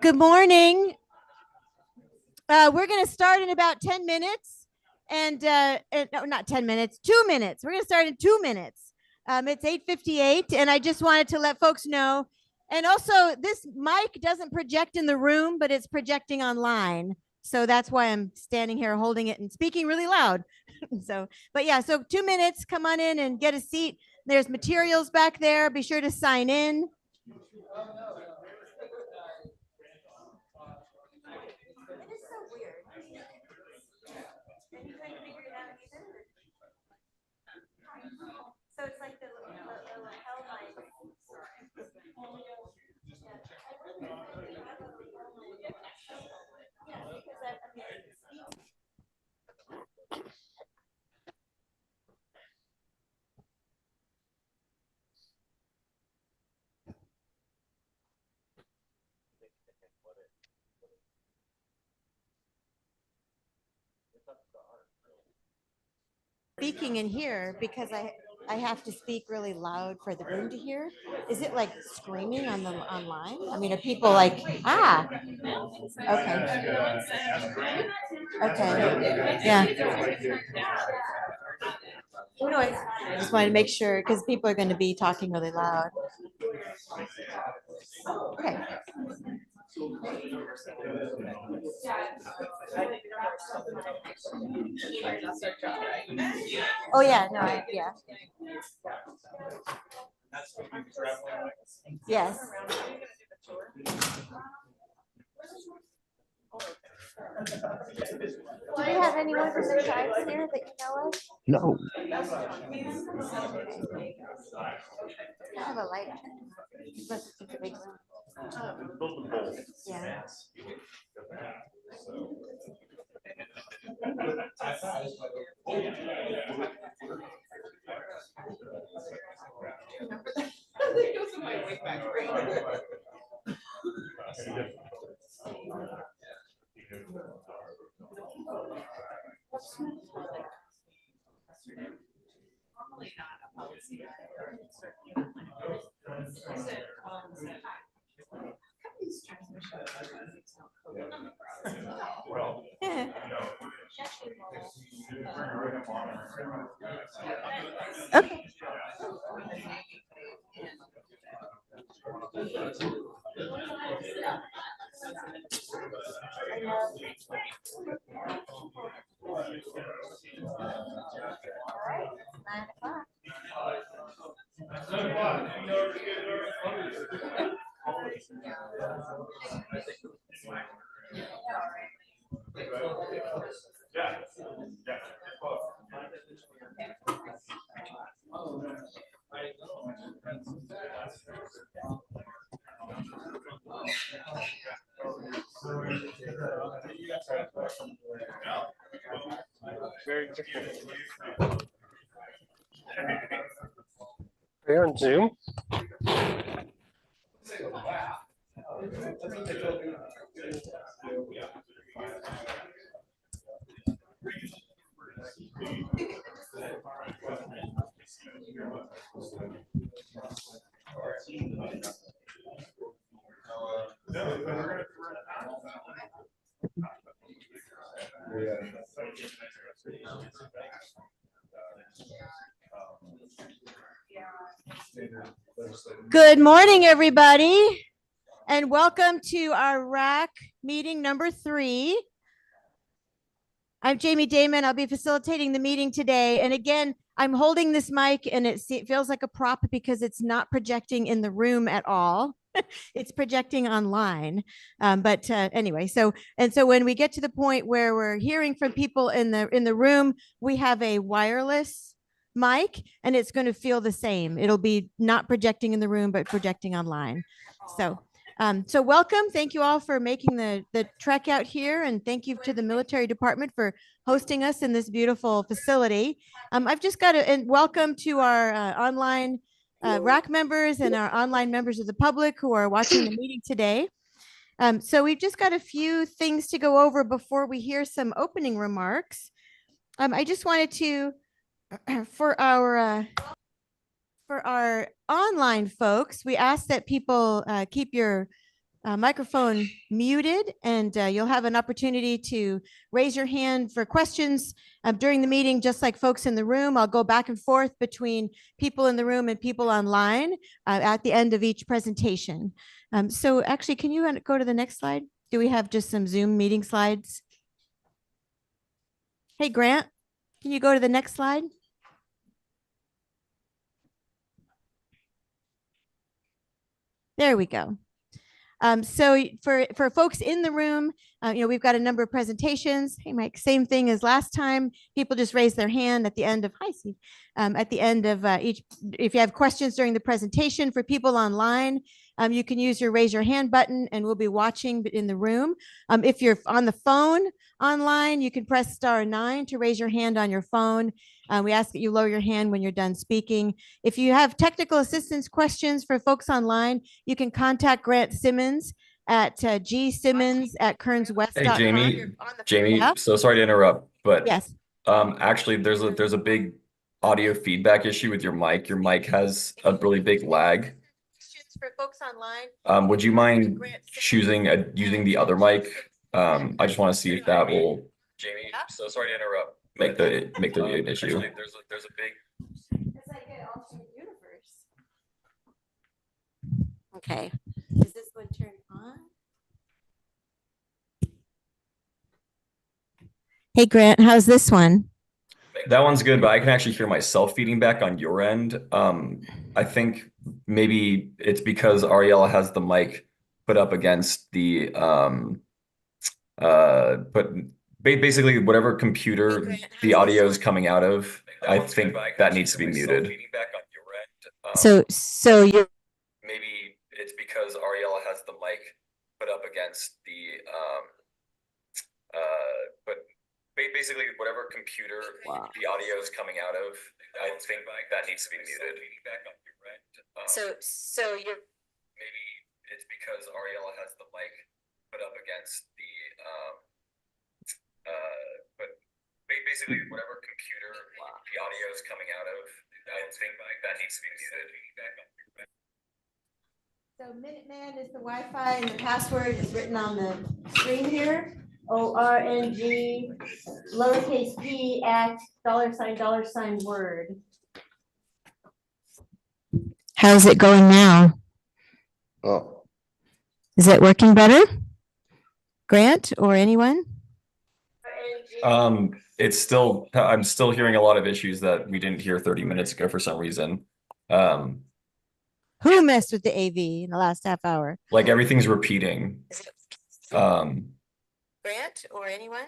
Good morning. We're going to start in about 10 minutes and no, not 10 minutes, 2 minutes. We're going to start in 2 minutes. It's 8:58 and I just wanted to let folks know. And also this mic doesn't project in the room, but it's projecting online. So that's why I'm standing here holding it and speaking really loud. But yeah, so 2 minutes, come on in and get a seat. There's materials back there. Be sure to sign in. So it's like the hell light. Speaking in here because I have to speak really loud for the room to hear. Is it like screaming on the online? I mean, are people like, ah, okay. Okay. Yeah. Anyways, I just wanted to make sure because people are going to be talking really loud. Okay. Oh yeah, no, yeah. Yes. Do we have anyone from the tribes here that you know of? No. I have a light. It's a big room. Yeah. Okay. Are you on Zoom? Good morning, everybody, and welcome to our RAC meeting number 3. I'm Jamie Damon. I'll be facilitating the meeting today. And again, I'm holding this mic and it feels like a prop because it's not projecting in the room at all. It's projecting online. Anyway, so when we get to the point where we're hearing from people in the room, we have a wireless mic and it's going to feel the same. It'll be not projecting in the room, but projecting online. So welcome. Thank you all for making the trek out here. And thank you to the military department for hosting us in this beautiful facility. I've just got to, and welcome to our online RAC members and our online members of the public who are watching the meeting today. So we've just got a few things to go over before we hear some opening remarks. I just wanted to, for our For our online folks, we ask that people keep your microphone muted, and you'll have an opportunity to raise your hand for questions during the meeting, just like folks in the room. I'll go back and forth between people in the room and people online at the end of each presentation. So actually, can you go to the next slide? Do we have just some Zoom meeting slides? Hey, Grant, can you go to the next slide? There we go. So for folks in the room, we've got a number of presentations. Hey, Mike, same thing as last time. People just raise their hand at the end of, hi, Steve, at the end of each. If you have questions during the presentation, for people online, you can use your raise your hand button, and we'll be watching in the room. If you're on the phone online, you can press *9 to raise your hand on your phone. We ask that you lower your hand when you're done speaking. If you have technical assistance questions for folks online, you can contact Grant Simmons at gsimmons@kernswest.com. Hey, Jamie, yeah? so sorry to interrupt, but Yes. actually there's a big audio feedback issue with your mic. Your mic has a really big lag. For folks online, would you mind choosing using the other mic? I just want to see if that will. Jamie, so sorry to interrupt. Make the issue. Actually, there's a big. It's like an alternate universe. Okay. Is this one turned on? Hey, Grant, how's this one? That one's good, but I can actually hear myself feeding back on your end. I think maybe it's because Ariella has the mic put up against the but basically whatever computer the audio is coming out of, I think that needs to be muted. So you maybe it's because Ariella has the mic put up against the but basically whatever computer the audio is coming out of, I think that needs to be muted. so you're maybe it's because Ariella has the mic put up against the but basically whatever computer the audio is coming out of, I think that needs to be muted. So Minuteman is the Wi-Fi, and the password is written on the screen here. ORNG lowercase p at $word. How's it going now? Oh, is it working better? Grant or anyone? it's still, I'm still hearing a lot of issues that we didn't hear 30 minutes ago for some reason. Who messed with the AV in the last half hour? Like everything's repeating. Grant or anyone?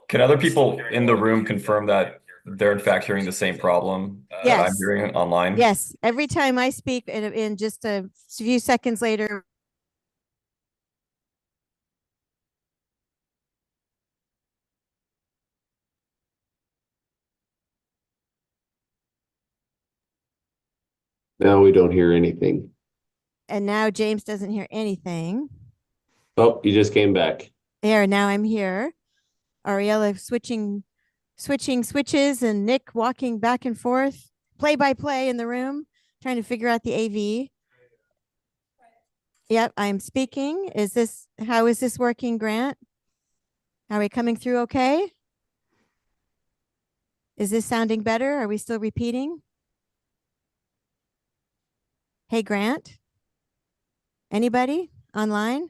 Can other people in the room confirm that they're in fact hearing the same problem that I'm Yes. hearing online? Yes. Every time I speak, in just a few seconds later, Now we don't hear anything. and now James doesn't hear anything. Oh, you just came back. There, now I'm here. Ariella switching switches, and Nick walking back and forth, play by play in the room, trying to figure out the AV. Yep, I'm speaking. How is this working, Grant? Are we coming through okay? Is this sounding better? Are we still repeating? Hey, Grant? Anybody online?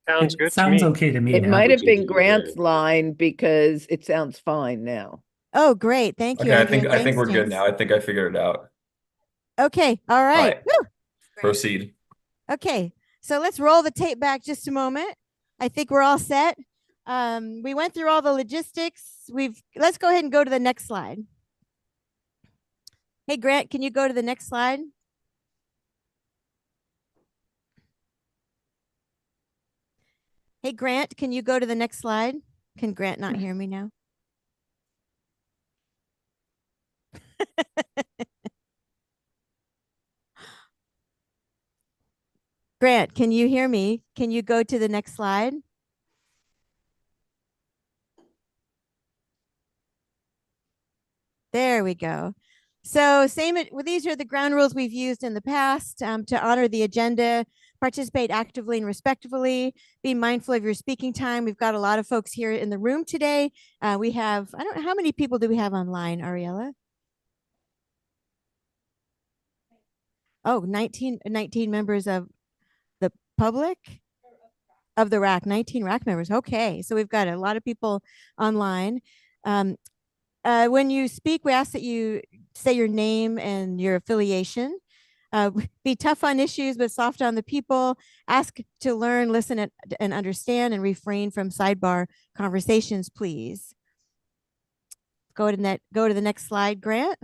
Sounds good to Sounds me. okay to me It now. might have Which is been Grant's line because it sounds fine now. Oh, great. Thank you, Okay, Andrew. I think we're good James. now. I think I figured it out. Okay, all right. Woo! Proceed. Okay, so let's roll the tape back just a moment. I think we're all set. We went through all the logistics. Let's go ahead and go to the next slide. Hey, Grant, can you go to the next slide? Hey, Grant, can you go to the next slide? Can Grant not hear me now? Grant, can you hear me? Can you go to the next slide? There we go. So well, these are the ground rules we've used in the past to honor the agenda, participate actively and respectfully, be mindful of your speaking time. We've got a lot of folks here in the room today. We have, I don't know, how many people do we have online, Ariella? Oh, 19 members of the public? Of the RAC, 19 RAC members. Okay, so we've got a lot of people online. When you speak, we ask that you say your name and your affiliation. Be tough on issues, but soft on the people. Ask to learn, listen, and understand, and refrain from sidebar conversations, please. Go to the next slide, Grant.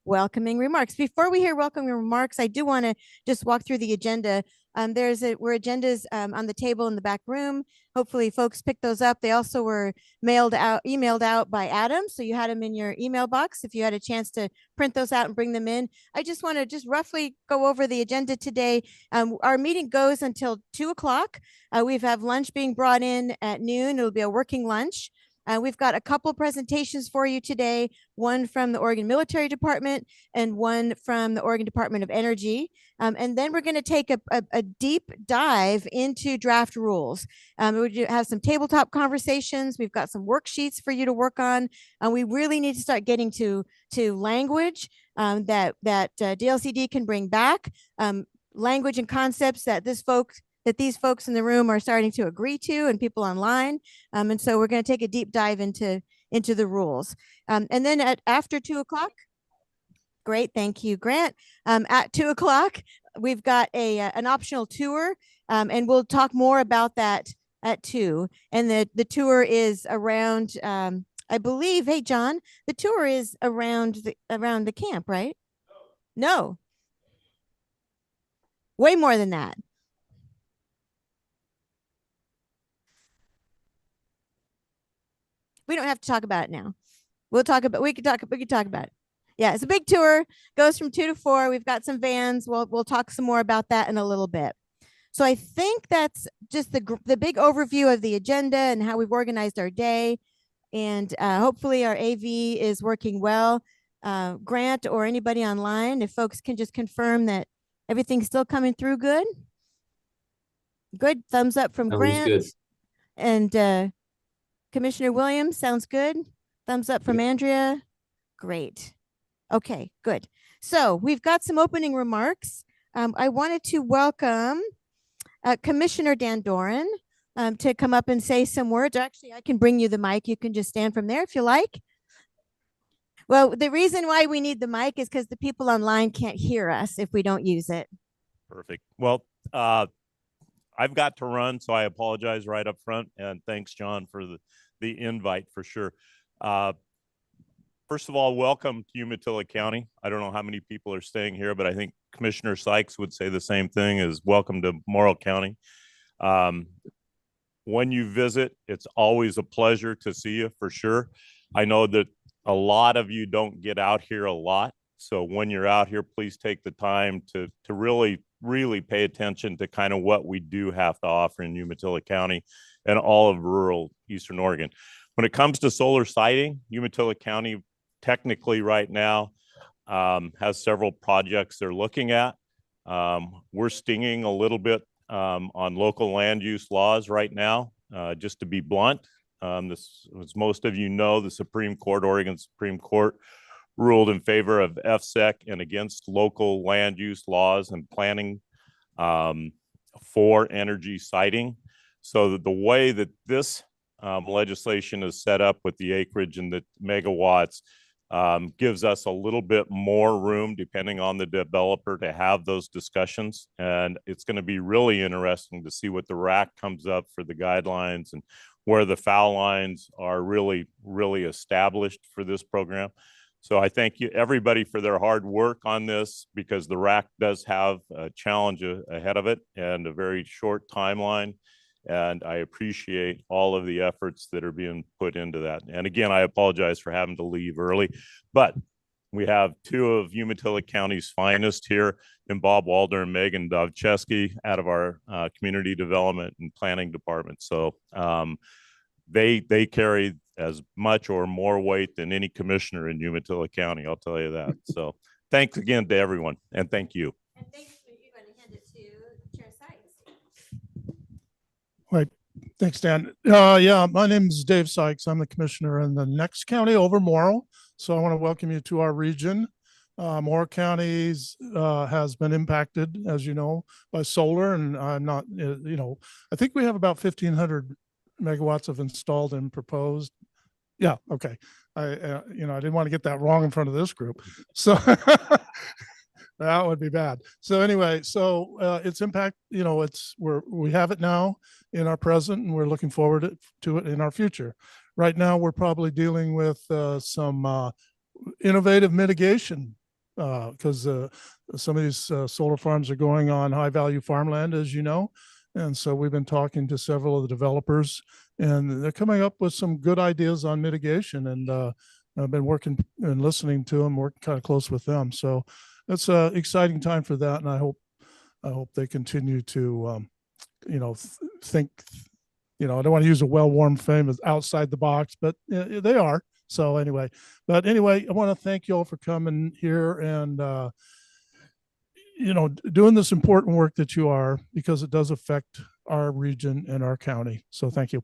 Welcoming remarks. Before we hear welcoming remarks, I do want to just walk through the agenda. Were agendas on the table in the back room. Hopefully folks picked those up. They also were emailed out by Adam. So you had them in your email box if you had a chance to print those out and bring them in. I just want to just roughly go over the agenda today. Our meeting goes until 2 o'clock. We have lunch being brought in at noon. It'll be a working lunch. We've got a couple presentations for you today, one from the Oregon Military Department and one from the Oregon Department of Energy. And then we're going to take a deep dive into draft rules. We have some tabletop conversations. We've got some worksheets for you to work on. We really need to start getting to language that DLCD can bring back, language and concepts that these folks in the room are starting to agree to, and people online. And so we're going to take a deep dive into the rules. And then after 2 o'clock, great, thank you, Grant. At 2 o'clock, we've got an optional tour, and we'll talk more about that at 2. And the tour is around, I believe, hey, John, the tour is around the camp, right? No. Way more than that. We don't have to talk about it now. We can talk about it. Yeah, it's a big tour, goes from 2 to 4. We've got some vans. We'll talk some more about that in a little bit. So I think that's just the big overview of the agenda and how we've organized our day. And hopefully our AV is working well. Grant or anybody online, if folks can just confirm that everything's still coming through good. Good, thumbs up from Grant. Good. And Commissioner Williams, sounds good. Thumbs up from Andrea. Great. Okay, good. So we've got some opening remarks. I wanted to welcome Commissioner Dan Doran to come up and say some words. Actually, I can bring you the mic. You can just stand from there if you like. Well, the reason why we need the mic is because the people online can't hear us if we don't use it. Perfect. Well, I've got to run, so I apologize right up front. And thanks, John, for the invite for sure. First of all, welcome to Umatilla County. I don't know how many people are staying here, but I think Commissioner Sykes would say the same thing as welcome to Morrill County. When you visit, it's always a pleasure to see you for sure. I know that a lot of you don't get out here a lot. So when you're out here, please take the time to really pay attention to kind of what we do have to offer in Umatilla County and all of rural Eastern Oregon. When it comes to solar siting, Umatilla County technically right now has several projects they're looking at. We're stinging a little bit on local land use laws right now, just to be blunt. This, as most of you know, the Oregon Supreme Court ruled in favor of FSEC and against local land use laws and planning for energy siting. So that the way that this legislation is set up with the acreage and the megawatts gives us a little bit more room, depending on the developer, to have those discussions. And it's going to be really interesting to see what the RAC comes up for the guidelines and where the foul lines are really established for this program. So I thank you everybody for their hard work on this, because the RAC does have a challenge ahead of it and a very short timeline. And I appreciate all of the efforts that are being put into that. And again, I apologize for having to leave early, but we have two of Umatilla County's finest here in Bob Walder and Megan Dovchesky out of our community development and planning department. So they carry as much or more weight than any commissioner in Umatilla County. I'll tell you that. So thanks again to everyone, and thank you. And thanks, you're going to hand it to Chair Sykes. Right. Thanks, Dan. Yeah, my name is Dave Sykes. I'm the commissioner in the next county over Morrow. So I want to welcome you to our region. Morrow County's has been impacted, as you know, by solar, and I'm not, I think we have about 1,500 megawatts of installed and proposed. Yeah, okay. I didn't want to get that wrong in front of this group. So that would be bad. So anyway, it's impact, we have it now in our present, and we're looking forward to it in our future. Right now, we're probably dealing with some innovative mitigation because some of these solar farms are going on high value farmland, as you know. And so we've been talking to several of the developers, and they're coming up with some good ideas on mitigation. And I've been working and listening to them, working kind of close with them. So it's an exciting time for that. And I hope they continue to, think, I don't want to use a well-worn frame as outside the box, but they are. So anyway, I want to thank you all for coming here and, doing this important work that you are, because it does affect our region and our county. So thank you.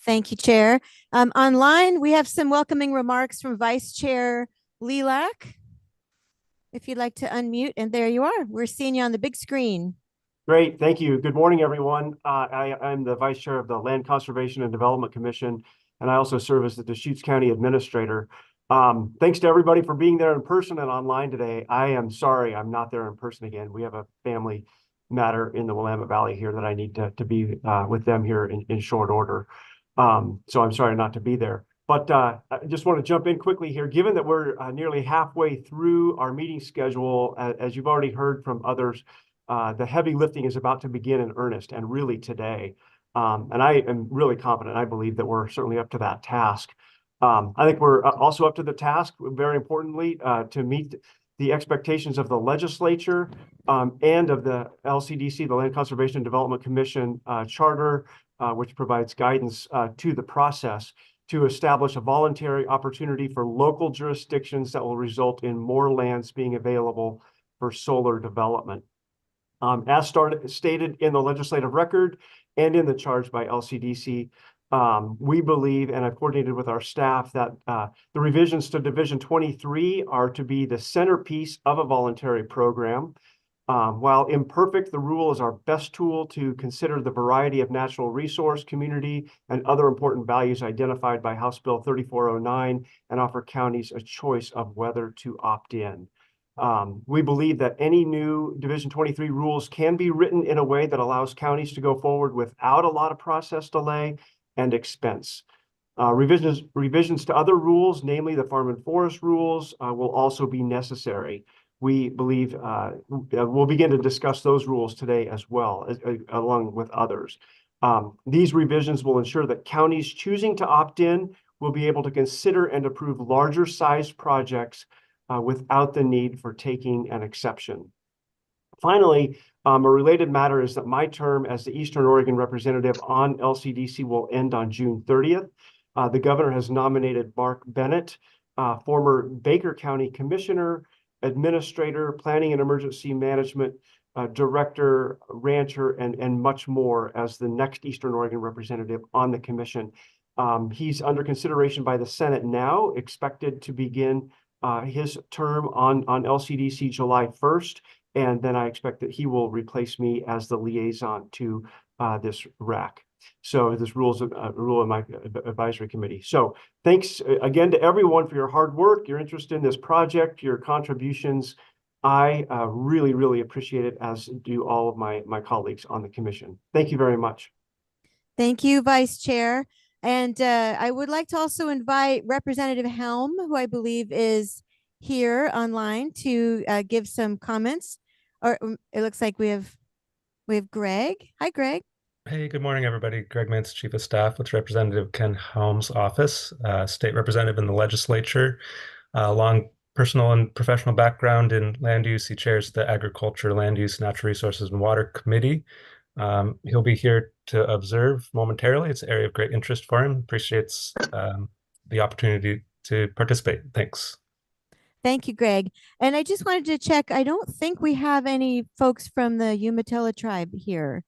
Thank you, Chair. Online, we have some welcoming remarks from Vice Chair Lilac. If you'd like to unmute, and there you are. We're seeing you on the big screen. Great, thank you. Good morning, everyone. I'm the Vice Chair of the Land Conservation and Development Commission, and I also serve as the Deschutes County Administrator. Thanks to everybody for being there in person and online today. I am sorry I'm not there in person again. We have a family matter in the Willamette Valley here that I need to be with them here in short order. So I'm sorry not to be there. But I just want to jump in quickly here. Given that we're nearly halfway through our meeting schedule, as you've already heard from others, the heavy lifting is about to begin in earnest, and really today. And I am really confident. I believe that we're certainly up to that task. I think we're also up to the task, very importantly, to meet the expectations of the legislature and of the LCDC, the Land Conservation and Development Commission charter, which provides guidance to the process to establish a voluntary opportunity for local jurisdictions that will result in more lands being available for solar development. As stated in the legislative record and in the charge by LCDC, we believe, and I've coordinated with our staff, that the revisions to Division 23 are to be the centerpiece of a voluntary program. While imperfect, the rule is our best tool to consider the variety of natural resource, community, and other important values identified by House Bill 3409 and offer counties a choice of whether to opt in. We believe that any new Division 23 rules can be written in a way that allows counties to go forward without a lot of process delay and expense. Revisions to other rules, namely the farm and forest rules, will also be necessary. We believe we'll begin to discuss those rules today as well, along with others. These revisions will ensure that counties choosing to opt in will be able to consider and approve larger sized projects without the need for taking an exception. Finally, a related matter is that my term as the Eastern Oregon representative on LCDC will end on June 30th. The governor has nominated Mark Bennett, former Baker County Commissioner, Administrator, Planning and Emergency Management Director, Rancher, and much more as the next Eastern Oregon representative on the commission. He's under consideration by the Senate now, expected to begin his term on LCDC July 1st. And then I expect that he will replace me as the liaison to this RAC. So this rule in my advisory committee. So thanks again to everyone for your hard work, your interest in this project, your contributions. I really, really appreciate it, as do all of my colleagues on the commission. Thank you very much. Thank you, Vice Chair. And I would like to also invite Representative Helm, who I believe is here online, to give some comments. Or it looks like we have Greg. Hi, Greg. Hey, good morning, everybody. Greg Mintz, Chief of Staff with Representative Ken Helm's office, state representative in the legislature. Long personal and professional background in land use. He chairs the Agriculture, Land Use, Natural Resources, and Water Committee. He'll be here to observe momentarily. It's an area of great interest for him. Appreciates the opportunity to participate. Thanks. Thank you, Greg. And I just wanted to check. I don't think we have any folks from the Umatilla tribe here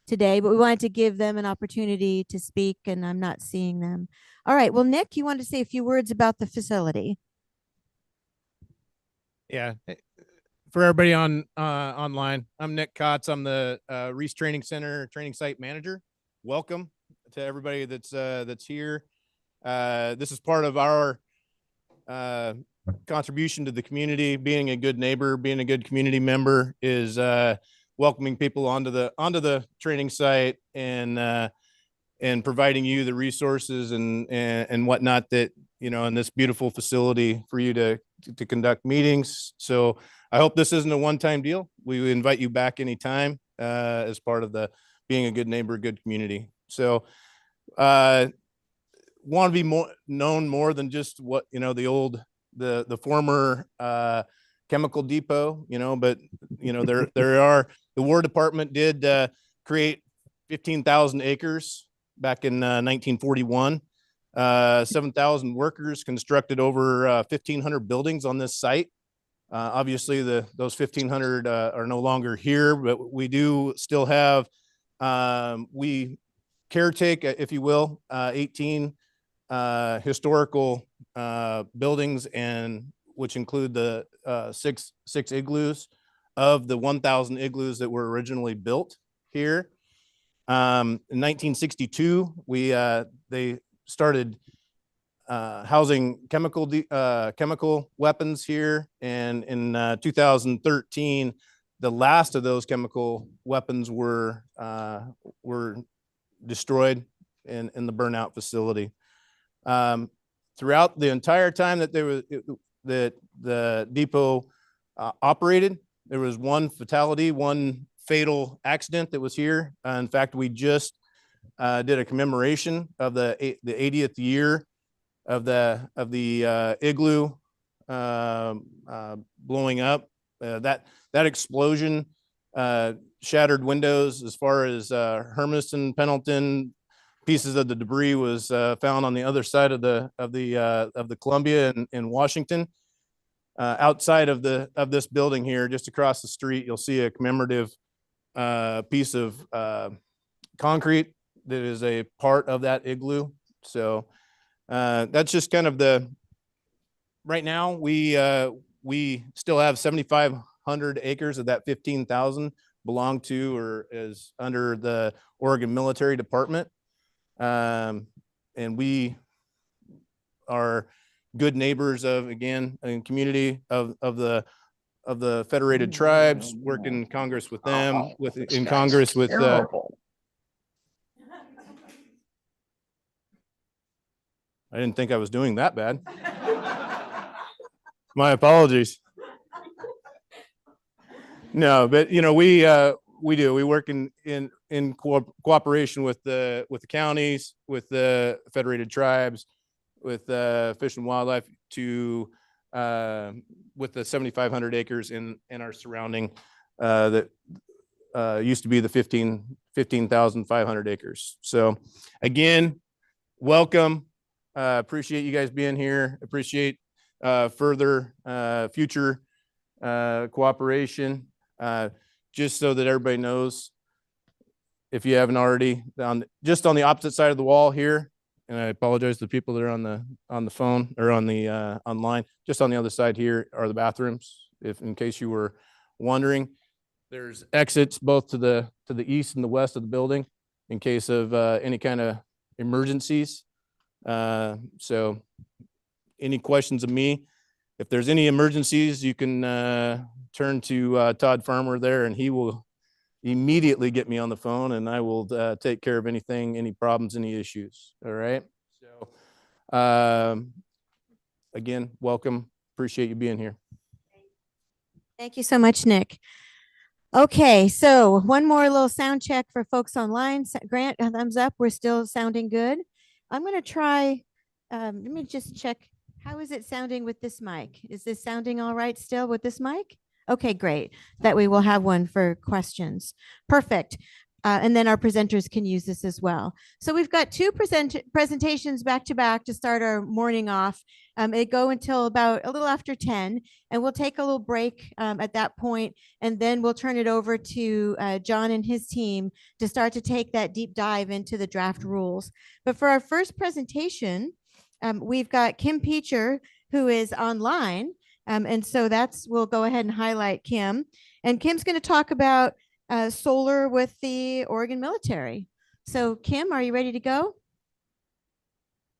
today, but we wanted to give them an opportunity to speak, and I'm not seeing them. All right. Well, Nick, you want to say a few words about the facility? Yeah. For everybody on online, I'm Nick Kotz. I'm the Reese Training Center training site manager. Welcome to everybody that's here. This is part of our contribution to the community. Being a good neighbor, being a good community member is welcoming people onto the training site and providing you the resources and whatnot that in this beautiful facility for you to conduct meetings. So I hope this isn't a one-time deal. We invite you back anytime as part of the being a good neighbor, good community. So want to be more known more than just what the former chemical depot, but there are, the War Department did create 15,000 acres back in 1941. 7,000 workers constructed over 1,500 buildings on this site. Obviously, those 1,500 are no longer here, but we do still have, we caretake, if you will, 18 historical buildings, and which include the six igloos of the 1,000 igloos that were originally built here. In 1962, they started housing chemical weapons here, and in 2013, the last of those chemical weapons were destroyed in the burnout facility. Throughout the entire time that the depot operated, there was one fatality, one fatal accident that was here. In fact, we just did a commemoration of the 80th year of the igloo blowing up. That explosion shattered windows as far as Hermiston, Pendleton. Pieces of the debris was found on the other side of the Columbia in Washington. Outside of this building here, just across the street, you'll see a commemorative piece of concrete that is a part of that igloo. So that's just kind of right now we still have 7,500 acres of that 15,000 belong to or is under the Oregon Military Department. And we are good neighbors of, again, a community of the Federated Tribes, work in Congress with them, in Congress with I didn't think I was doing that bad. My apologies. No, but we work in cooperation with the counties, with the Federated Tribes, with Fish and Wildlife with the 7,500 acres in our surrounding that used to be the 15,500 acres. So again, welcome. Appreciate you guys being here. Appreciate further future cooperation. Just so that everybody knows, if you haven't already, just on the opposite side of the wall here, and I apologize to the people that are on the phone or on the online, just on the other side here are the bathrooms. If in case you were wondering, there's exits both to the east and the west of the building in case of any kind of emergencies. So any questions of me? If there's any emergencies, you can turn to Todd Farmer there, and he will immediately get me on the phone, and I will take care of anything, any problems, any issues. All right. So again, welcome. Appreciate you being here. Thank you so much, Nick. Okay, so one more little sound check for folks online. Grant, a thumbs up. We're still sounding good. I'm going to try, let me just check. How is it sounding with this mic? Is this sounding all right still with this mic? Okay, great. That way we'll have one for questions. Perfect. And then our presenters can use this as well. So we've got two presentations back to back to start our morning off. They go until about a little after 10, and we'll take a little break at that point, and then we'll turn it over to John and his team to start to take that deep dive into the draft rules. But for our first presentation, we've got Kim Peacher, who is online. And so we'll go ahead and highlight Kim. And Kim's going to talk about solar with the Oregon military. So Kim, are you ready to go?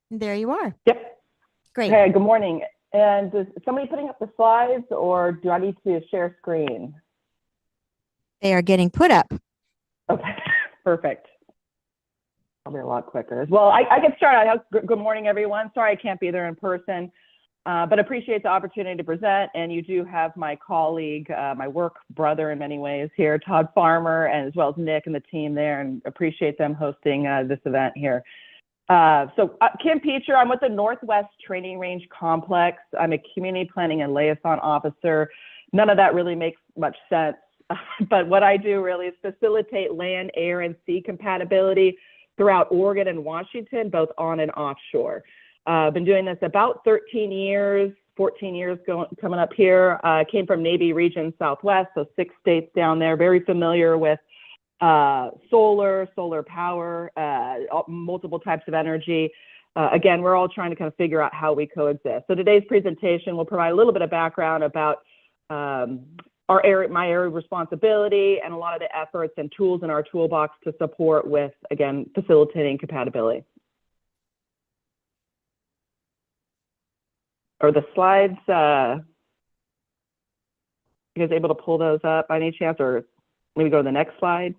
There you are. Yep. Great. Okay, good morning. And is somebody putting up the slides, or do I need to share screen? They are getting put up. Okay, perfect. Probably a lot quicker. Well, I get started. Good morning, everyone. Sorry I can't be there in person, but appreciate the opportunity to present. And you do have my colleague, my work brother in many ways here, Todd Farmer, and as well as Nick and the team there, and appreciate them hosting this event here. Kim Peacher, I'm with the Northwest Training Range Complex. I'm a community planning and liaison officer. None of that really makes much sense, but what I do really is facilitate land, air, and sea compatibility throughout Oregon and Washington, both on and offshore. I've been doing this about 13 years, 14 years coming up here. Came from Navy Region Southwest, so 6 states down there, very familiar with solar power, multiple types of energy. Again, we're all trying to kind of figure out how we coexist. So today's presentation will provide a little bit of background about my area of responsibility and a lot of the efforts and tools in our toolbox to support with, again, facilitating compatibility. Are the slides, you guys able to pull those up by any chance, or maybe go to the next slide?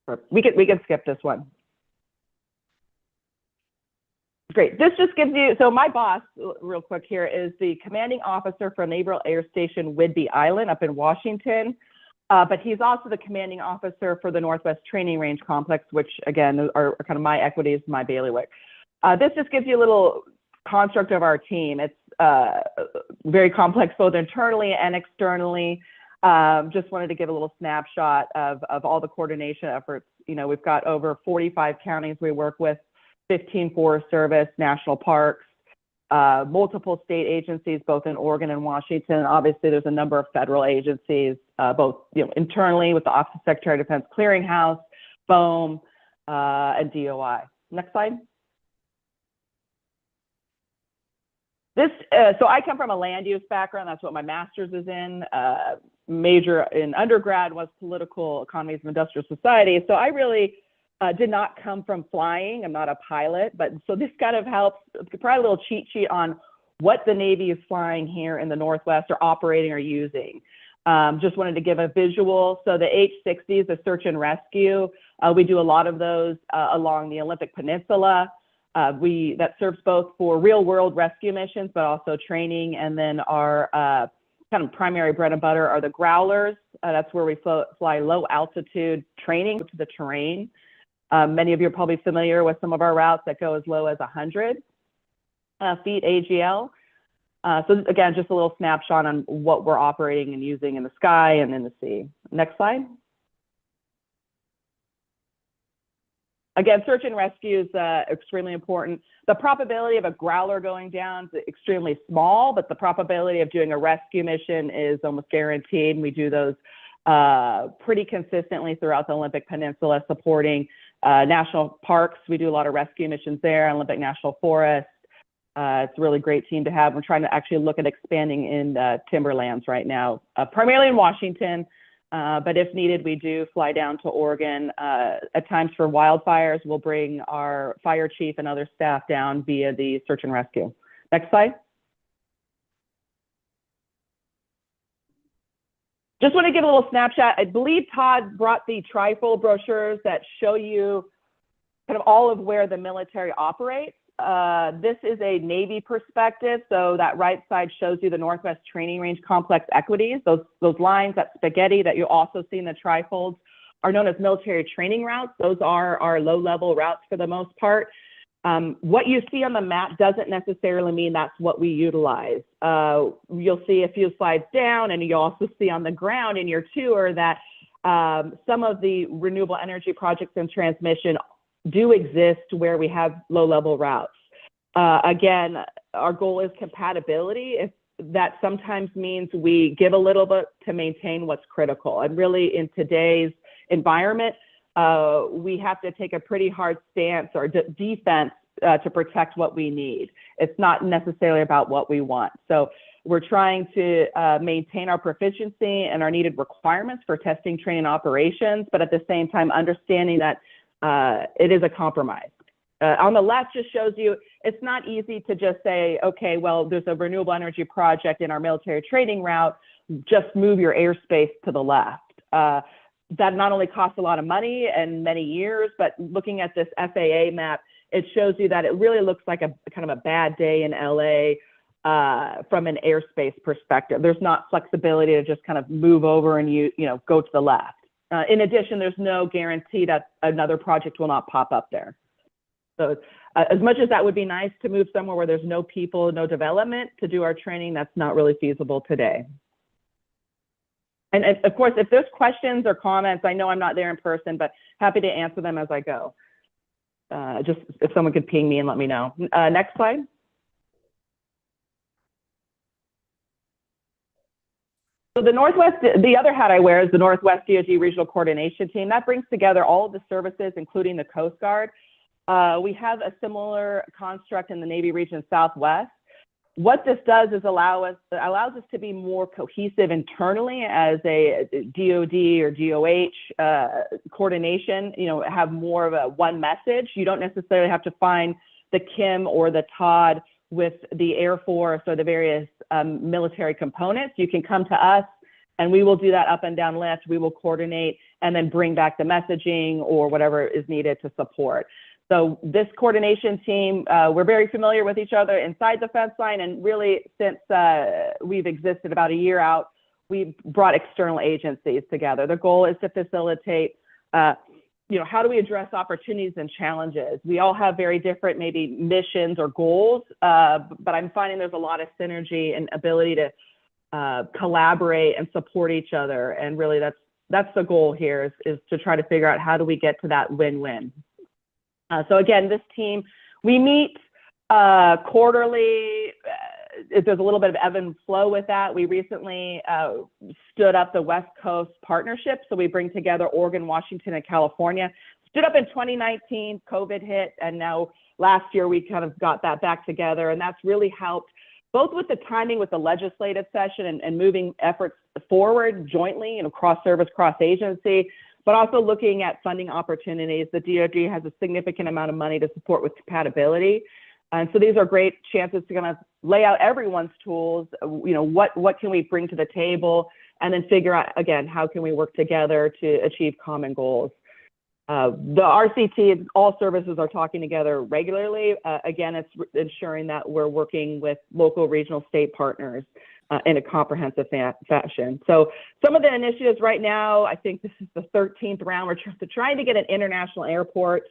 Or we can skip this one. Great. This just gives you, so my boss, real quick here, is the commanding officer for Naval Air Station Whidbey Island up in Washington. But he's also the commanding officer for the Northwest Training Range Complex, which again are kind of my equities, my bailiwick. This just gives you a little construct of our team. It's very complex both internally and externally. Just wanted to give a little snapshot of all the coordination efforts. You know, we've got over 45 counties we work with, 15 Forest Service, national parks, multiple state agencies, both in Oregon and Washington. Obviously, there's a number of federal agencies, both internally with the Office of Secretary of Defense Clearinghouse, BOEM, and DOI. Next slide. So I come from a land use background. That's what my master's is in. Major in undergrad was political economies of industrial society. So I really did not come from flying. I'm not a pilot, but so this kind of helps provide a little cheat sheet on what the Navy is flying here in the Northwest or operating or using. Just wanted to give a visual. So the H-60s, the search and rescue, we do a lot of those along the Olympic Peninsula. That serves both for real world rescue missions, but also training. And then our kind of primary bread and butter are the growlers. That's where we fly low altitude training to the terrain. Many of you are probably familiar with some of our routes that go as low as 100 feet AGL. So again, just a little snapshot on what we're operating and using in the sky and in the sea. Next slide. Again, search and rescue is extremely important. The probability of a growler going down is extremely small, but the probability of doing a rescue mission is almost guaranteed. And we do those pretty consistently throughout the Olympic Peninsula, supporting national parks. We do a lot of rescue missions there, Olympic National Forest. It's a really great team to have. We're trying to actually look at expanding in timberlands right now, primarily in Washington. But if needed, we do fly down to Oregon. At times for wildfires, we'll bring our fire chief and other staff down via the search and rescue. Next slide. Just want to give a little snapshot. I believe Todd brought the trifold brochures that show you kind of all of where the military operates. This is a Navy perspective. So that right side shows you the Northwest Training Range Complex equities. Those lines, that spaghetti that you also see in the trifolds, are known as military training routes. Those are our low-level routes for the most part. What you see on the map doesn't necessarily mean that's what we utilize. You'll see a few slides down, and you also see on the ground in your tour that Some of the renewable energy projects and transmission do exist where we have low-level routes. Again, our goal is compatibility. If that sometimes means we give a little bit to maintain what's critical. And really in today's environment, we have to take a pretty hard stance or defense to protect what we need. It's not necessarily about what we want. So we're trying to maintain our proficiency and our needed requirements for testing, training, operations, but at the same time, understanding that it is a compromise. On the left just shows you it's not easy to just say, okay, well, there's a renewable energy project in our military training route, just move your airspace to the left. That not only costs a lot of money and many years, but looking at this FAA map, it shows you that it really looks like a kind of a bad day in LA from an airspace perspective. There's not flexibility to just kind of move over and you know go to the left. In addition, there's no guarantee that another project will not pop up there. So as much as that would be nice to move somewhere where there's no people, no development to do our training, that's not really feasible today. And of course, if there's questions or comments, I know I'm not there in person, but happy to answer them as I go. Just if someone could ping me and let me know. Next slide. So the Northwest, the other hat I wear is the Northwest DoD Regional Coordination Team. That brings together all of the services, including the Coast Guard. We have a similar construct in the Navy region Southwest. What this does is allows us to be more cohesive internally as a DoD or DOH coordination, you know, have more of a one message. You don't necessarily have to find the Kim or the Todd with the Air Force or the various military components. You can come to us and we will do that up and down lift. We will coordinate and then bring back the messaging or whatever is needed to support. So this coordination team, we're very familiar with each other inside the fence line, and really since we've existed about a year out, we've brought external agencies together. The goal is to facilitate, you know, how do we address opportunities and challenges? We all have very different maybe missions or goals, but I'm finding there's a lot of synergy and ability to collaborate and support each other. And really that's the goal here is to try to figure out how do we get to that win-win. So again, this team, we meet quarterly. There's a little bit of ebb and flow with that. We recently stood up the West Coast Partnership. So we bring together Oregon, Washington, and California. Stood up in 2019, COVID hit, and now last year we kind of got that back together. And that's really helped both with the timing with the legislative session and moving efforts forward jointly, you know, cross-service, cross-agency, but also looking at funding opportunities. The DoD has a significant amount of money to support with compatibility. And so these are great chances to kind of lay out everyone's tools, you know, what can we bring to the table, and then figure out, again, how can we work together to achieve common goals. The RCT, all services are talking together regularly. Again, it's ensuring that we're working with local, regional, state partners in a comprehensive fashion. So some of the initiatives right now, I think this is the 13th round. We're trying to get an international airport,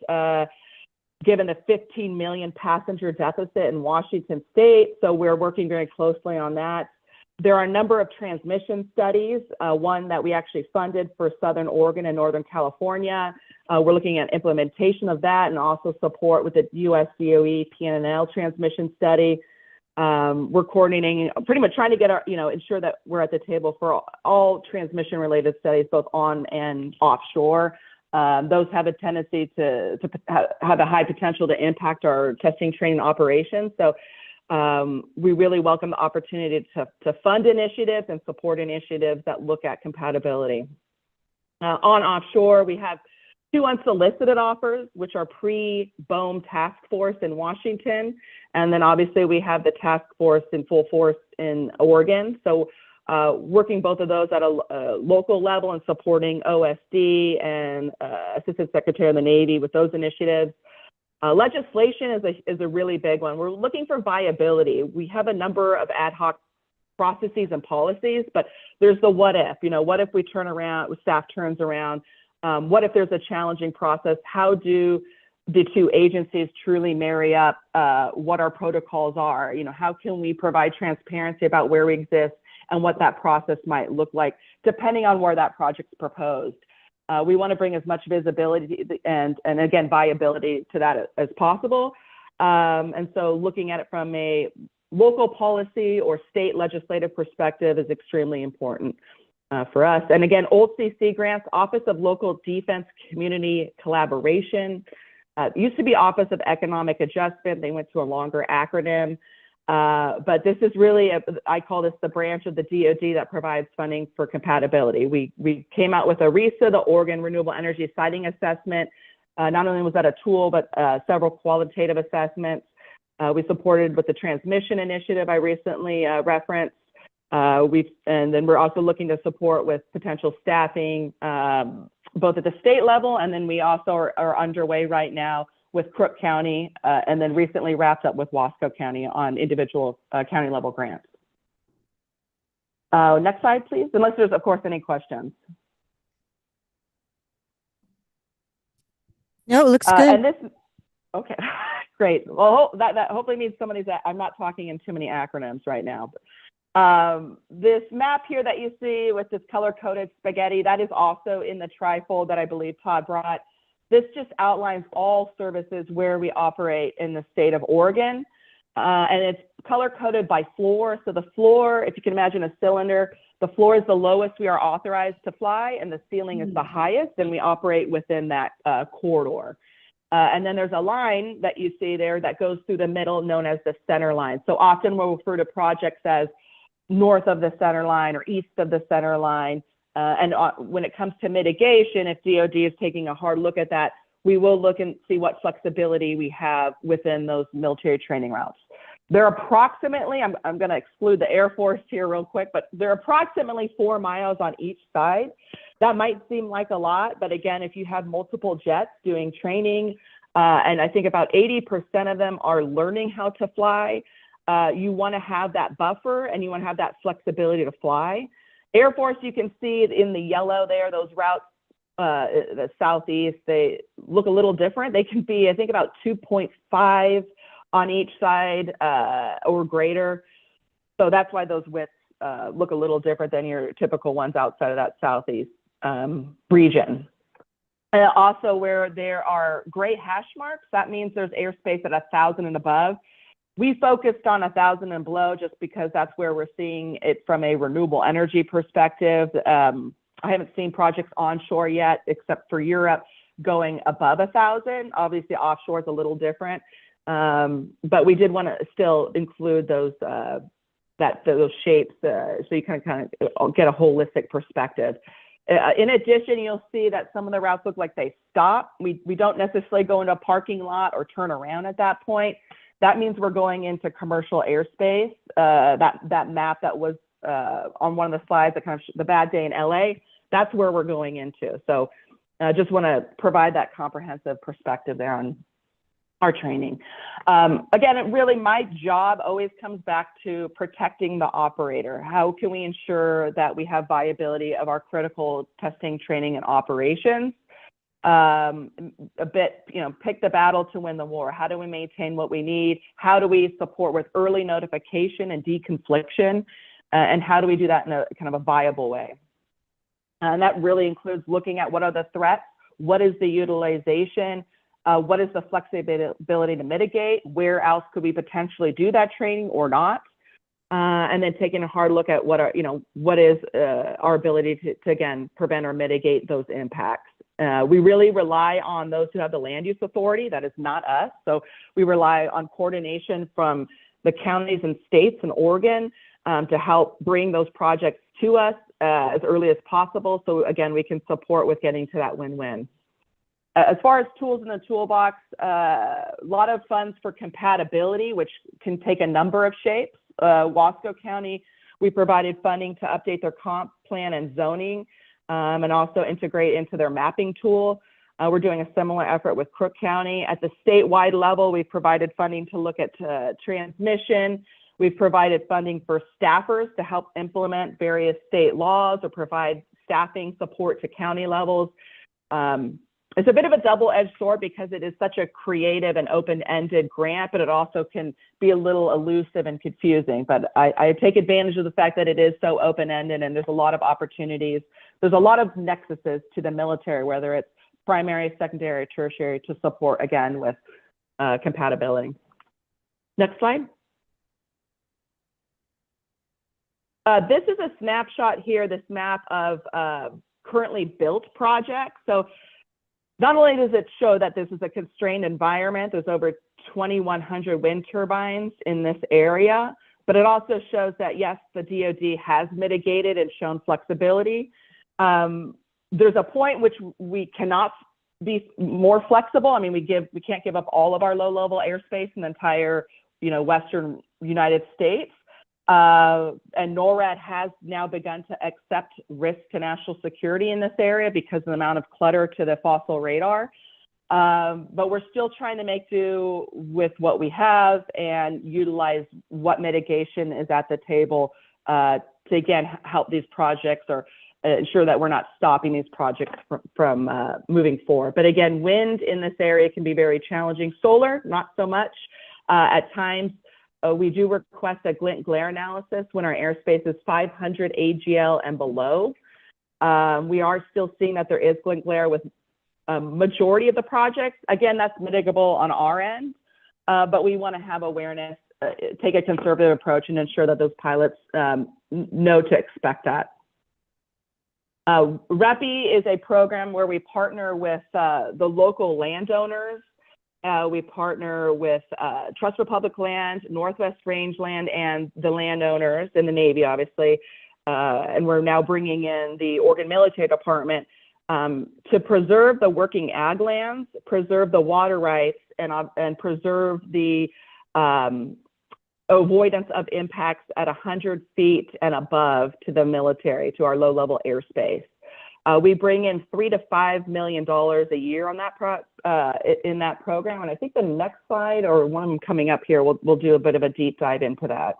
given the 15 million passenger deficit in Washington state. So we're working very closely on that. There are a number of transmission studies, one that we actually funded for Southern Oregon and Northern California. We're looking at implementation of that and also support with the US DOE PNL transmission study. We're coordinating, pretty much trying to get our, you know, ensure that we're at the table for all transmission related studies, both on and offshore. Those have a tendency to have a high potential to impact our testing, training, operations. So we really welcome the opportunity to fund initiatives and support initiatives that look at compatibility. On offshore, we have 2 unsolicited offers, which are pre-BOEM task force in Washington. And then obviously we have the task force in full force in Oregon. So working both of those at a local level and supporting OSD and Assistant Secretary of the Navy with those initiatives. Legislation is a really big one. We're looking for viability. We have a number of ad hoc processes and policies, but there's the what if, you know, what if we turn around, staff turns around? What if there's a challenging process? How do the 2 agencies truly marry up what our protocols are? You know, how can we provide transparency about where we exist and what that process might look like, depending on where that project's proposed. We want to bring as much visibility and again, viability to that as possible. And so looking at it from a local policy or state legislative perspective is extremely important for us. And again, old CC grants, Office of Local Defense Community Collaboration. Used to be Office of Economic Adjustment. They went to a longer acronym. But this is really, I call this the branch of the DoD that provides funding for compatibility. We came out with a RESA, the Oregon Renewable Energy Siting Assessment. Not only was that a tool, but several qualitative assessments. We supported with the transmission initiative I recently referenced. And then we're also looking to support with potential staffing, both at the state level, and then we also are underway right now with Crook County, and then recently wrapped up with Wasco County on individual county level grants. Next slide, please, unless there's, of course, any questions. No, it looks good. And this, okay, great. Well, that hopefully means somebody's, I'm not talking in too many acronyms right now. This map here that you see with this color-coded spaghetti, that is also in the trifold that I believe Todd brought. This just outlines all services where we operate in the state of Oregon. And it's color-coded by floor. So the floor, if you can imagine a cylinder, the floor is the lowest we are authorized to fly, and the ceiling is the highest, and we operate within that corridor. And then there's a line that you see there that goes through the middle, known as the center line. So often we'll refer to projects as north of the center line or east of the center line. And when it comes to mitigation, if DoD is taking a hard look at that, we will look and see what flexibility we have within those military training routes. There are approximately, I'm going to exclude the Air Force here real quick, but there are approximately 4 miles on each side. That might seem like a lot, but again, if you have multiple jets doing training, and I think about 80% of them are learning how to fly, you want to have that buffer and you want to have that flexibility to fly. Air Force, you can see in the yellow there, those routes, the southeast, they look a little different. They can be, I think, about 2.5 on each side or greater. So that's why those widths look a little different than your typical ones outside of that southeast region. Also, where there are gray hash marks, that means there's airspace at 1,000 and above. We focused on 1,000 and below just because that's where we're seeing it from a renewable energy perspective. I haven't seen projects onshore yet, except for Europe, going above 1,000. Obviously, offshore is a little different, but we did want to still include those those shapes so you can kind of get a holistic perspective. In addition, you'll see that some of the routes look like they stop. We don't necessarily go into a parking lot or turn around at that point. That means we're going into commercial airspace. That map that was on one of the slides, that kind of the bad day in LA, that's where we're going into. So I just want to provide that comprehensive perspective there on our training. Again, my job always comes back to protecting the operator. How can we ensure that we have viability of our critical testing, training, and operations? Pick the battle to win the war. How do we maintain what we need? How do we support with early notification and deconfliction? And how do we do that in a kind of a viable way? And that really includes looking at what are the threats, what is the utilization, what is the flexibility to mitigate, where else could we potentially do that training or not? And then taking a hard look at what is our ability to again, prevent or mitigate those impacts. We really rely on those who have the land use authority. That is not us. So we rely on coordination from the counties and states in Oregon to help bring those projects to us as early as possible. So again, we can support with getting to that win-win. As far as tools in the toolbox, a lot of funds for compatibility, which can take a number of shapes. Wasco County, we provided funding to update their comp plan and zoning, and also integrate into their mapping tool. We're doing a similar effort with Crook County. At the statewide level, we've provided funding to look at transmission. We've provided funding for staffers to help implement various state laws or provide staffing support to county levels. it's a bit of a double-edged sword because it is such a creative and open-ended grant, but it also can be a little elusive and confusing. But I take advantage of the fact that it is so open-ended and there's a lot of opportunities. There's a lot of nexuses to the military, whether it's primary, secondary, tertiary, to support, again, with compatibility. Next slide. This is a snapshot here, this map of currently built projects. So not only does it show that this is a constrained environment, there's over 2,100 wind turbines in this area, but it also shows that, yes, the DoD has mitigated and shown flexibility. There's a point which we cannot be more flexible. I mean, we can't give up all of our low-level airspace in the entire, Western United States. And NORAD has now begun to accept risk to national security in this area because of the amount of clutter to the fossil radar. But we're still trying to make do with what we have and utilize what mitigation is at the table to, again, help these projects or ensure that we're not stopping these projects from moving forward. But again, wind in this area can be very challenging. Solar, not so much. At times, we do request a glint glare analysis when our airspace is 500 AGL and below. We are still seeing that there is glint glare with a majority of the projects. Again, that's mitigable on our end, but we want to have awareness, take a conservative approach and ensure that those pilots know to expect that. REPI is a program where we partner with the local landowners. We partner with Trust for Public Land, Northwest Rangeland, and the landowners in the Navy, obviously. And we're now bringing in the Oregon Military Department to preserve the working ag lands, preserve the water rights, and preserve the avoidance of impacts at 100 feet and above to the military, to our low-level airspace. We bring in $3 to $5 million a year on that in that program, and I think the next slide, or one of them coming up here, we'll do a bit of a deep dive into that.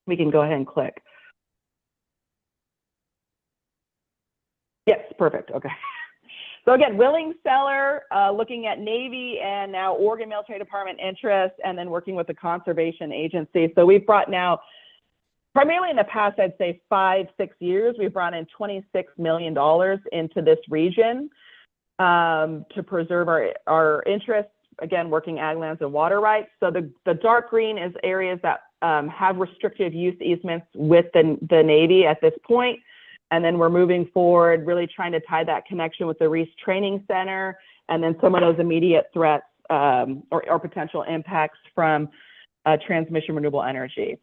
We can go ahead and click. Yes, perfect. Okay. So again, willing seller, looking at Navy and now Oregon Military Department interest, and then working with the conservation agency. So we've brought now, primarily in the past, I'd say 5-6 years, we've brought in $26 million into this region to preserve our interests, again, working ag lands and water rights. So the dark green is areas that have restrictive use easements with the Navy at this point. And then we're moving forward, really trying to tie that connection with the Reese Training Center, and then some of those immediate threats or potential impacts from transmission renewable energy.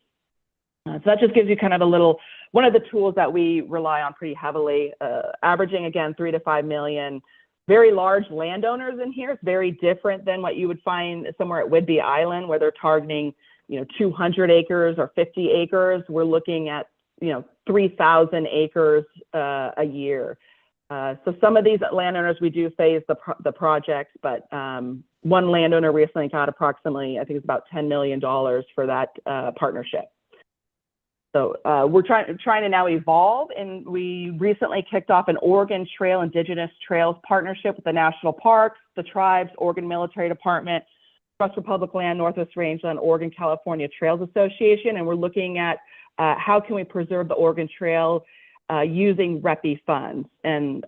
So that just gives you kind of a little, one of the tools that we rely on pretty heavily, averaging, again, 3 to 5 million. Very large landowners in here. It's very different than what you would find somewhere at Whidbey Island, where they're targeting, 200 acres or 50 acres. We're looking at 3,000 acres a year. So some of these landowners, we do phase the projects, but one landowner recently got approximately, I think it's about $10 million for that partnership. So we're trying to now evolve, and we recently kicked off an Oregon Trail Indigenous Trails partnership with the national parks, the tribes, Oregon Military Department, Trust for Public Land, Northwest Rangeland, Oregon California Trails Association, and we're looking at how can we preserve the Oregon Trail using REPI funds. And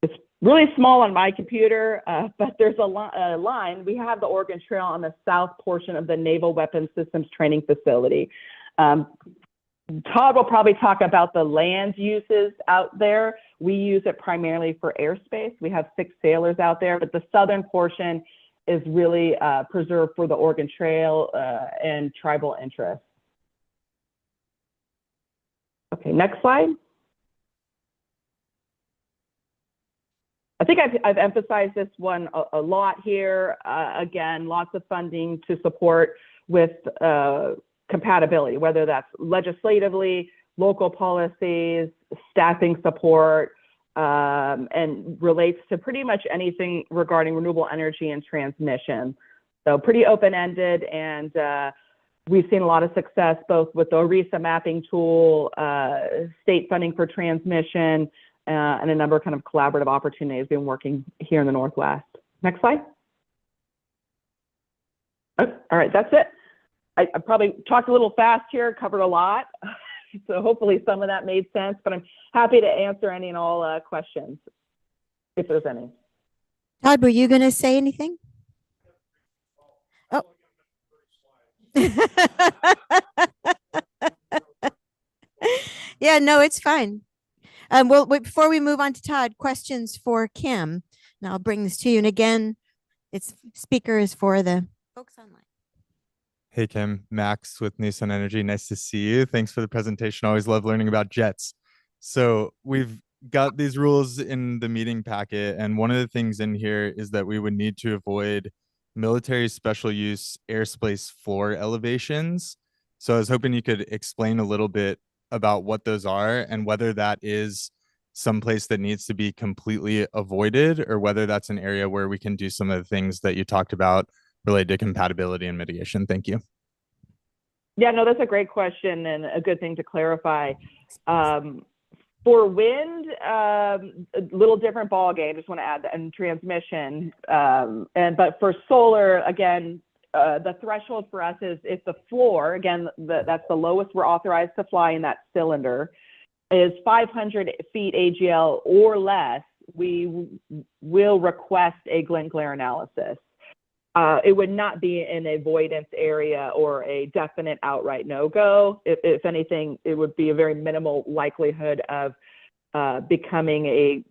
it's really small on my computer, but there's a line. We have the Oregon Trail on the south portion of the Naval Weapons Systems Training Facility. Todd will probably talk about the land uses out there. We use it primarily for airspace. We have 6 sailors out there, but the southern portion is really preserved for the Oregon Trail and tribal interests. Okay, next slide. I think I've emphasized this one a lot here. Again, lots of funding to support with compatibility, whether that's legislatively, local policies, staffing support, and relates to pretty much anything regarding renewable energy and transmission. So pretty open-ended, and we've seen a lot of success both with the ORISA mapping tool, state funding for transmission, and a number of kind of collaborative opportunities been working here in the Northwest. Next slide. Oh, all right, that's it. I probably talked a little fast here, covered a lot. So hopefully some of that made sense, but I'm happy to answer any and all questions, if there's any. Todd, were you going to say anything? Oh. Yeah, no, it's fine. Well, before we move on to Todd, questions for Kim. And I'll bring this to you. And again, it's speaker is for the folks online. Hey, Kim, Max with Nissan Energy. Nice to see you. Thanks for the presentation. Always love learning about jets. So we've got these rules in the meeting packet, and one of the things in here is that we would need to avoid military special use airspace floor elevations. So I was hoping you could explain a little bit about what those are and whether that is someplace that needs to be completely avoided or whether that's an area where we can do some of the things that you talked about related to compatibility and mitigation. Thank you. Yeah, no, that's a great question and a good thing to clarify. For wind, a little different ball game. Just want to add that, and transmission. But for solar, again, the threshold for us is if the floor, again, that's the lowest we're authorized to fly in that cylinder, is 500 feet AGL or less, we will request a glint glare analysis. It would not be an avoidance area or a definite outright no-go. If anything, it would be a very minimal likelihood of becoming a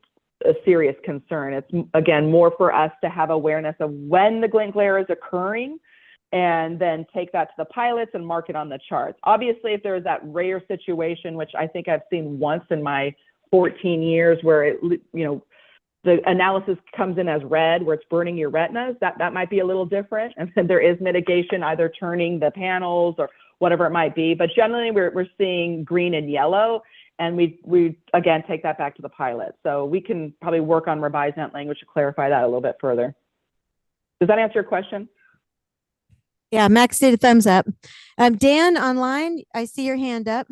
serious concern. It's, again, more for us to have awareness of when the glint glare is occurring and then take that to the pilots and mark it on the charts. Obviously, if there's that rare situation, which I think I've seen once in my 14 years where it, the analysis comes in as red, where it's burning your retinas, that might be a little different. And then there is mitigation, either turning the panels or whatever it might be. But generally, we're seeing green and yellow, and we again take that back to the pilot. So we can probably work on revising that language to clarify that a little bit further. Does that answer your question? Yeah, Max did a thumbs up. Dan, online, I see your hand up.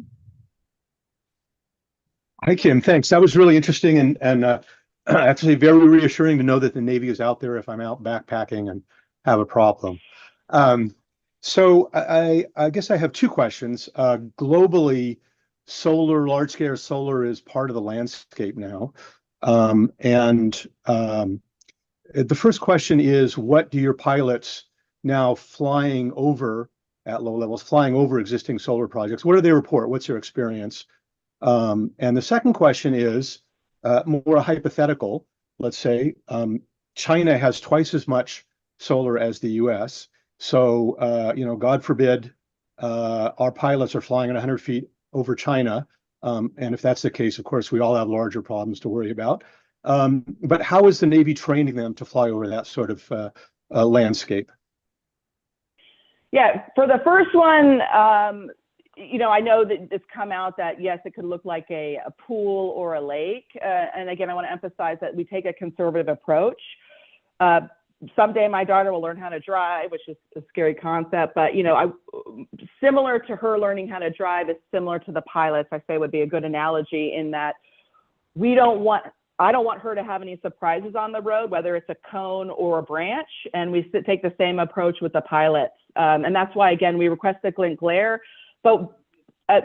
Hi, Kim. Thanks. That was really interesting and actually very reassuring to know that the Navy is out there if I'm out backpacking and have a problem. So I guess I have two questions. Globally, large-scale solar is part of the landscape now. The first question is, what do your pilots now flying over at low levels, flying over existing solar projects, what do they report? What's their experience? And the second question is more a hypothetical. Let's say China has twice as much solar as the US. So, God forbid, our pilots are flying at 100 feet over China. And if that's the case, of course, we all have larger problems to worry about. But how is the Navy training them to fly over that sort of landscape? Yeah, for the first one, I know that it's come out that, yes, it could look like a pool or a lake. And again, I want to emphasize that we take a conservative approach. Someday my daughter will learn how to drive, which is a scary concept. But, similar to her learning how to drive is similar to the pilots, I say would be a good analogy in that I don't want her to have any surprises on the road, whether it's a cone or a branch, and we take the same approach with the pilots. And that's why, again, we request the glint glare. But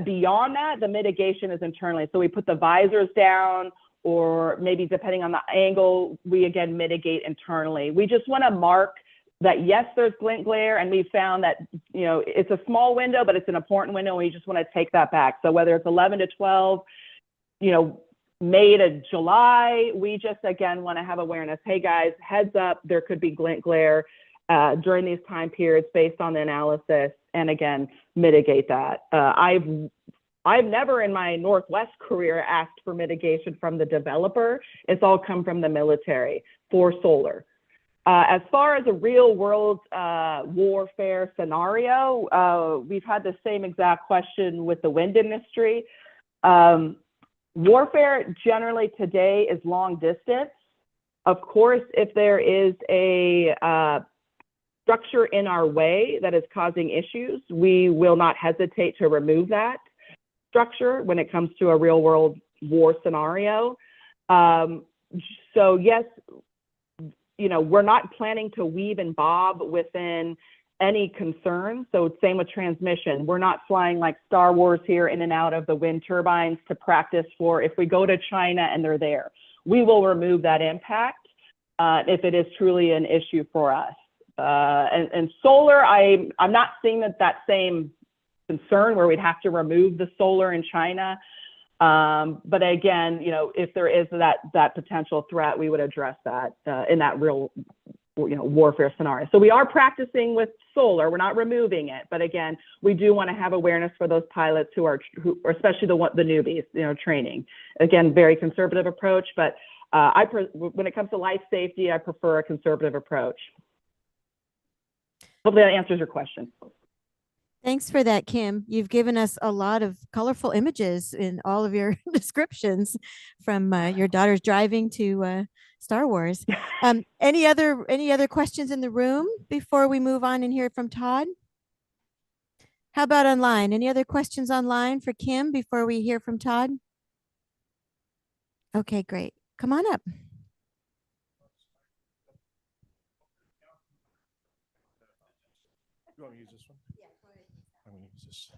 beyond that, the mitigation is internally. So we put the visors down, or maybe depending on the angle, we again mitigate internally. We just want to mark that, yes, there's glint glare, and we found that, it's a small window, but it's an important window, and we just want to take that back. So whether it's 11 to 12, May to July, we just, again, want to have awareness. Hey, guys, heads up, there could be glint glare during these time periods based on the analysis, and again, mitigate that. I've never in my Northwest career asked for mitigation from the developer. It's all come from the military for solar. As far as a real world warfare scenario, we've had the same exact question with the wind industry. Warfare generally today is long distance. Of course, if there is a structure in our way that is causing issues, we will not hesitate to remove that structure when it comes to a real world war scenario. So yes, we're not planning to weave and bob within any concern. So same with transmission. We're not flying like Star Wars here in and out of the wind turbines to practice for if we go to China and they're there. We will remove that impact if it is truly an issue for us. And solar, I'm not seeing that same concern where we'd have to remove the solar in China. But again, if there is that potential threat, we would address that in that real, warfare scenario. So we are practicing with solar. We're not removing it, but again, we do want to have awareness for those pilots who especially the newbies, training. Again, very conservative approach, but when it comes to life safety, I prefer a conservative approach. Hopefully that answers your question. Thanks for that, Kim. You've given us a lot of colorful images in all of your descriptions, from your daughter's driving to Star Wars. Any other questions in the room before we move on and hear from Todd? How about online? Any other questions online for Kim before we hear from Todd? Okay, great. Come on up. You want me to use this one? Yeah, go ahead. I'm going to use this.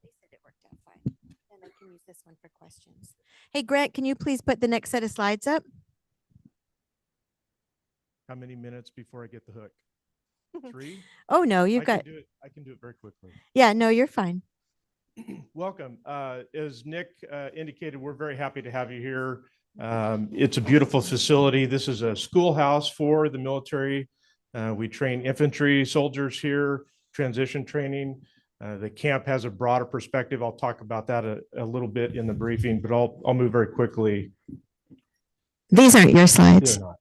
They said it worked out fine. And I can use this one for questions. Hey, Grant, can you please put the next set of slides up? How many minutes before I get the hook? 3? Oh, no, I can do it very quickly. Yeah, no, you're fine. Welcome. As Nick indicated, we're very happy to have you here. It's a beautiful facility. This is a schoolhouse for the military. We train infantry soldiers here, transition training. The camp has a broader perspective. I'll talk about that a little bit in the briefing, but I'll move very quickly. These aren't your slides. They're not.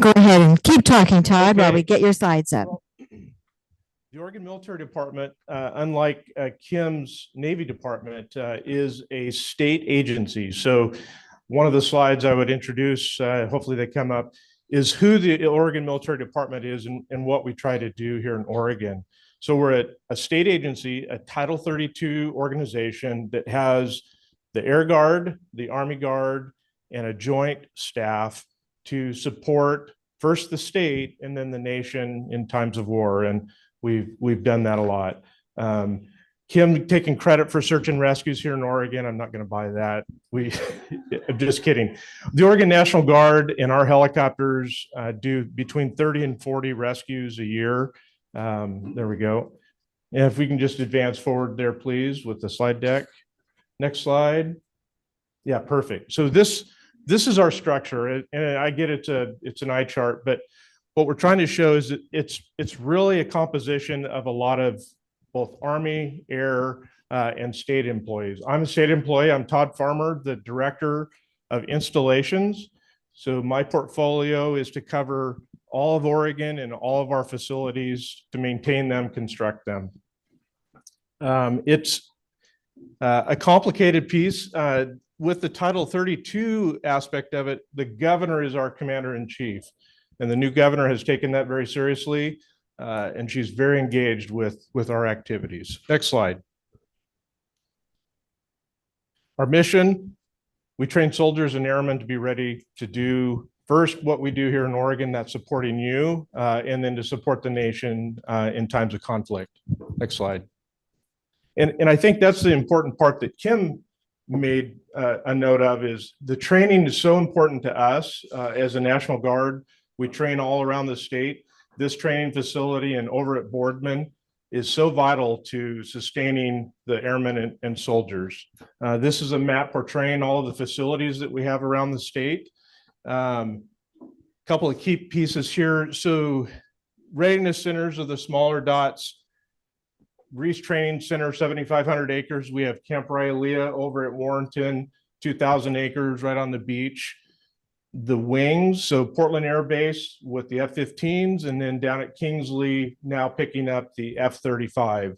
Go ahead and keep talking, Todd, while Okay. we get your slides up. The Oregon Military Department, unlike Kim's Navy Department, is a state agency. So one of the slides I would introduce, hopefully they come up, is who the Oregon Military Department is and what we try to do here in Oregon. So we're a state agency, a Title 32 organization that has the Air Guard, the Army Guard, and a joint staff to support first the state and then the nation in times of war. And we've done that a lot. Kim taking credit for search and rescues here in Oregon. I'm not going to buy that. I'm just kidding. The Oregon National Guard and our helicopters do between 30 and 40 rescues a year. There we go. And if we can just advance forward there, please, with the slide deck. Next slide. Yeah, perfect. So this is our structure, and I get it's an eye chart, but what we're trying to show is that it's really a composition of a lot of both Army, Air, and state employees. I'm a state employee. I'm Todd Farmer, the Director of Installations. So my portfolio is to cover all of Oregon and all of our facilities, to maintain them, construct them. It's a complicated piece. With the Title 32 aspect of it, the governor is our commander-in-chief. And the new governor has taken that very seriously, and she's very engaged with our activities. Next slide. Our mission, we train soldiers and airmen to be ready to do first what we do here in Oregon, that's supporting you, and then to support the nation in times of conflict. Next slide. And I think that's the important part that Kim made a note of, is the training is so important to us as a National Guard. We train all around the state. This training facility and over at Boardman is so vital to sustaining the airmen and soldiers. This is a map portraying all of the facilities that we have around the state. Couple of key pieces here. So readiness centers are the smaller dots. Reese Training Center, 7,500 acres. We have Camp Rylea over at Warrenton, 2,000 acres right on the beach. The wings, so Portland Air Base with the F-15s, and then down at Kingsley, now picking up the F-35.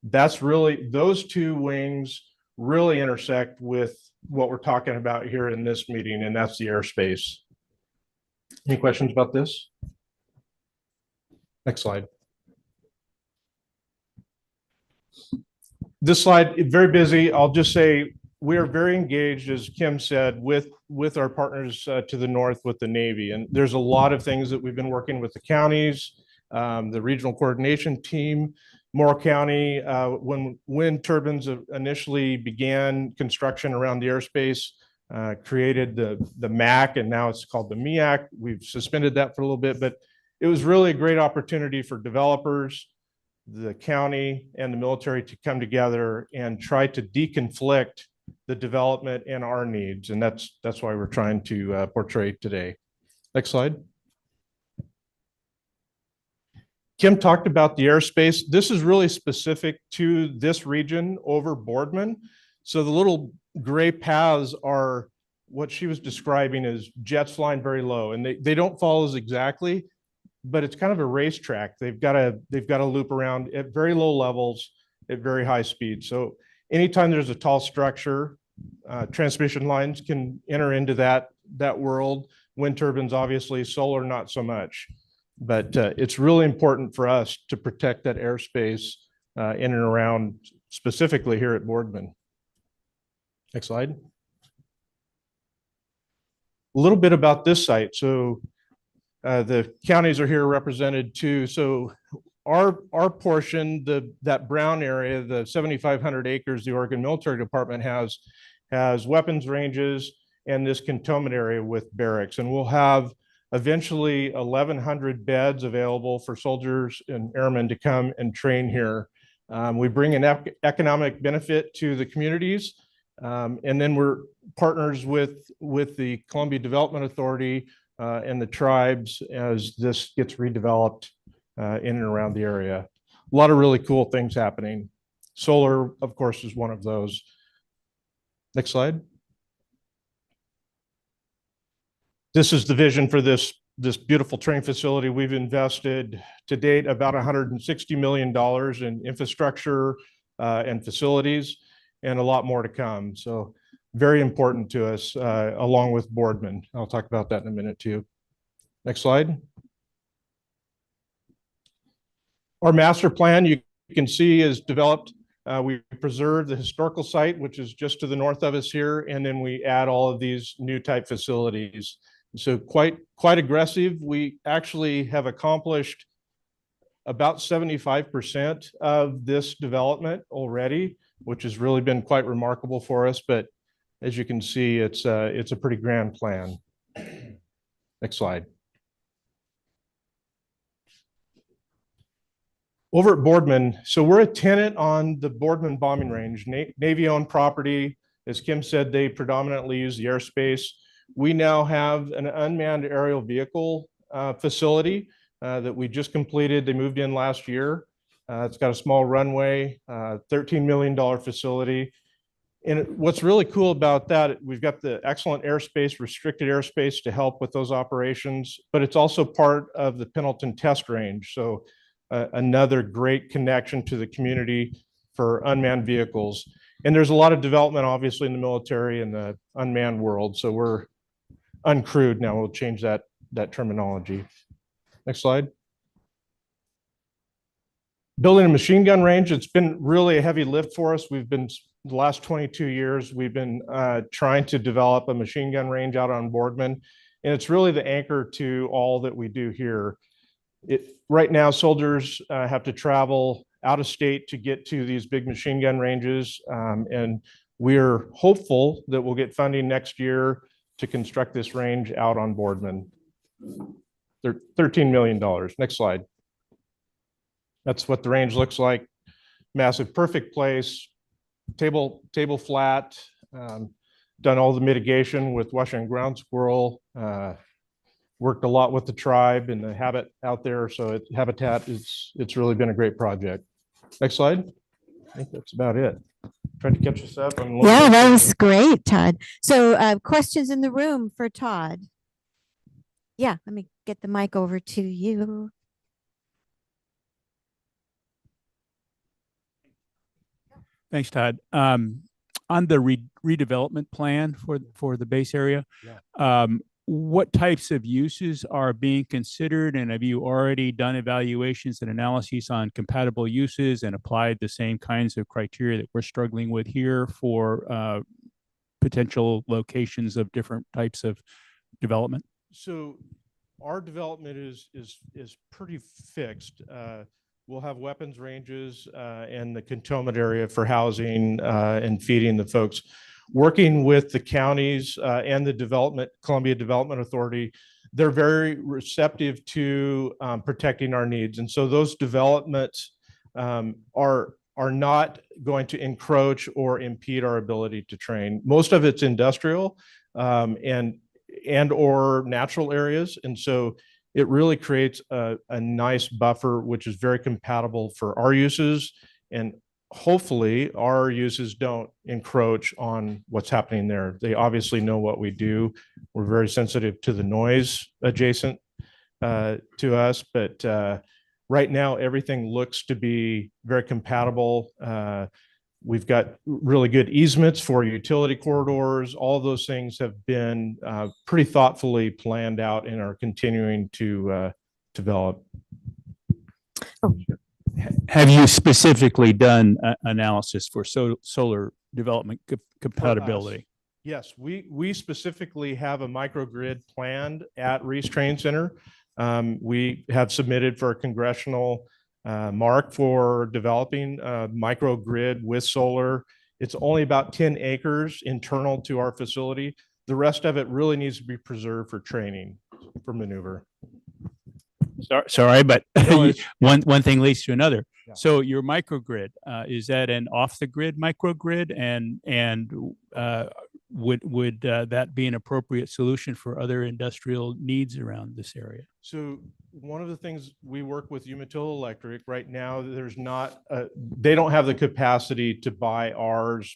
That's really, those two wings really intersect with what we're talking about here in this meeting, and that's the airspace. Any questions about this? Next slide. This slide, very busy. I'll just say we are very engaged, as Kim said, with our partners to the north with the Navy. And there's a lot of things that we've been working with the counties, the regional coordination team, Morrow County. When wind turbines initially began construction around the airspace, created the MAC, and now it's called the MEAC. We've suspended that for a little bit, but it was really a great opportunity for developers, the county, and the military to come together and try to deconflict the development and our needs. And that's why we're trying to portray today. Next slide. Kim talked about the airspace. This is really specific to this region over Boardman. So the little gray paths are what she was describing as jets flying very low, and they don't follow us exactly, but it's kind of a racetrack. They've got to loop around at very low levels at very high speed. So anytime there's a tall structure, transmission lines can enter into that world. Wind turbines, obviously, solar, not so much. But it's really important for us to protect that airspace in and around, specifically here at Boardman. Next slide. A little bit about this site. So the counties are here represented too. So our portion, that brown area, the 7,500 acres the Oregon Military Department has weapons ranges and this cantonment area with barracks. And we'll have eventually 1,100 beds available for soldiers and airmen to come and train here. We bring an economic benefit to the communities. And then we're partners with the Columbia Development Authority and the tribes as this gets redeveloped in and around the area. A lot of really cool things happening. Solar, of course, is one of those. Next slide. This is the vision for this beautiful train facility. We've invested to date about $160 million in infrastructure and facilities, and a lot more to come. So very important to us, along with Boardman. I'll talk about that in a minute too. Next slide. Our master plan, you can see, is developed. We preserve the historical site, which is just to the north of us here, and then we add all of these new type facilities. So quite aggressive. We actually have accomplished about 75% of this development already, which has really been quite remarkable for us. But as you can see, it's a pretty grand plan. Next slide. Over at Boardman, so we're a tenant on the Boardman bombing range, Navy-owned property. As Kim said, they predominantly use the airspace. We now have an unmanned aerial vehicle facility that we just completed. They moved in last year. It's got a small runway, $13 million facility. And what's really cool about that, we've got the excellent airspace, restricted airspace to help with those operations, but it's also part of the Pendleton test range. So another great connection to the community for unmanned vehicles. And there's a lot of development, obviously, in the military and the unmanned world. So we're uncrewed now. We'll change that terminology. Next slide. Building a machine gun range, it's been really a heavy lift for us. We've been, the last 22 years, we've been trying to develop a machine gun range out on Boardman. And it's really the anchor to all that we do here. Right now, soldiers have to travel out of state to get to these big machine gun ranges. And we're hopeful that we'll get funding next year to construct this range out on Boardman. $13 million. Next slide. That's what the range looks like. Massive, perfect place, table flat, done all the mitigation with Washington ground squirrel, worked a lot with the tribe and the habit out there. So habitat, it's really been a great project. Next slide. I think that's about it. Trying to catch us up. Yeah, that was great, Todd. So questions in the room for Todd? Yeah, let me get the mic over to you. Thanks, Todd. On the redevelopment plan for the base area, what types of uses are being considered, and have you already done evaluations and analyses on compatible uses and applied the same kinds of criteria that we're struggling with here for potential locations of different types of development? So our development is pretty fixed. We'll have weapons ranges and the cantonment area for housing and feeding the folks. Working with the counties and the Columbia Development Authority, they're very receptive to protecting our needs. And so those developments are not going to encroach or impede our ability to train. Most of it's industrial and or natural areas. And so it really creates a nice buffer, which is very compatible for our uses. And hopefully our uses don't encroach on what's happening there. They obviously know what we do. We're very sensitive to the noise adjacent to us, but right now everything looks to be very compatible. We've got really good easements for utility corridors. All those things have been pretty thoughtfully planned out and are continuing to develop. Have you specifically done analysis for solar development compatibility? Yes, we specifically have a microgrid planned at Reese Train Center. We have submitted for a congressional mark for developing a microgrid with solar. It's only about 10 acres internal to our facility. The rest of it really needs to be preserved for training, for maneuver. Sorry, but No, one thing leads to another. Yeah. So your microgrid, is that an off-the-grid microgrid, and would that be an appropriate solution for other industrial needs around this area? So one of the things we work with Umatilla Electric right now, there's not, they don't have the capacity to buy ours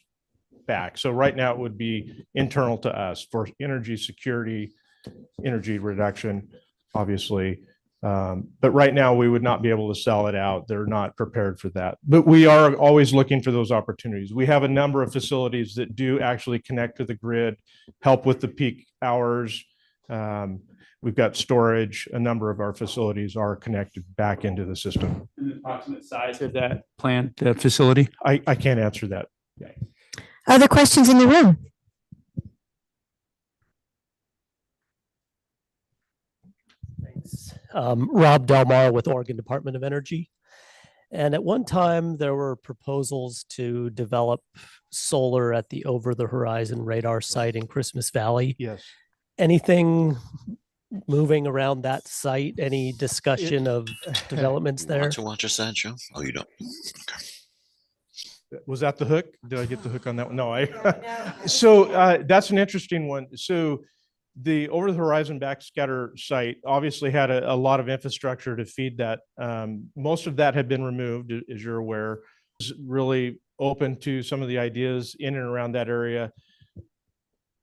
back. So right now it would be internal to us for energy security, energy reduction, obviously. But right now we would not be able to sell it out. They're not prepared for that. But we are always looking for those opportunities. We have a number of facilities that do actually connect to the grid, help with the peak hours. We've got storage. A number of our facilities are connected back into the system. And the approximate size of that plant facility? I can't answer that. Other questions in the room? Thanks. Rob Delmar with Oregon Department of Energy. And at one time, there were proposals to develop solar at the Over the Horizon radar site in Christmas Valley. Yes. Anything moving around that site? Any discussion of developments there? Want to watch us that show? Oh, you don't. Okay. Was that the hook? Did I get the hook on that one? No, So that's an interesting one. So the Over the Horizon backscatter site obviously had a lot of infrastructure to feed that. Most of that had been removed, as you're aware. It was really open to some of the ideas in and around that area.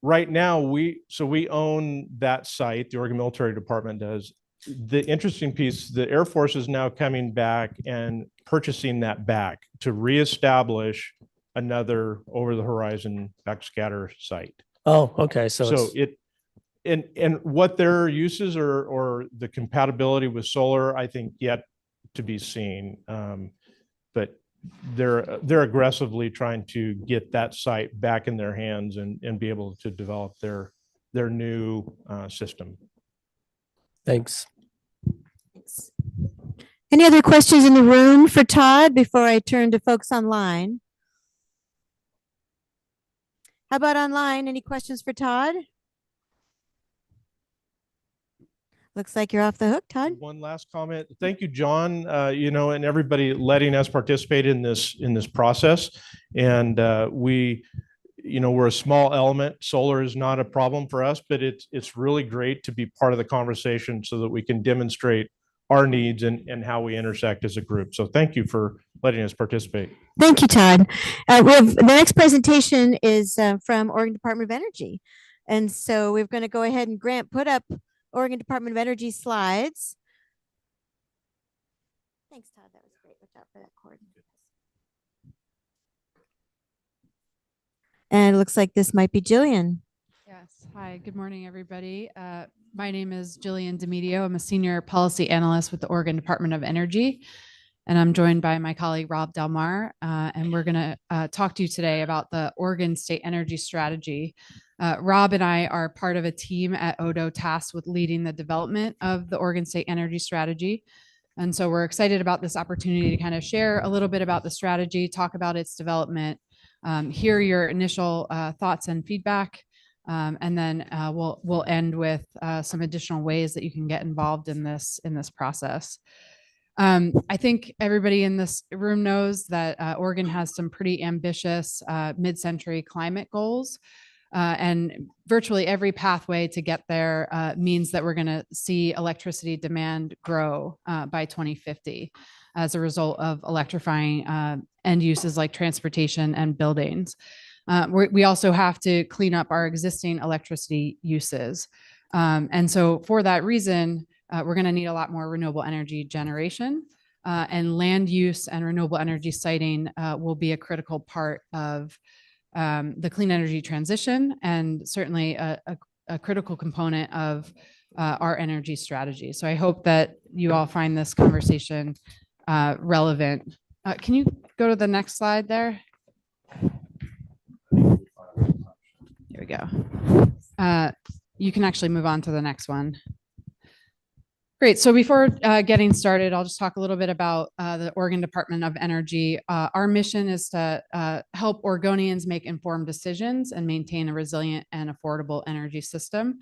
Right now, we own that site. The Oregon Military Department does. The interesting piece, the Air Force is now coming back and purchasing that back to reestablish another Over the Horizon backscatter site. Oh, okay. So it and what their uses or the compatibility with solar, I think yet to be seen. But they're aggressively trying to get that site back in their hands and be able to develop their new system. Thanks. Any other questions in the room for Todd before I turn to folks online? How about online? Any questions for Todd? Looks like you're off the hook, Todd. One last comment. Thank you, John, and everybody letting us participate in this process. And we're a small element. Solar is not a problem for us, but it's really great to be part of the conversation so that we can demonstrate our needs and how we intersect as a group. So thank you for letting us participate. Thank you, Todd. The next presentation is from Oregon Department of Energy. And so we're going to go ahead and put up Oregon Department of Energy slides. Thanks, Todd. That was great. Watch out for that cord. And it looks like this might be Jillian. Yes. Hi. Hi, good morning, everybody. My name is Jillian DeMedio. I'm a senior policy analyst with the Oregon Department of Energy, and I'm joined by my colleague Rob Delmar, and we're going to talk to you today about the Oregon State Energy Strategy. Rob and I are part of a team at ODO tasked with leading the development of the Oregon State Energy Strategy. And so we're excited about this opportunity to kind of share a little bit about the strategy, talk about its development, hear your initial thoughts and feedback. And then we'll end with some additional ways that you can get involved in this process. I think everybody in this room knows that Oregon has some pretty ambitious mid-century climate goals. And virtually every pathway to get there means that we're going to see electricity demand grow by 2050 as a result of electrifying end uses like transportation and buildings. We also have to clean up our existing electricity uses. And so for that reason, we're going to need a lot more renewable energy generation, and land use and renewable energy siting will be a critical part of the clean energy transition, and certainly a critical component of our energy strategy. So I hope that you all find this conversation relevant. Can you go to the next slide there? There we go. You can actually move on to the next one. Great. So before getting started, I'll just talk a little bit about the Oregon Department of Energy. Our mission is to help Oregonians make informed decisions and maintain a resilient and affordable energy system.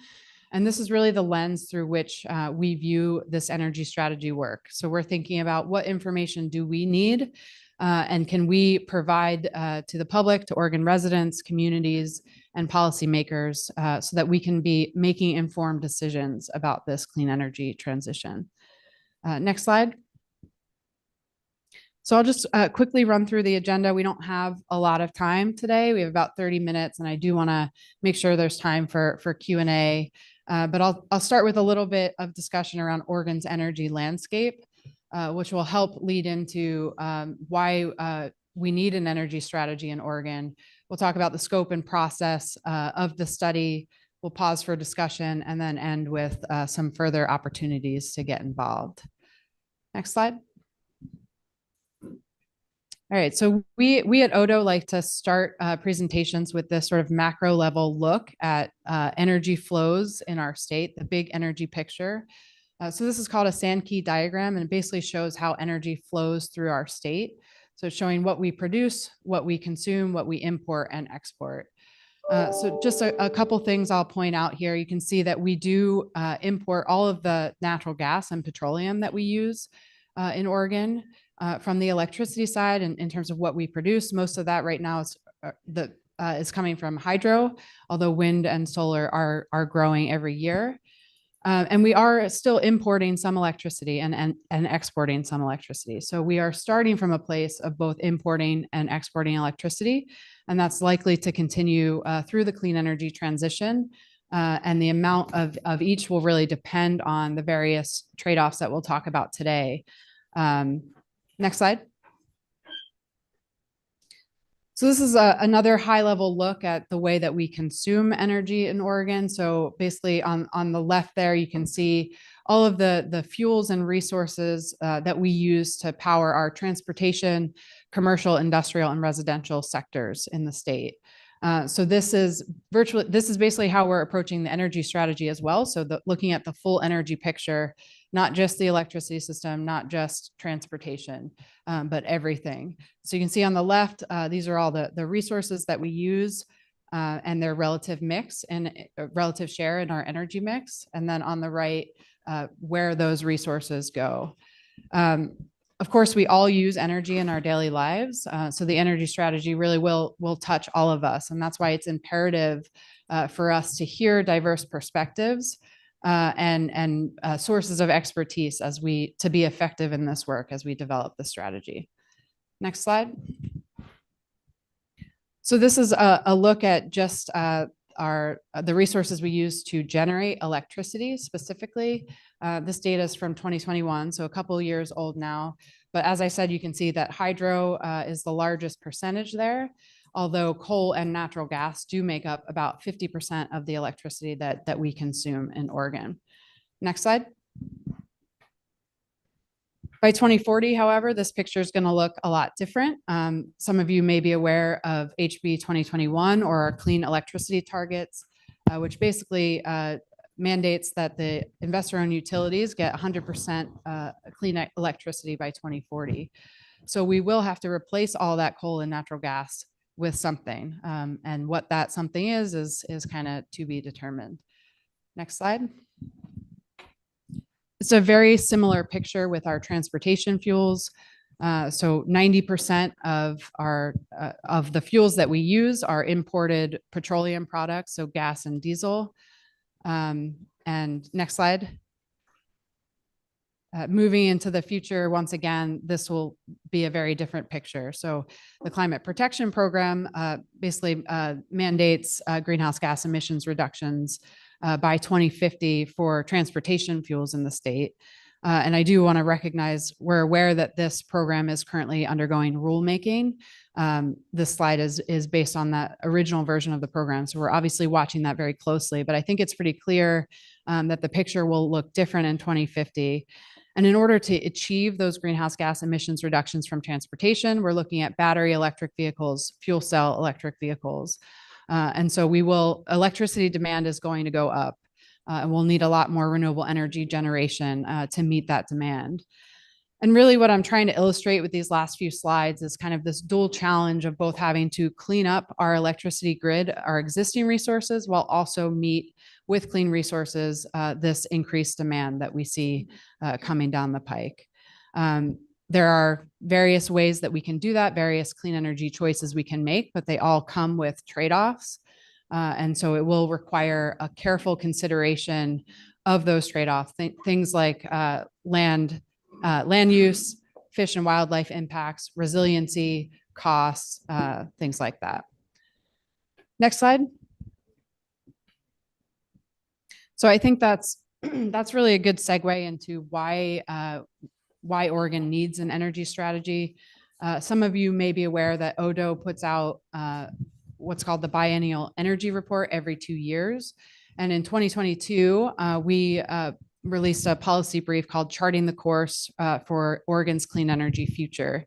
And this is really the lens through which we view this energy strategy work. So we're thinking about what information do we need and can we provide to the public, to Oregon residents, communities, and policymakers so that we can be making informed decisions about this clean energy transition. Next slide. So I'll just quickly run through the agenda. We don't have a lot of time today. We have about 30 minutes, and I do want to make sure there's time for Q&A. But I'll start with a little bit of discussion around Oregon's energy landscape, which will help lead into why we need an energy strategy in Oregon. We'll talk about the scope and process of the study. We'll pause for discussion and then end with some further opportunities to get involved. Next slide. All right, so we at ODO like to start presentations with this sort of macro level look at energy flows in our state, the big energy picture. So this is called a Sankey diagram, and it basically shows how energy flows through our state. So it's showing what we produce, what we consume, what we import and export. So just a couple things I'll point out here. You can see that we do import all of the natural gas and petroleum that we use in Oregon. From the electricity side, and in terms of what we produce, most of that right now is coming from hydro, although wind and solar are growing every year. And we are still importing some electricity and exporting some electricity. So we are starting from a place of both importing and exporting electricity, and that's likely to continue through the clean energy transition. And the amount of each will really depend on the various trade-offs that we'll talk about today. Next slide. So this is another high-level look at the way that we consume energy in Oregon. So basically on the left there, you can see all of the fuels and resources that we use to power our transportation, commercial, industrial, and residential sectors in the state. So this is basically how we're approaching the energy strategy as well. So looking at the full energy picture, not just the electricity system, not just transportation, but everything. So you can see on the left, these are all the resources that we use and their relative mix and relative share in our energy mix. And then on the right, where those resources go. Of course, we all use energy in our daily lives. So the energy strategy really will touch all of us. And that's why it's imperative for us to hear diverse perspectives and sources of expertise to be effective in this work as we develop the strategy. Next slide. So this is a look at just the resources we use to generate electricity specifically. This data is from 2021, so a couple of years old now. But as I said, you can see that hydro is the largest percentage there, although coal and natural gas do make up about 50% of the electricity that we consume in Oregon. Next slide. By 2040, however, this picture is going to look a lot different. Some of you may be aware of HB 2021 or our clean electricity targets, which basically mandates that the investor-owned utilities get 100% clean electricity by 2040. So we will have to replace all that coal and natural gas with something. And what that something is kind of to be determined. Next slide. It's a very similar picture with our transportation fuels. So 90% of our of the fuels that we use are imported petroleum products, so gas and diesel. And next slide. Moving into the future, once again, this will be a very different picture. So the Climate Protection Program basically mandates greenhouse gas emissions reductions by 2050 for transportation fuels in the state. And I do want to recognize we're aware that this program is currently undergoing rulemaking. This slide is based on that original version of the program. So we're obviously watching that very closely, but I think it's pretty clear that the picture will look different in 2050. And in order to achieve those greenhouse gas emissions reductions from transportation, we're looking at battery electric vehicles, fuel cell electric vehicles. And so electricity demand is going to go up, and we'll need a lot more renewable energy generation to meet that demand. And really what I'm trying to illustrate with these last few slides is kind of this dual challenge of both having to clean up our electricity grid, our existing resources, while also meet with clean resources this increased demand that we see coming down the pike. There are various ways that we can do that, various clean energy choices we can make, but they all come with trade-offs. And so it will require a careful consideration of those trade-offs, things like land use, fish and wildlife impacts, resiliency, costs, things like that. Next slide. So I think that's really a good segue into why Oregon needs an energy strategy. Some of you may be aware that ODO puts out what's called the biennial energy report every 2 years. And in 2022, we released a policy brief called Charting the Course for Oregon's Clean Energy Future.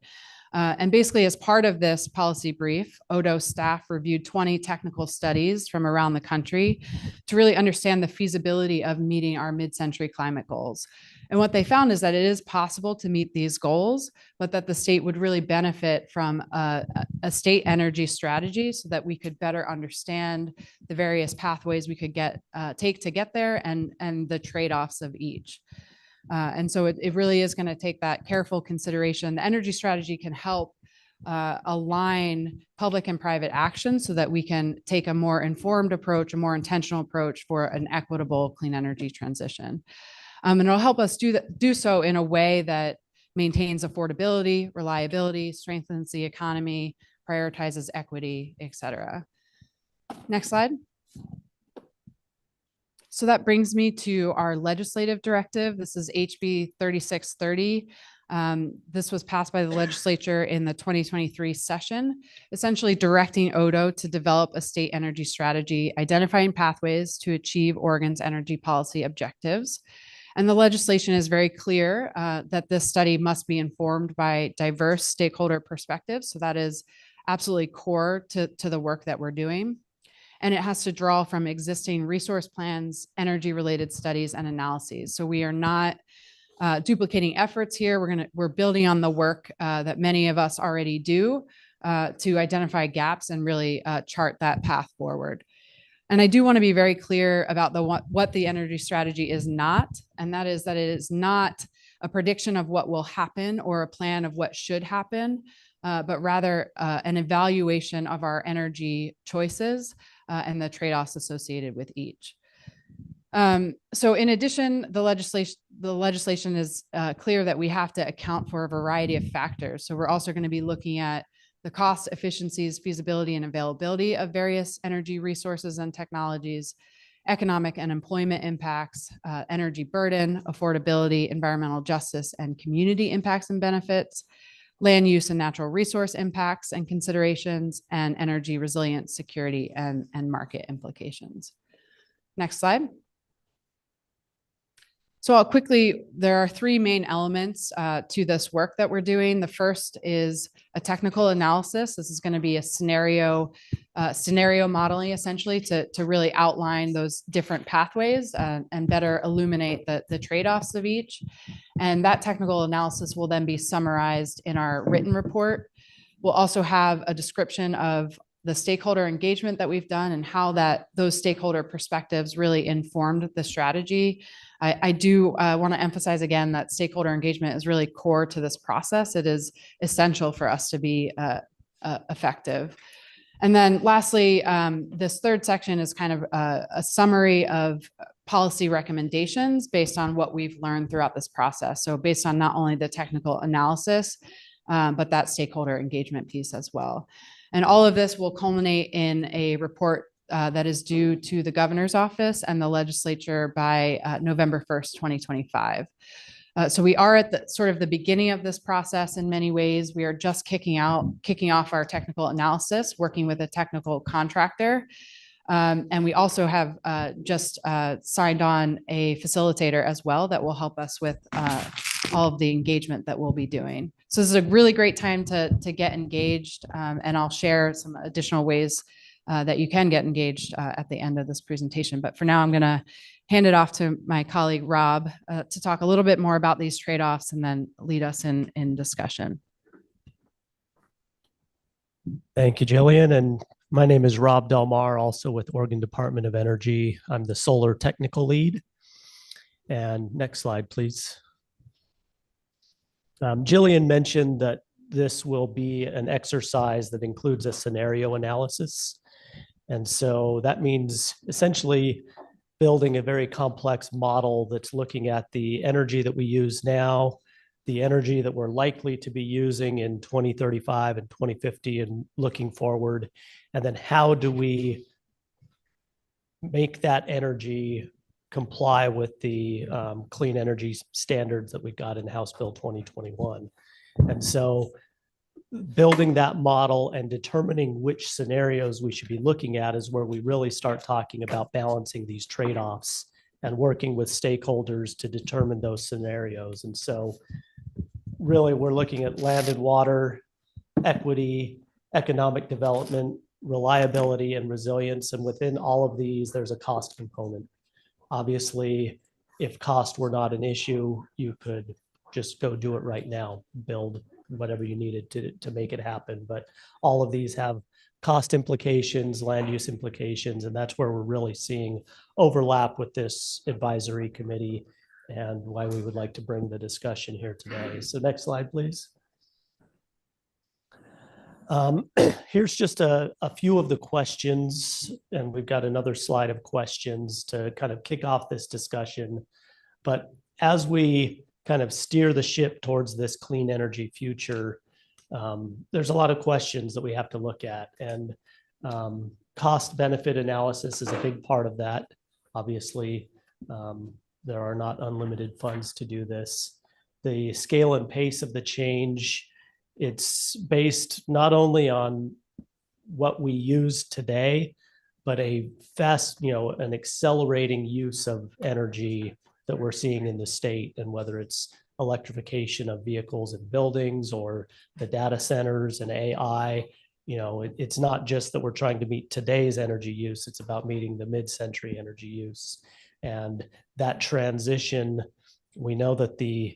And basically, as part of this policy brief, ODO staff reviewed 20 technical studies from around the country to really understand the feasibility of meeting our mid-century climate goals. And what they found is that it is possible to meet these goals, but that the state would really benefit from a state energy strategy so that we could better understand the various pathways we could take to get there and the trade-offs of each. And so it really is going to take that careful consideration. The energy strategy can help align public and private action so that we can take a more informed approach, a more intentional approach for an equitable clean energy transition. And it'll help us do so in a way that maintains affordability, reliability, strengthens the economy, prioritizes equity, et cetera. Next slide. So that brings me to our legislative directive. This is HB 3630. This was passed by the legislature in the 2023 session, essentially directing ODO to develop a state energy strategy, identifying pathways to achieve Oregon's energy policy objectives. And the legislation is very clear that this study must be informed by diverse stakeholder perspectives. So that is absolutely core to the work that we're doing. And it has to draw from existing resource plans, energy-related studies, and analyses. So we are not duplicating efforts here. We're building on the work that many of us already do to identify gaps and really chart that path forward. And I do want to be very clear about what the energy strategy is not, and that is that it is not a prediction of what will happen or a plan of what should happen, but rather an evaluation of our energy choices and the trade-offs associated with each. So in addition, the legislation is clear that we have to account for a variety of factors. So we're also going to be looking at the cost, efficiencies, feasibility, and availability of various energy resources and technologies, economic and employment impacts, energy burden, affordability, environmental justice, and community impacts and benefits. land use and natural resource impacts and considerations, and energy resilience, security, and market implications. Next slide. So I'll quickly, there are three main elements to this work that we're doing. The first is a technical analysis. This is going to be a scenario modeling, essentially, to really outline those different pathways and better illuminate the trade-offs of each. And that technical analysis will then be summarized in our written report. We'll also have a description of the stakeholder engagement that we've done and how those stakeholder perspectives really informed the strategy. I do want to emphasize again that stakeholder engagement is really core to this process. It is essential for us to be effective. And then lastly, this third section is kind of a summary of policy recommendations based on what we've learned throughout this process. So based on not only the technical analysis, but that stakeholder engagement piece as well. And all of this will culminate in a report that is due to the governor's office and the legislature by November 1st, 2025. So we are at the sort of the beginning of this process in many ways. We are just kicking off our technical analysis, working with a technical contractor. And we also have just signed on a facilitator as well that will help us with all of the engagement that we'll be doing. So this is a really great time to get engaged, and I'll share some additional ways that you can get engaged at the end of this presentation. But for now, I'm going to hand it off to my colleague, Rob, to talk a little bit more about these trade-offs and then lead us in discussion. Thank you, Jillian. And my name is Rob Delmar, also with Oregon Department of Energy. I'm the solar technical lead. And next slide, please. Jillian mentioned that this will be an exercise that includes a scenario analysis. And so that means essentially building a very complex model that's looking at the energy that we use now, the energy that we're likely to be using in 2035 and 2050 and looking forward, and then how do we make that energy comply with the clean energy standards that we got in House Bill 2021. And so building that model and determining which scenarios we should be looking at is where we really start talking about balancing these trade-offs and working with stakeholders to determine those scenarios. And so really we're looking at land and water, equity, economic development, reliability, and resilience. And within all of these, there's a cost component. Obviously, if cost were not an issue, you could just go do it right now, build whatever you needed to make it happen. But all of these have cost implications, land use implications, and that's where we're really seeing overlap with this advisory committee and why we would like to bring the discussion here today. So next slide, please. Here's just a few of the questions, and we've got another slide of questions to kind of kick off this discussion. But as we kind of steer the ship towards this clean energy future, there's a lot of questions that we have to look at, and cost benefit analysis is a big part of that. Obviously, there are not unlimited funds to do this. The scale and pace of the change, it's based not only on what we use today, but a fast, an accelerating use of energy that we're seeing in the state, and whether it's electrification of vehicles and buildings or the data centers and AI, it's not just that we're trying to meet today's energy use, it's about meeting the mid-century energy use. And that transition, we know that the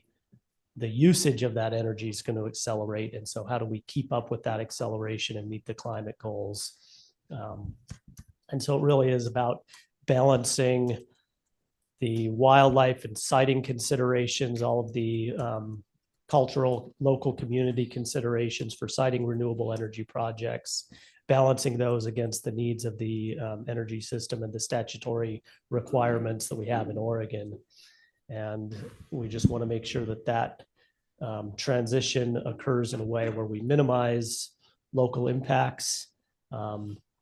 usage of that energy is going to accelerate. And so how do we keep up with that acceleration and meet the climate goals? And so it really is about balancing the wildlife and siting considerations, all of the cultural, local community considerations for siting renewable energy projects, balancing those against the needs of the energy system and the statutory requirements that we have in Oregon. And we just want to make sure that that transition occurs in a way where we minimize local impacts.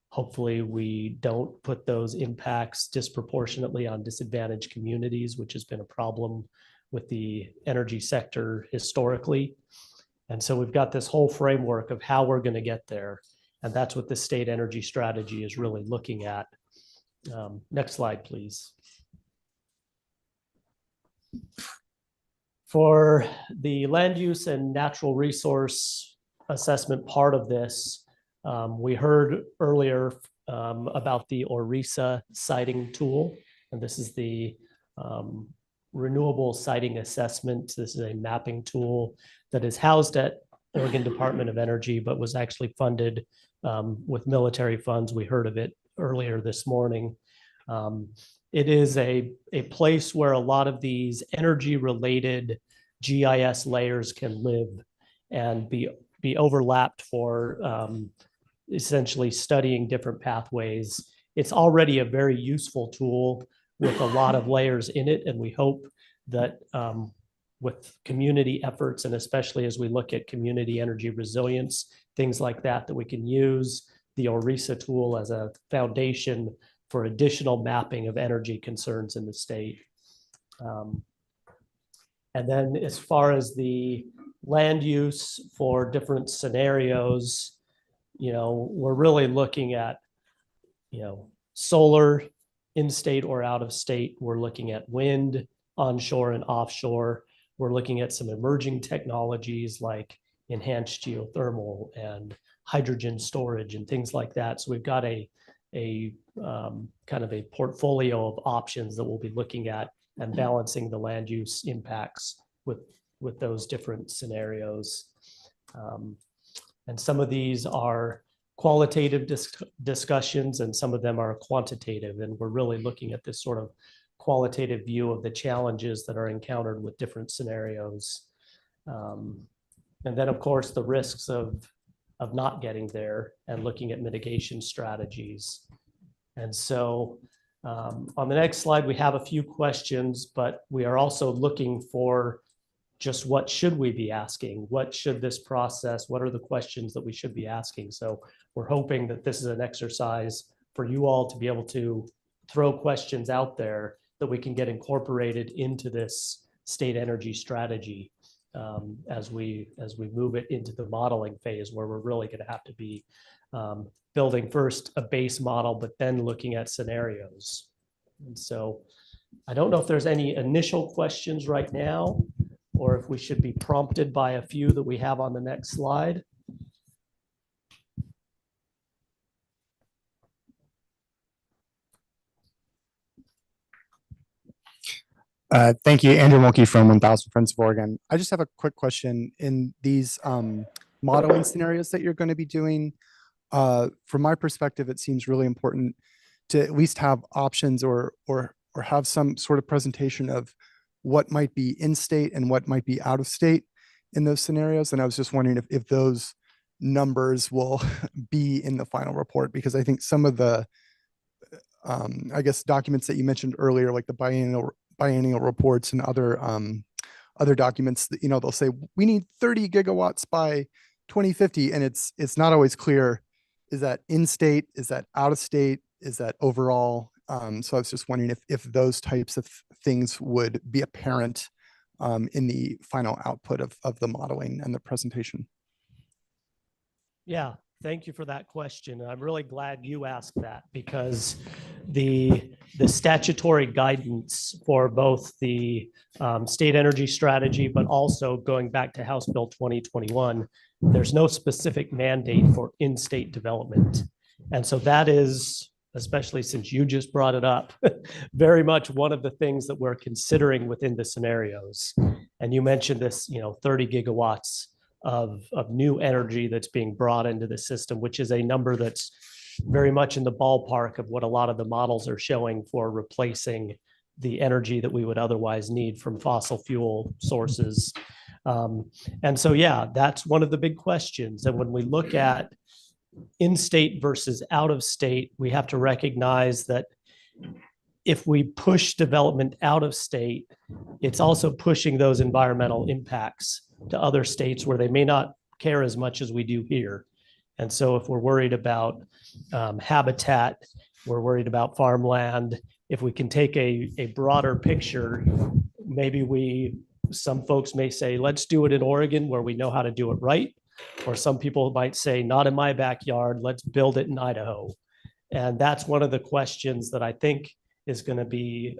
Hopefully we don't put those impacts disproportionately on disadvantaged communities, which has been a problem with the energy sector historically. And so we've got this whole framework of how we're going to get there. And that's what the state energy strategy is really looking at. Next slide, please. For the land use and natural resource assessment part of this, we heard earlier about the ORISA siting tool. And this is the renewable siting assessment. This is a mapping tool that is housed at Oregon Department of Energy, but was actually funded with military funds. We heard of it earlier this morning. It is a place where a lot of these energy related GIS layers can live and be overlapped for essentially studying different pathways. It's already a very useful tool with a lot of layers in it. And we hope that with community efforts, and especially as we look at community energy resilience, things like that, that we can use the ORISA tool as a foundation for additional mapping of energy concerns in the state. And then as far as the land use for different scenarios, we're really looking at, solar in-state or out of state. We're looking at wind, onshore and offshore. We're looking at some emerging technologies like enhanced geothermal and hydrogen storage and things like that. So we've got a kind of a portfolio of options that we'll be looking at and balancing the land use impacts with those different scenarios. And some of these are qualitative discussions and some of them are quantitative. And we're really looking at this sort of qualitative view of the challenges that are encountered with different scenarios. And then of course, the risks of not getting there and looking at mitigation strategies. And so on the next slide, we have a few questions, but we are also looking for just what should we be asking? What should this process, what are the questions that we should be asking? So we're hoping that this is an exercise for you all to be able to throw questions out there that we can get incorporated into this state energy strategy as we move it into the modeling phase, where we're really going to have to be building first a base model, but then looking at scenarios. And so I don't know if there's any initial questions right now, or if we should be prompted by a few that we have on the next slide. Thank you, Andrew Mulkey from 1000 Friends of Oregon. I just have a quick question. In these modeling scenarios that you're going to be doing, from my perspective, it seems really important to at least have options or have some sort of presentation of what might be in state and what might be out of state in those scenarios. And I was just wondering if those numbers will be in the final report, because I think some of the, I guess, documents that you mentioned earlier, like the biennial reports and other documents that, they'll say we need 30 gigawatts by 2050. And it's not always clear, is that in state? Is that out of state? Is that overall? So I was just wondering if those types of things would be apparent in the final output of the modeling and the presentation. Yeah, thank you for that question. I'm really glad you asked that, because the statutory guidance for both the state energy strategy, but also going back to House Bill 2021, there's no specific mandate for in-state development. And so that is, especially since you just brought it up, very much one of the things that we're considering within the scenarios. And you mentioned this, 30 gigawatts of new energy that's being brought into the system, which is a number that's very much in the ballpark of what a lot of the models are showing for replacing the energy that we would otherwise need from fossil fuel sources. And so, yeah, that's one of the big questions. And when we look at in-state versus out of state, we have to recognize that if we push development out of state, it's also pushing those environmental impacts to other states where they may not care as much as we do here. And so if we're worried about habitat, we're worried about farmland, if we can take a broader picture, maybe we some folks may say, let's do it in Oregon where we know how to do it right. Or some people might say, not in my backyard, let's build it in Idaho. And that's one of the questions that I think is going to be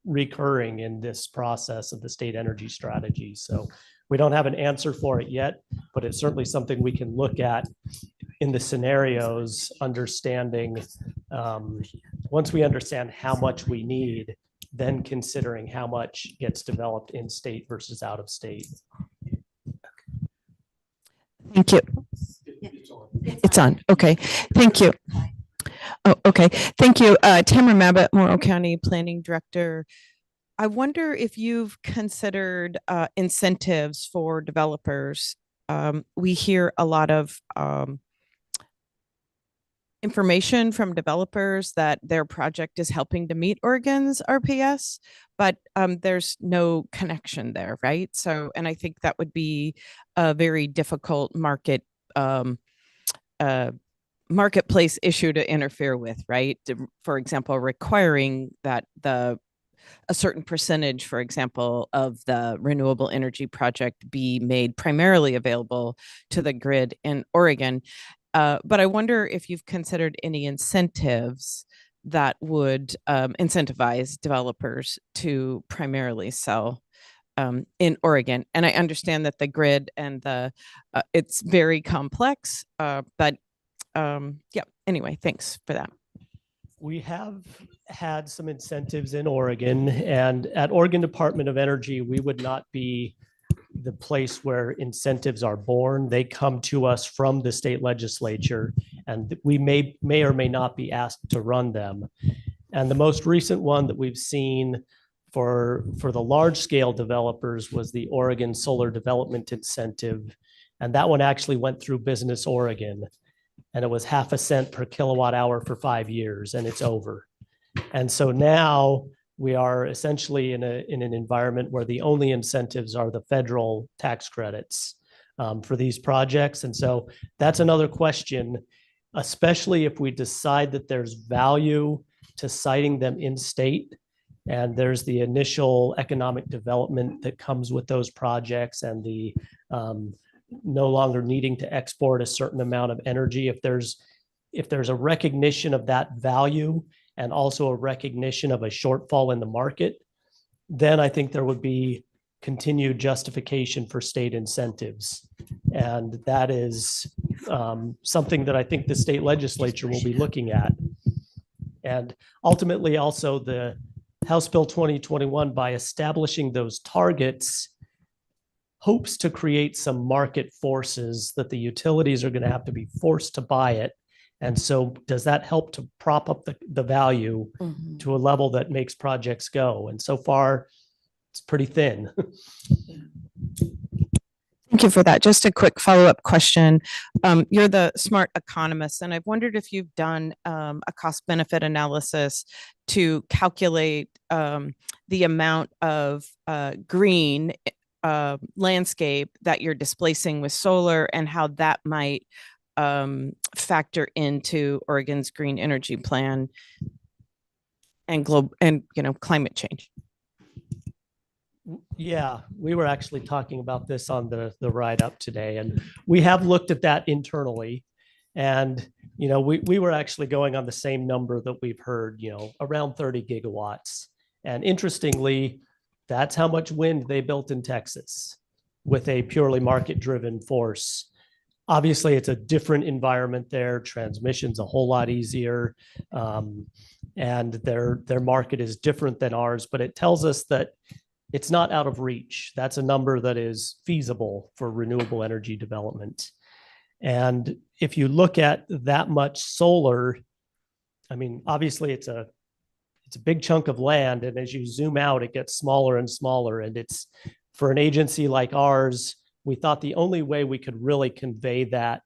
recurring in this process of the state energy strategy. So we don't have an answer for it yet, but it's certainly something we can look at in the scenarios, understanding, once we understand how much we need, then considering how much gets developed in state versus out of state. Thank you. It's on. Okay. Thank you. Oh, okay. Thank you. Tamara Mabott, Morrow County Planning Director. I wonder if you've considered incentives for developers. We hear a lot of information from developers that their project is helping to meet Oregon's RPS, but there's no connection there, right? So, and I think that would be a very difficult marketplace issue to interfere with, right? For example, requiring that a certain percentage, for example, of the renewable energy project be made primarily available to the grid in Oregon. But I wonder if you've considered any incentives that would incentivize developers to primarily sell in Oregon. And I understand that the grid and it's very complex, but yeah, anyway, thanks for that. We have had some incentives in Oregon, and at Oregon Department of Energy, we would not be the place where incentives are born. They come to us from the state legislature, and we may or may not be asked to run them. And the most recent one that we've seen for the large scale developers was the Oregon Solar Development Incentive. And that one actually went through Business Oregon. And it was 0.5 cents per kilowatt hour for 5 years, and it's over. And so now we are essentially in an environment where the only incentives are the federal tax credits for these projects. And so that's another question, especially if we decide that there's value to siting them in state, and there's the initial economic development that comes with those projects, and the no longer needing to export a certain amount of energy. If there's a recognition of that value and also a recognition of a shortfall in the market, then I think there would be continued justification for state incentives. And that is something that I think the state legislature will be looking at. And ultimately also the House Bill 2021, by establishing those targets, hopes to create some market forces that the utilities are going to have to be forced to buy it. And so does that help to prop up the value to a level that makes projects go? And so far, it's pretty thin. Thank you for that. Just a quick follow-up question. You're the smart economist, and I've wondered if you've done a cost-benefit analysis to calculate the amount of green landscape that you're displacing with solar, and how that might factor into Oregon's green energy plan and climate change. Yeah, we were actually talking about this on the ride up today, and we have looked at that internally. And we were actually going on the same number that we've heard, around 30 gigawatts. And interestingly, that's how much wind they built in Texas with a purely market-driven force. Obviously, it's a different environment there. Transmission's a whole lot easier, and their market is different than ours. But it tells us that it's not out of reach. That's a number that is feasible for renewable energy development. And if you look at that much solar, I mean, obviously it's a big chunk of land. And as you zoom out, it gets smaller and smaller. And it's, for an agency like ours, we thought the only way we could really convey that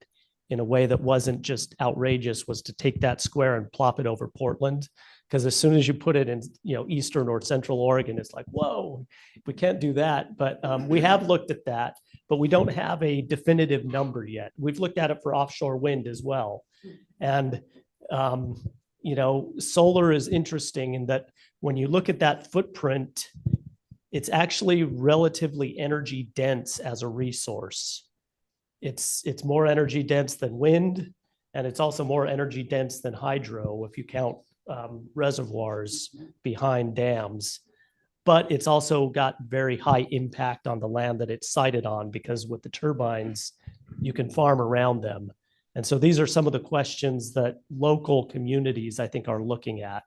in a way that wasn't just outrageous was to take that square and plop it over Portland. Because as soon as you put it in, Eastern or Central Oregon, it's like, whoa, we can't do that. But we have looked at that, but we don't have a definitive number yet. We've looked at it for offshore wind as well. And solar is interesting in that when you look at that footprint, it's actually relatively energy dense as a resource. It's more energy dense than wind, and it's also more energy dense than hydro if you count reservoirs behind dams. But it's also got very high impact on the land that it's sited on, because with the turbines, you can farm around them. And so these are some of the questions that local communities, I think, are looking at.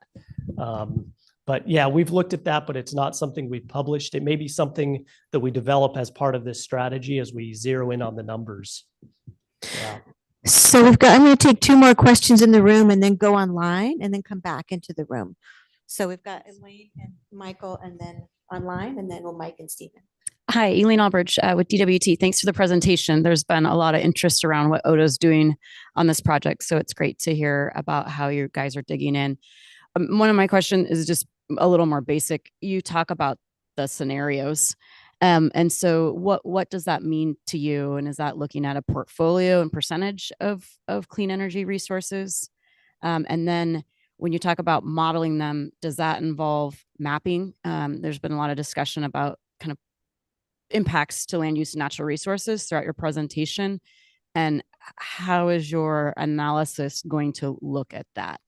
But yeah, we've looked at that, but it's not something we've published. It may be something that we develop as part of this strategy as we zero in on the numbers. Yeah. So I'm going to take two more questions in the room and then go online and then come back into the room. So we've got Elaine and Michael, and then online, and then we'll Mike and Stephen. Hi, Elaine Albridge with DWT. Thanks for the presentation. There's been a lot of interest around what Odo's doing on this project, so it's great to hear about how you guys are digging in. One of my questions is just a little more basic. You talk about the scenarios. And so what does that mean to you? And is that looking at a portfolio and percentage of clean energy resources? And then when you talk about modeling them, does that involve mapping? There's been a lot of discussion about kind of impacts to land use and natural resources throughout your presentation. And how is your analysis going to look at that?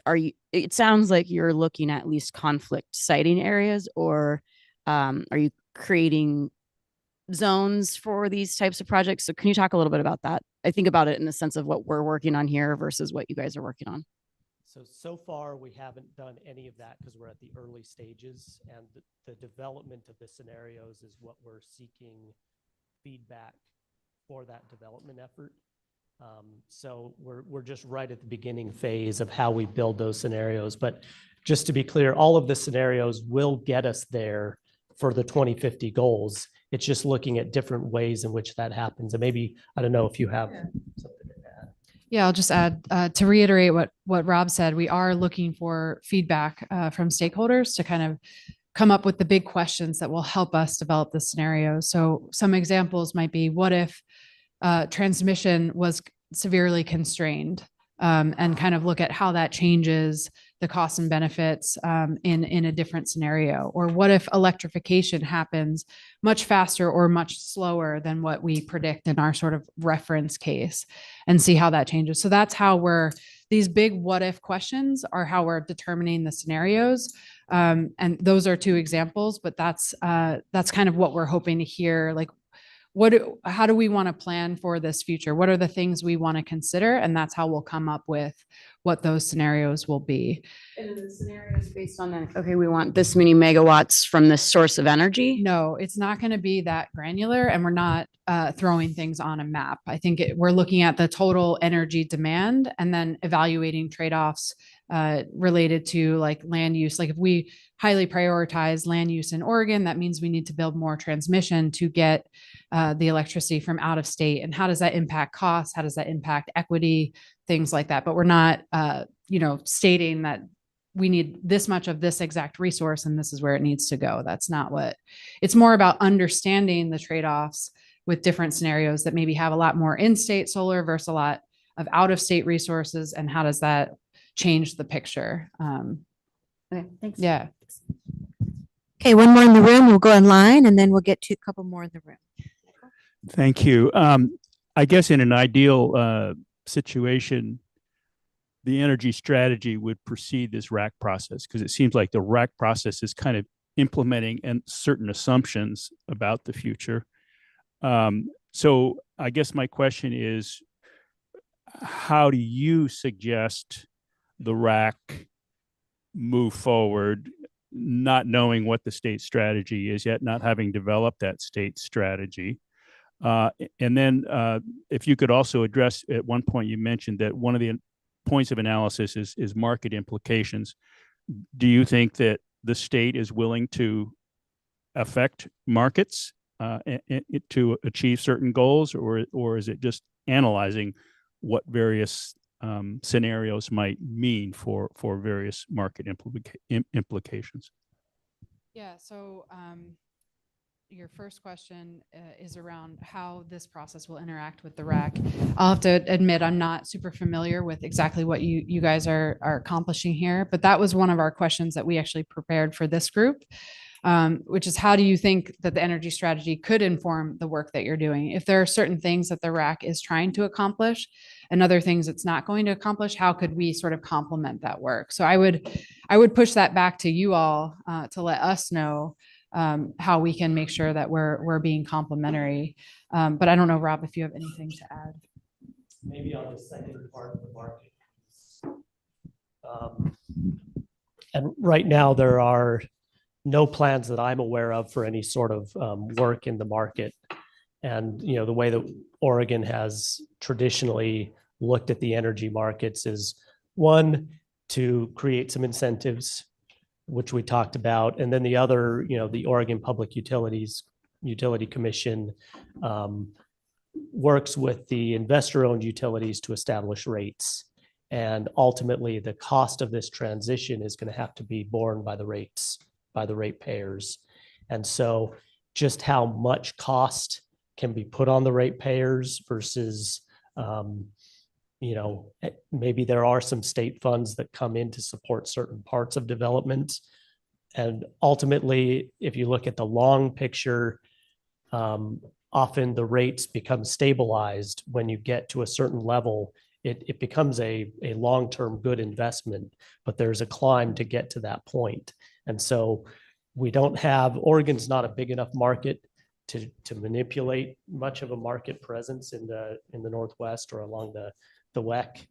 Like, it sounds like you're looking at least conflict siting areas, or are you creating zones for these types of projects? So can you talk a little bit about that? I think about it in the sense of what we're working on here versus what you guys are working on. So far, we haven't done any of that because we're at the early stages, and the development of the scenarios is what we're seeking feedback for that development effort. So we're just right at the beginning phase of how we build those scenarios. But just to be clear, all of the scenarios will get us there for the 2050 goals. It's just looking at different ways in which that happens. And maybe, I don't know if you have something to add. Yeah, I'll just add to reiterate what Rob said. We are looking for feedback from stakeholders to kind of come up with the big questions that will help us develop the scenario. So some examples might be, what if transmission was severely constrained, and kind of look at how that changes the costs and benefits in a different scenario? Or what if electrification happens much faster or much slower than what we predict in our sort of reference case, and see how that changes? So that's how these big what if questions are how we're determining the scenarios. And those are two examples, but that's kind of what we're hoping to hear. Like, how do we want to plan for this future? What are the things we want to consider? And that's how we'll come up with what those scenarios will be. And the scenarios based on that, okay, we want this many megawatts from this source of energy? No, it's not going to be that granular, and we're not throwing things on a map. I think we're looking at the total energy demand and then evaluating trade-offs related to like land use. Like if we highly prioritize land use in Oregon, that means we need to build more transmission to get the electricity from out of state. And how does that impact costs? How does that impact equity? Things like that. But we're not, stating that we need this much of this exact resource and this is where it needs to go. That's not what it's more about. Understanding the trade-offs with different scenarios that maybe have a lot more in-state solar versus a lot of out-of-state resources, and how does that change the picture? Okay, thanks. Yeah. Okay, one more in the room. We'll go online, and then we'll get to a couple more in the room. Thank you. I guess in an ideal situation, the energy strategy would precede this RAC process, because it seems like the RAC process is kind of implementing certain assumptions about the future. So I guess my question is, how do you suggest the RAC move forward, not knowing what the state strategy is yet, not having developed that state strategy? And then if you could also address, at one point you mentioned that one of the points of analysis is market implications. Do you think that the state is willing to affect markets to achieve certain goals, or is it just analyzing what various scenarios might mean for various market implications? Yeah, so your first question is around how this process will interact with the RAC. I'll have to admit, I'm not super familiar with exactly what you guys are accomplishing here, but that was one of our questions that we actually prepared for this group. which is how do you think that the energy strategy could inform the work that you're doing? If there are certain things that the RAC is trying to accomplish and other things it's not going to accomplish, how could we sort of complement that work? So I would push that back to you all to let us know how we can make sure that we're being complementary. But I don't know, Rob, if you have anything to add. Maybe on the second part of the market. And right now there are no plans that I'm aware of for any sort of work in the market. And, you know, the way that Oregon has traditionally looked at the energy markets is one, to create some incentives, which we talked about. And then the other, you know, the Oregon Public Utility Commission works with the investor-owned utilities to establish rates. And ultimately, the cost of this transition is going to have to be borne by the ratepayers. And so just how much cost can be put on the ratepayers versus, you know, maybe there are some state funds that come in to support certain parts of development. And ultimately, if you look at the long picture, often the rates become stabilized when you get to a certain level. It becomes a long-term good investment, but there's a climb to get to that point. And so Oregon's not a big enough market to manipulate much of a market presence in the Northwest or along the WEC,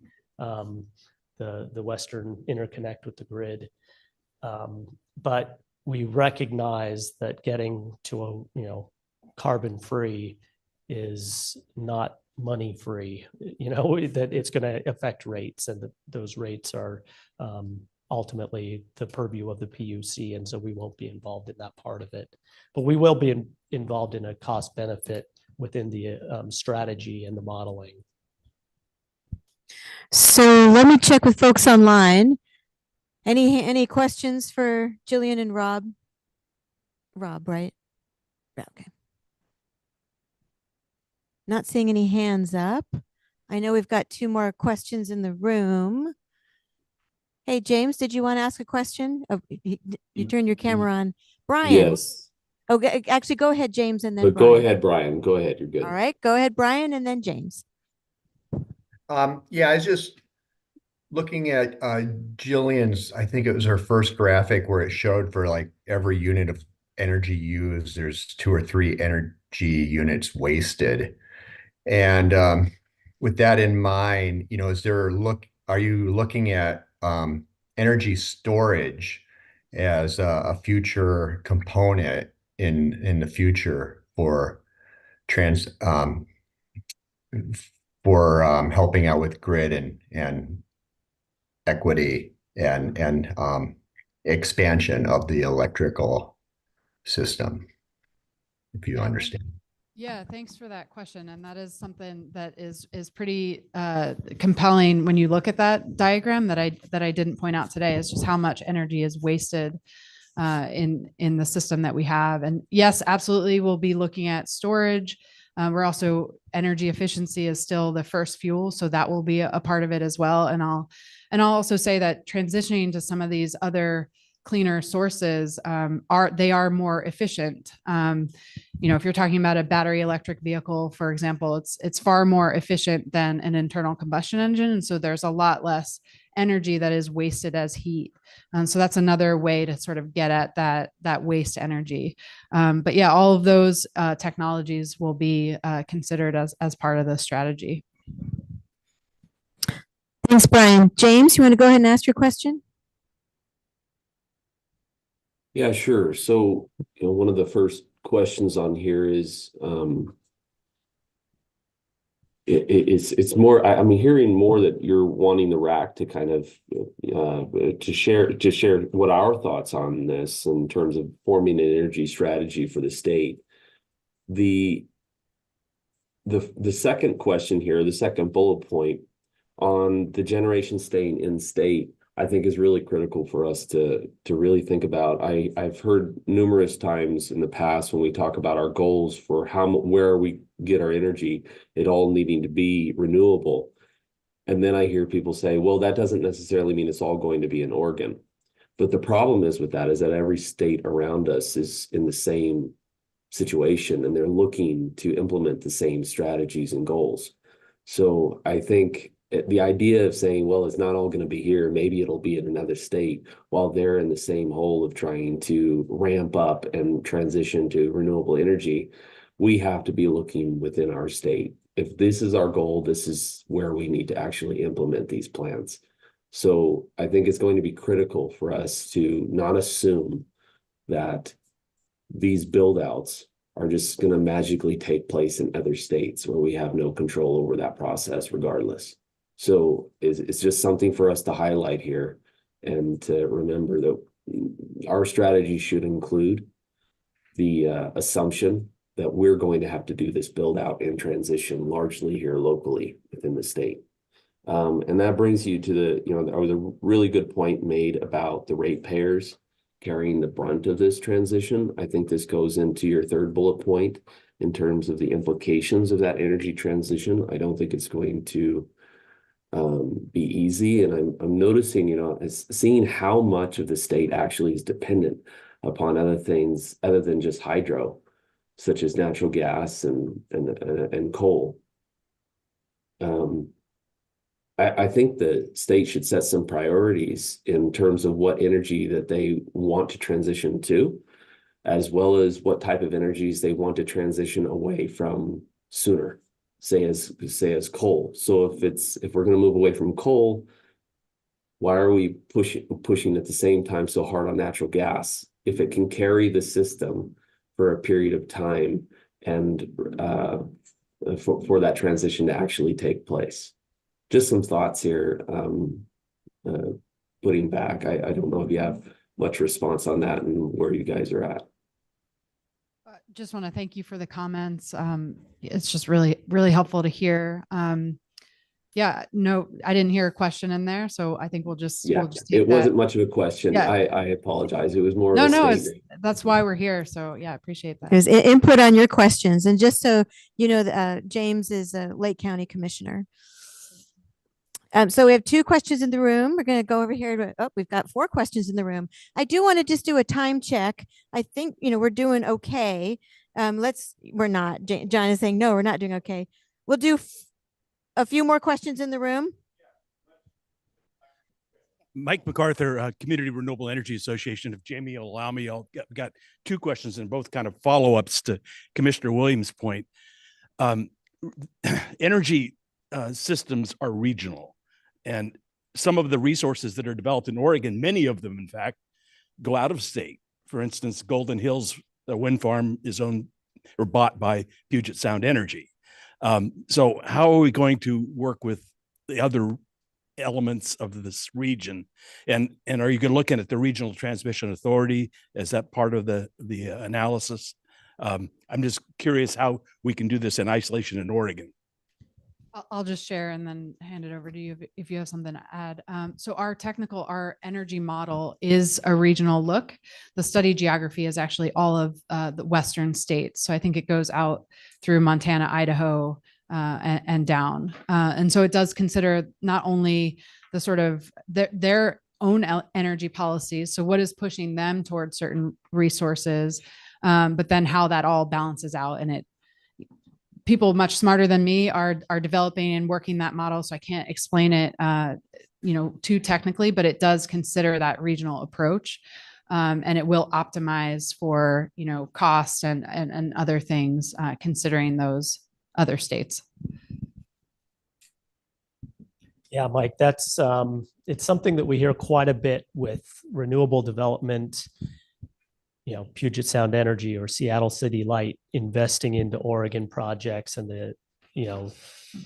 the Western interconnect with the grid. But we recognize that getting to carbon-free is not money-free, that it's going to affect rates, and that those rates are ultimately the purview of the PUC, and so we won't be involved in that part of it. But we will be involved in a cost benefit within the strategy and the modeling. So let me check with folks online. Any questions for Jillian and Rob? Rob, right? Okay. Not seeing any hands up. I know we've got 2 more questions in the room. Hey, James, did you want to ask a question? Oh, you turned your camera on. Brian. Yes. Okay, actually, go ahead, James, and then But Brian. go ahead, Brian. Go ahead. You're good. All right, go ahead, Brian, and then James. Yeah, I was just looking at Jillian's, I think it was her first graphic where it showed for like every unit of energy used, there's 2 or 3 energy units wasted. And with that in mind, are you looking at energy storage as a future component in the future for helping out with grid and equity and expansion of the electrical system, if you understand? Yeah, thanks for that question. And that is something that is pretty compelling when you look at that diagram that I didn't point out today, is just how much energy is wasted in the system that we have. And yes, absolutely, we'll be looking at storage. We're also, energy efficiency is still the first fuel, so that will be a part of it as well. And I'll also say that transitioning to some of these other cleaner sources are more efficient. If you're talking about a battery electric vehicle, for example, it's far more efficient than an internal combustion engine, and so there's a lot less energy that is wasted as heat. And so that's another way to sort of get at that waste energy. But yeah, all of those technologies will be considered as part of the strategy. Thanks, Brian. James, you want to go ahead and ask your question? Yeah, sure. So, one of the first questions on here is, it's more, I'm hearing more that you're wanting the RAC to kind of to share what our thoughts on this in terms of forming an energy strategy for the state. The second question here, the second bullet point on the generation staying in state, I think is really critical for us to really think about. I've heard numerous times in the past when we talk about our goals for where we get our energy, it all needing to be renewable. And then I hear people say, well, that doesn't necessarily mean it's all going to be in Oregon. But the problem is with that is that every state around us is in the same situation, and they're looking to implement the same strategies and goals. So I think the idea of saying, well, it's not all going to be here, maybe it'll be in another state, while they're in the same hole of trying to ramp up and transition to renewable energy, we have to be looking within our state. If this is our goal, this is where we need to actually implement these plans. So I think it's going to be critical for us to not assume that these build outs are just going to magically take place in other states where we have no control over that process regardless. So it's just something for us to highlight here and to remember that our strategy should include the assumption that we're going to have to do this build out and transition largely here locally within the state. And that brings you to there was a really good point made about the ratepayers carrying the brunt of this transition. I think this goes into your third bullet point in terms of the implications of that energy transition. I don't think it's going to be easy. And I'm noticing, seeing how much of the state actually is dependent upon other things other than just hydro, such as natural gas and coal. I think the state should set some priorities in terms of what energy that they want to transition to, as well as what type of energies they want to transition away from sooner, say as coal. So if we're going to move away from coal, why are we pushing at the same time so hard on natural gas if it can carry the system for a period of time and for that transition to actually take place? Just some thoughts here, putting back. I don't know if you have much response on that and where you guys are at. Just want to thank you for the comments. It's just really, really helpful to hear. Yeah, no, I didn't hear a question in there, so I think we'll just take it wasn't that. much of a question. Yeah. I apologize. It was more No, of a no, statement. that's why we're here. So yeah, I appreciate that. There's input on your questions. And just so you know, James is a Lake County Commissioner. So we have 2 questions in the room. We're going to go over here. We've got 4 questions in the room. I do want to just do a time check. I think, we're doing okay. We're not. John is saying, no, we're not doing okay. We'll do a few more questions in the room. Mike MacArthur, Community Renewable Energy Association. If Jamie will allow me, I've got 2 questions and both kind of follow-ups to Commissioner Williams' point. Energy systems are regional, and some of the resources that are developed in Oregon, many of them, in fact, go out of state. For instance, Golden Hills, the wind farm, is owned or bought by Puget Sound Energy. So how are we going to work with the other elements of this region? And are you going to look at the Regional Transmission Authority? Is that part of the analysis? I'm just curious how we can do this in isolation in Oregon. I'll just share and then hand it over to you if you have something to add. So our energy model is a regional look. The study geography is actually all of the Western states. So I think it goes out through Montana, Idaho, and down. And so it does consider not only the sort of their own energy policies. So what is pushing them towards certain resources, but then how that all balances out. And people much smarter than me are developing and working that model. So I can't explain it, too technically, but it does consider that regional approach. And it will optimize for, cost and other things, considering those other states. Yeah, Mike, that's it's something that we hear quite a bit with renewable development. Puget Sound Energy or Seattle City Light investing into Oregon projects, and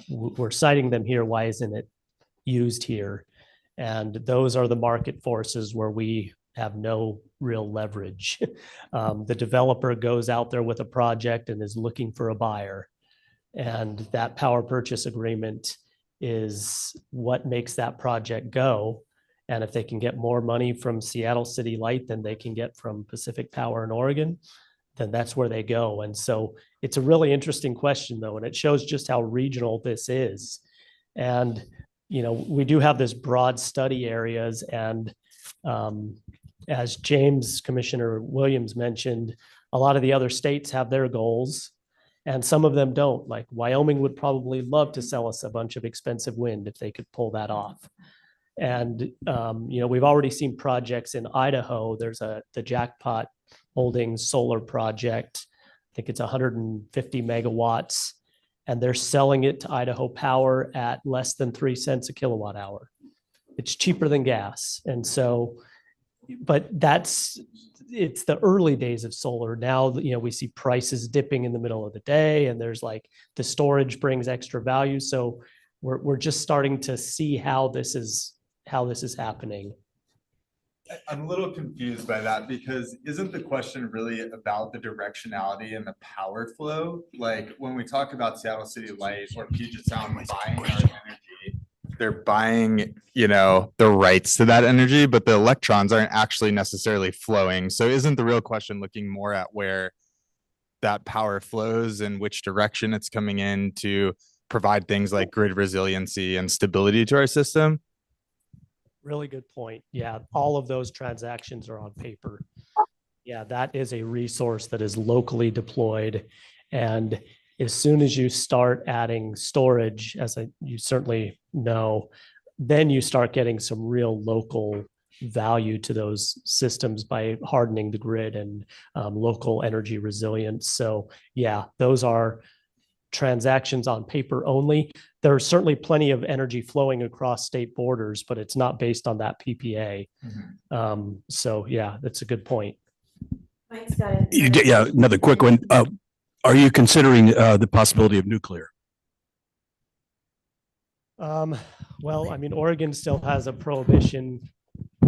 we're citing them here. Why isn't it used here? And those are the market forces where we have no real leverage. The developer goes out there with a project and is looking for a buyer, and that power purchase agreement is what makes that project go. And if they can get more money from Seattle City Light than they can get from Pacific Power in Oregon, then that's where they go. And so it's a really interesting question, though, and it shows just how regional this is. And, we do have this broad study areas, and as James Commissioner Williams mentioned, a lot of the other states have their goals and some of them don't. Like Wyoming would probably love to sell us a bunch of expensive wind if they could pull that off. And, you know, we've already seen projects in Idaho. There's the Jackpot Holdings solar project. I think it's 150 megawatts, and they're selling it to Idaho Power at less than 3 cents a kilowatt hour. It's cheaper than gas. And so, but it's the early days of solar. Now, you know, we see prices dipping in the middle of the day, and there's like the storage brings extra value. So we're just starting to see how this is happening. I'm a little confused by that because isn't the question really about the directionality and the power flow? Like when we talk about Seattle City Light or Puget Sound buying our energy, they're buying, you know, the rights to that energy, but the electrons aren't actually necessarily flowing. So isn't the real question looking more at where that power flows and which direction it's coming in to provide things like grid resiliency and stability to our system? Really good point. Yeah, all of those transactions are on paper. Yeah, that is a resource that is locally deployed. And as soon as you start adding storage, you certainly know, then you start getting some real local value to those systems by hardening the grid and local energy resilience. So yeah, those are transactions on paper only. There are certainly plenty of energy flowing across state borders, but it's not based on that PPA. So yeah, that's a good point. Yeah, another quick one. Are you considering the possibility of nuclear? Well, I mean, Oregon still has a prohibition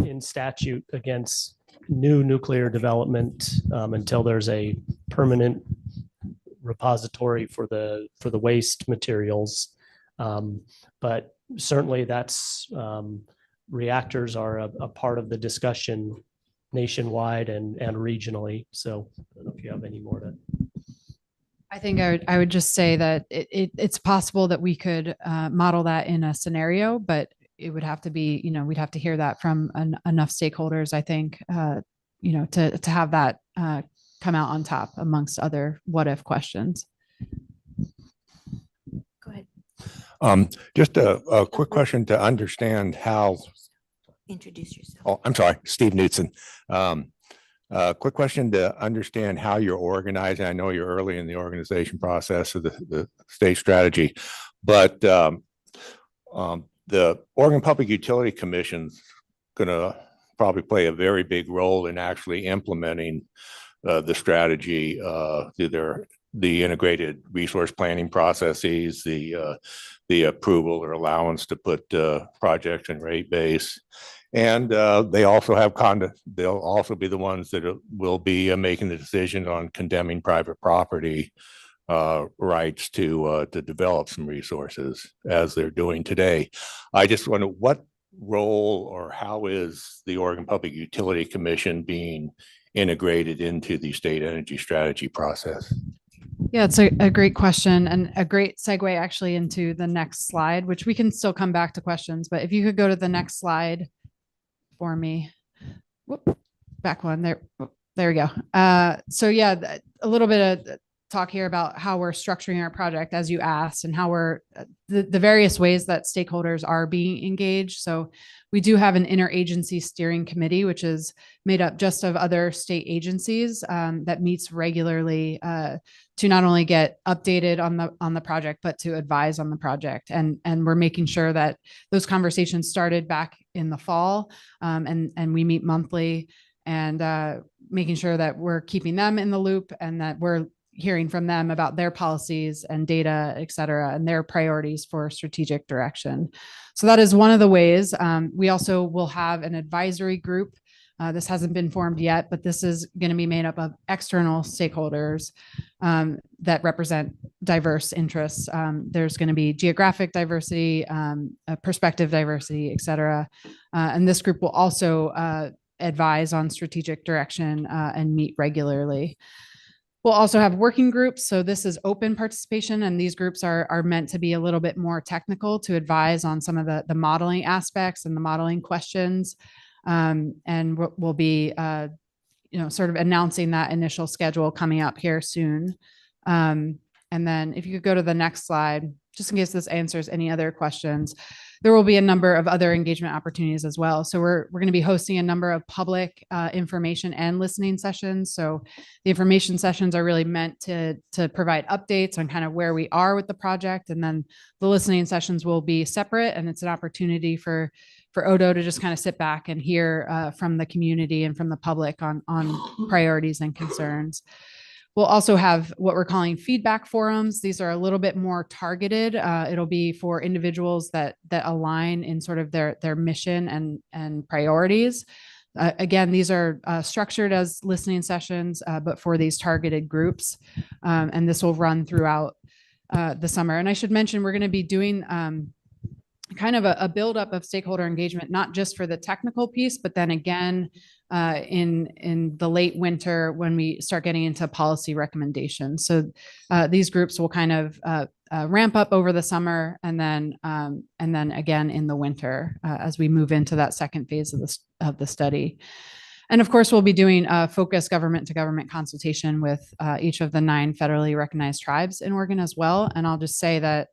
in statute against new nuclear development until there's a permanent repository for the waste materials. But certainly that's reactors are a part of the discussion nationwide and regionally. So I don't know if you have any more to. I think I would just say that it's possible that we could model that in a scenario, but it would have to be, you know, we'd have to hear that from enough stakeholders, I think, you know, to have that come out on top amongst other what if questions. Go ahead. Just a quick question to understand how. Introduce yourself. Oh, I'm sorry, Steve Knutson. Quick question to understand how you're organizing. I know you're early in the organization process of the state strategy, but the Oregon Public Utility Commission's going to probably play a very big role in actually implementing the strategy through the integrated resource planning processes, the approval or allowance to put projects in rate base. And they also have they'll also be the ones that will be making the decision on condemning private property rights to develop some resources as they're doing today. I just wonder what role or how is the Oregon Public Utility Commission being integrated into the state energy strategy process? Yeah, it's a great question and a great segue actually into the next slide, which we can still come back to questions, but if you could go to the next slide for me. Whoop, back one there. There we go. So yeah, a little bit of talk here about how we're structuring our project as you asked and how we're the various ways that stakeholders are being engaged. So we do have an interagency steering committee, which is made up just of other state agencies that meets regularly to not only get updated on the project, but to advise on the project. And we're making sure that those conversations started back in the fall and we meet monthly and making sure that we're keeping them in the loop and that we're hearing from them about their policies and data, et cetera, and their priorities for strategic direction. So that is one of the ways. We also will have an advisory group. This hasn't been formed yet, but this is going to be made up of external stakeholders that represent diverse interests. There's going to be geographic diversity, perspective diversity, et cetera. And this group will also advise on strategic direction and meet regularly. We'll also have working groups. So this is open participation, and these groups are meant to be a little bit more technical to advise on some of the modeling aspects and the modeling questions. And we'll be, sort of announcing that initial schedule coming up here soon. And then if you could go to the next slide, just in case this answers any other questions, there will be a number of other engagement opportunities as well. So we're going to be hosting a number of public information and listening sessions. So the information sessions are really meant to provide updates on kind of where we are with the project. And then the listening sessions will be separate, and it's an opportunity for Odo to just kind of sit back and hear from the community and from the public on priorities and concerns. We'll also have what we're calling feedback forums. These are a little bit more targeted. It'll be for individuals that align in sort of their mission and priorities. Again, these are structured as listening sessions, but for these targeted groups. And this will run throughout the summer. And I should mention, we're going to be doing kind of a buildup of stakeholder engagement, not just for the technical piece, but then again, in the late winter when we start getting into policy recommendations. So these groups will kind of ramp up over the summer, and then again in the winter as we move into that second phase of the study. And of course, we'll be doing a focused government to government consultation with each of the 9 federally recognized tribes in Oregon as well. And I'll just say that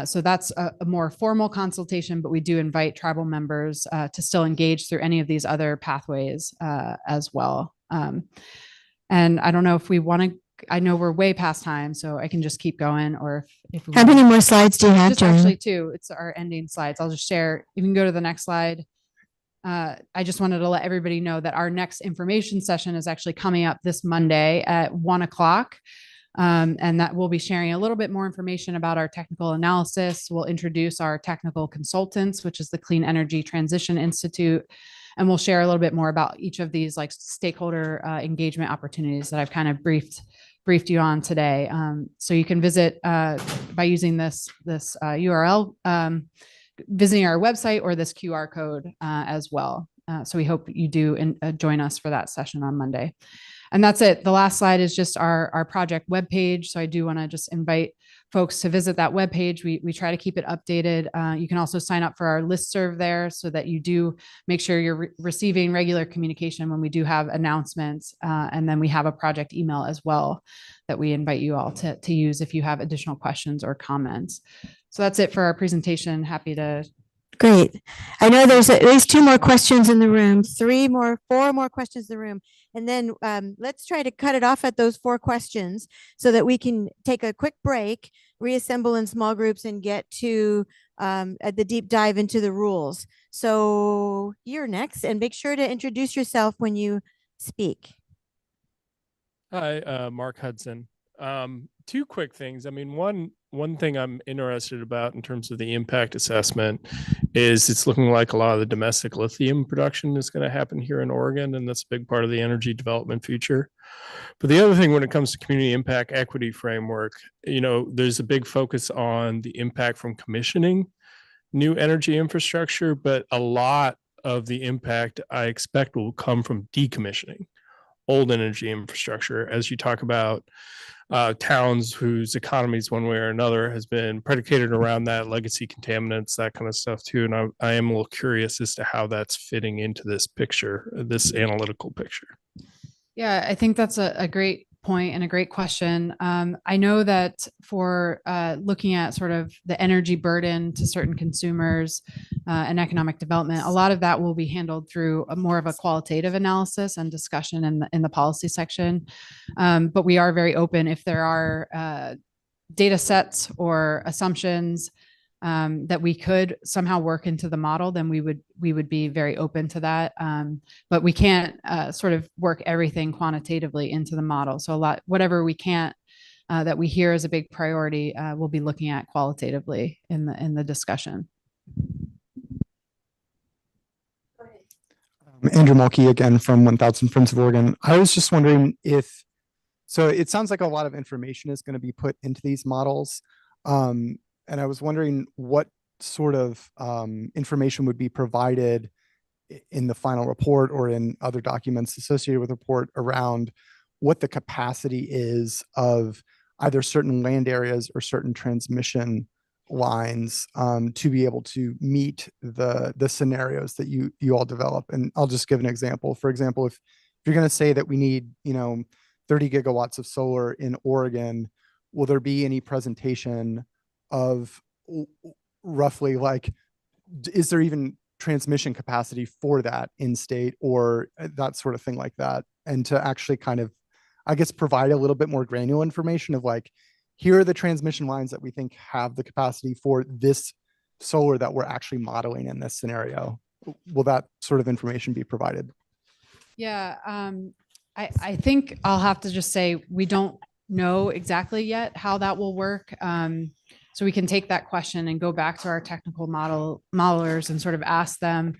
so that's a more formal consultation, but we do invite tribal members to still engage through any of these other pathways as well. And I don't know if we want to, I know we're way past time, so I can just keep going, or if we How many more slides do you have, just actually 2, it's our ending slides. I'll just share, you can go to the next slide. I just wanted to let everybody know that our next information session is actually coming up this Monday at 1:00. And that we'll be sharing a little bit more information about our technical analysis. We'll introduce our technical consultants, which is the Clean Energy Transition Institute. And we'll share a little bit more about each of these like stakeholder engagement opportunities that I've kind of briefed you on today. So you can visit by using this URL, visiting our website, or this QR code as well. So we hope you do join us for that session on Monday. And that's it. The last slide is just our project webpage. So I do want to just invite folks to visit that webpage. We try to keep it updated. You can also sign up for our listserv there so that you do make sure you're receiving regular communication when we do have announcements. And then we have a project email as well that we invite you all to use if you have additional questions or comments. So that's it for our presentation. Happy to. Great. I know there's at least 2 more questions in the room, 4 more questions in the room. And then let's try to cut it off at those 4 questions so that we can take a quick break, reassemble in small groups, and get to at the deep dive into the rules. So you're next, and make sure to introduce yourself when you speak. Hi, Mark Hudson. 2 quick things. I mean, one thing I'm interested about in terms of the impact assessment is it's looking like a lot of the domestic lithium production is going to happen here in Oregon, and that's a big part of the energy development future. But the other thing, when it comes to community impact equity framework, there's a big focus on the impact from commissioning new energy infrastructure, but a lot of the impact I expect will come from decommissioning old energy infrastructure, as you talk about towns whose economies one way or another has been predicated around that, legacy contaminants, that kind of stuff too. And I am a little curious as to how that's fitting into this picture, this analytical picture. Yeah, I think that's a great point and a great question. I know that for looking at sort of the energy burden to certain consumers and economic development, a lot of that will be handled through more of a qualitative analysis and discussion in the policy section. But we are very open if there are data sets or assumptions that we could somehow work into the model, then we would be very open to that. But we can't sort of work everything quantitatively into the model. So whatever we can't that we hear as a big priority, we'll be looking at qualitatively in the discussion. Andrew Mulkey again from 1000 Friends of Oregon. I was just wondering so it sounds like a lot of information is going to be put into these models. And I was wondering what sort of information would be provided in the final report or in other documents associated with the report around what the capacity is of either certain land areas or certain transmission lines to be able to meet the scenarios that you all develop. And I'll just give an example. For example, if you're going to say that we need 30 gigawatts of solar in Oregon, will there be any presentation of roughly like, is there even transmission capacity for that in state or that sort of thing like that? And to actually kind of, I guess, provide a little bit more granular information of like, here are the transmission lines that we think have the capacity for this solar that we're actually modeling in this scenario. Will that sort of information be provided? Yeah, I think I'll have to just say we don't know exactly yet how that will work. So we can take that question and go back to our technical modelers and sort of ask them.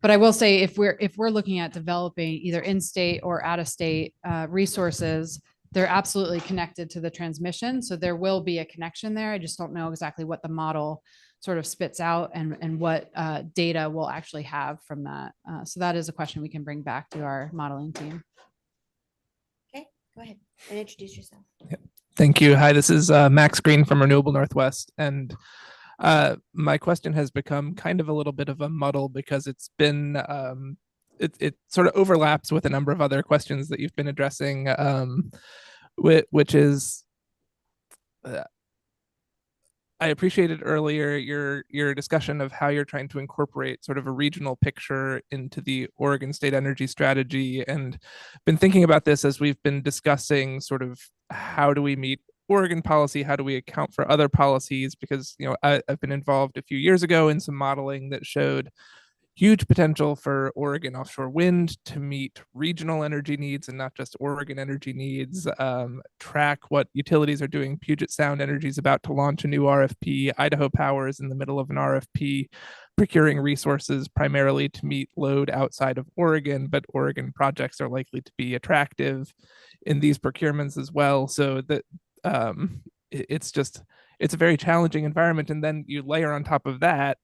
But I will say if we're looking at developing either in-state or out-of-state resources, they're absolutely connected to the transmission. So there will be a connection there. I just don't know exactly what the model sort of spits out and what data we'll actually have from that. So that is a question we can bring back to our modeling team. Okay, go ahead and introduce yourself. Thank you. Hi, this is Max Green from Renewable Northwest. And my question has become kind of a little bit of a muddle because it's been, it sort of overlaps with a number of other questions that you've been addressing, which is, I appreciated earlier your discussion of how you're trying to incorporate sort of a regional picture into the Oregon State Energy Strategy, and been thinking about this as we've been discussing sort of how do we meet Oregon policy, how do we account for other policies, because I've been involved a few years ago in some modeling that showed huge potential for Oregon offshore wind to meet regional energy needs and not just Oregon energy needs. Track what utilities are doing. Puget Sound Energy is about to launch a new RFP. Idaho Power is in the middle of an RFP procuring resources primarily to meet load outside of Oregon, but Oregon projects are likely to be attractive in these procurements as well. So that it's a very challenging environment. And then you layer on top of that,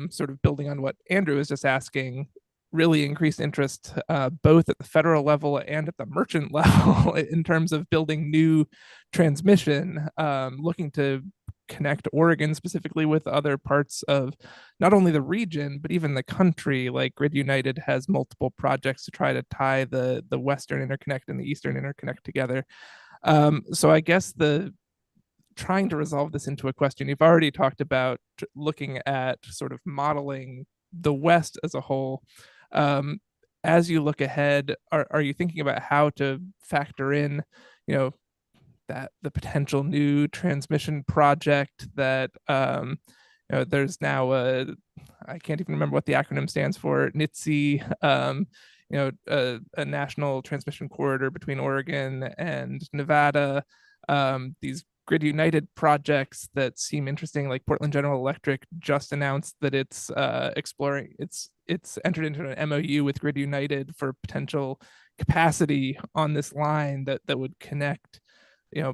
sort of building on what Andrew was just asking, really increased interest both at the federal level and at the merchant level in terms of building new transmission, looking to connect Oregon specifically with other parts of not only the region, but even the country. Like Grid United has multiple projects to try to tie the Western Interconnect and the Eastern Interconnect together. So I guess trying to resolve this into a question, you've already talked about looking at sort of modeling the West as a whole. As you look ahead, are you thinking about how to factor in, that the potential new transmission project that there's now I can't even remember what the acronym stands for, NITSI, a national transmission corridor between Oregon and Nevada. These Grid United projects that seem interesting, like Portland General Electric just announced that it's exploring, it's entered into an MOU with Grid United for potential capacity on this line that would connect,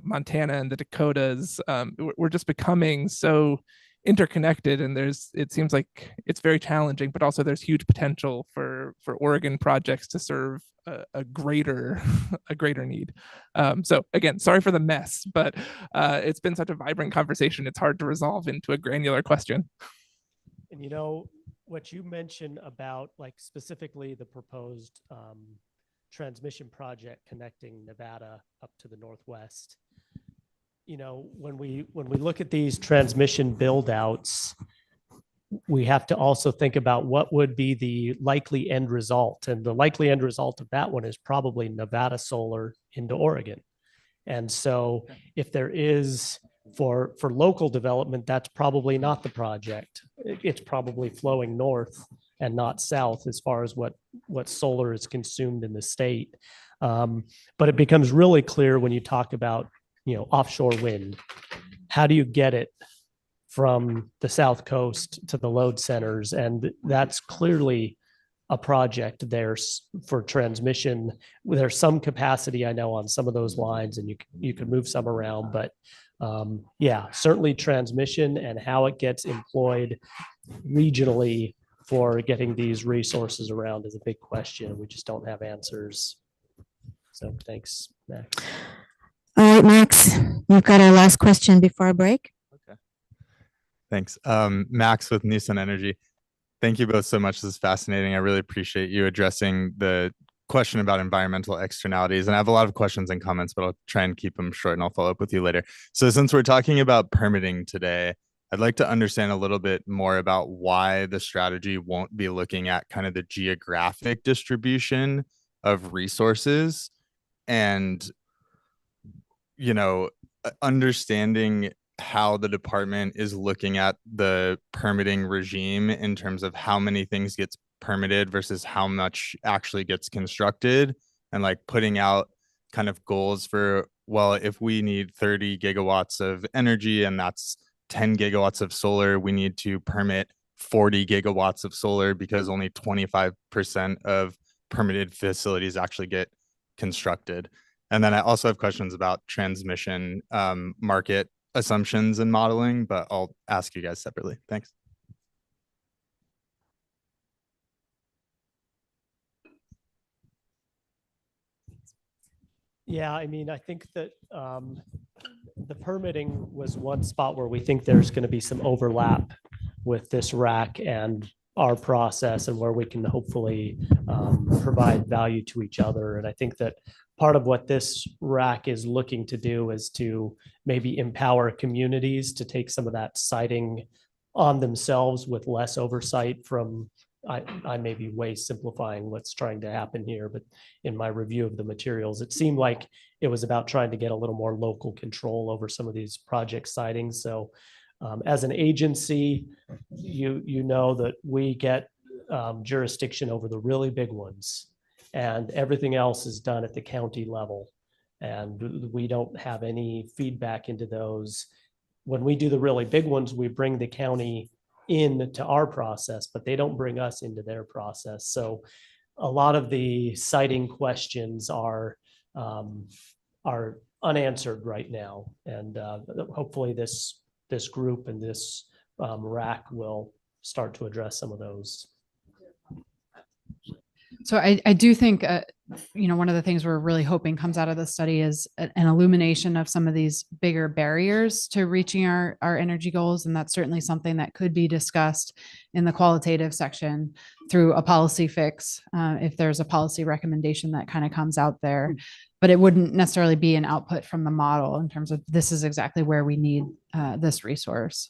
Montana and the Dakotas. We're just becoming so interconnected, and it seems like it's very challenging, but also there's huge potential for Oregon projects to serve a greater need. So again, sorry for the mess, but it's been such a vibrant conversation. It's hard to resolve into a granular question. And what you mentioned about like specifically the proposed transmission project connecting Nevada up to the Northwest. When we look at these transmission build outs, we have to also think about what would be the likely end result. And the likely end result of that one is probably Nevada solar into Oregon. And so if there is for local development, that's probably not the project. It's probably flowing north and not south as far as what solar is consumed in the state. But it becomes really clear when you talk about, offshore wind. How do you get it from the South Coast to the load centers? And that's clearly a project there for transmission. There's some capacity, I know, on some of those lines, and you can move some around, but yeah, certainly transmission and how it gets employed regionally for getting these resources around is a big question. We just don't have answers. So thanks, Max. All right, Max, you've got our last question before our break. Okay. Thanks. Max with Nissan Energy. Thank you both so much. This is fascinating. I really appreciate you addressing the question about environmental externalities. And I have a lot of questions and comments, but I'll try and keep them short and I'll follow up with you later. So since we're talking about permitting today, I'd like to understand a little bit more about why the strategy won't be looking at kind of the geographic distribution of resources and, you know, understanding how the department is looking at the permitting regime in terms of how many things gets permitted versus how much actually gets constructed, and like putting out kind of goals for, well, if we need 30 gigawatts of energy and that's 10 gigawatts of solar, we need to permit 40 gigawatts of solar because only 25% of permitted facilities actually get constructed. And then I also have questions about transmission market assumptions and modeling, but I'll ask you guys separately. Thanks. Yeah, I mean, I think that the permitting was one spot where we think there's going to be some overlap with this RAC and our process, and where we can hopefully provide value to each other. And I think that part of what this RAC is looking to do is to maybe empower communities to take some of that siting on themselves with less oversight from, I may be way simplifying what's trying to happen here, but in my review of the materials, it seemed like it was about trying to get a little more local control over some of these project sightings. So as an agency, you know that we get jurisdiction over the really big ones, and everything else is done at the county level. And we don't have any feedback into those. When we do the really big ones, we bring the county into our process, but they don't bring us into their process. So a lot of the siting questions are unanswered right now. And hopefully this group and this RAC will start to address some of those. So I do think, one of the things we're really hoping comes out of the study is an illumination of some of these bigger barriers to reaching our energy goals. And that's certainly something that could be discussed in the qualitative section through a policy fix, if there's a policy recommendation that kind of comes out there. But it wouldn't necessarily be an output from the model in terms of this is exactly where we need this resource.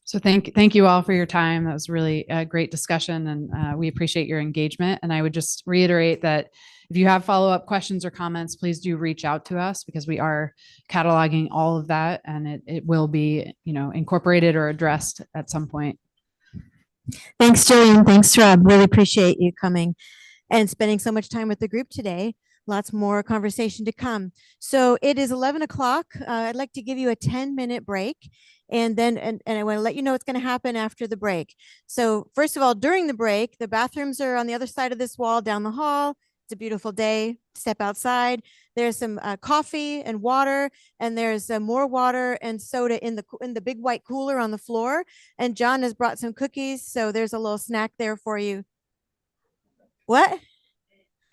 So thank you all for your time. That was really a great discussion, and we appreciate your engagement. And I would just reiterate that if you have follow-up questions or comments, please do reach out to us, because we are cataloging all of that, and it will be, incorporated or addressed at some point. Thanks, Jillian. Thanks, Rob. Really appreciate you coming and spending so much time with the group today. Lots more conversation to come. So it is 11 o'clock. I'd like to give you a 10-minute break. And then, and I want to let you know what's going to happen after the break. So first of all, during the break, the bathrooms are on the other side of this wall down the hall. It's a beautiful day. Step outside. There's some coffee and water, and there's more water and soda in the big white cooler on the floor. And John has brought some cookies, so there's a little snack there for you. What?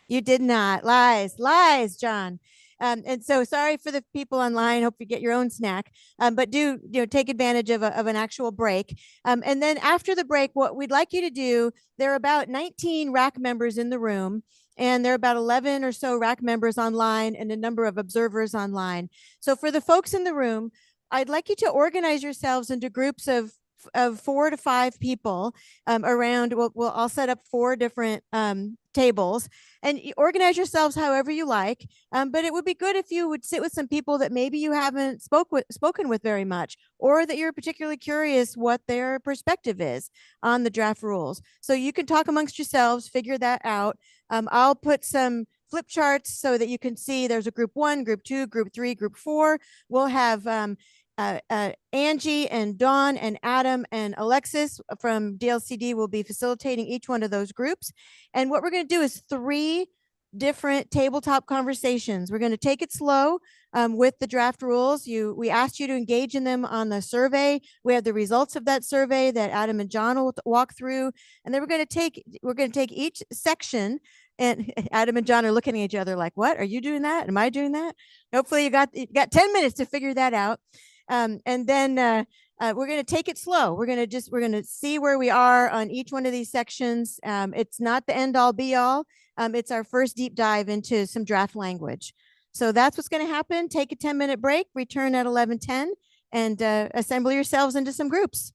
You did not. Lies, John. And so sorry for the people online. Hope you get your own snack, but do take advantage of an actual break. And then after the break, what we'd like you to do, there are about 19 RAC members in the room, and there are about 11 or so RAC members online and a number of observers online. So for the folks in the room, I'd like you to organize yourselves into groups of 4 to 5 people around. I'll set up 4 different tables, and you organize yourselves however you like. But it would be good if you would sit with some people that maybe you haven't spoken with very much, or that you're particularly curious what their perspective is on the draft rules. So you can talk amongst yourselves, figure that out. I'll put some flip charts so that you can see there's a group 1, group 2, group 3, group 4. We'll have Angie and Dawn and Adam and Alexis from DLCD will be facilitating each one of those groups. And what we're going to do is 3 different tabletop conversations. We're going to take it slow with the draft rules. We asked you to engage in them on the survey. We have the results of that survey that Adam and John will walk through. And then we're going to take each section, and Adam and John are looking at each other like, what? Are you doing that? Am I doing that? Hopefully you got 10 minutes to figure that out. And then we're going to take it slow. We're going to see where we are on each one of these sections. It's not the end all be all. It's our first deep dive into some draft language. So that's what's going to happen. Take a 10-minute break, return at 11:10, and assemble yourselves into some groups.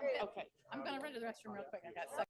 Okay, I'm gonna run to the restroom real quick. I got stuck.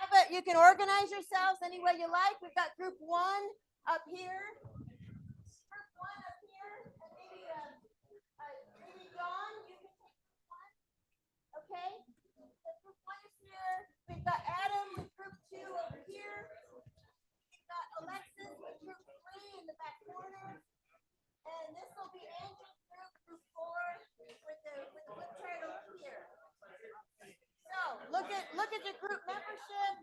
But you can organize yourselves any way you like. We've got group one up here. Group one up here. And maybe Dawn, you can take group one. Okay. So group one is here. We've got Adam with group two over here. We've got Alexis with group three in the back corner. And this will be Angie's group four with the flip chart over here. So look at your group membership.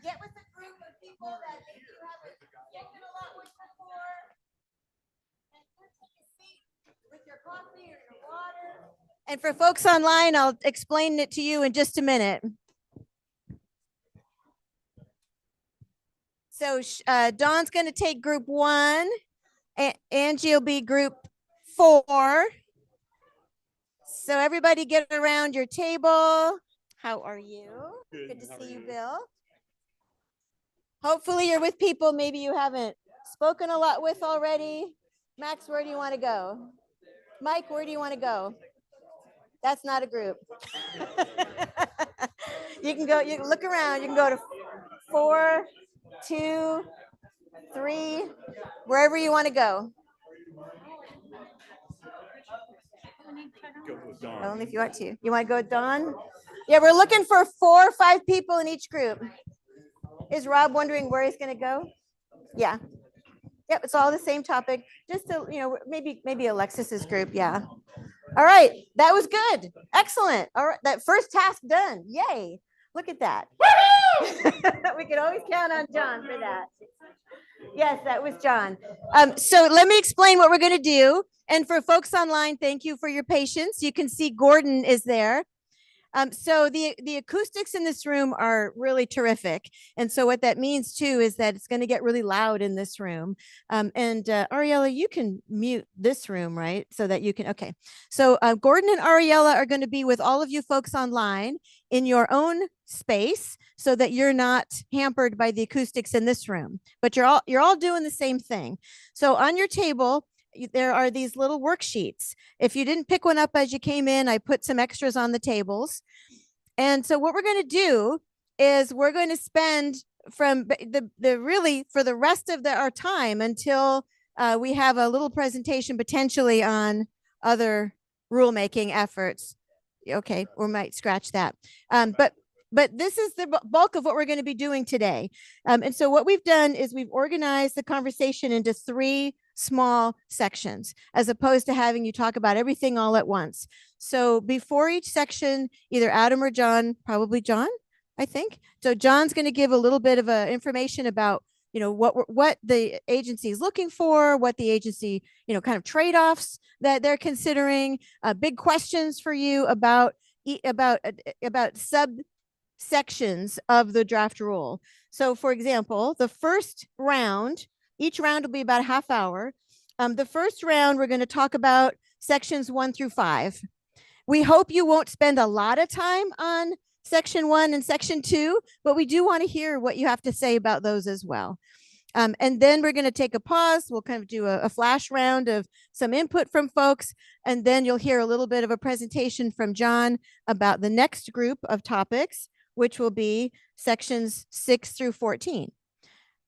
Get with a group of people that maybe you haven't spoken a lot with before, and take a seat with your coffee or your water. And for folks online, I'll explain it to you in just a minute. So Dawn's going to take group one. Angie will be group four. So everybody get around your table. How are you? Good to see you, Bill. Hopefully you're with people maybe you haven't spoken a lot with already. Max, where do you want to go? Mike, where do you want to go? That's not a group. You can look around. You can go to 4, 2, 3, wherever you want to go. Only if you want to. You want to go with Dawn? Yeah, we're looking for 4 or 5 people in each group. Is Rob wondering where he's going to go? Yeah. Yep, it's all the same topic. Just to, maybe Alexis's group. Yeah. All right. That was good. Excellent. All right. That first task done. Yay. Look at that. We can always count on John for that. Yes, that was John. So let me explain what we're going to do. And for folks online, thank you for your patience. You can see Gordon is there. So the acoustics in this room are really terrific. And so what that means too is that it's going to get really loud in this room. And Ariella, you can mute this room, right? So that you can, okay. So Gordon and Ariella are going to be with all of you folks online in your own space so that you're not hampered by the acoustics in this room. But you're all doing the same thing. So on your table, there are these little worksheets. If you didn't pick one up as you came in, I put some extras on the tables. And so what we're going to do is we're going to spend from really for the rest of our time until we have a little presentation potentially on other rulemaking efforts. Okay, we might scratch that. But this is the bulk of what we're going to be doing today. And so what we've done is we've organized the conversation into 3 small sections, as opposed to having you talk about everything all at once. So before each section, either Adam or John, probably John, I think. So John's going to give a little bit of information about, what the agency is looking for, what the agency, kind of trade-offs that they're considering, big questions for you about subsections of the draft rule. So for example, the first round, each round will be about a half hour. The first round, we're going to talk about sections 1 through 5. We hope you won't spend a lot of time on section 1 and section 2, but we do want to hear what you have to say about those as well. And then we're going to take a pause. We'll kind of do a flash round of some input from folks. And then you'll hear a little bit of a presentation from John about the next group of topics, which will be sections 6 through 14.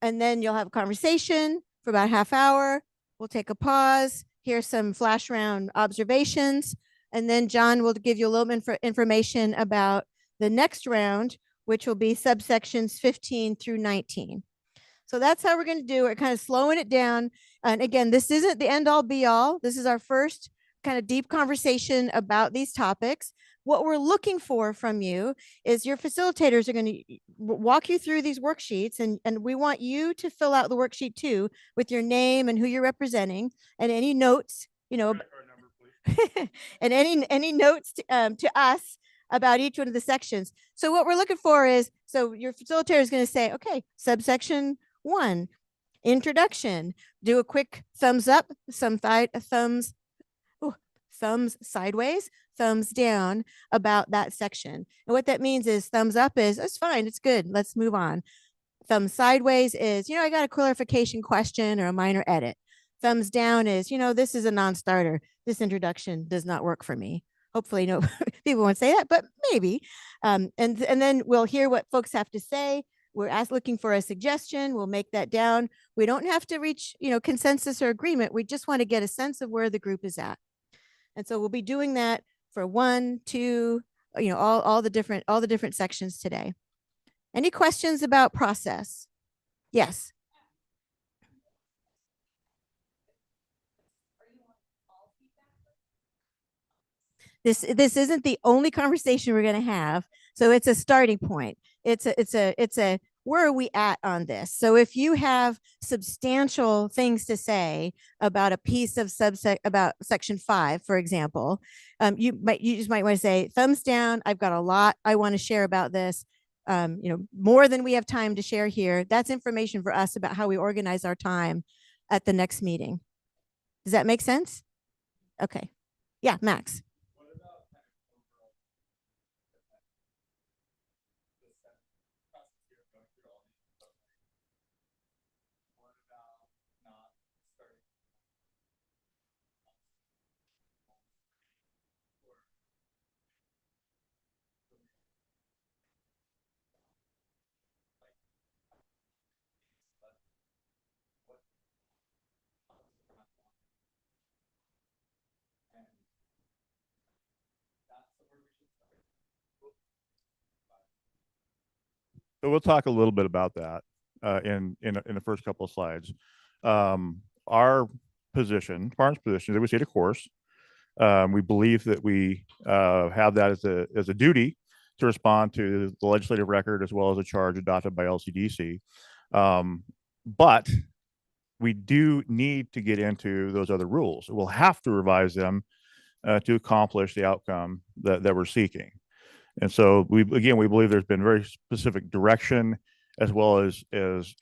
And then you'll have a conversation for about a half hour. We'll take a pause, hear some flash round observations, and then John will give you a little bit of information about the next round, which will be subsections 15 through 19. So that's how we're going to do it, kind of slowing it down. And again, this isn't the end all be all. This is our first kind of deep conversation about these topics. What we're looking for from you is your facilitators are going to walk you through these worksheets, and we want you to fill out the worksheet too with your name and who you're representing and any notes, and any notes to us about each one of the sections. So what we're looking for is, so your facilitator is going to say, okay, subsection 1, introduction, do a quick thumbs up, thumbs sideways, thumbs down about that section. And what that means is thumbs up is, that's fine, it's good, let's move on. Thumbs sideways is, I got a clarification question or a minor edit. Thumbs down is, this is a non-starter. This introduction does not work for me. Hopefully no people won't say that, but maybe. And then we'll hear what folks have to say. We're looking for a suggestion. We'll make that down. We don't have to reach, consensus or agreement. We just want to get a sense of where the group is at. And so we'll be doing that for 1, 2, all the different sections today. Any questions about process? Yes. This isn't the only conversation we're going to have. So it's a starting point. It's a where are we at on this? So if you have substantial things to say about a piece of about section 5, for example, you just might want to say thumbs down. I've got a lot I want to share about this. More than we have time to share here. That's information for us about how we organize our time at the next meeting. Does that make sense? Okay. Yeah, Max. So we'll talk a little bit about that in the first couple of slides. Our position, Farm's position, is that we stay the course. We believe that we have that as a duty to respond to the legislative record as well as a charge adopted by LCDC. But we do need to get into those other rules. We'll have to revise them to accomplish the outcome that we're seeking. And so we believe there's been very specific direction as well as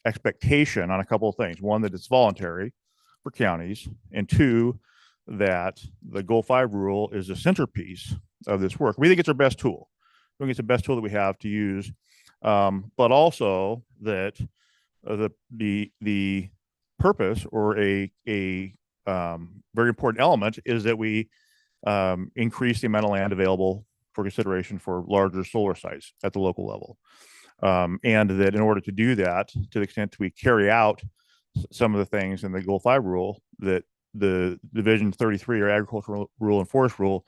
expectation on a couple of things. One, that it's voluntary for counties, and 2, that the Goal 5 rule is the centerpiece of this work. We think it's our best tool. I think it's the best tool that we have to use, but also that the purpose or a very important element is that we increase the amount of land available for consideration for larger solar sites at the local level. And that in order to do that, to the extent we carry out some of the things in the Goal 5 rule, that the Division 33 or Agricultural Rule and Forest Rule,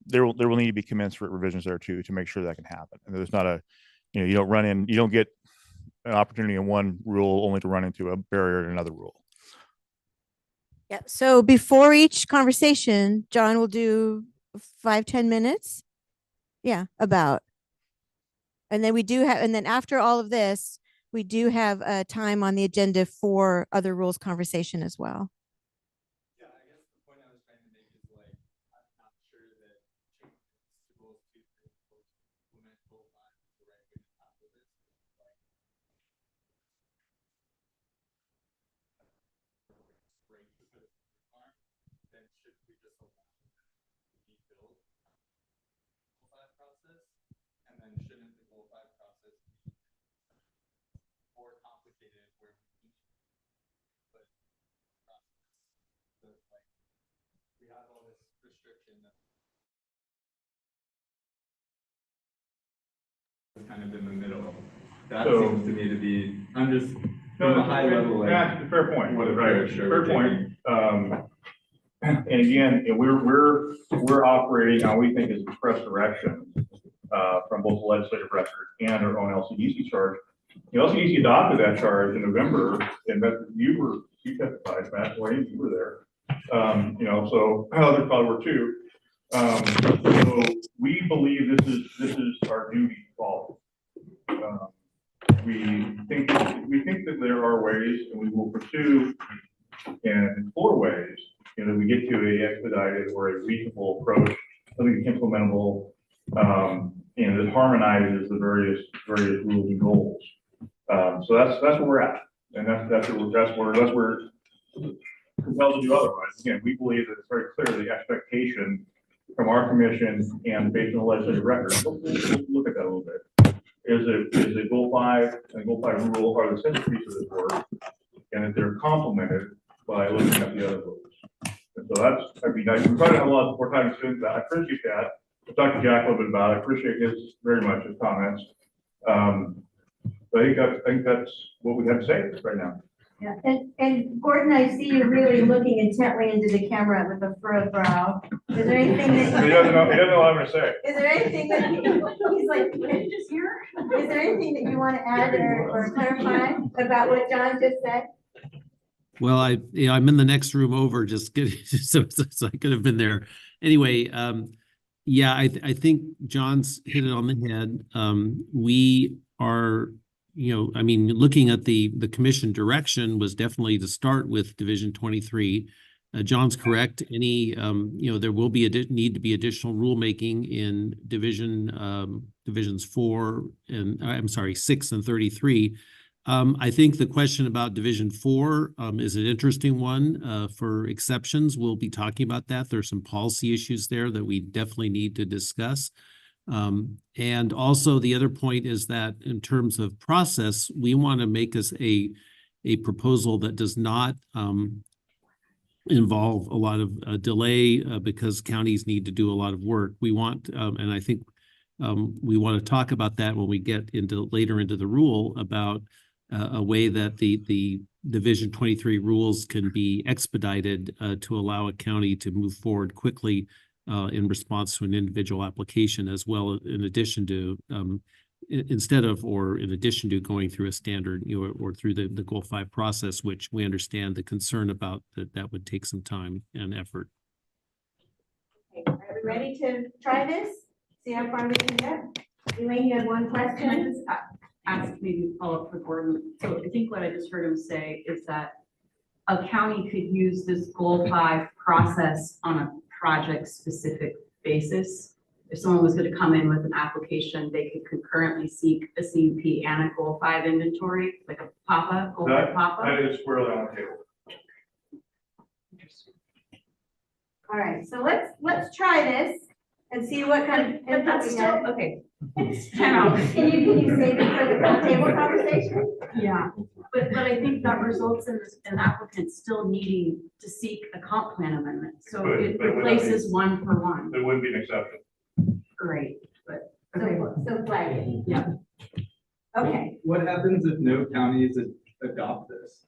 there will need to be commensurate revisions there too to make sure that can happen. And there's not a, you don't get an opportunity in one rule only to run into a barrier in another rule. Yeah. So before each conversation, John will do 5-10 minutes. Yeah, about. And then and then after all of this, we do have a time on the agenda for other rules conversation as well. Yeah, I guess the point I was trying to make is like, I'm not sure that changing rules to implement Goal 5 is the right way to tackle this. Then should we just allow it to be built Goal 5 process? And then shouldn't the Goal 5 process be more complicated where we need but like we have all this restriction that kind of in the middle. That seems to me to be, I'm just from a high level. That's a fair point. Right, fair point. And again, we're operating how we think is express direction from both the legislative record and our own LCDC charge. The LCDC adopted that charge in November, and you testified, Matt, you were there. You know, so others probably were too. So we believe this is our duty to follow. We think that there are ways, and we will pursue and explore ways, you know, that we get to a expedited or a reasonable approach, something implementable, and that harmonizes the various rules and goals. So that's where we're at, and that's where compelled to do otherwise. Again, we believe that it's very clear the expectation from our commission and based on the legislative record. Let's look at that a little bit. Is it Goal 5 and Goal 5 rule are the centerpiece of this work, and that they're complemented by looking at the other rules. And so that's, I mean, we probably have a lot more time to spend that. I appreciate that. I'll talk to Jack a little bit about it. I appreciate very much his comments. But I think that's what we have to say right now. Yeah, and Gordon, I see you really looking intently into the camera with a furrowed brow. Is there anything that He doesn't know what I'm going to say. Is there anything that he's like, what did you just hear? Is there anything that you want to add or clarify about what John just said? Well, I'm in the next room over, just getting so I could have been there. Anyway, yeah, I think John's hit it on the head. We are, you know, I mean, looking at the commission direction was definitely to start with Division 23. John's correct. Any, you know, there will be need to be additional rulemaking in divisions 4 and I'm sorry, 6 and 33. I think the question about Division 4 is an interesting one for exceptions. We'll be talking about that. There's some policy issues there that we definitely need to discuss. And also the other point is that in terms of process, we want to make us a proposal that does not involve a lot of delay because counties need to do a lot of work. We want, and I think we want to talk about that when we get later into the rule about a way that the Division 23 rules can be expedited to allow a county to move forward quickly in response to an individual application, as well in addition to instead of or in addition to going through a standard, you know, or through the Goal 5 process, which we understand the concern about that would take some time and effort. Okay, are we ready to try this? See how far we can get? Elaine, you had one question. Can I just ask, maybe follow up for Gordon? So I think what I just heard him say is that a county could use this Goal 5 process on a project-specific basis. If someone was going to come in with an application, they could concurrently seek a CUP and a Goal 5 inventory, like a PAPA, Goal 5 PAPA. That is squarely on the table. All right, so let's try this and see what kind of. But that's still okay. Can you save it for the table conversation? Yeah, but I think that results in an applicant still needing to seek a comp plan amendment. So it replaces one for one. There wouldn't be an exception. Great, but okay. So flag it. Yeah. Okay. What happens if no counties adopt this?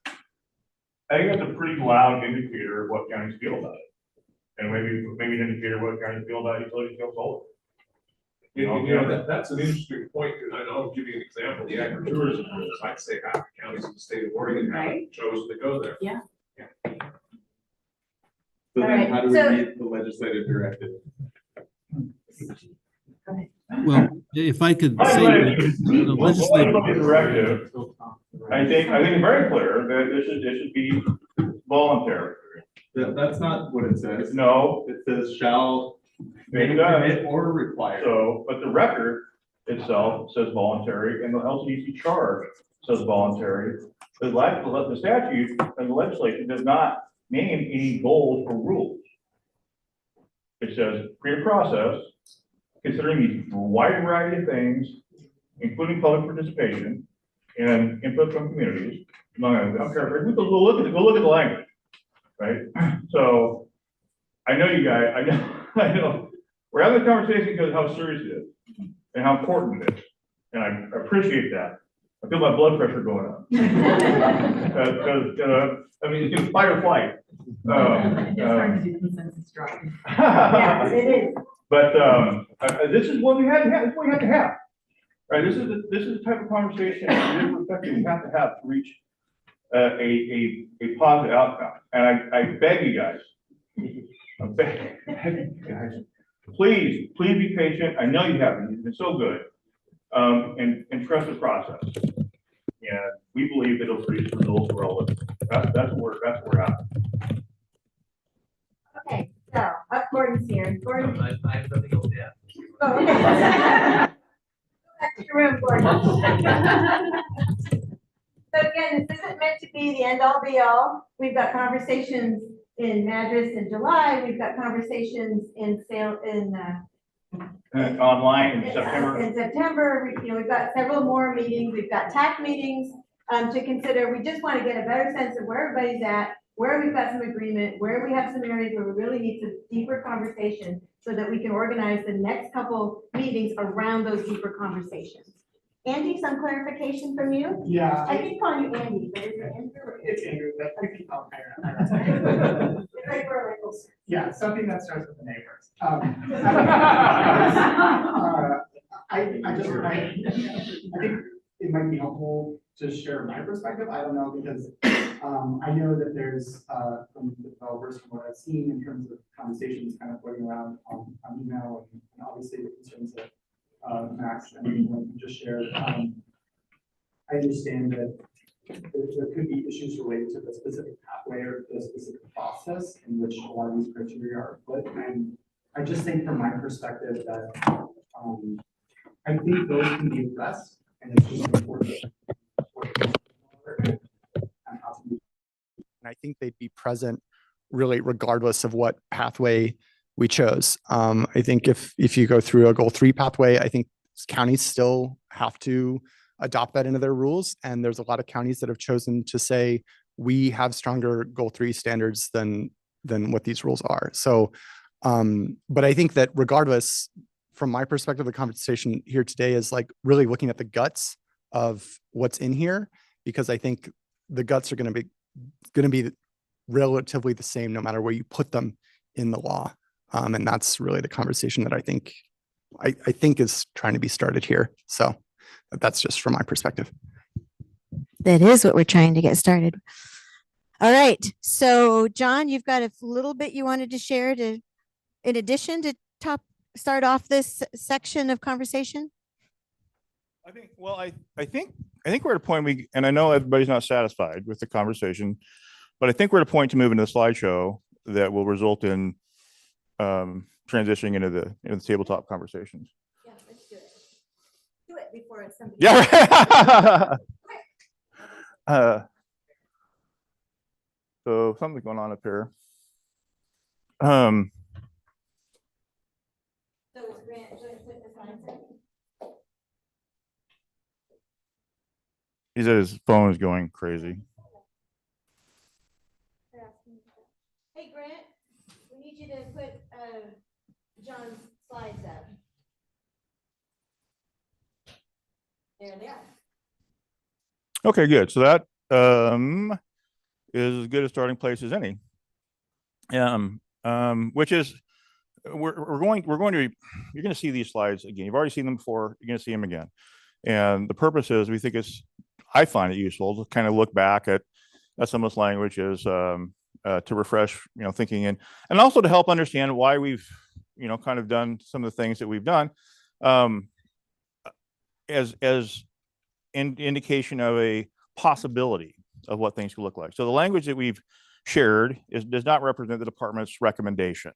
I think that's a pretty loud indicator of what counties feel about it. And maybe an indicator of what counties feel about utility scale solar. You know, that's an interesting point, because I know I'll give you an example. The agritourism rules, I'd say half the counties in the state of Oregon haven't chosen to go there. Yeah. So then how do we meet the legislative directive? Well, if I could say the legislative directive, I think it's very clear that this should be voluntary. That's not what it says. No, it says shall permit or require. So, but the record itself says voluntary, and the LCDC charge says voluntary. The statute and the legislation does not name any goals or rules. It says create a process considering these wide variety of things, including public participation and input from communities. I'm paraphrasing. Go look at the language, right? So I know you guys. I know. We're having a conversation because of how serious it is and how important it is, and I appreciate that. I feel my blood pressure going up because I mean it's fight or flight. It's hard to do consensus driving. Yes, it is. But this is what we had to have. This is what we have to have. Right? This is the type of conversation that we have to have to reach a positive outcome. And I beg you guys, Guys, please be patient. I know you haven't. You've been so good. And trust the process. And we believe it'll produce results for all of us. That's where we're at. Okay, so Gordon's here. Gordon. I have nothing else to add. Oh, okay. Back to your room, Gordon. So again, this isn't meant to be the end all be all. We've got conversations in Madras in July. We've got conversations in Online in September. In September, we've got several more meetings. We've got TAC meetings to consider. We just want to get a better sense of where everybody's at, where we've got some agreement, where we have some areas where we really need some deeper conversation so that we can organize the next couple meetings around those deeper conversations. Andy, some clarification from you? Yeah. I keep calling you Andy, but is it Andrew? It's Andrew, but we can call him. It's like we're like, Yeah, something that starts with the neighbors. I think it might be helpful to share my perspective. I don't know, because I know that there's from the developers, from what I've seen in terms of conversations kind of floating around on email, and obviously the concerns that Max and everyone just shared. I understand that there could be issues related to the specific pathway or the specific process in which a lot of these criteria are put. And I just think from my perspective that I think those can be addressed, and it's just important. And I think they'd be present really regardless of what pathway we chose. I think if you go through a goal 3 pathway, I think counties still have to adopt that into their rules. And there's a lot of counties that have chosen to say, we have stronger goal 3 standards than what these rules are. So, but I think that regardless, from my perspective, the conversation here today is like really looking at the guts of what's in here, because I think the guts are going to be relatively the same no matter where you put them in the law. And that's really the conversation that I think is trying to be started here. So that's just from my perspective. That is what we're trying to get started. All right. So John, you've got a little bit you wanted to share in addition to start off this section of conversation. I think we're at a point and I know everybody's not satisfied with the conversation, but I think we're at a point to move into the slideshow that will result in transitioning into the tabletop conversations. Yeah, let's do it. Do it before it's something. Yeah. So something's going on up here. He said his phone is going crazy. Hey Grant, we need you to put John's slides up. There they are. Okay, good. So that is as good a starting place as any. Which is we're going to you're going to see these slides again. You've already seen them before. You're going to see them again. And the purpose is we think I find it useful to kind of look back at some of this language is to refresh thinking and also to help understand why we've kind of done some of the things that we've done as an indication of a possibility of what things could look like. So the language that we've shared does not represent the department's recommendation.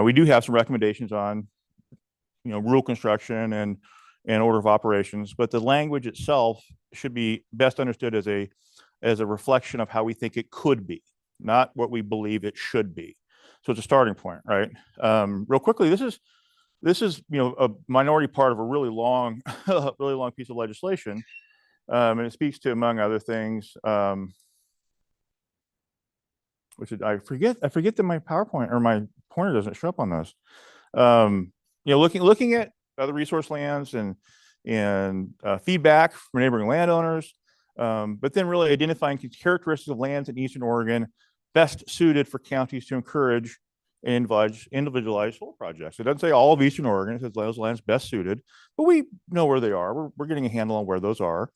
We do have some recommendations on rule construction and order of operations, but the language itself should be best understood as a reflection of how we think it could be, not what we believe it should be. So it's a starting point, right? Real quickly, this is a minority part of a really long piece of legislation, and it speaks to, among other things, which I forget that my PowerPoint or my pointer doesn't show up on this. Looking at other resource lands and feedback from neighboring landowners, but then really identifying characteristics of lands in Eastern Oregon best suited for counties to encourage and individualized solar projects. It doesn't say all of Eastern Oregon, it says those lands best suited, but we know where they are. We're getting a handle on where those are.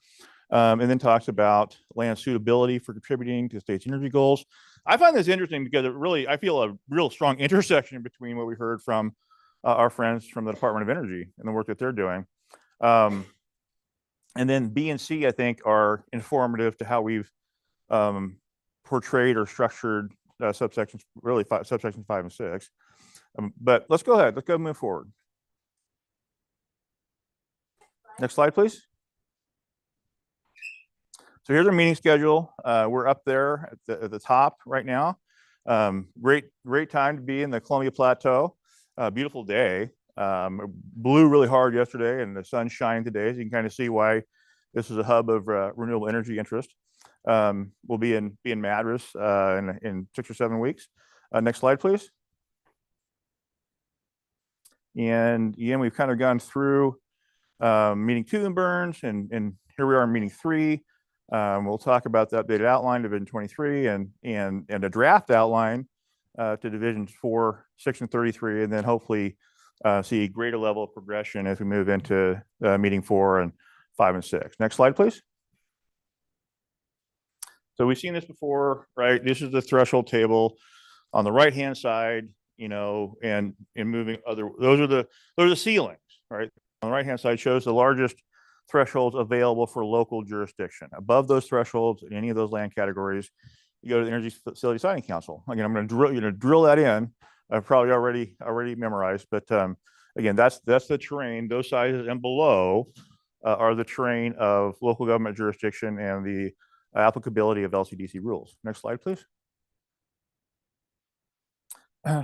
And then talks about land suitability for contributing to the state's energy goals. I find this interesting because I feel a real strong intersection between what we heard from our friends from the Department of Energy and the work that they're doing. And then B and C, I think, are informative to how we've portrayed or structured subsections, really subsections 5 and 6. But let's go ahead. Let's go move forward. Next slide, please. So here's our meeting schedule. We're up there at the top right now. Great time to be in the Columbia Plateau. Beautiful day. Blew really hard yesterday and the sun's shining today. So you can kind of see why this is a hub of renewable energy interest. We'll be in Madras in 6 or 7 weeks. Next slide, please. And again, we've kind of gone through meeting 2 in Burns, and here we are in meeting 3. We'll talk about the updated outline, Division 23, and a draft outline to Divisions 4, 6, and 33, and then hopefully see a greater level of progression as we move into meeting 4 and 5 and 6. Next slide, please. So we've seen this before, right? This is the threshold table on the right-hand side, you know, and moving those are the ceilings, right? On the right-hand side shows the largest thresholds available for local jurisdiction. Above those thresholds in any of those land categories, you go to the Energy Facility Siting Council. Again, I'm going to drill that in. I've probably already memorized, but again, that's the terrain. Those sizes and below are the terrain of local government jurisdiction and the applicability of LCDC rules. Next slide, please.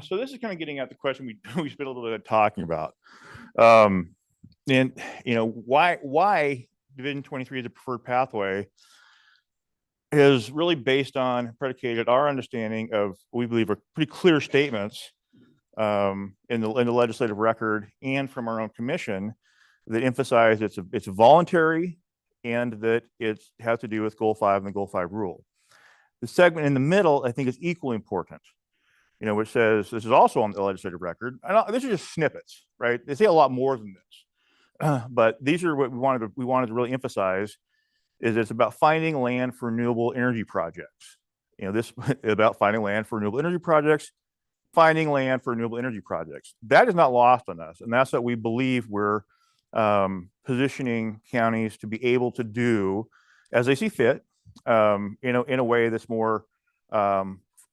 So this is kind of getting at the question we spent a little bit of talking about. And you know, why Division 23 is a preferred pathway is really based on predicated our understanding of what we believe are pretty clear statements in the legislative record and from our own commission that emphasize it's voluntary and that it has to do with Goal 5 and the Goal 5 rule. The segment in the middle, I think, is equally important, you know, which says this is also on the legislative record. This is just snippets, right? They say a lot more than this, but these are what we wanted to really emphasize. Is it's about finding land for renewable energy projects. You know, this is about finding land for renewable energy projects, finding land for renewable energy projects. That is not lost on us, and that's what we believe we're positioning counties to be able to do as they see fit, in a way that's more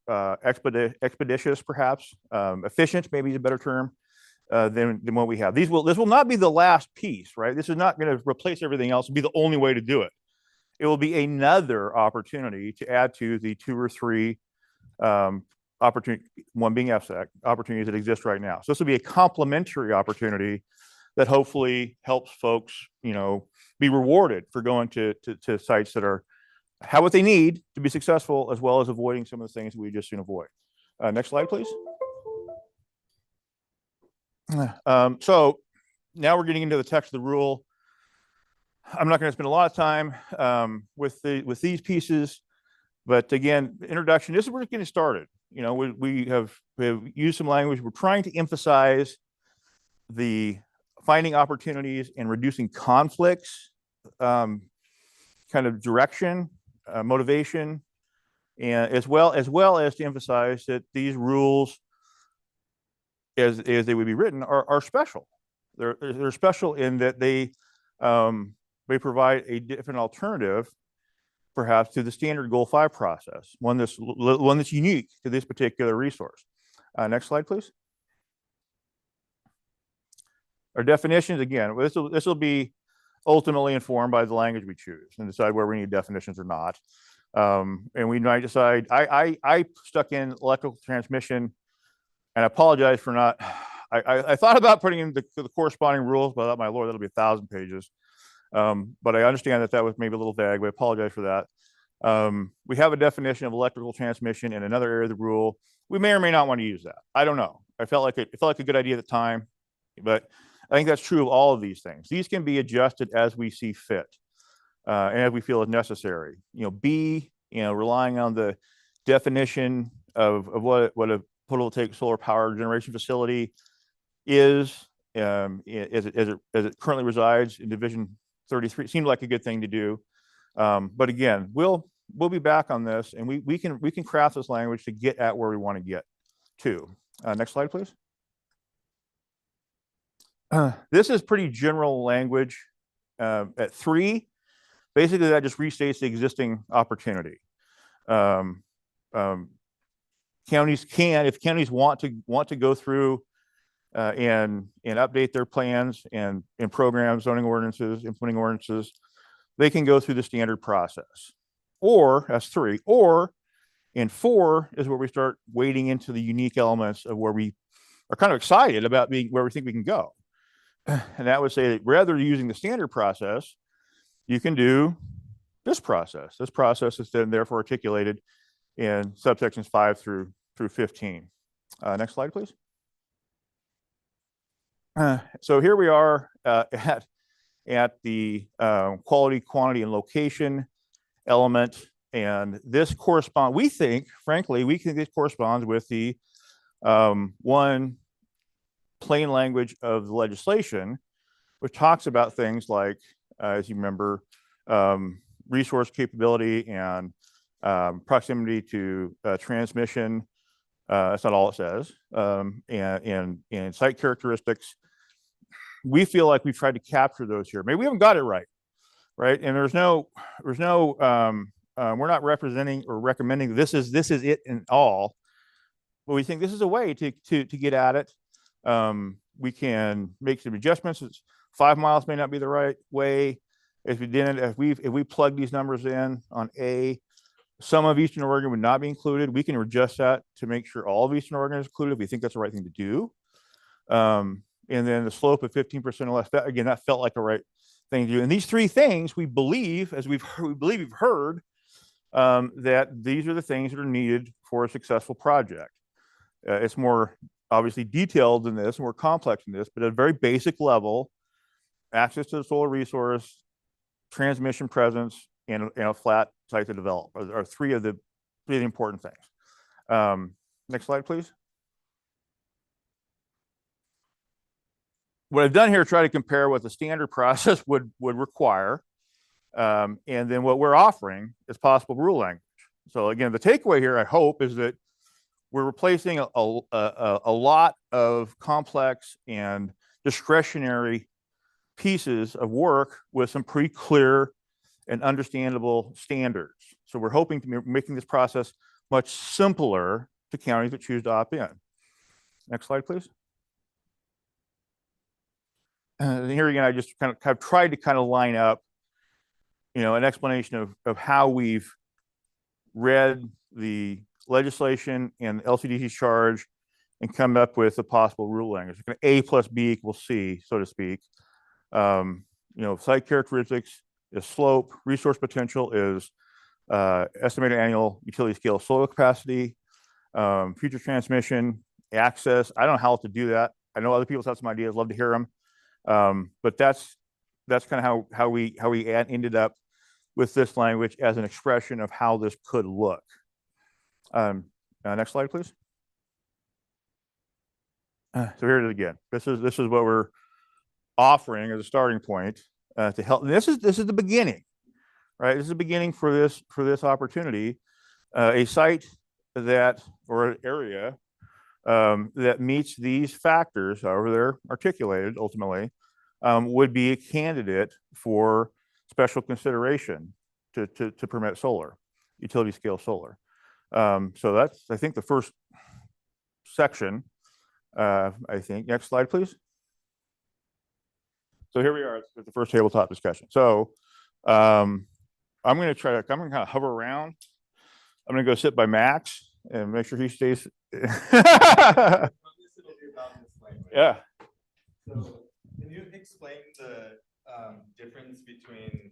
expeditious, perhaps efficient, maybe is a better term, than what we have. This will not be the last piece, right? This is not going to replace everything else and be the only way to do it. It will be another opportunity to add to the 2 or 3 opportunity, one being FSEC, opportunities that exist right now. So this will be a complementary opportunity that hopefully helps folks, you know, be rewarded for going to sites that have what they need to be successful, as well as avoiding some of the things we just soon avoid. Next slide, please. So now we're getting into the text of the rule. I'm not going to spend a lot of time with these pieces, but again, introduction. This is where we're getting started. You know, we have used some language. We're trying to emphasize the finding opportunities and reducing conflicts, kind of direction, motivation, and as well as to emphasize that these rules, as they would be written, are special. They're special in that they provide a different alternative, perhaps, to the standard Goal 5 process, one that's unique to this particular resource. Next slide, please. Our definitions, again, this will be ultimately informed by the language we choose and decide where we need definitions or not. And we might decide, I stuck in electrical transmission, and I apologize for not, I thought about putting in the corresponding rules, but my Lord, that'll be 1,000 pages. But I understand that was maybe a little vague. We apologize for that. We have a definition of electrical transmission in another area of the rule. We may or may not want to use that. I don't know. It felt like a good idea at the time, but I think that's true of all of these things. These can be adjusted as we see fit, and as we feel is necessary. You know, B, you know, relying on the definition of what a photovoltaic solar power generation facility is, as it currently resides in Division 33, seemed like a good thing to do. But again, we'll we'll be back on this, and we can craft this language to get at where we want to get to. Next slide, please. This is pretty general language. At 3, basically that just restates the existing opportunity. Counties can, if counties want to go through and update their plans and programs, zoning ordinances, implementing ordinances, they can go through the standard process. Or that's 3. Or in 4 is where we start wading into the unique elements of where we are kind of excited about being where we think we can go. And that would say that rather than using the standard process, you can do this process. This process is then therefore articulated in subsections 5 through 15. Next slide, please. So here we are at the quality, quantity, and location element. And this corresponds, we think this corresponds with the one plain language of the legislation, which talks about things like, as you remember, resource capability and proximity to transmission. That's not all it says. And site characteristics. We feel like we've tried to capture those here. Maybe we haven't got it right? And we're not representing or recommending this is it in all, but we think this is a way to get at it. We can make some adjustments. 5 miles may not be the right way. If we plug these numbers in on A, some of Eastern Oregon would not be included. We can adjust that to make sure all of Eastern Oregon is included if we think that's the right thing to do. And then the slope of 15% or less, that felt like the right thing to do. And these 3 things, we believe, we've heard, that these are the things that are needed for a successful project. It's more obviously detailed than this, more complex than this, but at a very basic level, access to the solar resource, transmission presence, and a flat site to develop are 3 of the really important things. Next slide, please. What I've done here, try to compare what the standard process would require, and then what we're offering is possible rule language. So again, the takeaway here, I hope, is that we're replacing a lot of complex and discretionary pieces of work with some pretty clear and understandable standards. So we're hoping to be making this process much simpler to counties that choose to opt in. Next slide, please. And here again, I just kind of tried to line up, an explanation of how we've read the legislation and LCDC charge and come up with a possible rule language. A plus B equals C, so to speak. Site characteristics is slope, resource potential is estimated annual utility scale solar capacity, future transmission, access. I don't know how to do that. I know other people have some ideas, love to hear them. But that's kind of how we ended up with this language as an expression of how this could look. Next slide, please. So here it is again. This is what we're offering as a starting point to help. And this is the beginning, right? This is the beginning for this opportunity. A site or an area that meets these factors, however they're articulated ultimately, would be a candidate for special consideration to permit solar, utility scale solar. So that's, I think, the first section. I think. Next slide, please. So here we are at the first tabletop discussion. So I'm going to kind of hover around. I'm going to go sit by Max and make sure he stays. Yeah. So can you explain the difference between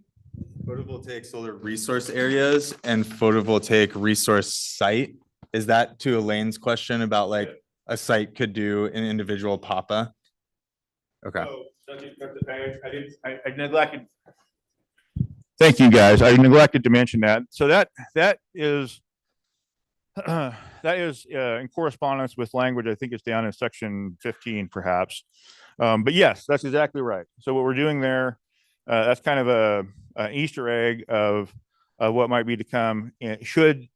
photovoltaic solar resource areas and photovoltaic resource site? Is that to Elaine's question about like a site could do an individual PAPA? Okay. I neglected. Thank you, guys. I neglected to mention that. So that is in correspondence with language. I think it's down in section 15, perhaps. But yes, that's exactly right. So what we're doing there, that's kind of an Easter egg of what might be to come. And should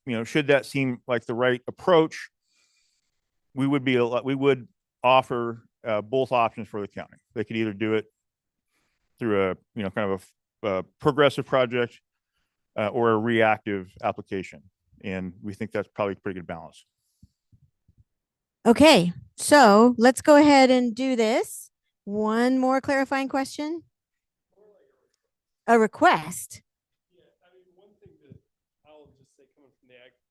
that seem like the right approach, we would offer both options for the county. They could either do it through a kind of a progressive project or a reactive application, and we think that's probably a pretty good balance. Okay, so let's go ahead and do this. One more clarifying question. A request.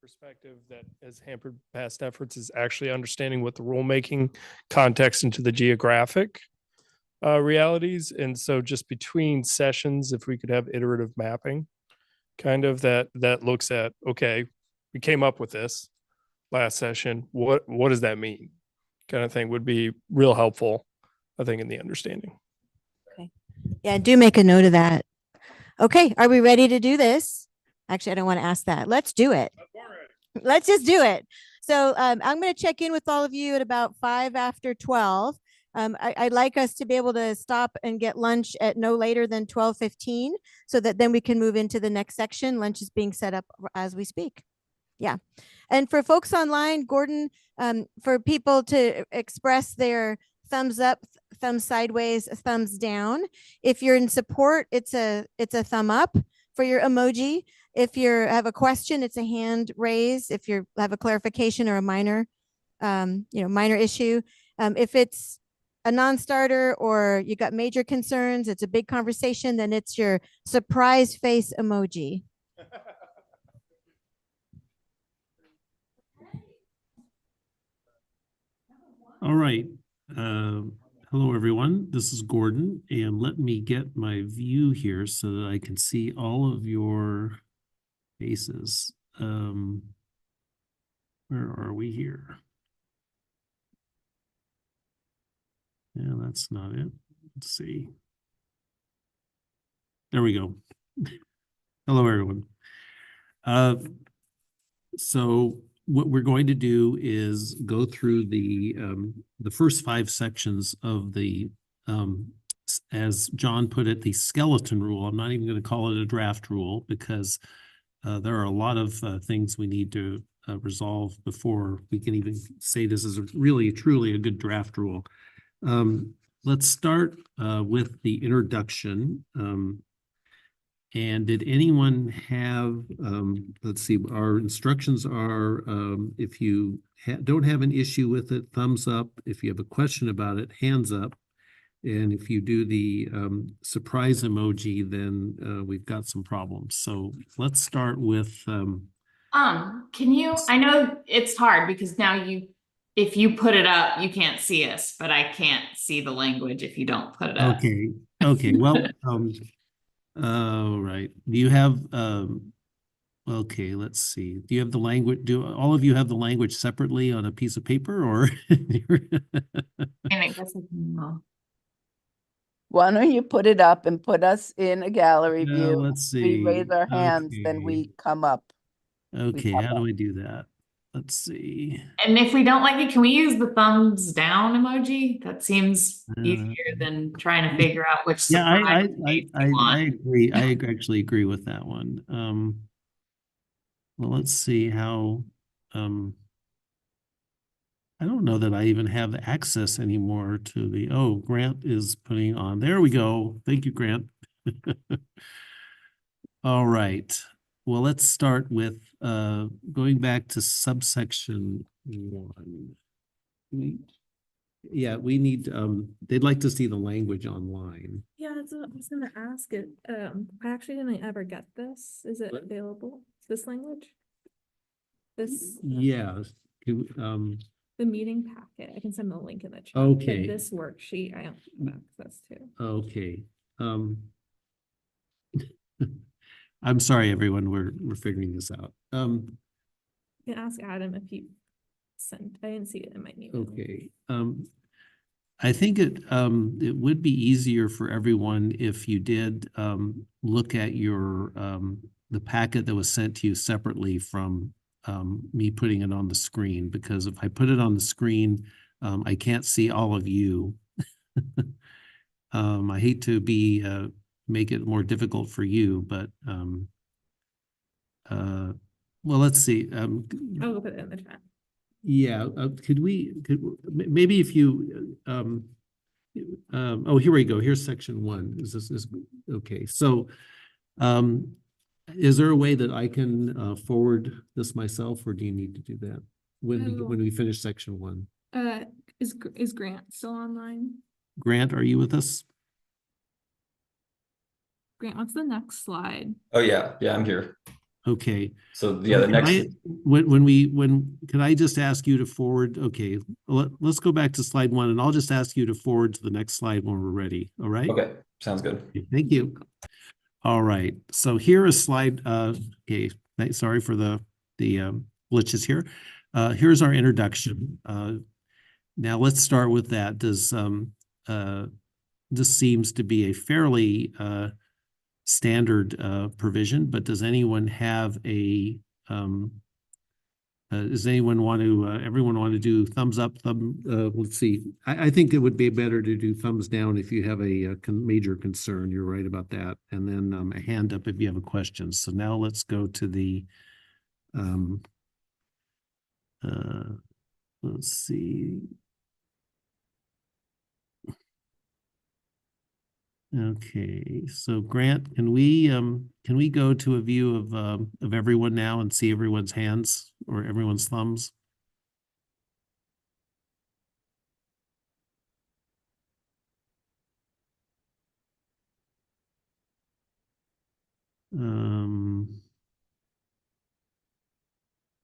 Perspective that has hampered past efforts is actually understanding what the rulemaking context into the geographic realities. And so just between sessions, if we could have iterative mapping, kind of that looks at, okay, we came up with this last session. What does that mean? Kind of thing would be real helpful, I think, in the understanding. Okay. Yeah, do make a note of that. Okay, are we ready to do this? Actually, I don't want to ask that. Let's do it. Let's just do it. So I'm going to check in with all of you at about 5 after 12. I'd like us to be able to stop and get lunch at no later than 12:15 so that then we can move into the next section. Lunch is being set up as we speak. Yeah. And for folks online, Gordon, for people to express their thumbs up, thumbs sideways, thumbs down. If you're in support, it's a thumb up for your emoji. If you have a question, it's a hand raise. If you have a clarification or a minor issue. If it's a non-starter or you got major concerns, it's a big conversation, then it's your surprise face emoji. All right. Hello, everyone. This is Gordon, and let me get my view here so that I can see all of your faces. Where are we here? Yeah, that's not it. Let's see. There we go. Hello, everyone. So what we're going to do is go through the first 5 sections of the, as John put it, the skeleton rule. I'm not even going to call it a draft rule because there are a lot of things we need to resolve before we can even say this is really, truly a good draft rule. Let's start with the introduction. And did anyone have, let's see, our instructions are, if you don't have an issue with it, thumbs up. If you have a question about it, hands up. And if you do the surprise emoji, then we've got some problems. So let's start with. Can you, I know it's hard because now if you put it up, you can't see us, but I can't see the language if you don't put it up. Okay, well, all right. Do you have, okay, let's see. Do you have the language, do all of you have the language separately on a piece of paper or? And I guess I can know. Why don't you put it up and put us in a gallery view? Let's We see. raise our hands, then we come up. Okay, how do I do that? Let's see. And if we don't like it, can we use the thumbs down emoji? That seems easier than trying to figure out which surprise I agree. I actually agree with that one. Well, let's see how, I don't know that I even have access anymore to the, oh, Grant is putting on, there we go. Thank you, Grant. All right. Well, let's start with going back to subsection 1. We need, they'd like to see the language online. Yeah, that's what I was gonna ask it. I actually didn't ever get this. Is it available? This language? This Yeah. the meeting packet. I can send the link in the chat. Okay. But this worksheet I don't have access to. Okay. I'm sorry, everyone. We're figuring this out. You can ask Adam if he sent. I didn't see it in my email. Okay. I think it would be easier for everyone if you did look at your the packet that was sent to you separately from me putting it on the screen, because if I put it on the screen, I can't see all of you. I hate to be make it more difficult for you, but well, let's see. I'll go put it in the chat. Yeah, maybe if you, oh, here we go. Here's section 1. Is okay. So, is there a way that I can forward this myself, or do you need to do that when we finish section 1? Is Grant still online? Grant, are you with us? Grant, what's the next slide? Oh yeah, I'm here. Okay. So yeah, the next. Can I just ask you to forward? Okay, let's go back to slide 1, and I'll just ask you to forward to the next slide when we're ready. All right. Okay, sounds good. Thank you. All right. So here is slide. Okay. Sorry for the glitches here. Here's our introduction. Now let's start with that. This seems to be a fairly standard provision, but does anyone have a does anyone want to everyone want to do thumbs up, let's see. I think it would be better to do thumbs down if you have a major concern. You're right about that. And then a hand up if you have a question. So now let's go to the let's see. Okay, so Grant, can we go to a view of everyone now and see everyone's hands or everyone's thumbs?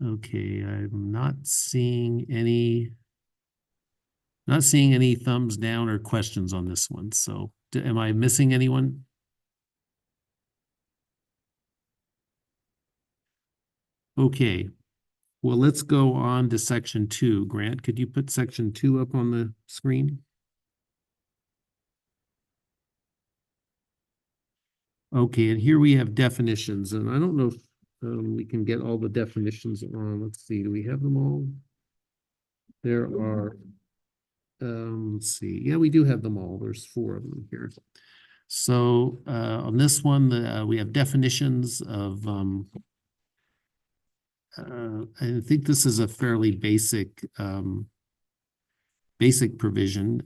Okay, I'm not seeing any thumbs down or questions on this one. So am I missing anyone? Okay, well, let's go on to section 2. Grant, could you put section 2 up on the screen? Okay, and here we have definitions, and I don't know if we can get all the definitions on. Let's see, do we have them all? There are, let's see. Yeah, we do have them all. There's 4 of them here. So on this one, we have definitions of, I think this is a fairly basic provision.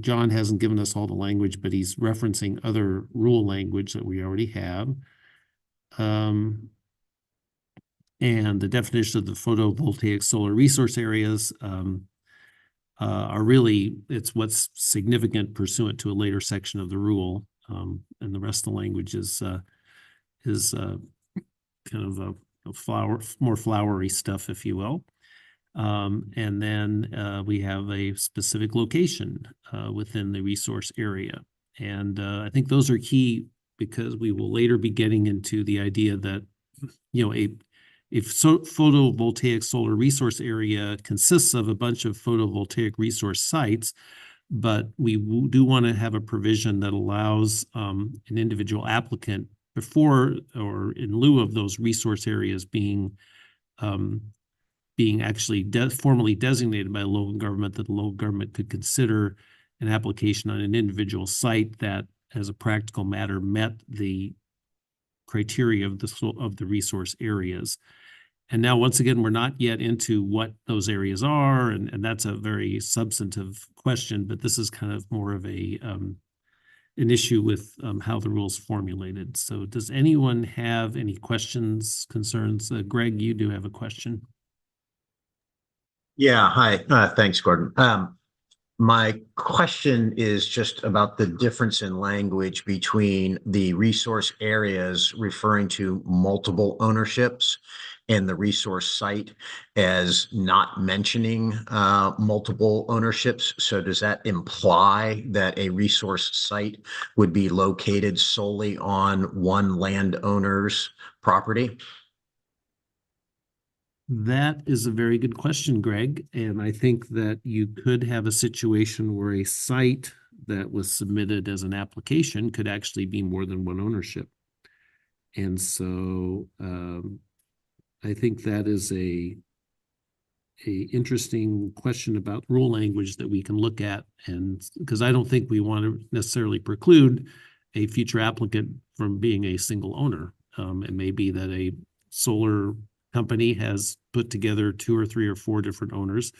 John hasn't given us all the language, but he's referencing other rule language that we already have. And the definition of the photovoltaic solar resource areas are really, it's what's significant pursuant to a later section of the rule. And the rest of the language is kind of a more flowery stuff, if you will. And then we have a specific location within the resource area. And I think those are key because we will later be getting into the idea that, you know, photovoltaic solar resource area consists of a bunch of photovoltaic resource sites, but we do want to have a provision that allows an individual applicant before or in lieu of those resource areas being actually formally designated by a local government, that the local government could consider an application on an individual site that, as a practical matter, met the criteria of the resource areas. And now, once again, we're not yet into what those areas are, and that's a very substantive question, but this is kind of more of an issue with how the rule's formulated. So does anyone have any questions, concerns? Greg, you do have a question. Yeah, hi. Thanks, Gordon. My question is just about the difference in language between the resource areas referring to multiple ownerships and the resource site as not mentioning multiple ownerships. So does that imply that a resource site would be located solely on one landowner's property? That is a very good question, Greg. And I think that you could have a situation where a site that was submitted as an application could actually be more than one ownership. And so I think that is a interesting question about rule language that we can look at, and because I don't think we want to necessarily preclude a future applicant from being a single owner. It may be that a solar company has put together 2 or 3 or 4 different owners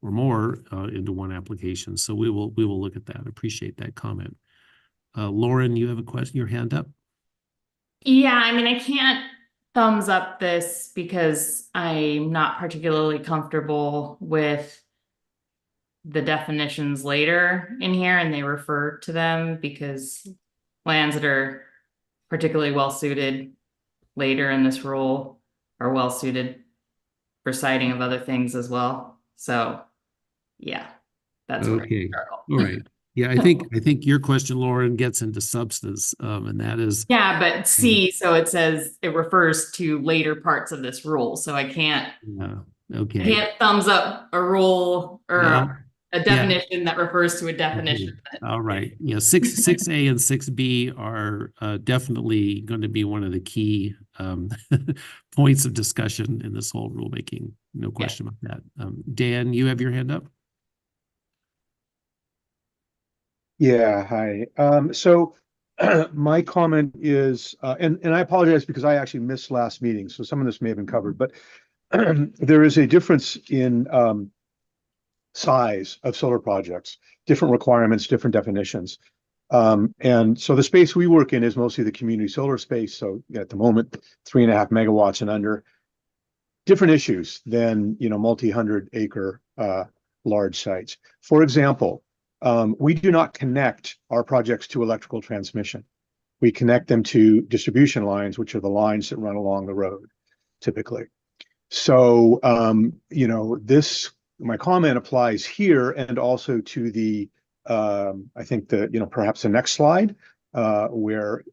or more into one application. So we will look at that. Appreciate that comment. Lauren, you have a question, your hand up? Yeah, I mean, I can't thumbs up this because I'm not particularly comfortable with the definitions later in here, and they refer to them because lands that are particularly well suited later in this rule are well suited for siting of other things as well. So yeah, that's where I Okay. struggle. All right. Yeah, I think your question, Lauren, gets into substance, and that is Yeah, but C, so it says it refers to later parts of this rule. So I can't okay. I can't thumbs up a rule or Well, a definition that refers to a definition. All right. Yeah, 6A and 6B are definitely going to be one of the key points of discussion in this whole rulemaking. No question about that. Dan, you have your hand up? Yeah, hi. So my comment is, and I apologize because I actually missed last meeting, so some of this may have been covered, but there is a difference in size of solar projects, different requirements, different definitions. And so the space we work in is mostly the community solar space. So at the moment, 3.5 megawatts and under. Different issues than, multi-hundred acre large sites. For example, we do not connect our projects to electrical transmission. We connect them to distribution lines, which are the lines that run along the road, typically. So, my comment applies here and also to the, I think perhaps the next slide, where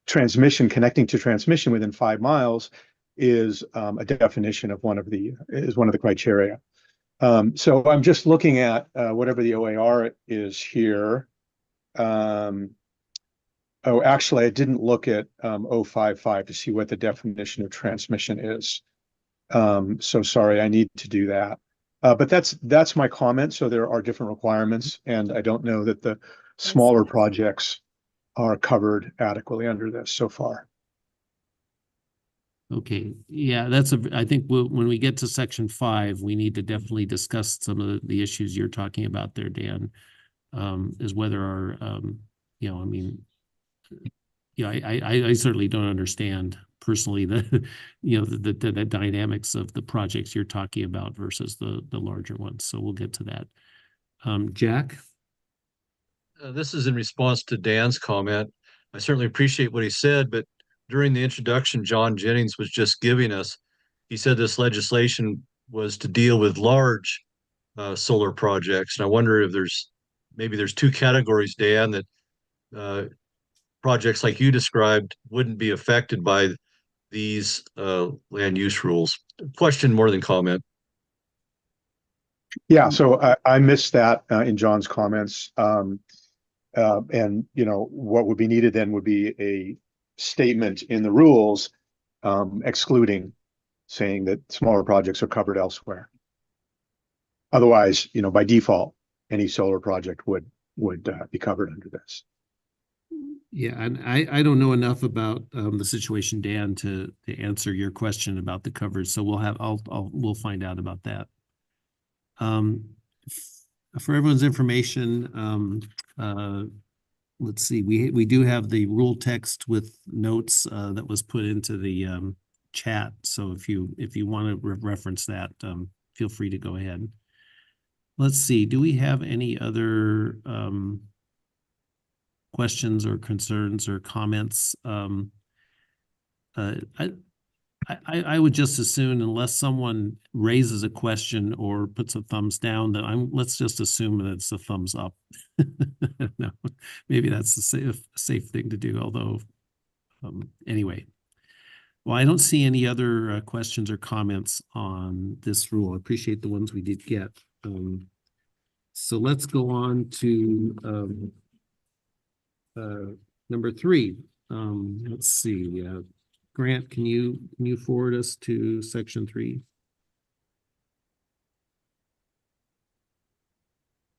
transmission, connecting to transmission within 5 miles is a definition of one of the criteria. So I'm just looking at whatever the OAR is here. Actually, I didn't look at 055 to see what the definition of transmission is. So sorry, I need to do that. But that's my comment. So there are different requirements, and I don't know that the smaller projects are covered adequately under this so far. Okay, yeah, I think when we get to section 5, we need to definitely discuss some of the issues you're talking about there, Dan, is whether our, I certainly don't understand personally the dynamics of the projects you're talking about versus the larger ones. So we'll get to that. Jack? This is in response to Dan's comment. I certainly appreciate what he said, but during the introduction John Jennings was just giving us, he said this legislation was to deal with large solar projects. And I wonder if maybe there's 2 categories, Dan, that projects like you described wouldn't be affected by these land use rules. Question more than comment. Yeah, so I missed that in John's comments. And what would be needed then would be a statement in the rules excluding, saying that smaller projects are covered elsewhere. Otherwise, by default, any solar project would be covered under this. Yeah, and I don't know enough about the situation, Dan, to answer your question about the coverage. So we'll find out about that. For everyone's information, let's see, we do have the rule text with notes that was put into the chat. So if you want to reference that, feel free to go ahead. Let's see, do we have any other questions or concerns or comments? I would just assume, unless someone raises a question or puts a thumbs down, that let's just assume that it's a thumbs up. No, maybe that's a safe thing to do, although anyway. Well, I don't see any other questions or comments on this rule. I appreciate the ones we did get. So let's go on to number 3. Let's see. Grant, can you forward us to section 3?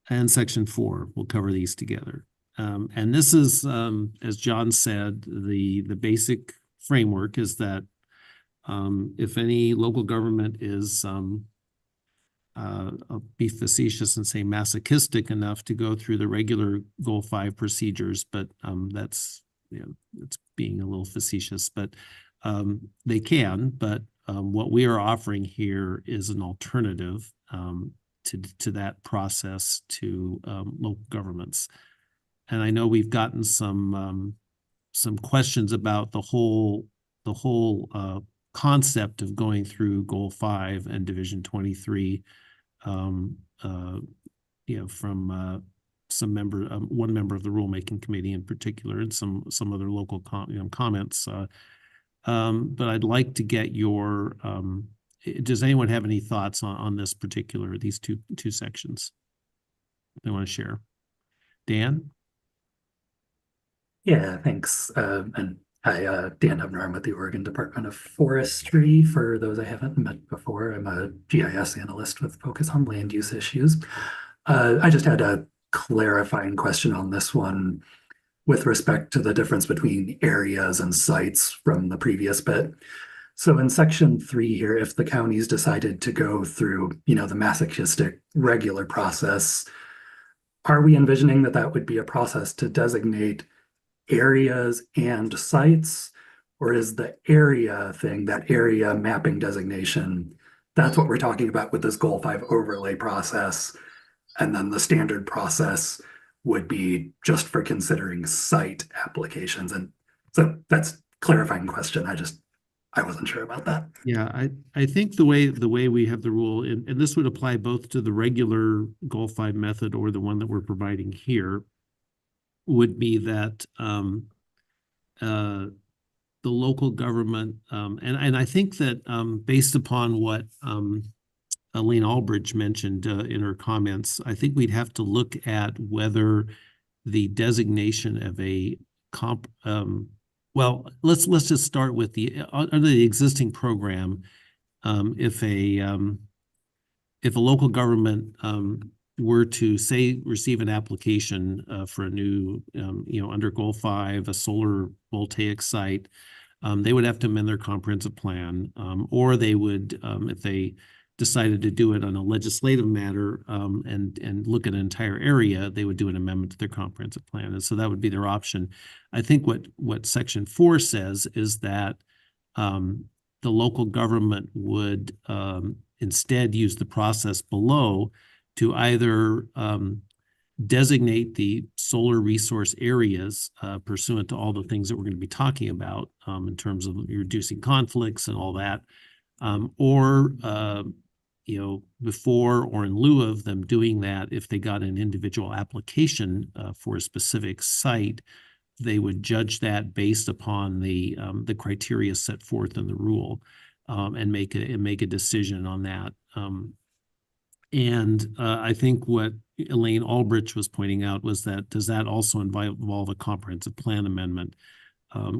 And section 4, we'll cover these together. And this is, as John said, the basic framework is that if any local government is, I'll be facetious and say masochistic enough to go through the regular Goal 5 procedures, but that's, it's being a little facetious, but they can. But what we are offering here is an alternative to that process to local governments. And I know we've gotten some questions about the whole concept of going through Goal 5 and Division 23. From some member, one member of the rulemaking committee in particular, and some other local comments. But I'd like to get your. Does anyone have any thoughts on this particular these two sections they want to share? Dan? Yeah, thanks. And hi, Dan Hubner. I'm with the Oregon Department of Forestry. For those I haven't met before, I'm a GIS analyst with focus on land use issues. I just had a clarifying question on this one with respect to the difference between areas and sites from the previous bit. So in section 3 here, if the counties decided to go through, the masochistic regular process, are we envisioning that that would be a process to designate areas and sites, or is the area thing, that area mapping designation, that's what we're talking about with this Goal 5 overlay process, and then the standard process would be just for considering site applications? And so that's clarifying question. I wasn't sure about that. Yeah, I think the way we have the rule, and this would apply both to the regular Goal 5 method or the one that we're providing here, would be that the local government, and I think that based upon what Elaine Albridge mentioned in her comments, I think we'd have to look at whether the designation of a well, let's just start with the under the existing program. If a local government were to say receive an application for a new, under Goal 5, a solar voltaic site, they would have to amend their comprehensive plan, or they would, if they decided to do it on a legislative matter and look at an entire area, they would do an amendment to their comprehensive plan. And so that would be their option. I think what Section 4 says is that the local government would instead use the process below to either designate the solar resource areas pursuant to all the things that we're going to be talking about in terms of reducing conflicts and all that, or before or in lieu of them doing that, if they got an individual application for a specific site, they would judge that based upon the criteria set forth in the rule and make a decision on that. I think what Elaine Albridge was pointing out was that, does that also involve a comprehensive plan amendment?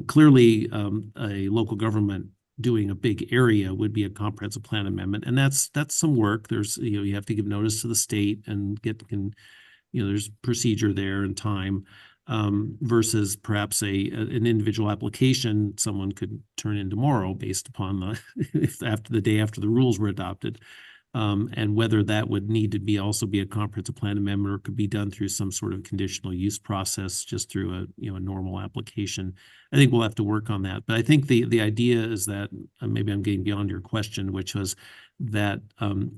Clearly, a local government doing a big area would be a comprehensive plan amendment, and that's some work. There's you have to give notice to the state and there's procedure there and time, versus perhaps an individual application someone could turn in tomorrow based upon after the day after the rules were adopted. And whether that would need to also be a comprehensive plan amendment, or could be done through some sort of conditional use process, just through a normal application. I think we'll have to work on that. But I think the idea is that, maybe I'm getting beyond your question, which was that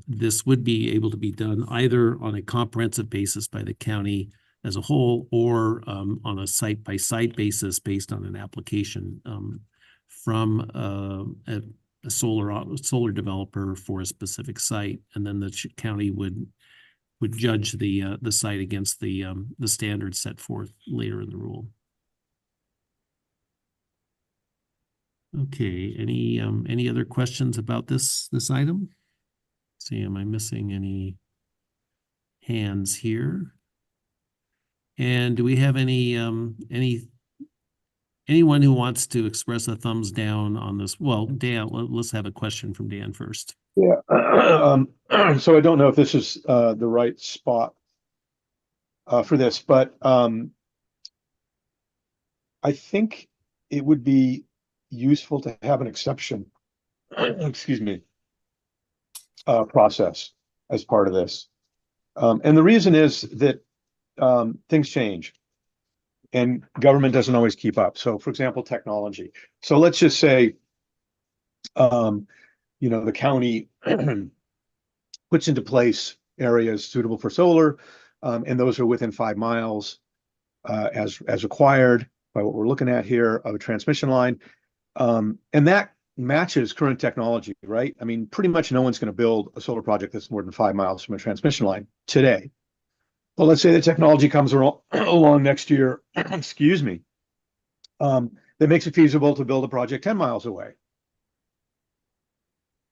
this would be able to be done either on a comprehensive basis by the county as a whole, or on a site-by-site basis based on an application from a solar developer for a specific site, and then the county would judge the site against the standards set forth later in the rule. Okay, any other questions about this item? See, am I missing any hands here? And do we have anyone who wants to express a thumbs down on this? Well, Dan, let's have a question from Dan first. Yeah. So I don't know if this is the right spot for this, but I think it would be useful to have an exception, excuse me, process as part of this. And the reason is that things change and government doesn't always keep up. So for example, technology. So let's just say, the county puts into place areas suitable for solar, and those are within 5 miles as required by what we're looking at here of a transmission line. And that matches current technology, right? I mean, pretty much no one's going to build a solar project that's more than 5 miles from a transmission line today. Well, let's say the technology comes along next year, excuse me, that makes it feasible to build a project 10 miles away.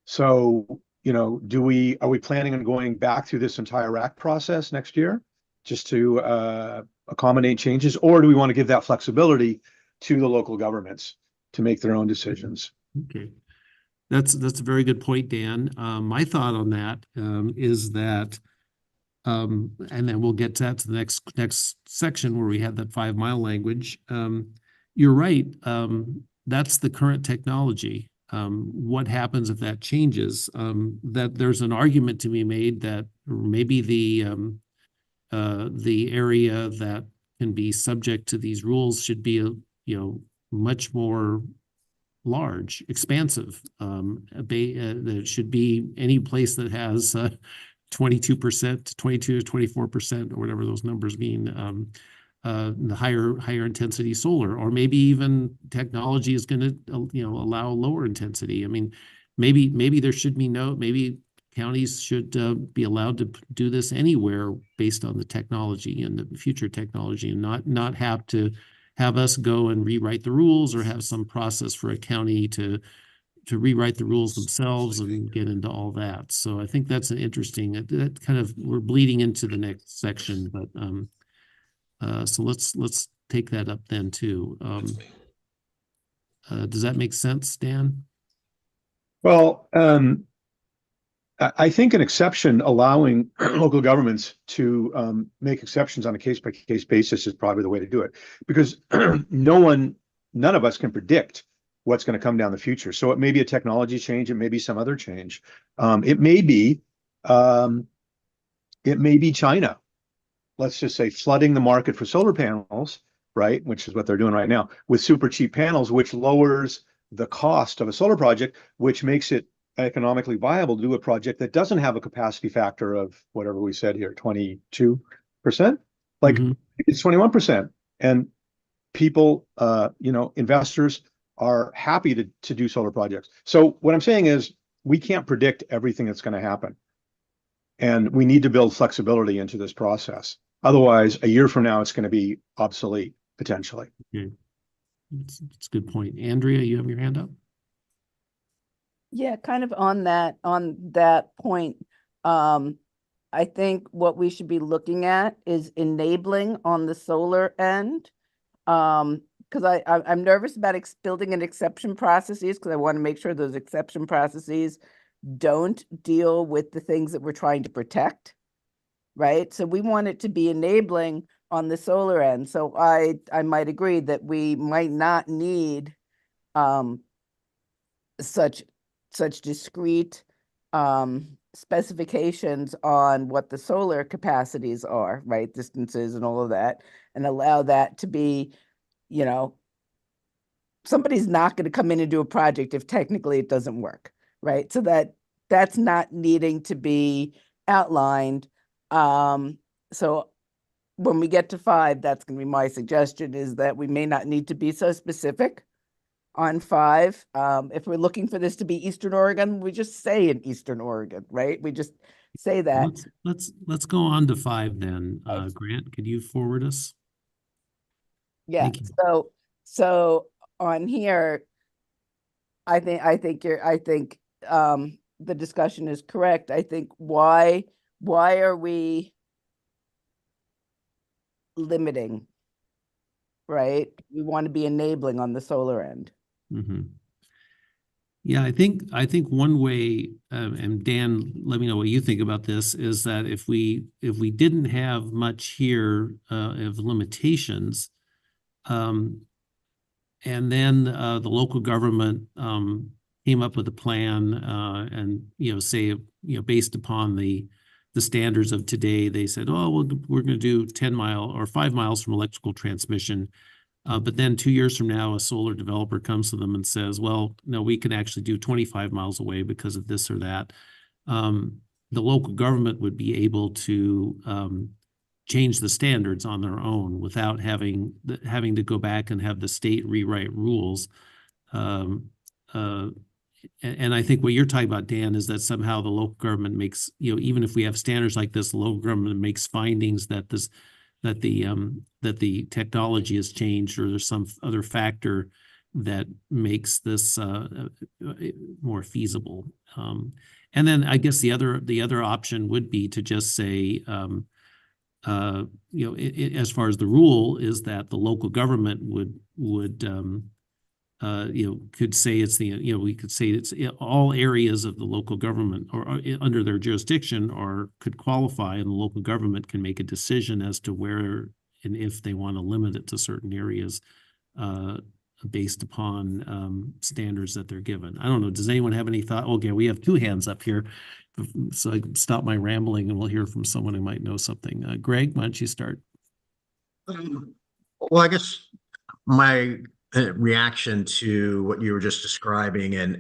So, are we planning on going back through this entire RAC process next year just to accommodate changes, or do we want to give that flexibility to the local governments to make their own decisions? Okay. That's a very good point, Dan. My thought on that is that, and then we'll get to that to the next section where we have that 5 mile language. You're right. That's the current technology. What happens if that changes? That there's an argument to be made that maybe the area that can be subject to these rules should be much more large, expansive. There should be any place that has 22%, 22 to 24%, or whatever those numbers mean, the higher intensity solar, or maybe even technology is going to allow lower intensity. I mean, maybe there should be maybe counties should be allowed to do this anywhere based on the technology and the future technology, and not have to have us go and rewrite the rules or have some process for a county to rewrite the rules themselves and get into all that. So I think that's an interesting, that kind of, we're bleeding into the next section, but so let's take that up then too. Does that make sense, Dan? Well, I think an exception allowing local governments to make exceptions on a case-by-case basis is probably the way to do it, because none of us can predict what's going to come down the future. So it may be a technology change, it may be some other change. It may be China, let's just say, flooding the market for solar panels, right? Which is what they're doing right now with super cheap panels, which lowers the cost of a solar project, which makes it economically viable to do a project that doesn't have a capacity factor of whatever we said here, 22%, like it's 21%. And people, investors are happy to do solar projects. So what I'm saying is we can't predict everything that's going to happen. And we need to build flexibility into this process. Otherwise, a year from now, it's going to be obsolete, potentially. Okay. That's a good point. Andrea, you have your hand up? Yeah, kind of on that point. I think what we should be looking at is enabling on the solar end. Because I'm nervous about building an exception processes, because I want to make sure those exception processes don't deal with the things that we're trying to protect, right? So we want it to be enabling on the solar end. So I might agree that we might not need such discrete specifications on what the solar capacities are, right? Distances and all of that, and allow that to be, somebody's not going to come in and do a project if technically it doesn't work, right? So that's not needing to be outlined. So when we get to 5, that's going to be my suggestion, is that we may not need to be so specific on 5. If we're looking for this to be Eastern Oregon, we just say in Eastern Oregon, right? We just say that. Let's go on to 5 then. Grant, could you forward us? Yeah. So on here, I think the discussion is correct. I think why are we limiting, right? We want to be enabling on the solar end. Mm-hmm. Yeah, I think one way, and Dan, let me know what you think about this, is that if we didn't have much here of limitations, And then the local government came up with a plan, and say based upon the standards of today, they said, oh, well, we're going to do 10 mile or 5 miles from electrical transmission. But then 2 years from now, a solar developer comes to them and says, well, no, we can actually do 25 miles away because of this or that. The local government would be able to change the standards on their own without having to go back and have the state rewrite rules. And I think what you're talking about, Dan, is that somehow the local government makes, even if we have standards like this, the local government makes findings that the technology has changed, or there's some other factor that makes this more feasible. And then I guess the other option would be to just say, as far as the rule is that the local government would could say it's we could say it's all areas of the local government or under their jurisdiction or could qualify, and the local government can make a decision as to where and if they want to limit it to certain areas based upon standards that they're given. I don't know. Does anyone have any thought? Okay, we have 2 hands up here. So I can stop my rambling and we'll hear from someone who might know something. Greg, why don't you start? Well, I guess my reaction to what you were just describing and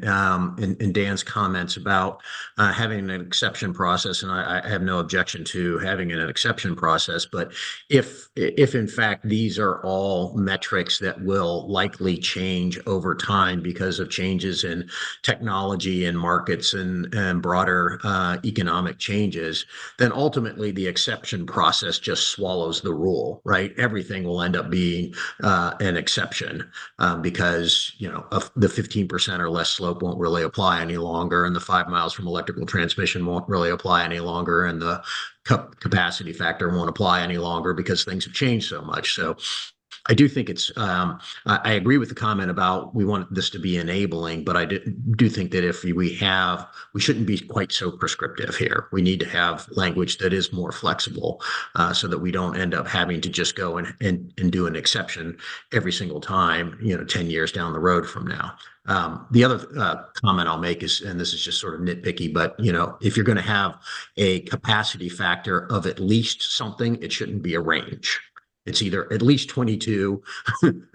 in Dan's comments about having an exception process, and I have no objection to having an exception process, but if in fact these are all metrics that will likely change over time because of changes in technology and markets and broader economic changes, then ultimately the exception process just swallows the rule, right? Everything will end up being an exception. Because the 15% or less slope won't really apply any longer, and the 5 miles from electrical transmission won't really apply any longer, and the capacity factor won't apply any longer because things have changed so much. So I do think it's, I agree with the comment about we want this to be enabling, but I do think that if we shouldn't be quite so prescriptive here. We need to have language that is more flexible so that we don't end up having to just go and do an exception every single time, 10 years down the road from now. The other comment I'll make is, and this is just sort of nitpicky, but if you're going to have a capacity factor of at least something, it shouldn't be a range. It's either at least 22,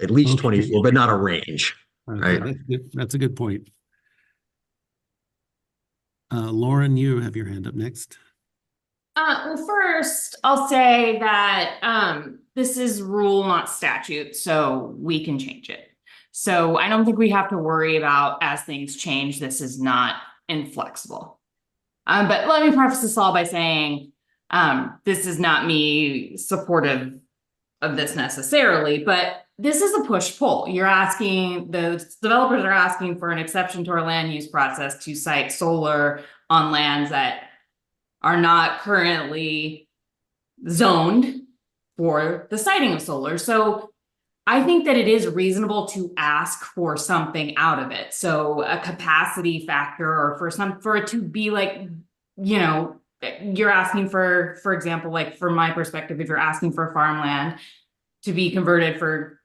at least 24, but not a range. Right. That's a good point. Lauren, you have your hand up next. Well, first, I'll say that this is rule, not statute, so we can change it. So I don't think we have to worry about as things change, this is not inflexible. But let me preface this all by saying this is not me supportive of this necessarily, but this is a push-pull. The developers are asking for an exception to our land use process to site solar on lands that are not currently zoned for the siting of solar. So I think that it is reasonable to ask for something out of it. So a capacity factor, or for it to be like, you're asking for example, like from my perspective, if you're asking for farmland to be converted for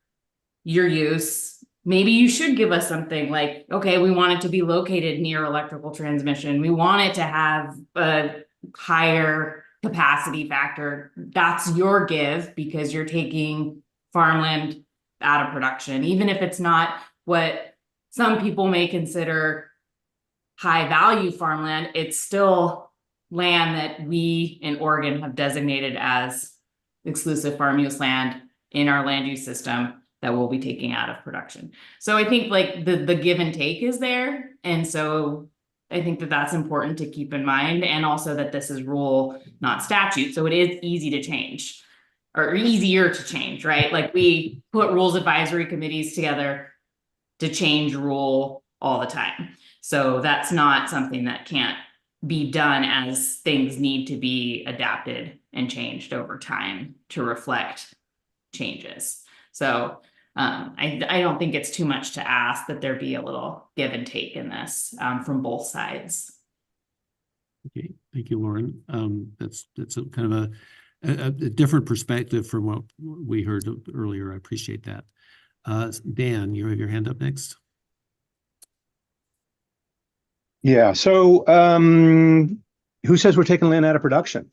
your use, maybe you should give us something like, okay, we want it to be located near electrical transmission. We want it to have a higher capacity factor. That's your give because you're taking farmland out of production, even if it's not what some people may consider high value farmland. It's still land that we in Oregon have designated as exclusive farm use land in our land use system that we'll be taking out of production. So I think like the give and take is there. And so I think that that's important to keep in mind, and also that this is rule, not statute. So it is easy to change, or easier to change, right? Like we put rules advisory committees together to change rule all the time. So that's not something that can't be done, as things need to be adapted and changed over time to reflect changes. So I don't think it's too much to ask that there be a little give and take in this from both sides. Okay, thank you, Lauren. That's a kind of a different perspective from what we heard earlier. I appreciate that. Dan, you have your hand up next. Yeah, so who says we're taking land out of production?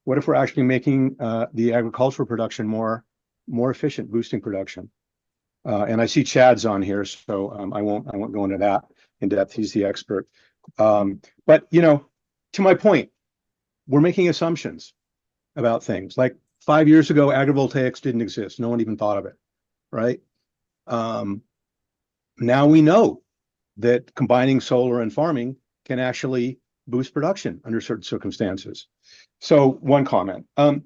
What if we're actually making the agricultural production more efficient, boosting production? And I see Chad's on here, so I won't go into that in depth. He's the expert. But to my point, we're making assumptions about things. Like 5 years ago, agrivoltaics didn't exist. No one even thought of it, right? Now we know that combining solar and farming can actually boost production under certain circumstances. So one comment. The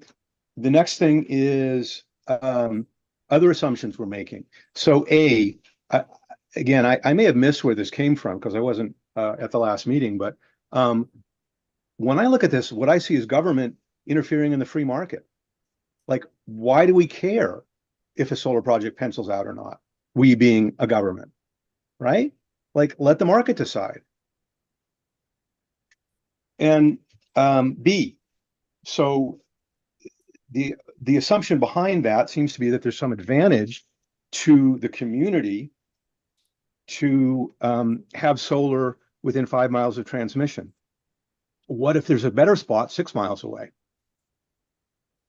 next thing is other assumptions we're making. So again, I may have missed where this came from because I wasn't at the last meeting, but when I look at this, what I see is government interfering in the free market. Like, why do we care if a solar project pencils out or not? We being a government, right? Like, let the market decide. And B, so the assumption behind that seems to be that there's some advantage to the community to have solar within 5 miles of transmission. What if there's a better spot 6 miles away?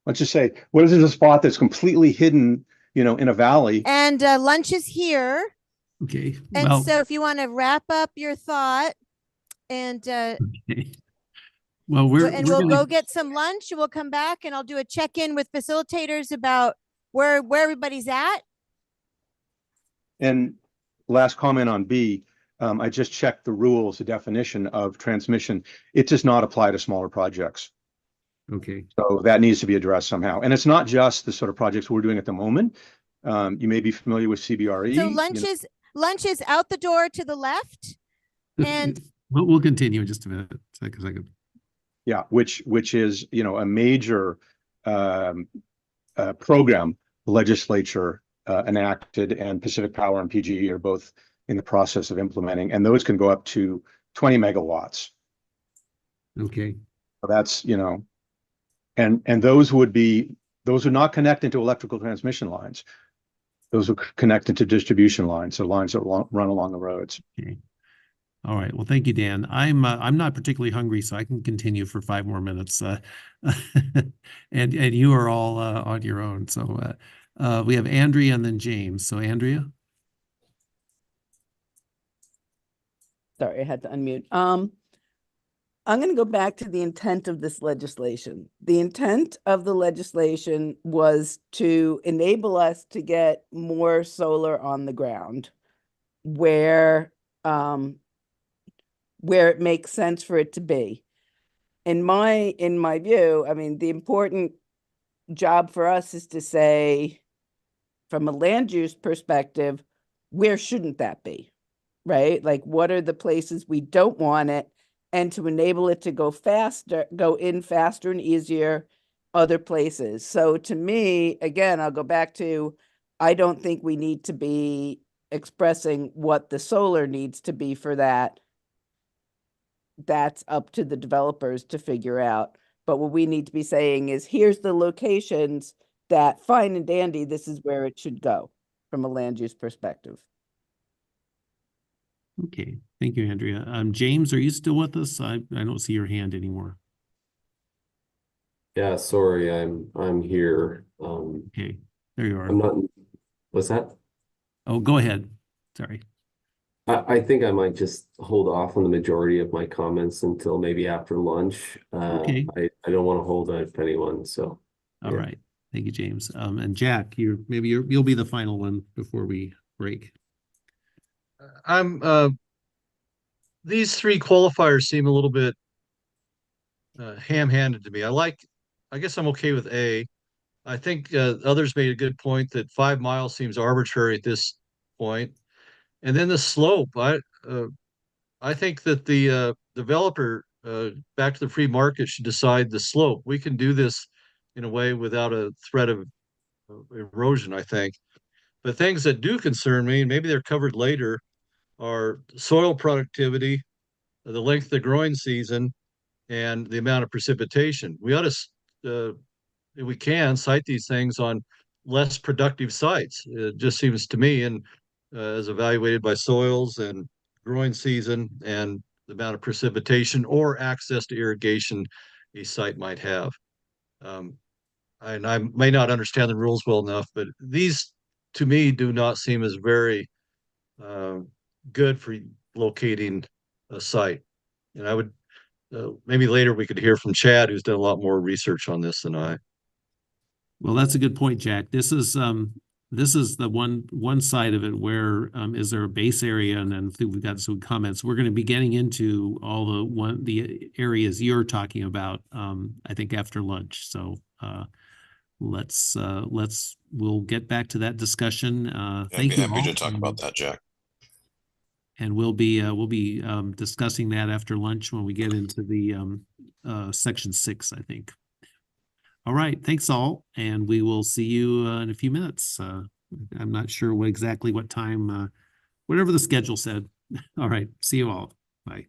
Let's just say, what if there's a spot that's completely hidden, in a valley? And lunch is here. Okay. And so if you want to wrap up your thought and okay. Well, we'll go get some lunch and we'll come back and I'll do a check-in with facilitators about where everybody's at. And last comment on B, I just checked the rules, the definition of transmission. It does not apply to smaller projects. Okay. So that needs to be addressed somehow. And it's not just the sort of projects we're doing at the moment. You may be familiar with CBRE. So lunch is out the door to the left. And we'll continue in just a minute. Second. Yeah, which is, a major program the legislature enacted, and Pacific Power and PGE are both in the process of implementing, and those can go up to 20 megawatts. Okay. So that's, and those are not connected to electrical transmission lines. Those are connected to distribution lines, so lines that run along the roads. Okay. All right. Well, thank you, Dan. I'm not particularly hungry, so I can continue for 5 more minutes. And you are all on your own. So we have Andrea and then James. So Andrea. Sorry, I had to unmute. I'm going to go back to the intent of this legislation. The intent of the legislation was to enable us to get more solar on the ground where it makes sense for it to be. In my view, I mean, the important job for us is to say, from a land use perspective, where shouldn't that be, right? Like, what are the places we don't want it? And to enable it to go in faster and easier other places. So to me, again, I'll go back to, I don't think we need to be expressing what the solar needs to be for that. That's up to the developers to figure out. But what we need to be saying is, here's the locations that, fine and dandy, this is where it should go from a land use perspective. Okay. Thank you, Andrea. James, are you still with us? I don't see your hand anymore. Yeah, sorry, I'm here. Okay, there you are. I'm not. What's that? Oh, go ahead. Sorry. I think I might just hold off on the majority of my comments until maybe after lunch. Okay. I don't want to hold up anyone. So. All right. Thank you, James. And Jack, you'll be the final one before we break. These 3 qualifiers seem a little bit ham-handed to me. I guess I'm okay with A. I think others made a good point that 5 miles seems arbitrary at this point. And then the slope, I think that the developer, back to the free market, should decide the slope. We can do this in a way without a threat of erosion, I think. But things that do concern me, and maybe they're covered later, are soil productivity, the length of the growing season, and the amount of precipitation. We ought to, if we can, cite these things on less productive sites. It just seems to me, and as evaluated by soils and growing season and the amount of precipitation or access to irrigation a site might have. And I may not understand the rules well enough, but these to me do not seem as very good for locating a site. And I would maybe later we could hear from Chad, who's done a lot more research on this than I. Well, that's a good point, Jack. This is the one side of it where is there a base area, and then we've got some comments. We're going to be getting into all the areas you're talking about. I think after lunch. So we'll get back to that discussion. Thank you. I'd be happy to talk about that, Jack. And we'll be discussing that after lunch when we get into the section 6, I think. All right, thanks all, and we will see you in a few minutes. I'm not sure exactly what time, whatever the schedule said. All right, see you all. Bye.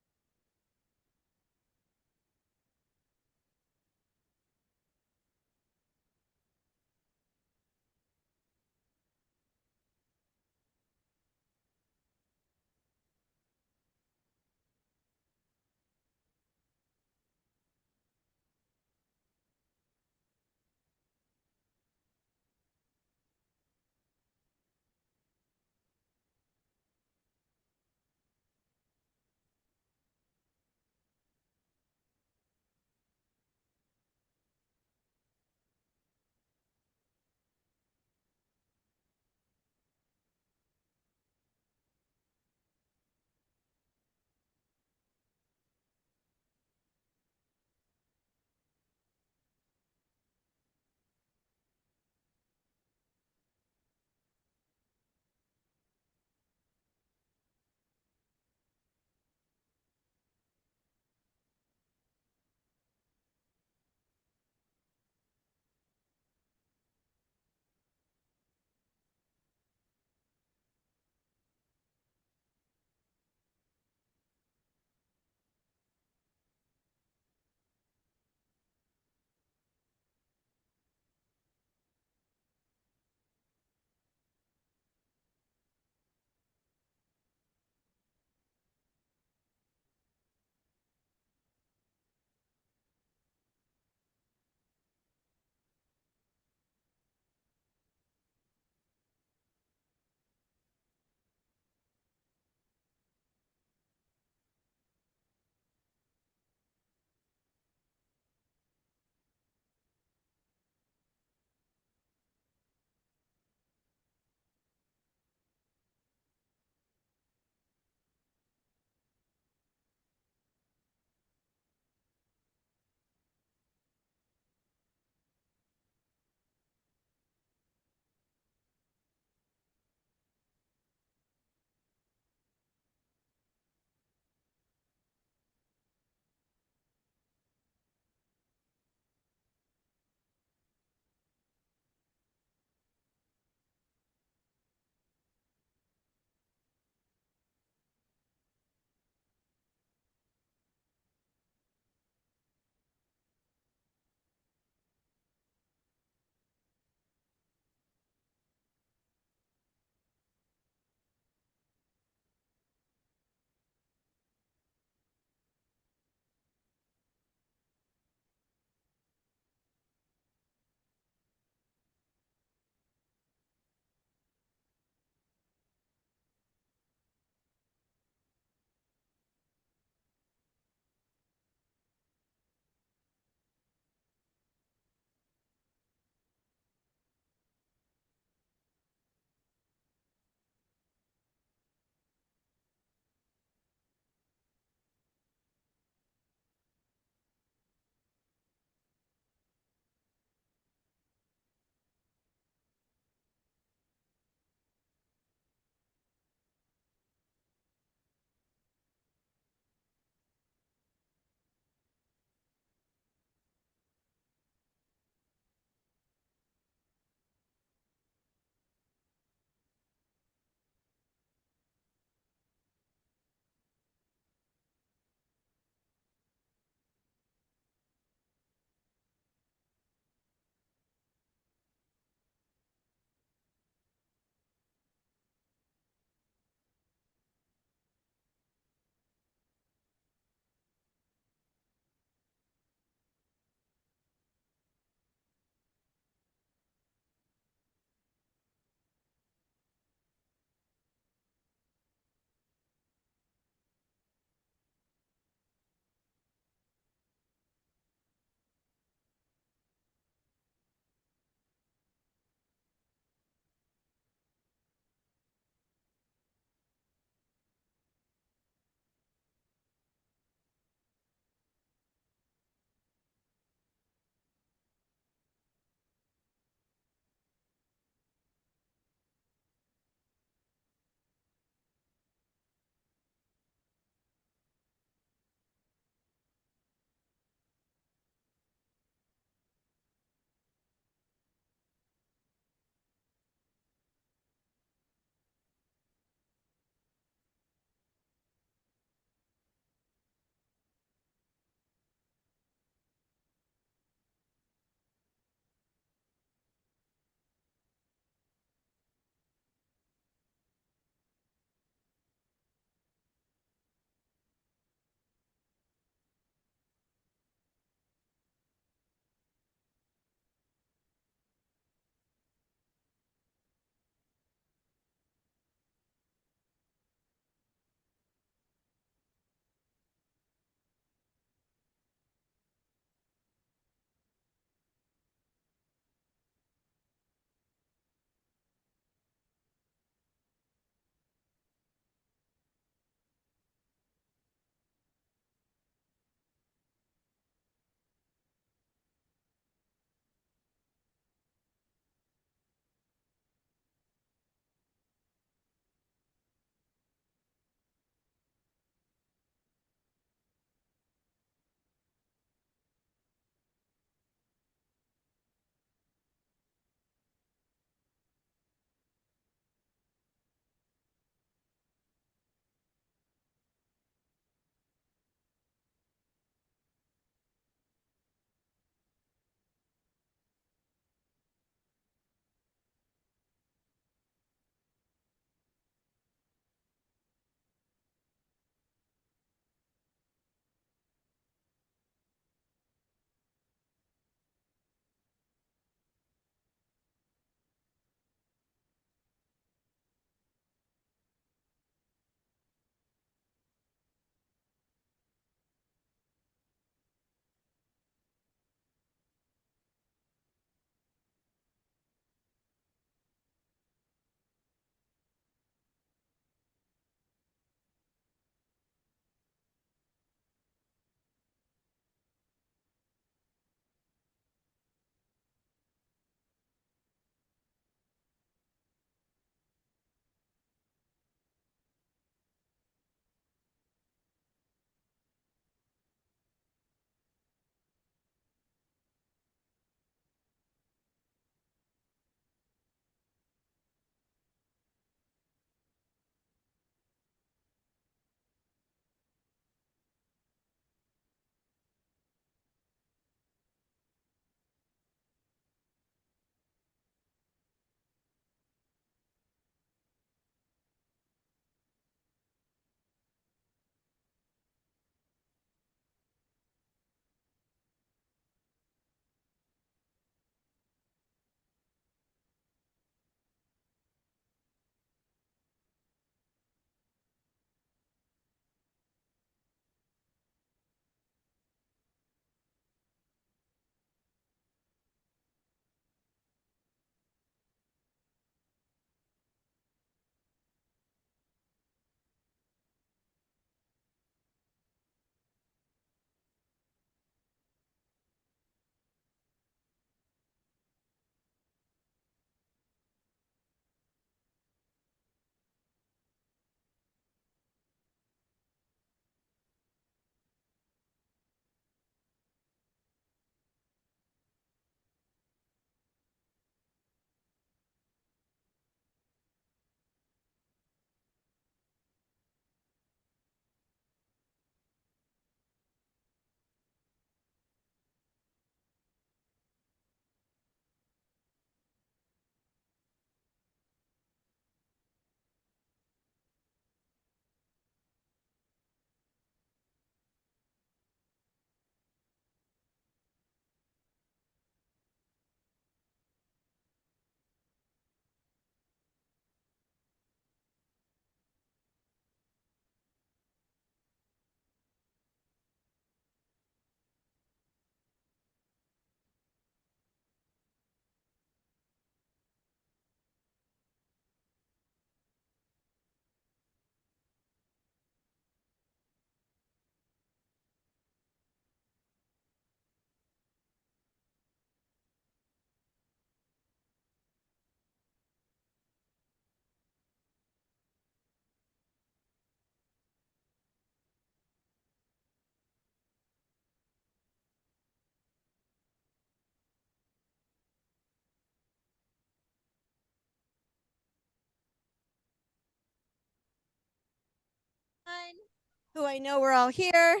who I know we're all here.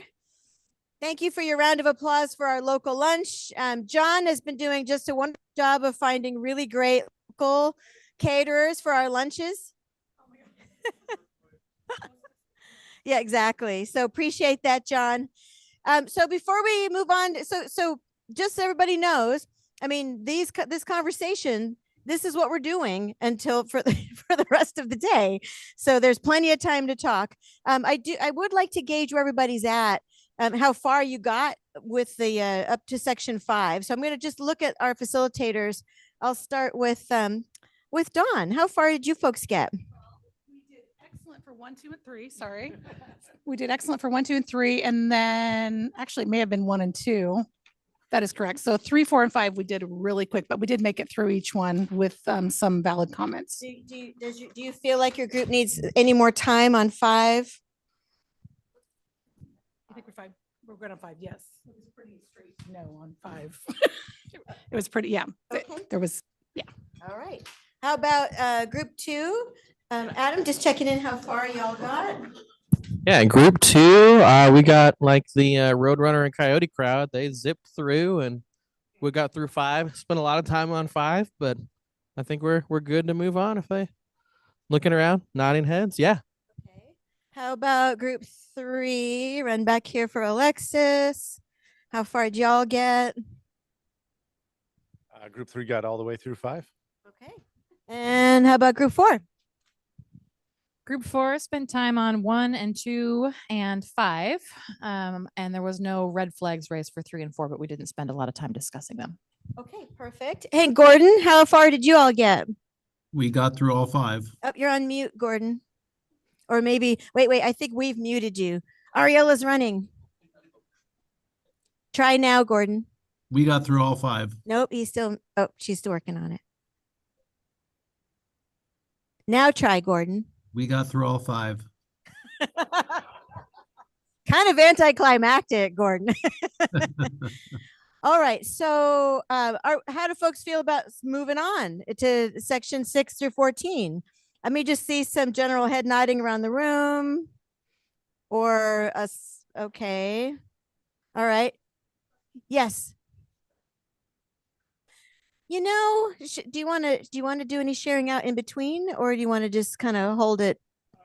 Thank you for your round of applause for our local lunch. John has been doing just a wonderful job of finding really great local caterers for our lunches. Yeah, exactly. So appreciate that, John. So before we move on, so just so everybody knows, I mean, this conversation, this is what we're doing until for the rest of the day. So there's plenty of time to talk. I would like to gauge where everybody's at, how far you got with the up to section 5. So I'm going to just look at our facilitators. I'll start with Dawn. How far did you folks get? Excellent for 1, 2, and 3. Sorry. We did excellent for 1, 2, and 3. And then actually it may have been 1 and 2. That is correct. So 3, 4, and 5, we did really quick, but we did make it through each one with some valid comments. Do you feel like your group needs any more time on 5? I think we're good on 5. Yes. It was pretty straight no on 5. It was pretty, yeah. Okay. There was, yeah. All right. How about group 2? Adam, just checking in how far y'all got. Yeah, in group 2, we got like the Roadrunner and Coyote crowd. They zipped through, and we got through 5. Spent a lot of time on 5, but I think we're good to move on. If they looking around, nodding heads, yeah. How about group 3? Run back here for Alexis. How far did y'all get? Group 3 got all the way through 5. Okay. And how about group 4? Group 4 spent time on 1 and 2 and 5. And there was no red flags raised for 3 and 4, but we didn't spend a lot of time discussing them. Okay, perfect. Hey, Gordon, how far did you all get? We got through all 5. Oh, you're on mute, Gordon. Or maybe, wait, I think we've muted you. Ariella's running. Try now, Gordon. We got through all 5. Nope, she's still working on it. Now try, Gordon. We got through all 5. Kind of anticlimactic, Gordon. All right. So how do folks feel about moving on to section 6 through 14? Let me just see some general head nodding around the room. Or us. Okay. All right. Yes. You know, do you want to do any sharing out in between, or do you want to just kind of hold it? I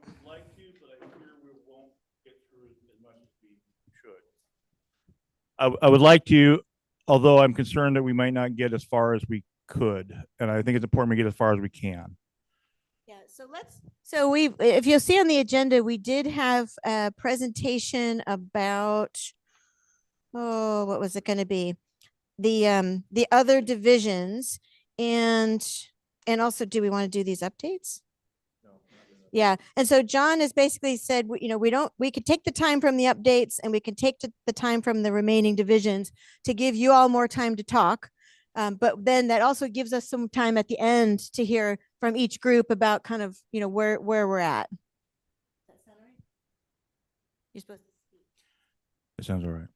would like to, but I fear we won't get through as much as we should. I would like to, although I'm concerned that we might not get as far as we could, and I think it's important we get as far as we can. Yeah, so if you'll see on the agenda, we did have a presentation about, what was it going to be? The other divisions, and also, do we want to do these updates? Yeah. And so John has basically said, we could take the time from the updates, and we can take the time from the remaining divisions to give you all more time to talk. But then that also gives us some time at the end to hear from each group about kind of, where we're at. Does that sound all right? You're supposed to speak. It sounds all right.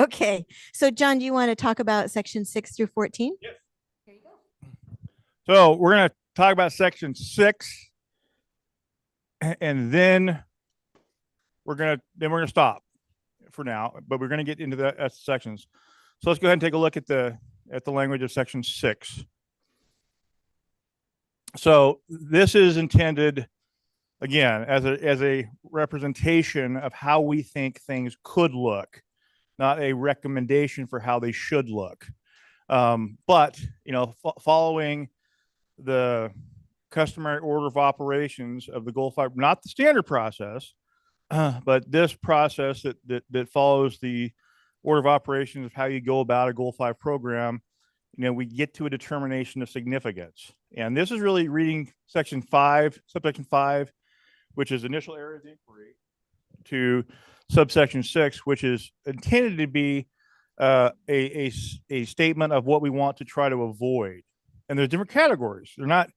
Okay. So John, do you want to talk about section 6 through 14? Yes. Here you go. So we're going to talk about section 6, and then we're going to stop for now, but we're going to get into the sections. So let's go ahead and take a look at the language of section 6. So this is intended, again, as a representation of how we think things could look, not a recommendation for how they should look. But following the customary order of operations of the Goal 5, not the standard process, but this process that follows the order of operations of how you go about a Goal 5 program, we get to a determination of significance. And this is really reading section 5, subsection 5, which is initial area of inquiry, to subsection 6, which is intended to be a statement of what we want to try to avoid. And there's different categories. They're not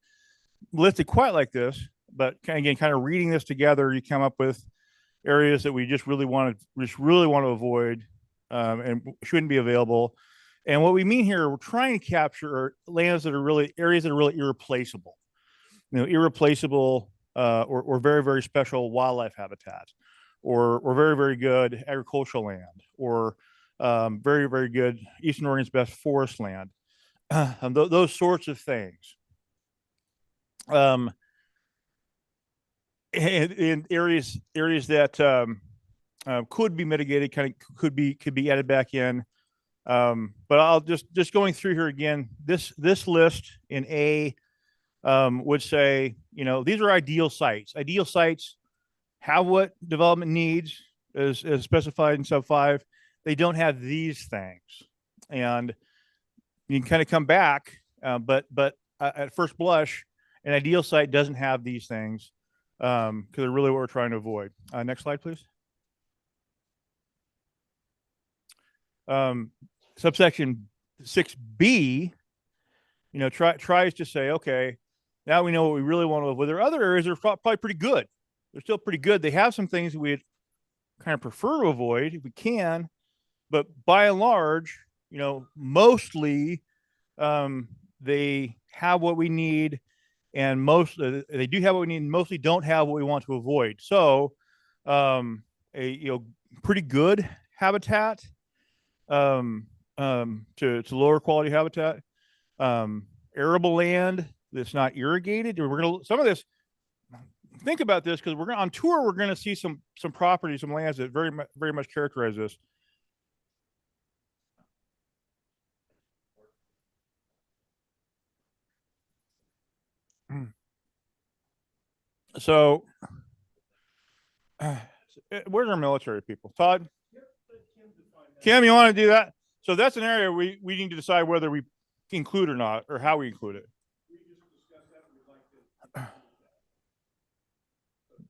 listed quite like this, but again, kind of reading this together, you come up with areas that we just really want to avoid and shouldn't be available. And what we mean here, we're trying to capture lands that are really areas that are really irreplaceable. Irreplaceable or very, very special wildlife habitat, or very, very good agricultural land, or very, very good Eastern Oregon's best forest land, those sorts of things. In areas that could be mitigated, kind of could be added back in. But I'll just going through here again. This list in A would say, these are ideal sites. Ideal sites have what development needs as specified in sub 5. They don't have these things, and you can kind of come back. But at first blush, an ideal site doesn't have these things because they're really what we're trying to avoid. Next slide, please. Subsection 6B, tries to say, okay, now we know what we really want to avoid. There are other areas that are probably pretty good. They're still pretty good. They have some things we'd kind of prefer to avoid if we can, but by and large, mostly they have what we need, and they do have what we need, and mostly don't have what we want to avoid. So, pretty good habitat to lower quality habitat, arable land that's not irrigated. We're gonna some of this. Think about this, because we're on tour. We're going to see some properties, some lands that very much characterize this. So, where's our military people? Todd? Kim, you want to do that? So that's an area we need to decide whether we include or not, or how we include it.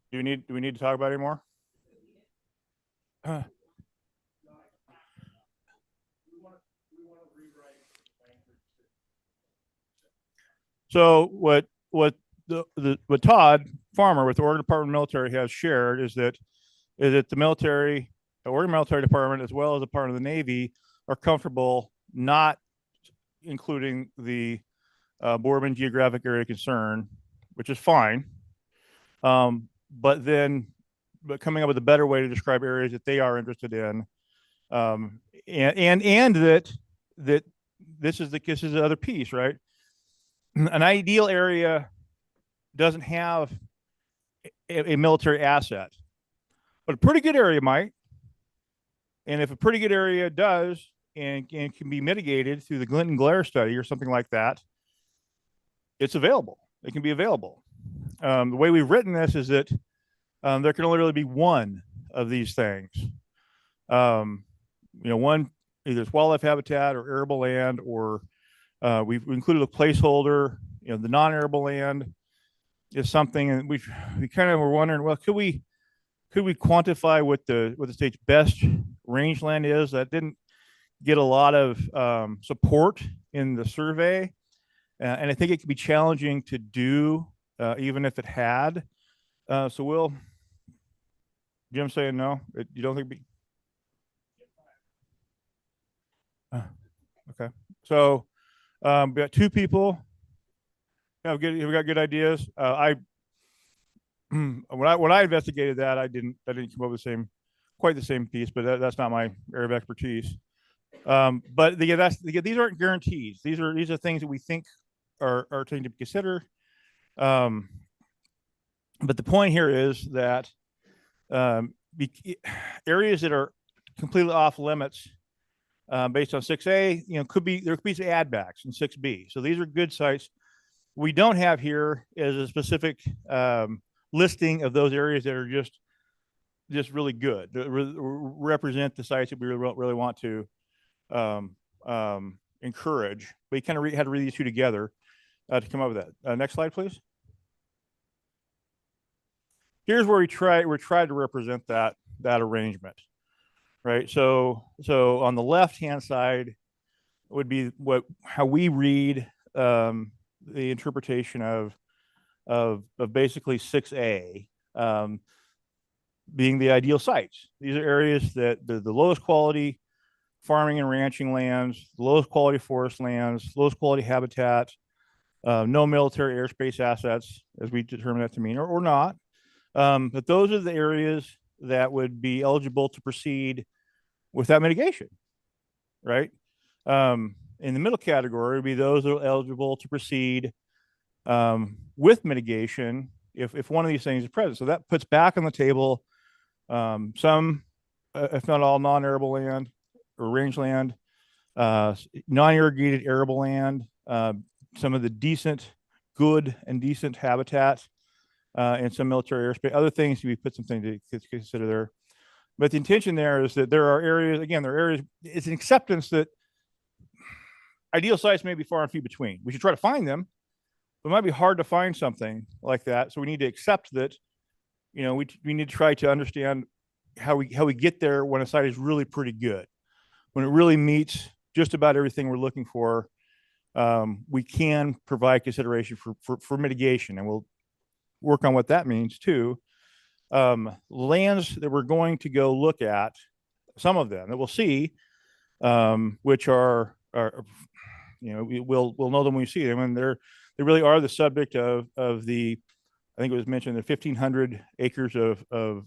Do we need to talk about it anymore? So what Todd Farmer with the Oregon Department of Military has shared is that the military, the Oregon Military Department, as well as the part of the Navy, are comfortable not including the Boardman geographic area concern, which is fine. But coming up with a better way to describe areas that they are interested in, and that this is the other piece, right? An ideal area doesn't have a military asset, but a pretty good area might. And if a pretty good area does and can be mitigated through the glint and glare study or something like that, it's available. It can be available. The way we've written this is that there can only really be one of these things. One, either it's wildlife habitat or arable land, or we've included a placeholder. The non-arable land is something, and we kind of were wondering, well, could we quantify what the state's best rangeland is? That didn't get a lot of support in the survey, and I think it could be challenging to do, even if it had. So Jim saying no. You don't think? Okay. So we got two people. We got good ideas. When I investigated that, I didn't come up with quite the same piece, but that's not my area of expertise. But these aren't guarantees. These are things that we think are things to consider. But the point here is that areas that are completely off limits based on 6A, there could be some add backs in 6B. So these are good sites. We don't have here is a specific listing of those areas that are just really good, that represent the sites that we really want to encourage. We kind of had to read these two together to come up with that. Next slide, please. Here's where we tried to represent that arrangement, right? So on the left-hand side would be how we read the interpretation of basically 6A being the ideal sites. These are areas that the lowest quality farming and ranching lands, the lowest quality forest lands, lowest quality habitat, no military airspace assets, as we determine that to mean, or not. But those are the areas that would be eligible to proceed without mitigation, right? In the middle category would be those that are eligible to proceed with mitigation if one of these things is present. So that puts back on the table some, if not all, non-arable land or rangeland, non-irrigated arable land, some of the good and decent habitat, and some military airspace. Other things we put some things to consider there. But the intention there is that there are areas, again, there are areas, it's an acceptance that ideal sites may be far and few between. We should try to find them, but it might be hard to find something like that. So we need to accept that, we need to try to understand how we get there when a site is really pretty good. When it really meets just about everything we're looking for, we can provide consideration for mitigation, and we'll work on what that means too. Lands that we're going to go look at, some of them that we'll see, which are we'll know them when we see them, and they really are the subject of the, I think it was mentioned, the 1,500 acres of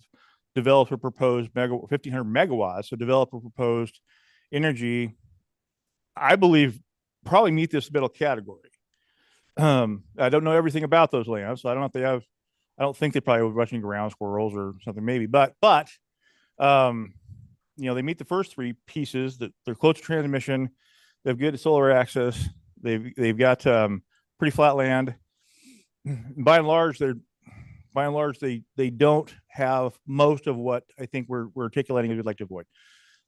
developer proposed 1,500 megawatts of developer proposed energy. I believe probably meet this middle category. I don't know everything about those lands, so I don't know if they have. I don't think they probably have rushing ground squirrels or something, maybe, but they meet the first three pieces. That they're close to transmission, they have good solar access, they've got pretty flat land. By and large, they don't have most of what I think we're articulating as we'd like to avoid.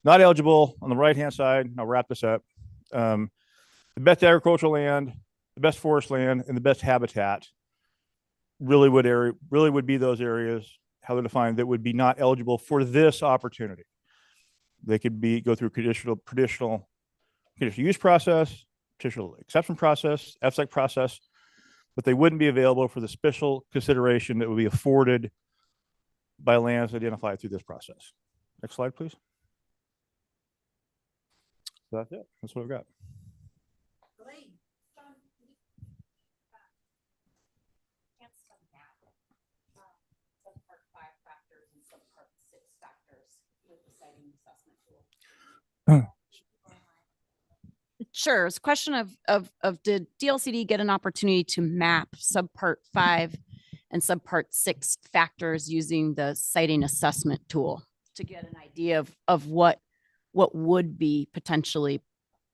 Not eligible on the right hand side. I'll wrap this up. The best agricultural land, the best forest land, and the best habitat really would be those areas, how they're defined, that would be not eligible for this opportunity. They could go through traditional use process, traditional exception process, FSEC process, but they wouldn't be available for the special consideration that would be afforded by lands identified through this process. Next slide, please. So that's it. That's what I've got. Sure. It's a question of did DLCD get an opportunity to map subpart 5 and subpart 6 factors using the siting assessment tool to get an idea of what would be potentially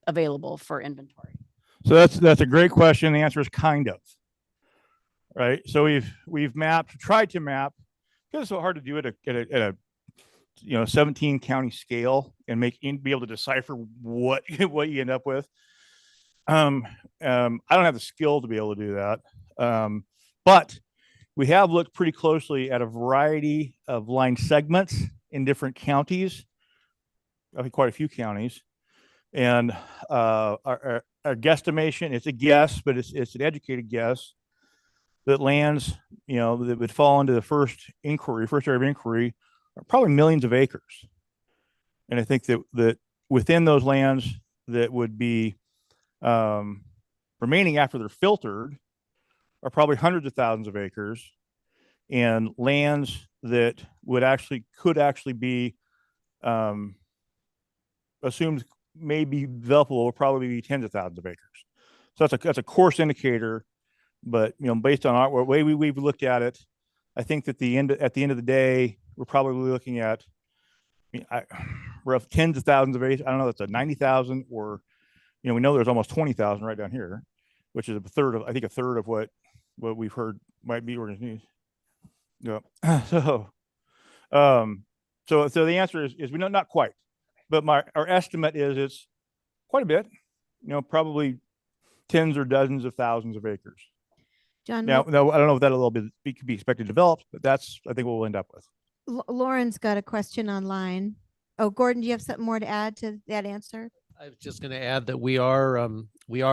available for inventory? So that's a great question. The answer is kind of. Right. So we've tried to map, because it's so hard to do it at a 17 county scale and be able to decipher what you end up with. I don't have the skill to be able to do that. But we have looked pretty closely at a variety of line segments in different counties, I think quite a few counties. And our guesstimation, it's a guess, but it's an educated guess, that lands, that would fall into the first area of inquiry, are probably millions of acres. And I think that within those lands that would be remaining after they're filtered are probably hundreds of thousands of acres, and lands that could actually be assumed may be developable will probably be tens of thousands of acres. So that's a coarse indicator, but based on our way we've looked at it, I think that at the end of the day, we're probably looking at rough tens of thousands of acres. I don't know if that's a 90,000 or we know there's almost 20,000 right down here, which is a third of what we've heard might be organized. Yeah. So the answer is we know not quite, but our estimate is it's quite a bit, probably tens or dozens of thousands of acres. John, now, I don't know if that could be expected to develop, but that's, I think, what we'll end up with. Lauren's got a question online. Oh, Gordon, do you have something more to add to that answer? I was just going to add that we are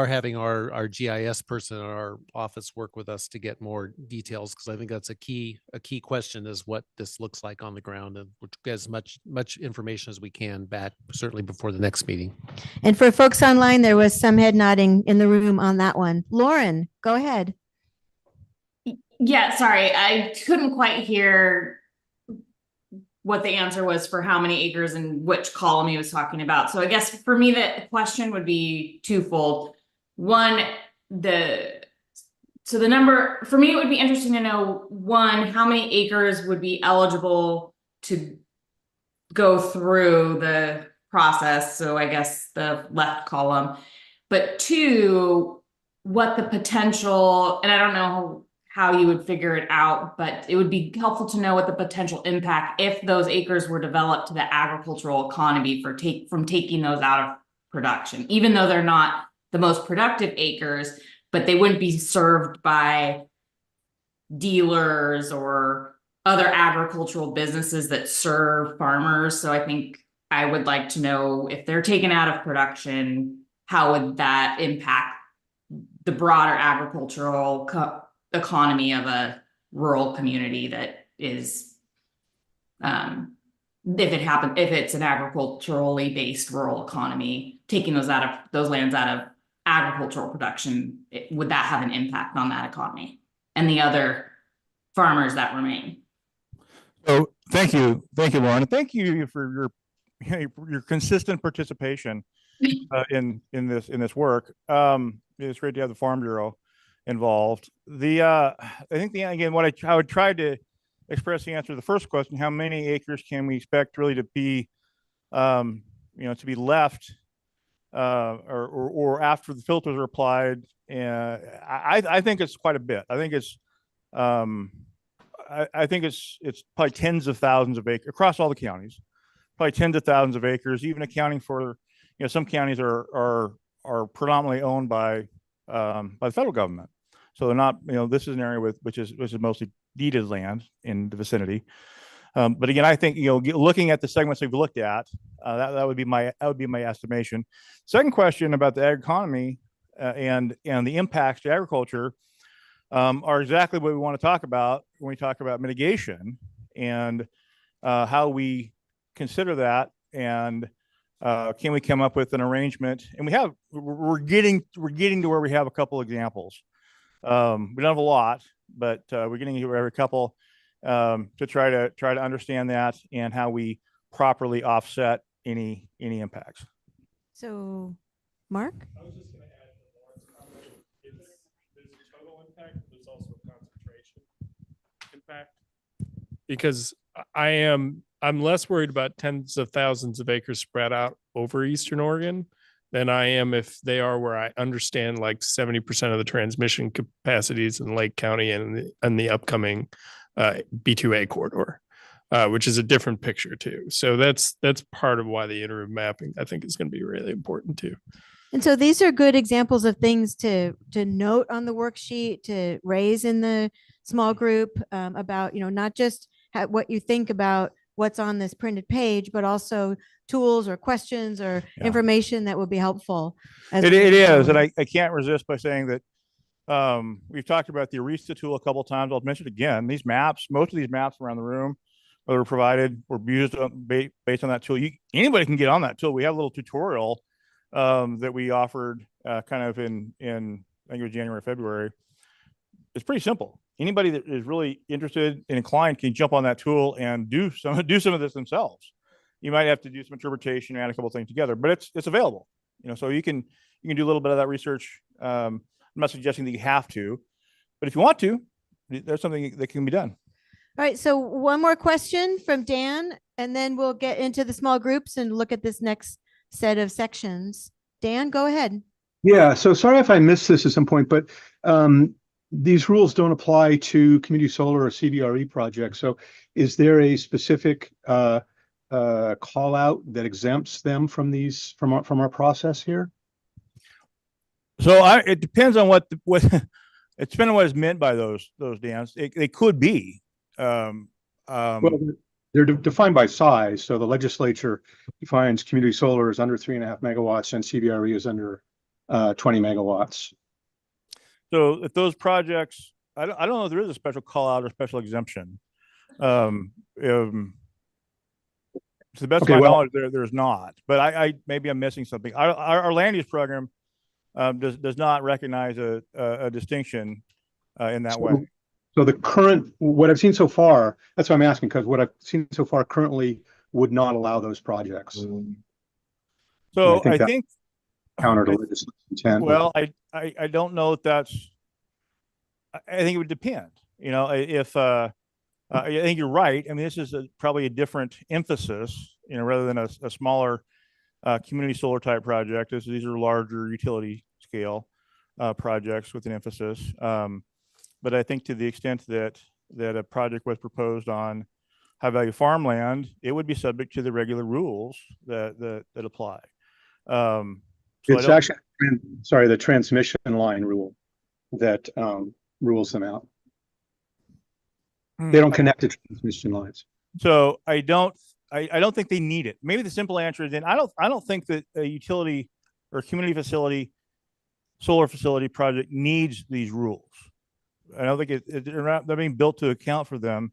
having our GIS person in our office work with us to get more details, because I think that's a key question, is what this looks like on the ground, and we'll get as much information as we can back, certainly before the next meeting. And for folks online, there was some head nodding in the room on that one. Lauren, go ahead. Yeah, sorry, I couldn't quite hear what the answer was for how many acres and which column he was talking about. So I guess for me, the question would be twofold. One, the number, for me, it would be interesting to know, one, how many acres would be eligible to go through the process. So I guess the left column, but two, what the potential, and I don't know how you would figure it out, but it would be helpful to know what the potential impact, if those acres were developed, to the agricultural economy from taking those out of production, even though they're not the most productive acres, but they wouldn't be served by dealers or other agricultural businesses that serve farmers. So I think I would like to know, if they're taken out of production, how would that impact the broader agricultural economy of a rural community that is, if it's an agriculturally based rural economy, taking those lands out of agricultural production, would that have an impact on that economy and the other farmers that remain? So thank you, Lauren, and thank you for your consistent participation in this work. It's great to have the Farm Bureau involved. I think again, what I would try to express the answer to the first question: how many acres can we expect really to be, to be left, or after the filters are applied? I think it's quite a bit. I think it's probably tens of thousands of acres across all the counties, probably tens of thousands of acres, even accounting for, some counties are predominantly owned by the federal government. So they're not, this is an area which is mostly deeded land in the vicinity. But again, I think, looking at the segments we've looked at, that would be my estimation. Second question about the ag economy and the impacts to agriculture are exactly what we want to talk about when we talk about mitigation and how we consider that, and can we come up with an arrangement? And we're getting to where we have a couple examples. We don't have a lot, but we're getting to every couple to try to understand that and how we properly offset any impacts. So, Mark? I was just going to add to Lauren's comment. There's a total impact, but there's also a concentration impact. Because I'm less worried about tens of thousands of acres spread out over Eastern Oregon than I am if they are where I understand like 70% of the transmission capacities in Lake County and the upcoming B2A corridor, which is a different picture too. So that's part of why the interim mapping, I think, is going to be really important too. And so these are good examples of things to note on the worksheet, to raise in the small group, about, not just what you think about what's on this printed page, but also tools or questions or information that will be helpful. It is, and I can't resist by saying that we've talked about the Arista tool a couple of times. I'll mention it again. These maps, most of these maps around the room that were provided were used based on that tool. Anybody can get on that tool. We have a little tutorial that we offered kind of in I think it was January, February. It's pretty simple. Anybody that is really interested and inclined can jump on that tool and do some of this themselves. You might have to do some interpretation, add a couple of things together, but it's available. So you can do a little bit of that research. I'm not suggesting that you have to, but if you want to, there's something that can be done. All right. So one more question from Dan, and then we'll get into the small groups and look at this next set of sections. Dan, go ahead. Yeah. So sorry if I missed this at some point, but these rules don't apply to community solar or CDRE projects. So is there a specific call out that exempts them from these from our process here? So it depends on what it depends on what is meant by those Dans. They could be. Well, they're defined by size. So the legislature defines community solar as under 3.5 megawatts and CBRE is under 20 megawatts. So if those projects, I don't know if there is a special call out or special exemption. To the best of my knowledge, there's not. But I maybe I'm missing something. Our land use program does not recognize a distinction in that way. So the current, what I've seen so far, that's why I'm asking, because what I've seen so far currently would not allow those projects. So I think counter to legislative intent. Well, I don't know if that's. I think it would depend. You know, if I think you're right. I mean, this is probably a different emphasis. You know, rather than a smaller community solar type project, these are larger utility scale projects with an emphasis. But I think to the extent that a project was proposed on high value farmland, it would be subject to the regular rules that apply. So it's actually, sorry, the transmission line rule that rules them out. They don't connect to transmission lines. So I don't think they need it. Maybe the simple answer is then I don't think that a utility or community facility, solar facility project needs these rules. I don't think they're being built to account for them.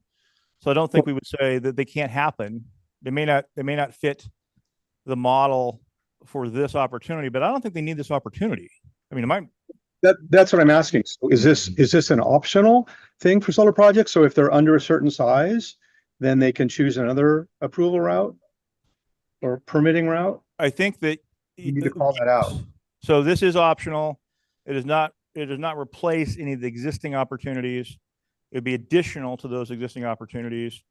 So I don't think we would say that they can't happen. They may not fit the model for this opportunity, but I don't think they need this opportunity. I mean, that's what I'm asking. So is this an optional thing for solar projects? So if they're under a certain size, then they can choose another approval route or permitting route? I think that you need to call that out. So this is optional. It does not replace any of the existing opportunities. It would be additional to those existing opportunities.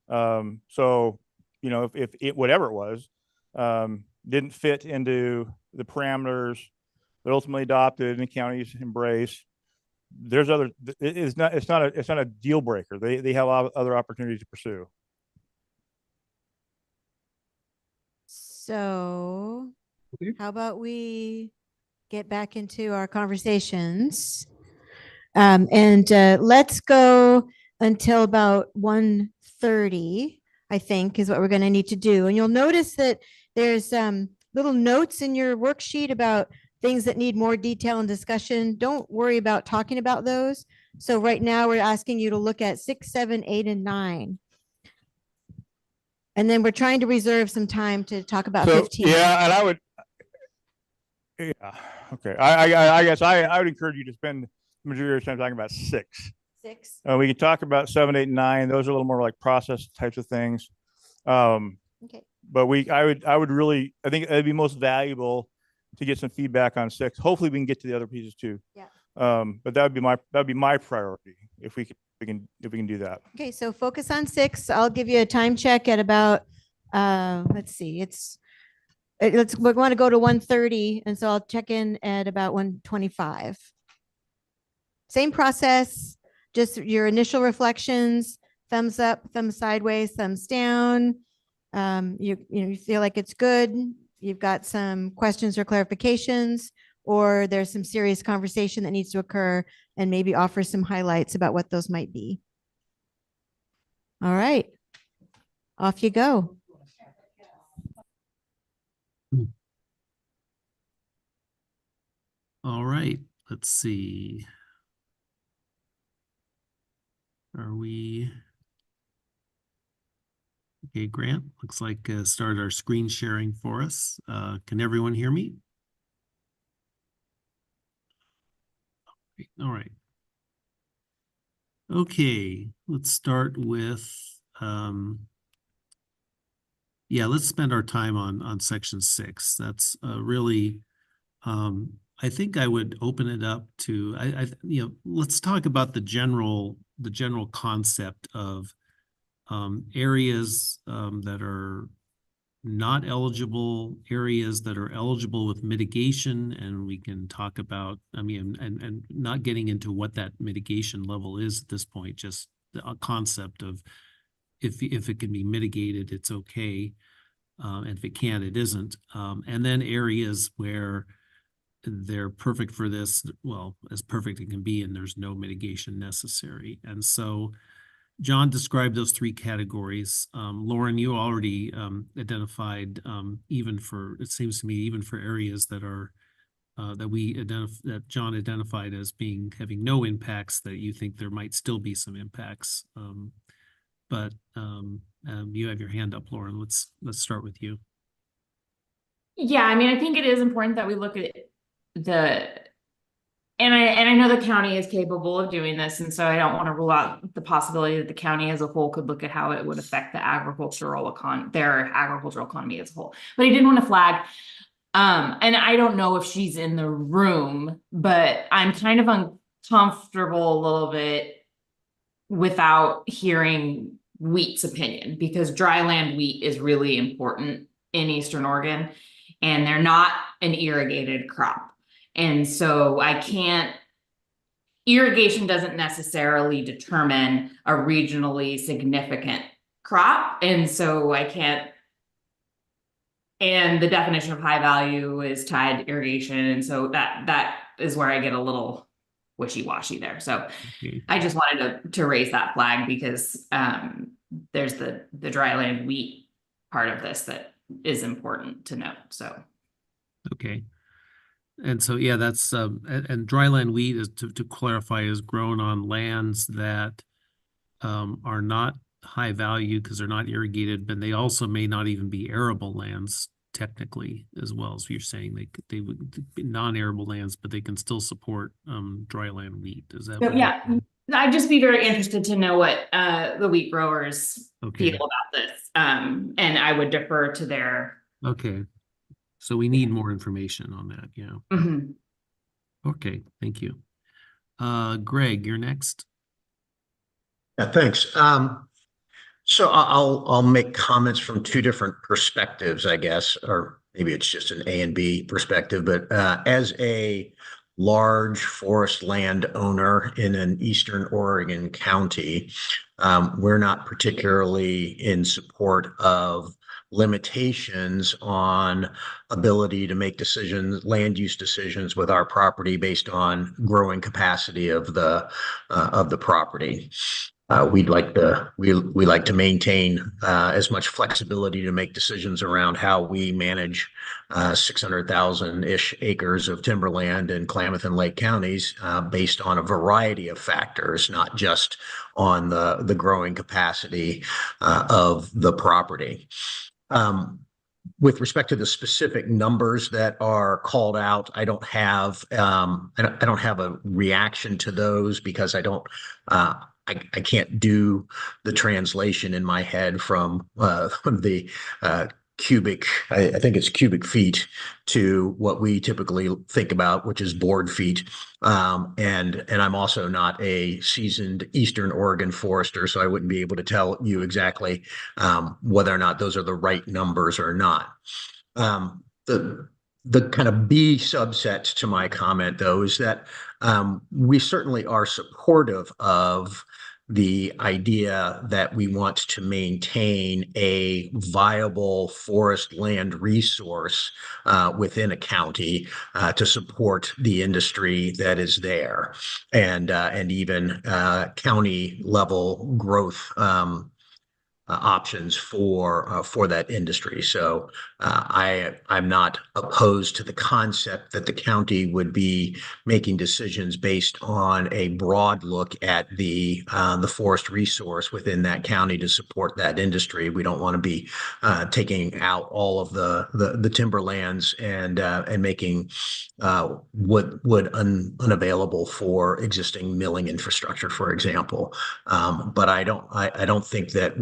So, you know, if it, whatever it was, didn't fit into the parameters that ultimately adopted and the counties embrace, there's other, it's not a deal breaker. They have other opportunities to pursue. So how about we get back into our conversations? Let's go until about 1:30, I think, is what we're going to need to do. And you'll notice that there's little notes in your worksheet about things that need more detail and discussion. Don't worry about talking about those. So right now we're asking you to look at 6, 7, 8, and 9. And then we're trying to reserve some time to talk about 15. Yeah, and I would, yeah, okay. I guess I would encourage you to spend the majority of the time talking about 6. 6. We can talk about 7, 8, and 9. Those are a little more like process types of things. Okay. But I would really, I think it'd be most valuable to get some feedback on 6. Hopefully we can get to the other pieces too. Yeah. But that would be my priority if we can do that. Okay, so focus on 6. I'll give you a time check at about let's see, we want to go to 1:30, and so I'll check in at about 1:25. Same process, just your initial reflections, thumbs up, thumbs sideways, thumbs down. You feel like it's good. You've got some questions or clarifications, or there's some serious conversation that needs to occur, and maybe offer some highlights about what those might be. All right, off you go. All right, let's see. Are we? Okay, Grant, looks like started our screen sharing for us. Can everyone hear me? All right. Okay, let's start with, yeah, let's spend our time on section 6. That's really, I think I would open it up to, let's talk about the general concept of areas that are not eligible, areas that are eligible with mitigation, and we can talk about, and not getting into what that mitigation level is at this point, just the concept of if it can be mitigated, it's okay, and if it can't, it isn't. And then areas where they're perfect for this, well, as perfect it can be, and there's no mitigation necessary. And so John described those three categories. Lauren, you already identified even for, it seems to me, even for areas that are that John identified as having no impacts, that you think there might still be some impacts. But you have your hand up, Lauren. Let's start with you. Yeah, I mean, I think it is important that we look at and I know the county is capable of doing this, and so I don't want to rule out the possibility that the county as a whole could look at how it would affect the their agricultural economy as a whole. But I did want to flag, and I don't know if she's in the room, but I'm kind of uncomfortable a little bit without hearing wheat's opinion, because dryland wheat is really important in Eastern Oregon, and they're not an irrigated crop. And so irrigation doesn't necessarily determine a regionally significant crop. And so and the definition of high value is tied to irrigation. And so that is where I get a little wishy-washy there. So I just wanted to raise that flag, because there's the dryland wheat part of this that is important to note. So okay. And so, yeah, that's and dryland wheat, is to clarify, is grown on lands that are not high value because they're not irrigated, but they also may not even be arable lands technically as well. So you're saying they would be non-arable lands, but they can still support dryland wheat. Is that what yeah, I'd just be very interested to know what the wheat growers feel about this. And I would defer to their. Okay. So we need more information on that. Yeah. Mm-hmm. Okay. Thank you. Greg, you're next. Yeah, thanks. So I'll make comments from two different perspectives, I guess, or maybe it's just an A and B perspective. But as a large forest land owner in an Eastern Oregon county, we're not particularly in support of limitations on ability to make decisions, land use decisions with our property based on growing capacity of the property. We like to maintain as much flexibility to make decisions around how we manage 600,000-ish acres of timberland in Klamath and Lake counties based on a variety of factors, not just on the growing capacity of the property. With respect to the specific numbers that are called out, I don't have a reaction to those, because I can't do the translation in my head from the cubic, I think it's cubic feet, to what we typically think about, which is board feet. And I'm also not a seasoned Eastern Oregon forester, so I wouldn't be able to tell you exactly whether or not those are the right numbers or not. The kind of B subset to my comment, though, is that we certainly are supportive of the idea that we want to maintain a viable forest land resource within a county to support the industry that is there, and even county level growth options for that industry. So I'm not opposed to the concept that the county would be making decisions based on a broad look at the forest resource within that county to support that industry. We don't want to be taking out all of the timberlands and making wood unavailable for existing milling infrastructure, for example. But I don't think that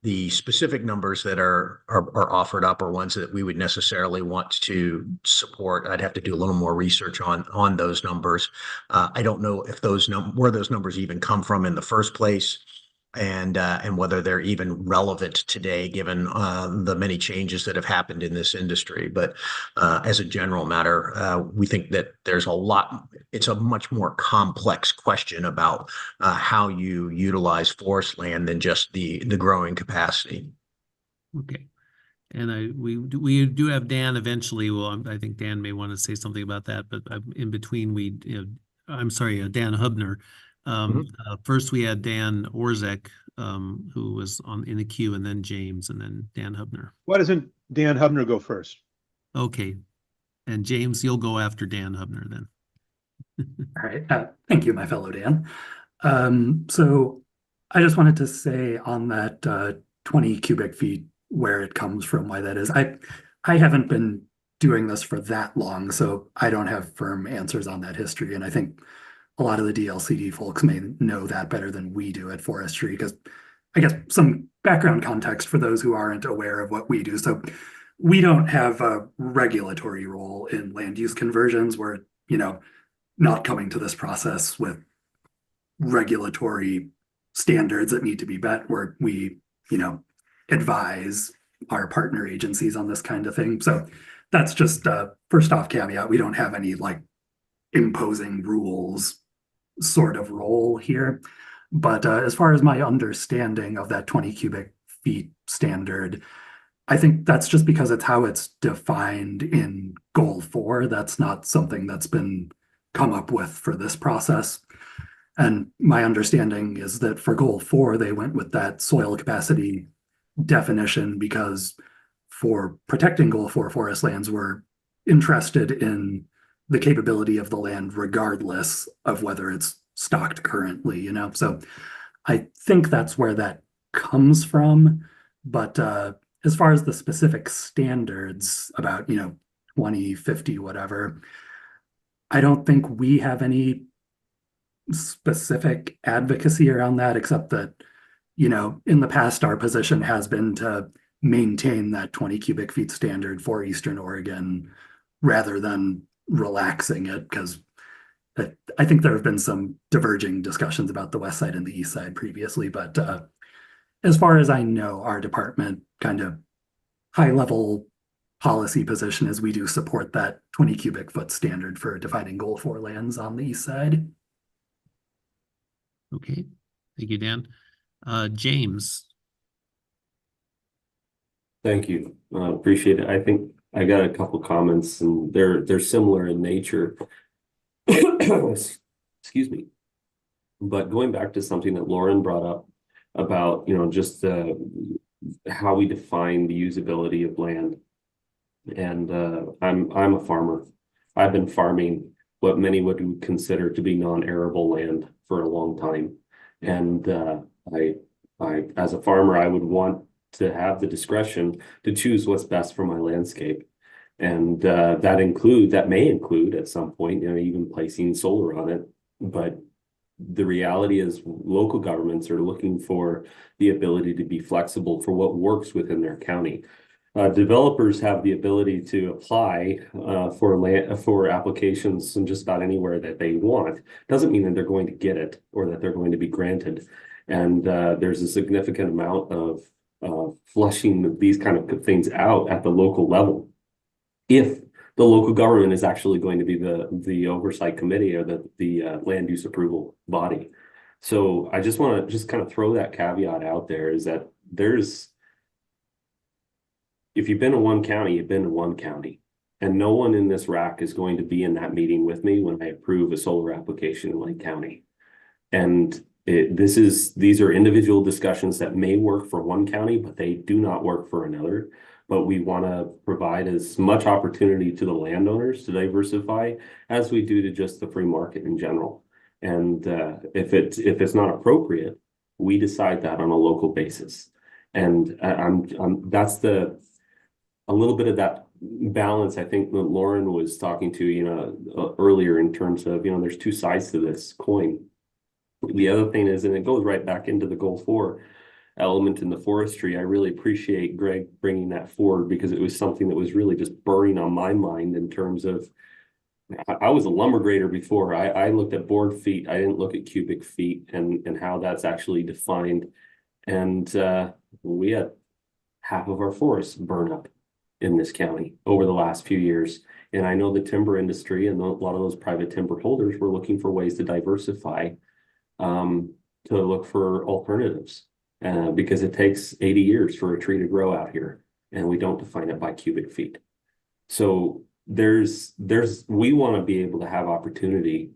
the specific numbers that are offered up are ones that we would necessarily want to support. I'd have to do a little more research on those numbers. I don't know if where those numbers even come from in the first place, and whether they're even relevant today, given the many changes that have happened in this industry. But as a general matter, we think that there's it's a much more complex question about how you utilize forest land than just the growing capacity. Okay. And we do have Dan eventually. Well, I think Dan may want to say something about that, but in between Dan Hubner. First we had Dan Orzek, who was in the queue, and then James, and then Dan Hubner. Why doesn't Dan Hubner go first? Okay. And James, you'll go after Dan Hubner then. All right. Thank you, my fellow Dan. So I just wanted to say on that 20 cubic feet, where it comes from, why that is. I haven't been doing this for that long, so I don't have firm answers on that history. And I think a lot of the DLCD folks may know that better than we do at Forestry, because I guess some background context for those who aren't aware of what we do. So we don't have a regulatory role in land use conversions. We're, not coming to this process with regulatory standards that need to be met, where we, advise our partner agencies on this kind of thing. So that's just first off caveat. We don't have any like imposing rules sort of role here. But as far as my understanding of that 20 cubic feet standard, I think that's just because it's how it's defined in Goal 4. That's not something that's been come up with for this process. And my understanding is that for Goal 4, they went with that soil capacity definition because for protecting Goal 4 forest lands, we're interested in the capability of the land regardless of whether it's stocked currently, So I think that's where that comes from. But as far as the specific standards about, 20, 50, whatever, I don't think we have any specific advocacy around that, except that, in the past, our position has been to maintain that 20 cubic feet standard for Eastern Oregon rather than relaxing it, because I think there have been some diverging discussions about the west side and the east side previously. But as far as I know, our department kind of high level policy position is we do support that 20 cubic foot standard for defining Goal 4 lands on the east side. Okay, thank you, Dan. James. Thank you. Appreciate it. I think I got a couple comments, and they're similar in nature. Excuse me. But going back to something that Lauren brought up about, just how we define the usability of land. And I'm a farmer. I've been farming what many would consider to be non-arable land for a long time. And I as a farmer, I would want to have the discretion to choose what's best for my landscape. And that may include at some point, even placing solar on it. But the reality is local governments are looking for the ability to be flexible for what works within their county. Developers have the ability to apply for applications in just about anywhere that they want. Doesn't mean that they're going to get it or that they're going to be granted. And there's a significant amount of flushing these kind of things out at the local level. If the local government is actually going to be the oversight committee or the land use approval body. So I just want to just kind of throw that caveat out there, is that if you've been to one county, you've been to one county, and no one in this rack is going to be in that meeting with me when I approve a solar application in Lake County. And these are individual discussions that may work for one county, but they do not work for another. But we want to provide as much opportunity to the landowners to diversify as we do to just the free market in general. And if it's not appropriate, we decide that on a local basis. And that's a little bit of that balance I think that Lauren was talking to, earlier, in terms of, there's two sides to this coin. The other thing is, and it goes right back into the Goal 4 element in the forestry, I really appreciate Greg bringing that forward, because it was something that was really just burning on my mind in terms of, I was a lumber grader before. I looked at board feet. I didn't look at cubic feet and how that's actually defined. And we had half of our forests burn up in this county over the last few years. And I know the timber industry and a lot of those private timber holders were looking for ways to diversify, to look for alternatives, because it takes 80 years for a tree to grow out here, and we don't define it by cubic feet. So we want to be able to have opportunity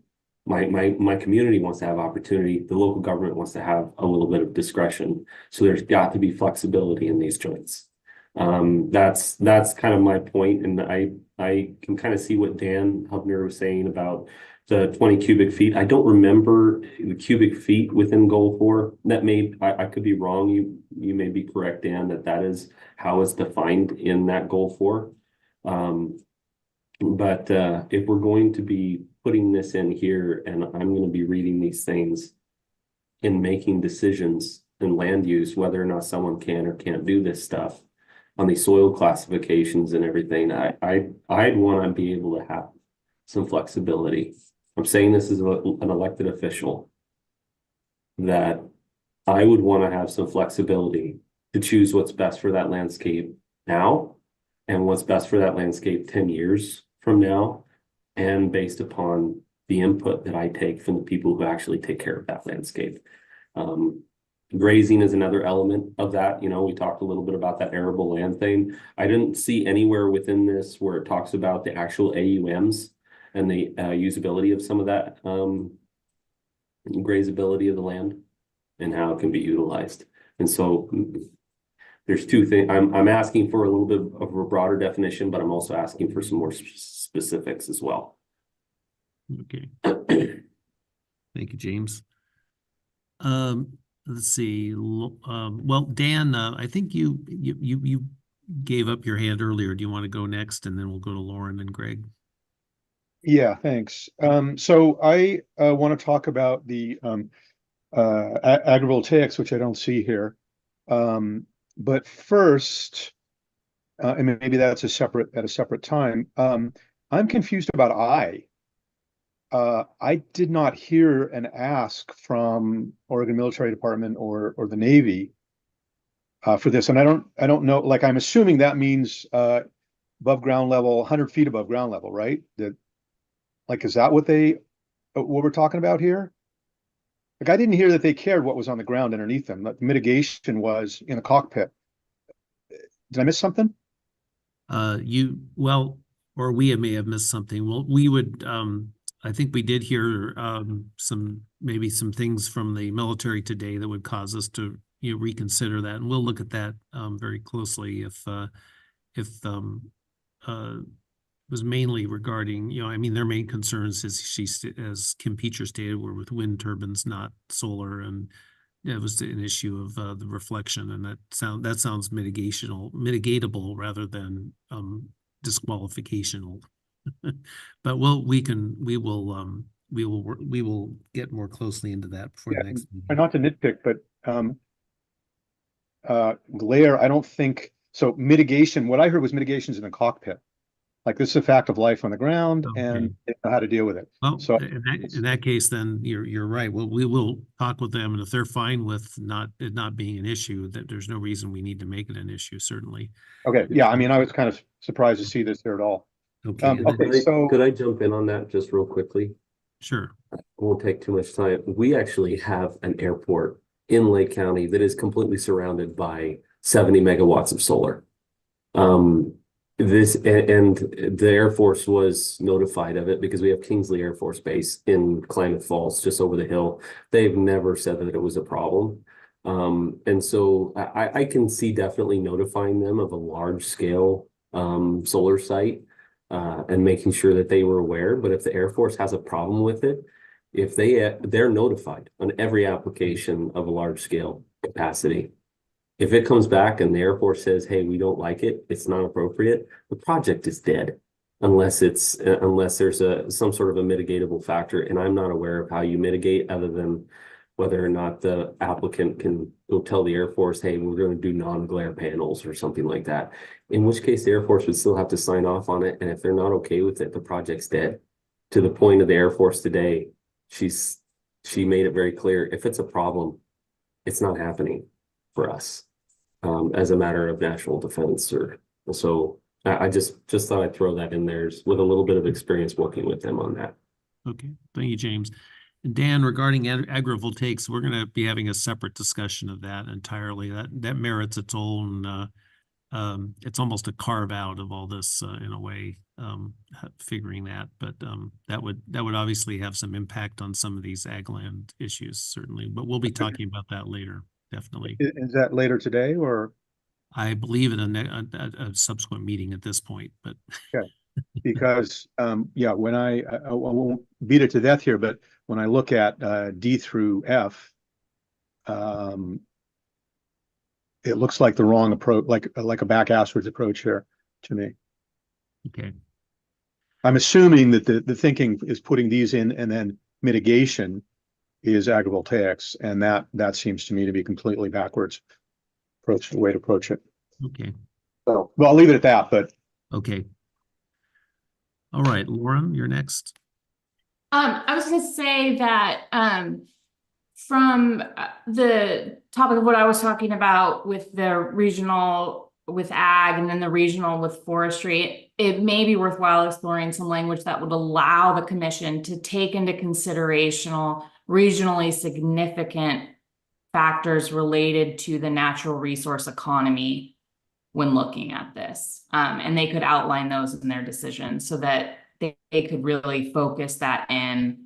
My community wants to have opportunity. The local government wants to have a little bit of discretion. So there's got to be flexibility in these joints. That's kind of my point, and I can kind of see what Dan Hubner was saying about the 20 cubic feet. I don't remember the cubic feet within goal 4. That I could be wrong. You may be correct, Dan, that is how it's defined in that goal 4. But if we're going to be putting this in here, and I'm going to be reading these things and making decisions in land use, whether or not someone can or can't do this stuff on the soil classifications and everything, I'd want to be able to have some flexibility. I'm saying this as an elected official, that I would want to have some flexibility to choose what's best for that landscape now and what's best for that landscape 10 years from now, and based upon the input that I take from the people who actually take care of that landscape. Grazing is another element of that. You know, we talked a little bit about that arable land thing. I didn't see anywhere within this where it talks about the actual AUMs and the usability of some of that grazability of the land and how it can be utilized. And so there's two things. I'm asking for a little bit of a broader definition, but I'm also asking for some more specifics as well. Okay. Thank you, James. Let's see. Well, Dan, I think you gave up your hand earlier. Do you want to go next, and then we'll go to Lauren and Greg? Yeah, thanks. So I want to talk about the agrivoltaics, which I don't see here. But first, and maybe that's at a separate time. I'm confused about I did not hear an ask from Oregon Military Department or the Navy for this, and I don't know. Like, I'm assuming that means above ground level, 100 feet above ground level, right? Like, is that what we're talking about here? Like, I didn't hear that they cared what was on the ground underneath them. That mitigation was in the cockpit. Did I miss something? Or we may have missed something. Well, we would. I think we did hear maybe some things from the military today that would cause us to reconsider that, and we'll look at that very closely if was mainly regarding, I mean, their main concerns, as Kim Peacher stated, were with wind turbines, not solar, and it was an issue of the reflection, and that sounds mitigatable rather than disqualificational. But we will get more closely into that before the next meeting. Not to nitpick, but glare, I don't think so. Mitigation, what I heard was mitigations in the cockpit. Like, this is a fact of life on the ground, and they know how to deal with it. Well, so in that case, then you're right. Well, we will talk with them, and if they're fine with it not being an issue, that there's no reason we need to make it an issue. Certainly. Okay. Yeah. I mean, I was kind of surprised to see this there at all. Okay. Could I jump in on that just real quickly? Sure. It won't take too much time. We actually have an airport in Lake County that is completely surrounded by 70 megawatts of solar. The Air Force was notified of it because we have Kingsley Air Force Base in Klamath Falls, just over the hill. They've never said that it was a problem. And so I can see definitely notifying them of a large scale solar site and making sure that they were aware. But if the Air Force has a problem with it, if they're notified on every application of a large scale capacity. If it comes back and the Air Force says, hey, we don't like it, it's not appropriate, the project is dead unless there's some sort of a mitigatable factor. And I'm not aware of how you mitigate, other than whether or not the applicant can go tell the Air Force, hey, we're going to do non-glare panels or something like that. In which case the Air Force would still have to sign off on it. And if they're not okay with it, the project's dead. To the point of the Air Force today, she made it very clear, if it's a problem, it's not happening for us. As a matter of national defense, so I just thought I'd throw that in there with a little bit of experience working with them on that. Okay, thank you, James. And Dan, regarding agrivoltaics, we're going to be having a separate discussion of that entirely. That merits its own it's almost a carve out of all this in a way, figuring that, but that would obviously have some impact on some of these ag land issues, certainly, but we'll be talking about that later, definitely. Is that later today or? I believe in a subsequent meeting at this point, but. Okay. Because, yeah, when I won't beat it to death here, but when I look at D through F, it looks like the wrong approach, like a back-asswards approach here to me. Okay. I'm assuming that the thinking is putting these in and then mitigation is agrivoltaics, and that seems to me to be completely backwards approach, the way to approach it. Okay. So, well, I'll leave it at that, but. Okay. All right, Lauren, you're next. I was going to say that from the topic of what I was talking about with the regional with ag and then the regional with forestry, it may be worthwhile exploring some language that would allow the commission to take into consideration regionally significant factors related to the natural resource economy when looking at this. And they could outline those in their decision so that they could really focus that in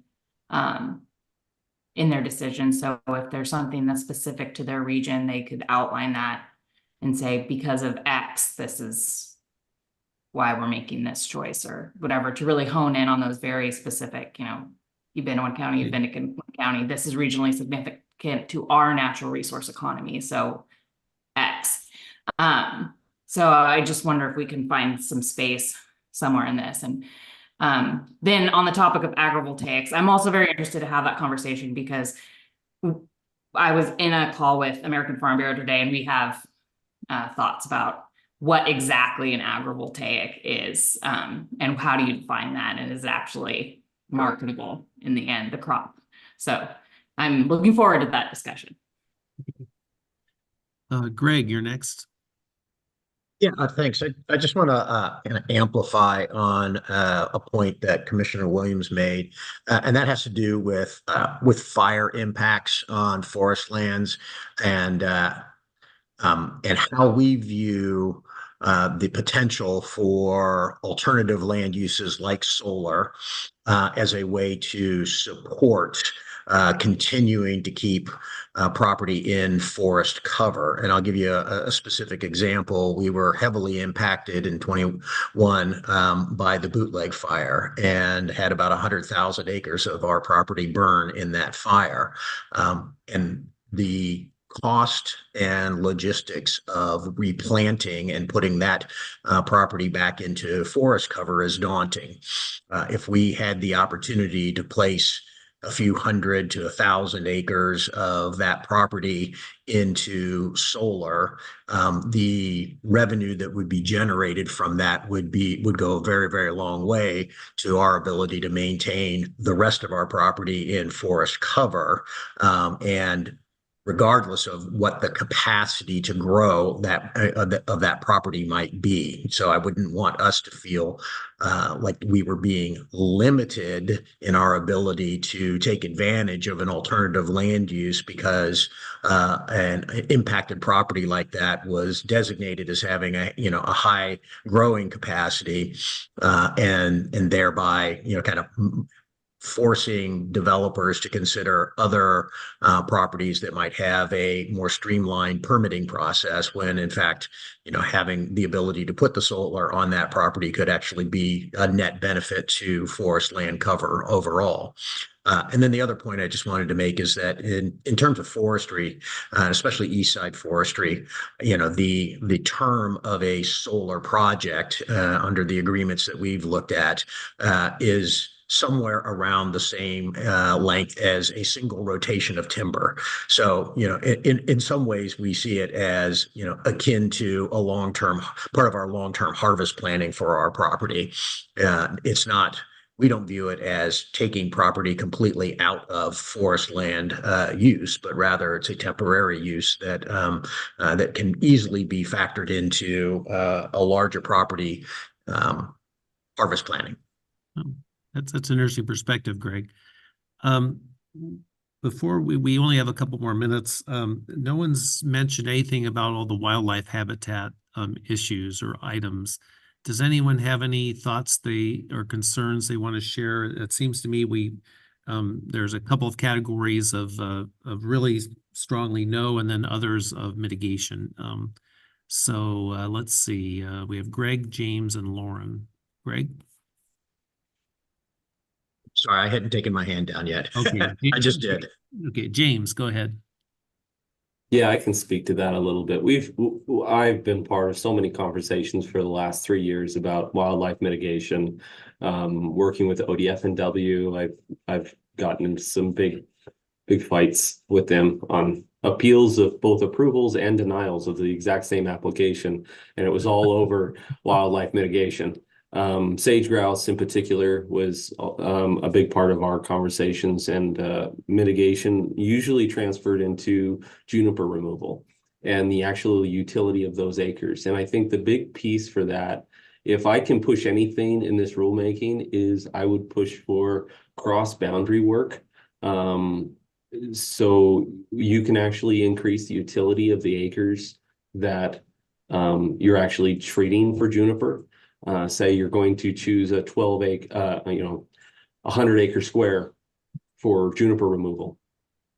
their decision. So if there's something that's specific to their region, they could outline that and say, because of X, this is why we're making this choice or whatever, to really hone in on those very specific, you've been in one county, you've been in one county, this is regionally significant to our natural resource economy. So X. So I just wonder if we can find some space somewhere in this. And then on the topic of agrivoltaics, I'm also very interested to have that conversation because I was in a call with American Farm Bureau today, and we have thoughts about what exactly an agrivoltaic is, and how do you define that, and is it actually marketable in the end, the crop. So I'm looking forward to that discussion. Greg, you're next. Yeah, thanks. I just want to kind of amplify on a point that Commissioner Williams made, and that has to do with fire impacts on forest lands and how we view the potential for alternative land uses like solar as a way to support continuing to keep property in forest cover. And I'll give you a specific example. We were heavily impacted in 21 by the bootleg fire and had about 100,000 acres of our property burn in that fire. And the cost and logistics of replanting and putting that property back into forest cover is daunting. If we had the opportunity to place a few hundred to 1,000 acres of that property into solar, the revenue that would be generated from that would go a very, very long way to our ability to maintain the rest of our property in forest cover. And regardless of what the capacity to grow that of that property might be. So I wouldn't want us to feel like we were being limited in our ability to take advantage of an alternative land use because an impacted property like that was designated as having a high growing capacity and thereby kind of forcing developers to consider other properties that might have a more streamlined permitting process when in fact, having the ability to put the solar on that property could actually be a net benefit to forest land cover overall. And then the other point I just wanted to make is that in terms of forestry, especially east side forestry, the term of a solar project under the agreements that we've looked at is somewhere around the same length as a single rotation of timber. So, in some ways we see it as, akin to a long-term part of our long-term harvest planning for our property. It's not, we don't view it as taking property completely out of forest land use, but rather it's a temporary use that that can easily be factored into a larger property harvest planning. That's an interesting perspective, Greg. Before we only have a couple more minutes. No one's mentioned anything about all the wildlife habitat issues or items. Does anyone have any thoughts or concerns they want to share? It seems to me there's a couple of categories of really strongly no, and then others of mitigation. So let's see. We have Greg, James, and Lauren. Greg? Sorry, I hadn't taken my hand down yet. Okay. I just did. Okay, James, go ahead. Yeah, I can speak to that a little bit. I've been part of so many conversations for the last 3 years about wildlife mitigation, working with ODF and W. I've gotten into some big fights with them on appeals of both approvals and denials of the exact same application, and it was all over wildlife mitigation. Sage grouse in particular was a big part of our conversations, and mitigation usually transferred into juniper removal and the actual utility of those acres. And I think the big piece for that, if I can push anything in this rulemaking, is I would push for cross-boundary work. So you can actually increase the utility of the acres that you're actually treating for juniper. Say you're going to choose a 100 acre square for juniper removal.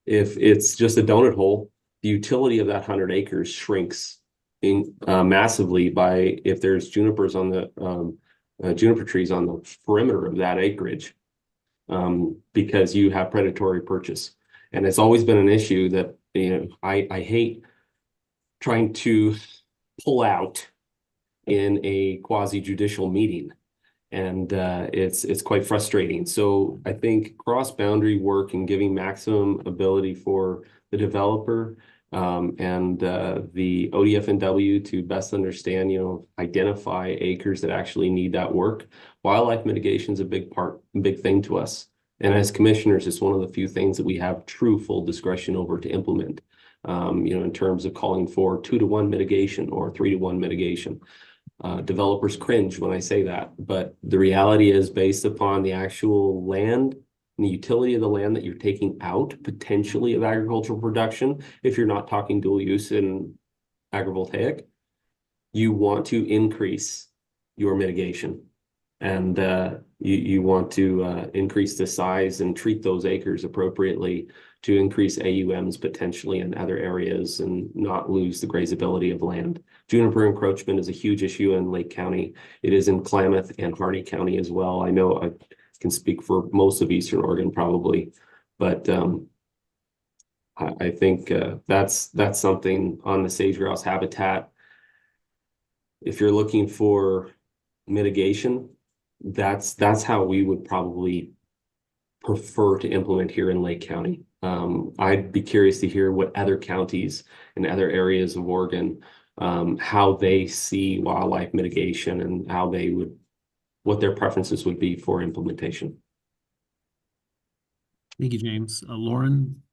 If it's just a donut hole, the utility of that 100 acres shrinks massively by if there's junipers on the juniper trees on the perimeter of that acreage, because you have predatory purchase. And it's always been an issue that, I hate trying to pull out in a quasi-judicial meeting, and it's quite frustrating. So I think cross-boundary work and giving maximum ability for the developer and the ODF&W to best understand, identify acres that actually need that work. Wildlife mitigation is a big thing to us. And as commissioners, it's one of the few things that we have true full discretion over to implement, in terms of calling for 2-to-1 mitigation or 3-to-1 mitigation. Developers cringe when I say that, but the reality is, based upon the actual land and the utility of the land that you're taking out potentially of agricultural production, if you're not talking dual use in agrivoltaic, you want to increase your mitigation. And you want to increase the size and treat those acres appropriately to increase AUMs potentially in other areas and not lose the grazability of land. Juniper encroachment is a huge issue in Lake County. It is in Klamath and Harney County as well. I know I can speak for most of Eastern Oregon probably, but I think that's something on the sage grouse habitat. If you're looking for mitigation, that's how we would probably prefer to implement here in Lake County. I'd be curious to hear what other counties and other areas of Oregon, how they see wildlife mitigation and what their preferences would be for implementation. Thank you, James. Lauren?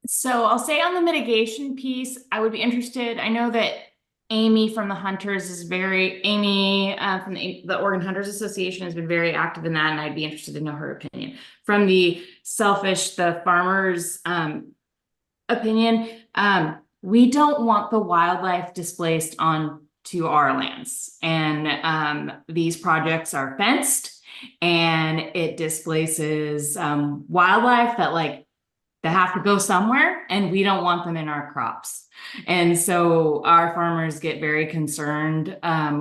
So I'll say on the mitigation piece, I would be interested. I know that Amy from the Hunters is from the Oregon Hunters Association has been very active in that, and I'd be interested to know her opinion. From the farmers' opinion, we don't want the wildlife displaced onto our lands, and these projects are fenced, and it displaces wildlife that have to go somewhere, and we don't want them in our crops. And so our farmers get very concerned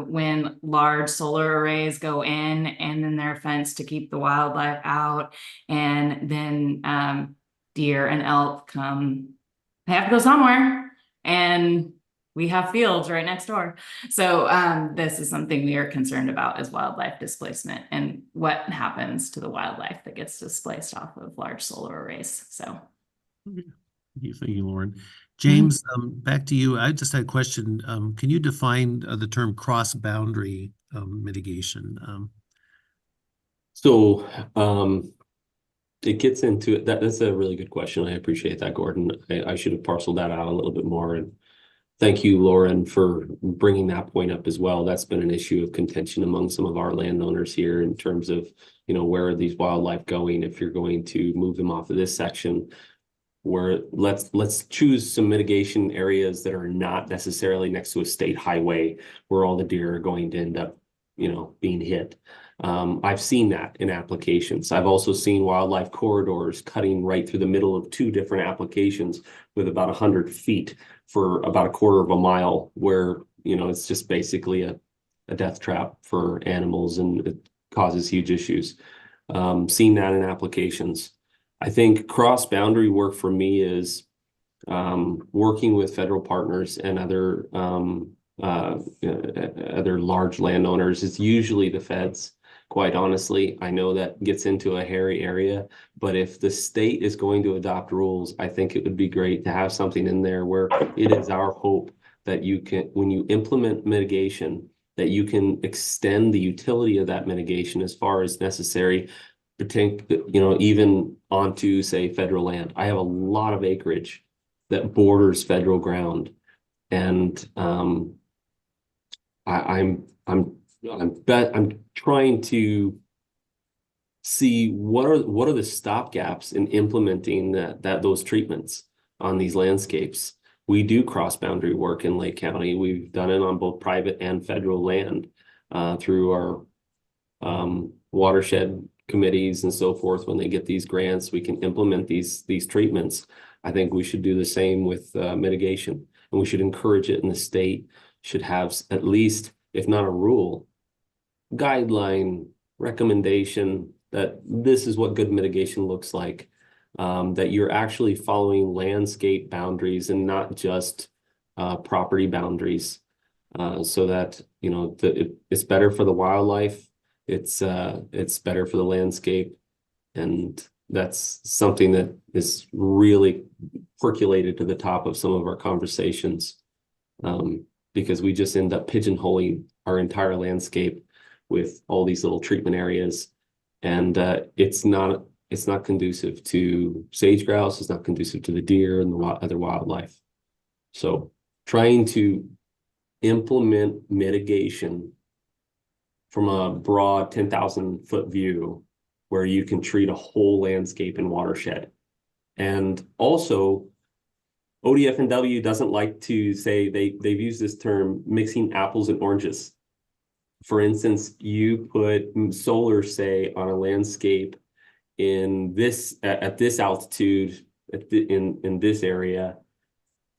when large solar arrays go in and then they're fenced to keep the wildlife out, and then deer and elk come. They have to go somewhere, and we have fields right next door. So this is something we are concerned about, is wildlife displacement and what happens to the wildlife that gets displaced off of large solar arrays. So Thank you, Lauren. James, back to you. I just had a question. Can you define the term cross-boundary mitigation? So it gets into it. That's a really good question. I appreciate that, Gordon. I should have parceled that out a little bit more. And thank you, Lauren, for bringing that point up as well. That's been an issue of contention among some of our landowners here in terms of, where are these wildlife going if you're going to move them off of this section. where let's choose some mitigation areas that are not necessarily next to a state highway where all the deer are going to end up, being hit. I've seen that in applications. I've also seen wildlife corridors cutting right through the middle of two different applications with about 100 feet for about a quarter of a mile, where, it's just basically a death trap for animals, and it causes huge issues. Seen that in applications. I think cross-boundary work for me is working with federal partners and other large landowners. It's usually the feds. Quite honestly, I know that gets into a hairy area, but if the state is going to adopt rules, I think it would be great to have something in there where it is our hope that you can, when you implement mitigation, that you can extend the utility of that mitigation as far as necessary, even onto, say, federal land. I have a lot of acreage that borders federal ground, and I'm trying to see what are the stopgaps in implementing those treatments on these landscapes. We do cross-boundary work in Lake County. We've done it on both private and federal land through our watershed committees and so forth. When they get these grants, we can implement these treatments. I think we should do the same with mitigation, and we should encourage it, and the state should have at least, if not a rule, guideline, recommendation that this is what good mitigation looks like, that you're actually following landscape boundaries and not just property boundaries, so that it's better for the wildlife, it's better for the landscape, and that's something that is really percolated to the top of some of our conversations, because we just end up pigeonholing our entire landscape with all these little treatment areas, and it's not conducive to sage grouse. It's not conducive to the deer and the other wildlife. So trying to implement mitigation from a broad 10,000 foot view where you can treat a whole landscape and watershed. And also, ODF&W doesn't like to say, they've used this term, mixing apples and oranges. For instance, you put solar, say, on a landscape in this at this altitude in this area,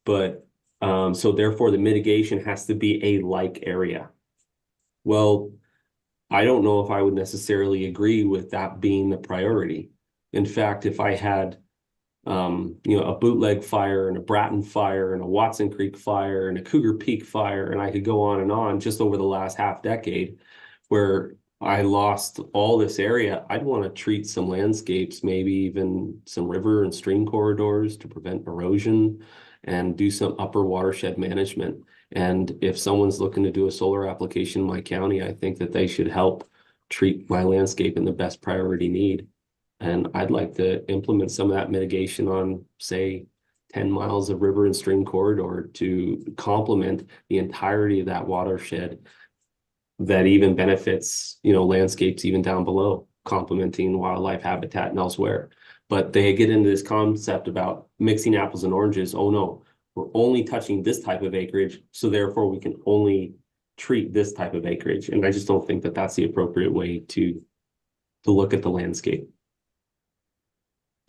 but so therefore the mitigation has to be a like area. Well, I don't know if I would necessarily agree with that being the priority. In fact, if I had a Bootleg fire and a Bratton fire and a Watson Creek fire and a Cougar Peak fire, and I could go on just over the last half decade, where I lost all this area, I'd want to treat some landscapes, maybe even some river and stream corridors to prevent erosion, and do some upper watershed management. And if someone's looking to do a solar application in my county, I think that they should help treat my landscape in the best priority need. And I'd like to implement some of that mitigation on, say, 10 miles of river and stream corridor to complement the entirety of that watershed that even benefits, landscapes even down below, complementing wildlife habitat and elsewhere. But they get into this concept about mixing apples and oranges. Oh no, we're only touching this type of acreage, so therefore we can only treat this type of acreage. And I just don't think that that's the appropriate way to look at the landscape.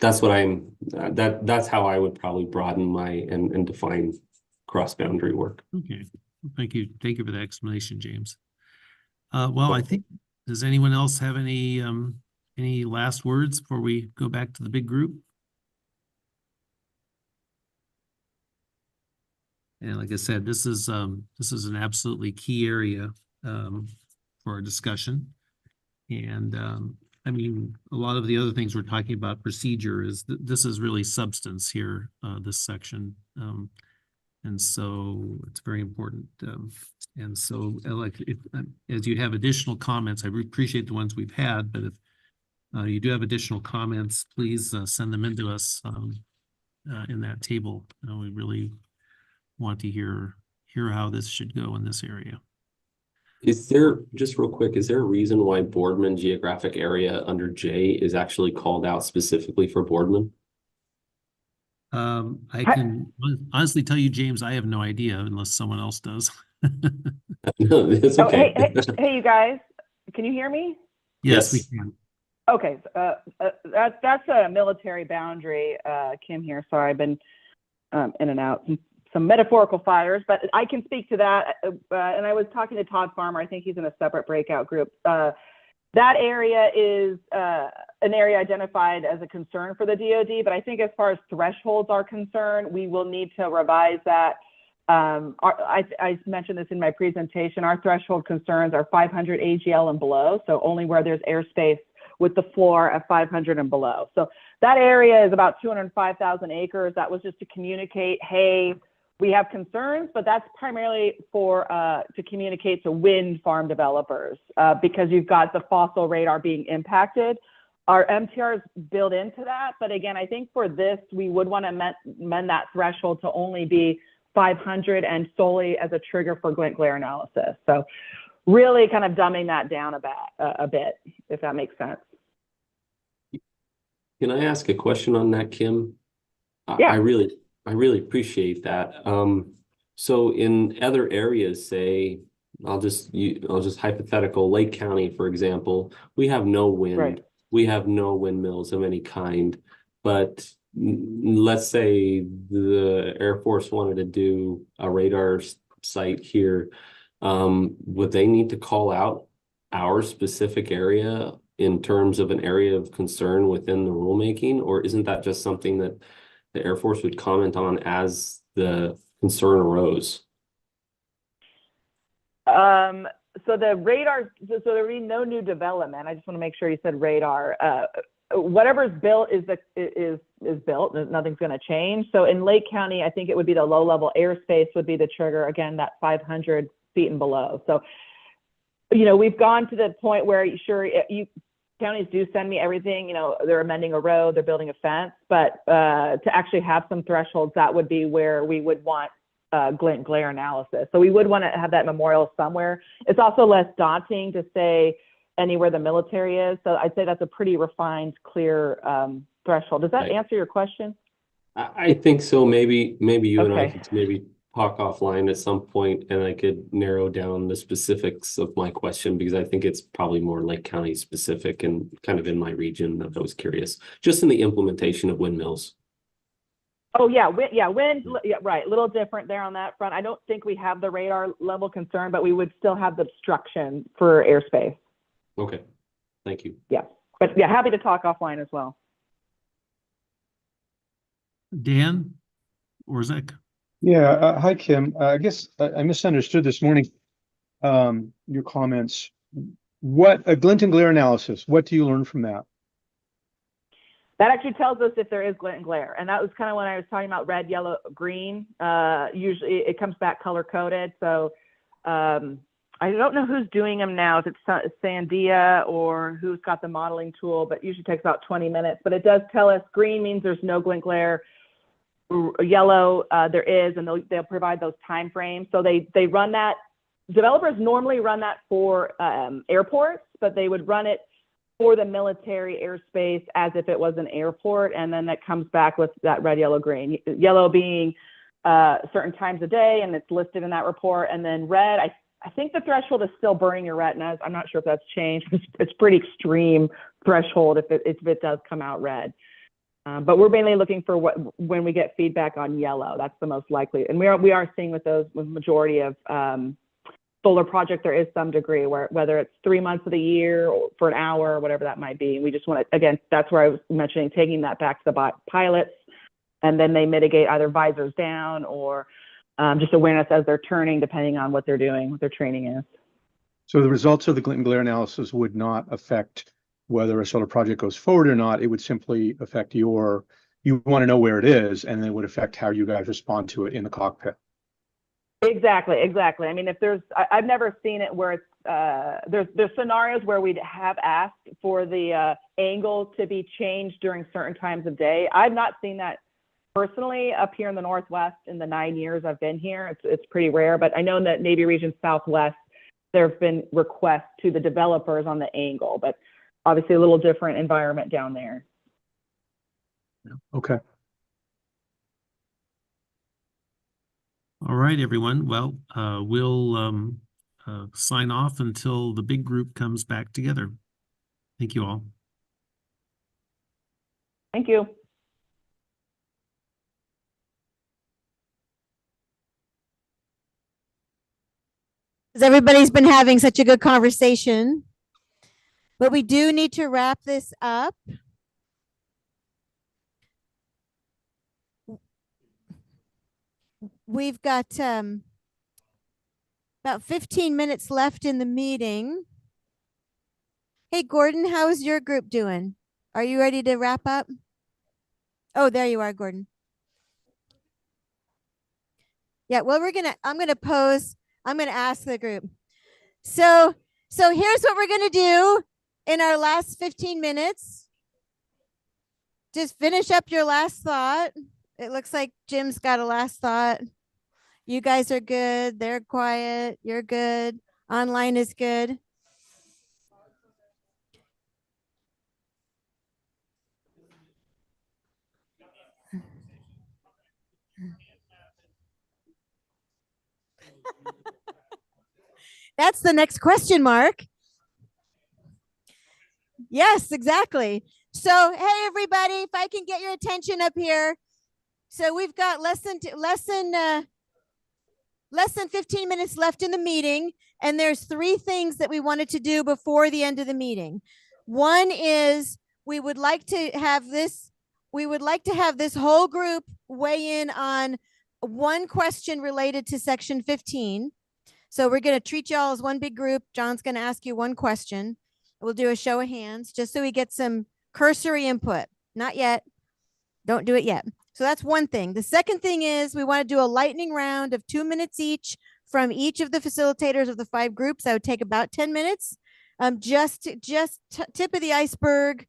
That's what that's how I would probably broaden my and define cross-boundary work. Okay, thank you for the explanation, James. Well, I think, does anyone else have any last words before we go back to the big group? And like I said, this is an absolutely key area for our discussion. And I mean, a lot of the other things we're talking about, procedure, is this is really substance here, this section. And so it's very important. And so as you have additional comments, I appreciate the ones we've had, but if you do have additional comments, please send them into us in that table. We really want to hear how this should go in this area. Is there, just real quick, is there a reason why Boardman geographic area under J is actually called out specifically for Boardman? I can honestly tell you, James, I have no idea unless someone else does. No, it's Oh, okay. hey, you guys, can you hear me? Yes, we Yes. can. Okay, that's a military boundary, Kim here. Sorry, I've been in and out, some metaphorical fires, but I can speak to that. And I was talking to Todd Farmer. I think he's in a separate breakout group. That area is an area identified as a concern for the DoD, but I think as far as thresholds are concerned, we will need to revise that. I mentioned this in my presentation. Our threshold concerns are 500 AGL and below, so only where there's airspace with the floor at 500 and below. So that area is about 205,000 acres. That was just to communicate, hey, we have concerns, but that's primarily for to communicate to wind farm developers because you've got the fossil radar being impacted. Our MTR is built into that, but again, I think for this, we would want to amend that threshold to only be 500 and solely as a trigger for glint glare analysis. So really kind of dumbing that down a bit, if that makes sense. Can I ask a question on that, Kim? Yeah. I really appreciate that. So in other areas, say, I'll just hypothetical Lake County, for example, we have no wind. Right. We have no windmills of any kind, but let's say the Air Force wanted to do a radar site here. Would they need to call out our specific area in terms of an area of concern within the rulemaking, or isn't that just something that the Air Force would comment on as the concern arose? So the radar, so there would be no new development. I just want to make sure you said radar. Whatever's built is built. Nothing's going to change. So in Lake County, I think it would be the low level airspace would be the trigger. Again, that 500 feet and below. So, you know, we've gone to the point where counties do send me everything. You know, they're amending a road, they're building a fence, but to actually have some thresholds, that would be where we would want glint glare analysis. So we would want to have that memorial somewhere. It's also less daunting to say anywhere the military is. So I'd say that's a pretty refined, clear threshold. Does that answer your question? I think so. Maybe you and I Okay. could maybe talk offline at some point, and I could narrow down the specifics of my question, because I think it's probably more Lake County specific and kind of in my region that I was curious, just in the implementation of windmills. Oh yeah, wind, yeah, right. A little different there on that front. I don't think we have the radar level concern, but we would still have the obstruction for airspace. Okay, thank you. Yeah, but yeah, happy to talk offline as well. Dan or Zach? Yeah, hi, Kim. I guess I misunderstood this morning your comments. What a glint and glare analysis, what do you learn from that? That actually tells us if there is glint and glare. And that was kind of when I was talking about red, yellow, green. Usually it comes back color coded. So I don't know who's doing them now, if it's Sandia or who's got the modeling tool, but usually takes about 20 minutes. But it does tell us green means there's no glint glare. Yellow, there is, and they'll provide those time frames. So they run that. Developers normally run that for airports, but they would run it for the military airspace as if it was an airport, and then that comes back with that red, yellow, green. Yellow being certain times a day, and it's listed in that report. And then red, I think the threshold is still burning your retinas. I'm not sure if that's changed. It's pretty extreme threshold if it does come out red. But we're mainly looking for when we get feedback on yellow. That's the most likely, and we are seeing with majority of solar project, there is some degree where whether it's 3 months of the year or for an hour or whatever that might be. We just want to, again, that's where I was mentioning taking that back to the pilots, and then they mitigate either visors down or just awareness as they're turning, depending on what they're doing, what their training is. So the results of the glint and glare analysis would not affect whether a solar project goes forward or not. It would simply affect you want to know where it is, and then it would affect how you guys respond to it in the cockpit. Exactly. I mean, if I've never seen it where it's, there's scenarios where we'd have asked for the angle to be changed during certain times of day. I've not seen that personally up here in the Northwest in the 9 years I've been here. It's pretty rare, but I know in that Navy region Southwest, there have been requests to the developers on the angle, but obviously a little different environment down there. Okay. All right, everyone. Well, we'll sign off until the big group comes back together. Thank you all. Thank you. Because everybody's been having such a good conversation. But we do need to wrap this up. We've got about 15 minutes left in the meeting. Hey, Gordon, how is your group doing? Are you ready to wrap up? Oh, there you are, Gordon. Yeah, well, I'm gonna ask the group. So here's what we're gonna do in our last 15 minutes. Just finish up your last thought. It looks like Jim's got a last thought. You guys are good. They're quiet. You're good. Online is good. That's the next question mark. Yes, exactly. So, hey, everybody, if I can get your attention up here. So we've got less than 15 minutes left in the meeting, and there's 3 things that we wanted to do before the end of the meeting. One is we would like to have this whole group weigh in on one question related to section 15. So we're going to treat y'all as one big group. John's going to ask you one question. We'll do a show of hands just so we get some cursory input. Not yet. Don't do it yet. So that's one thing. The second thing is we want to do a lightning round of 2 minutes each from each of the facilitators of the 5 groups. That would take about 10 minutes. Just tip of the iceberg,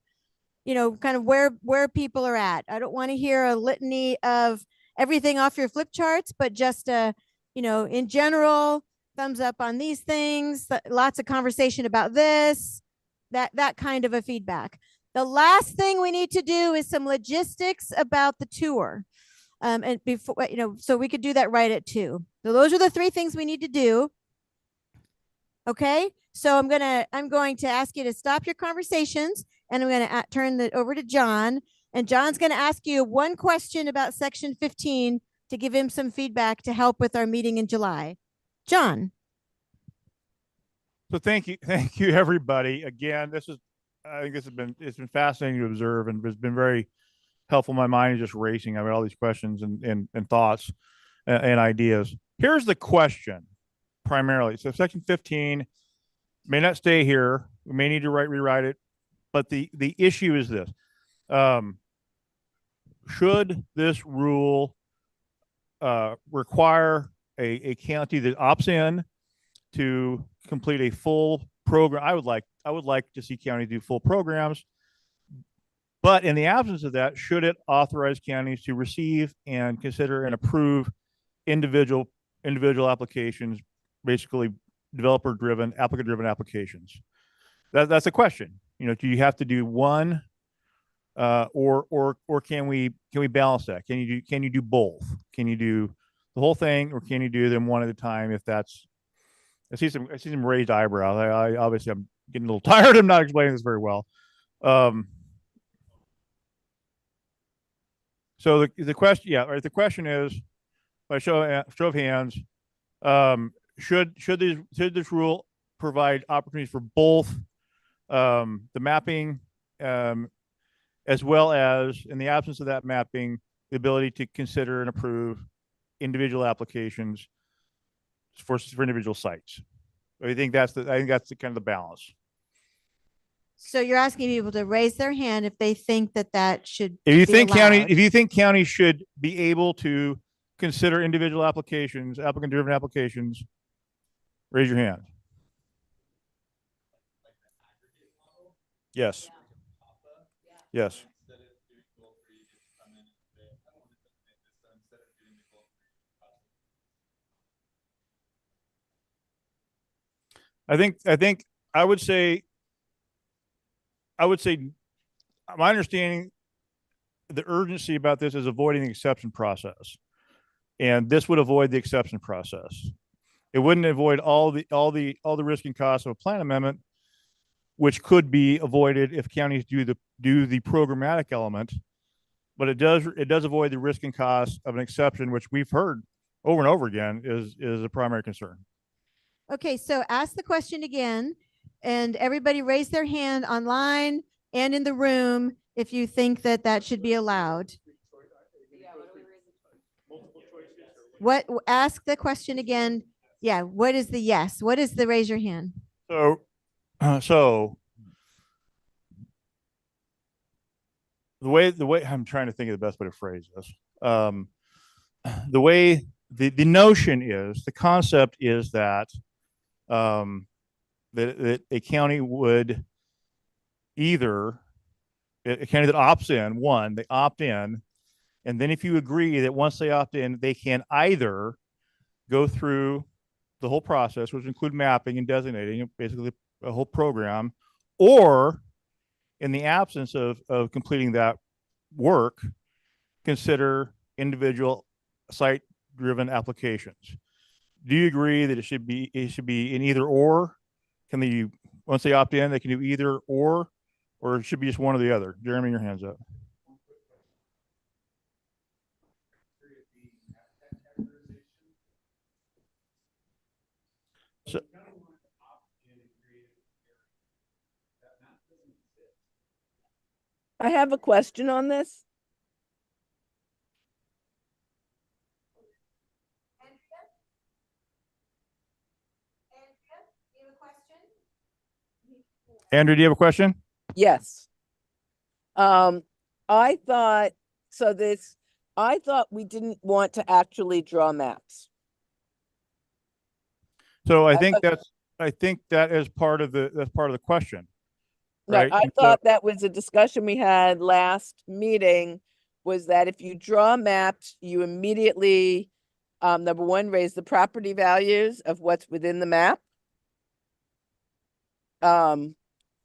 kind of where people are at. I don't want to hear a litany of everything off your flip charts, but just in general, thumbs up on these things, lots of conversation about this, that kind of a feedback. The last thing we need to do is some logistics about the tour. And before, so we could do that right at 2. So those are the 3 things we need to do. Okay. So I'm going to ask you to stop your conversations, and I'm going to turn it over to John, and John's going to ask you one question about section 15 to give him some feedback to help with our meeting in July. John. So thank you, everybody. Again, I think it's been fascinating to observe, and it's been very helpful. My mind is just racing. I've got all these questions and thoughts and ideas. Here's the question primarily. So section 15 may not stay here. We may need to rewrite it, but the issue is this. Should this rule require a county that opts in to complete a full program? I would like to see counties do full programs, but in the absence of that, should it authorize counties to receive and consider and approve individual applications, basically developer-driven, applicant-driven applications? That's a question. Do you have to do one, or can we balance that? Can you do both? Can you do the whole thing, or can you do them one at a time? If that's, I see some raised eyebrows. I obviously I'm getting a little tired. I'm not explaining this very well. So the question, the question is, by show of hands, should this rule provide opportunities for both the mapping, as well as, in the absence of that mapping, the ability to consider and approve individual applications for individual sites? I think that's the kind of the balance. So you're asking people to raise their hand if they think that should. If you think counties should be able to consider individual applications, applicant-driven applications, raise your hand. Yes. Yes. I think I would say my understanding, the urgency about this is avoiding the exception process. And this would avoid the exception process. It wouldn't avoid all the risk and costs of a plan amendment, which could be avoided if counties do the programmatic element, but it does avoid the risk and cost of an exception, which we've heard over and over again is a primary concern. Okay, so ask the question again, and everybody raise their hand online and in the room if you think that that should be allowed. What, ask the question again. Yeah, what is the yes? What is the raise your hand? So the way I'm trying to think of the best way to phrase this. The way the notion is, the concept is that that a county would either, a county that opts in, one, they opt in, and then if you agree that once they opt in, they can either go through the whole process, which include mapping and designating, basically a whole program, or in the absence of completing that work, consider individual site-driven applications. Do you agree that it should be in either or? Can they, once they opt in, they can do either or it should be just one or the other? Jeremy, your hands up. So, I have a question on this. Andrew, do you have a question? Yes. I thought we didn't want to actually draw maps. So I think that is part of the question. Right? I thought that was a discussion we had last meeting, was that if you draw maps, you immediately, number one, raise the property values of what's within the map.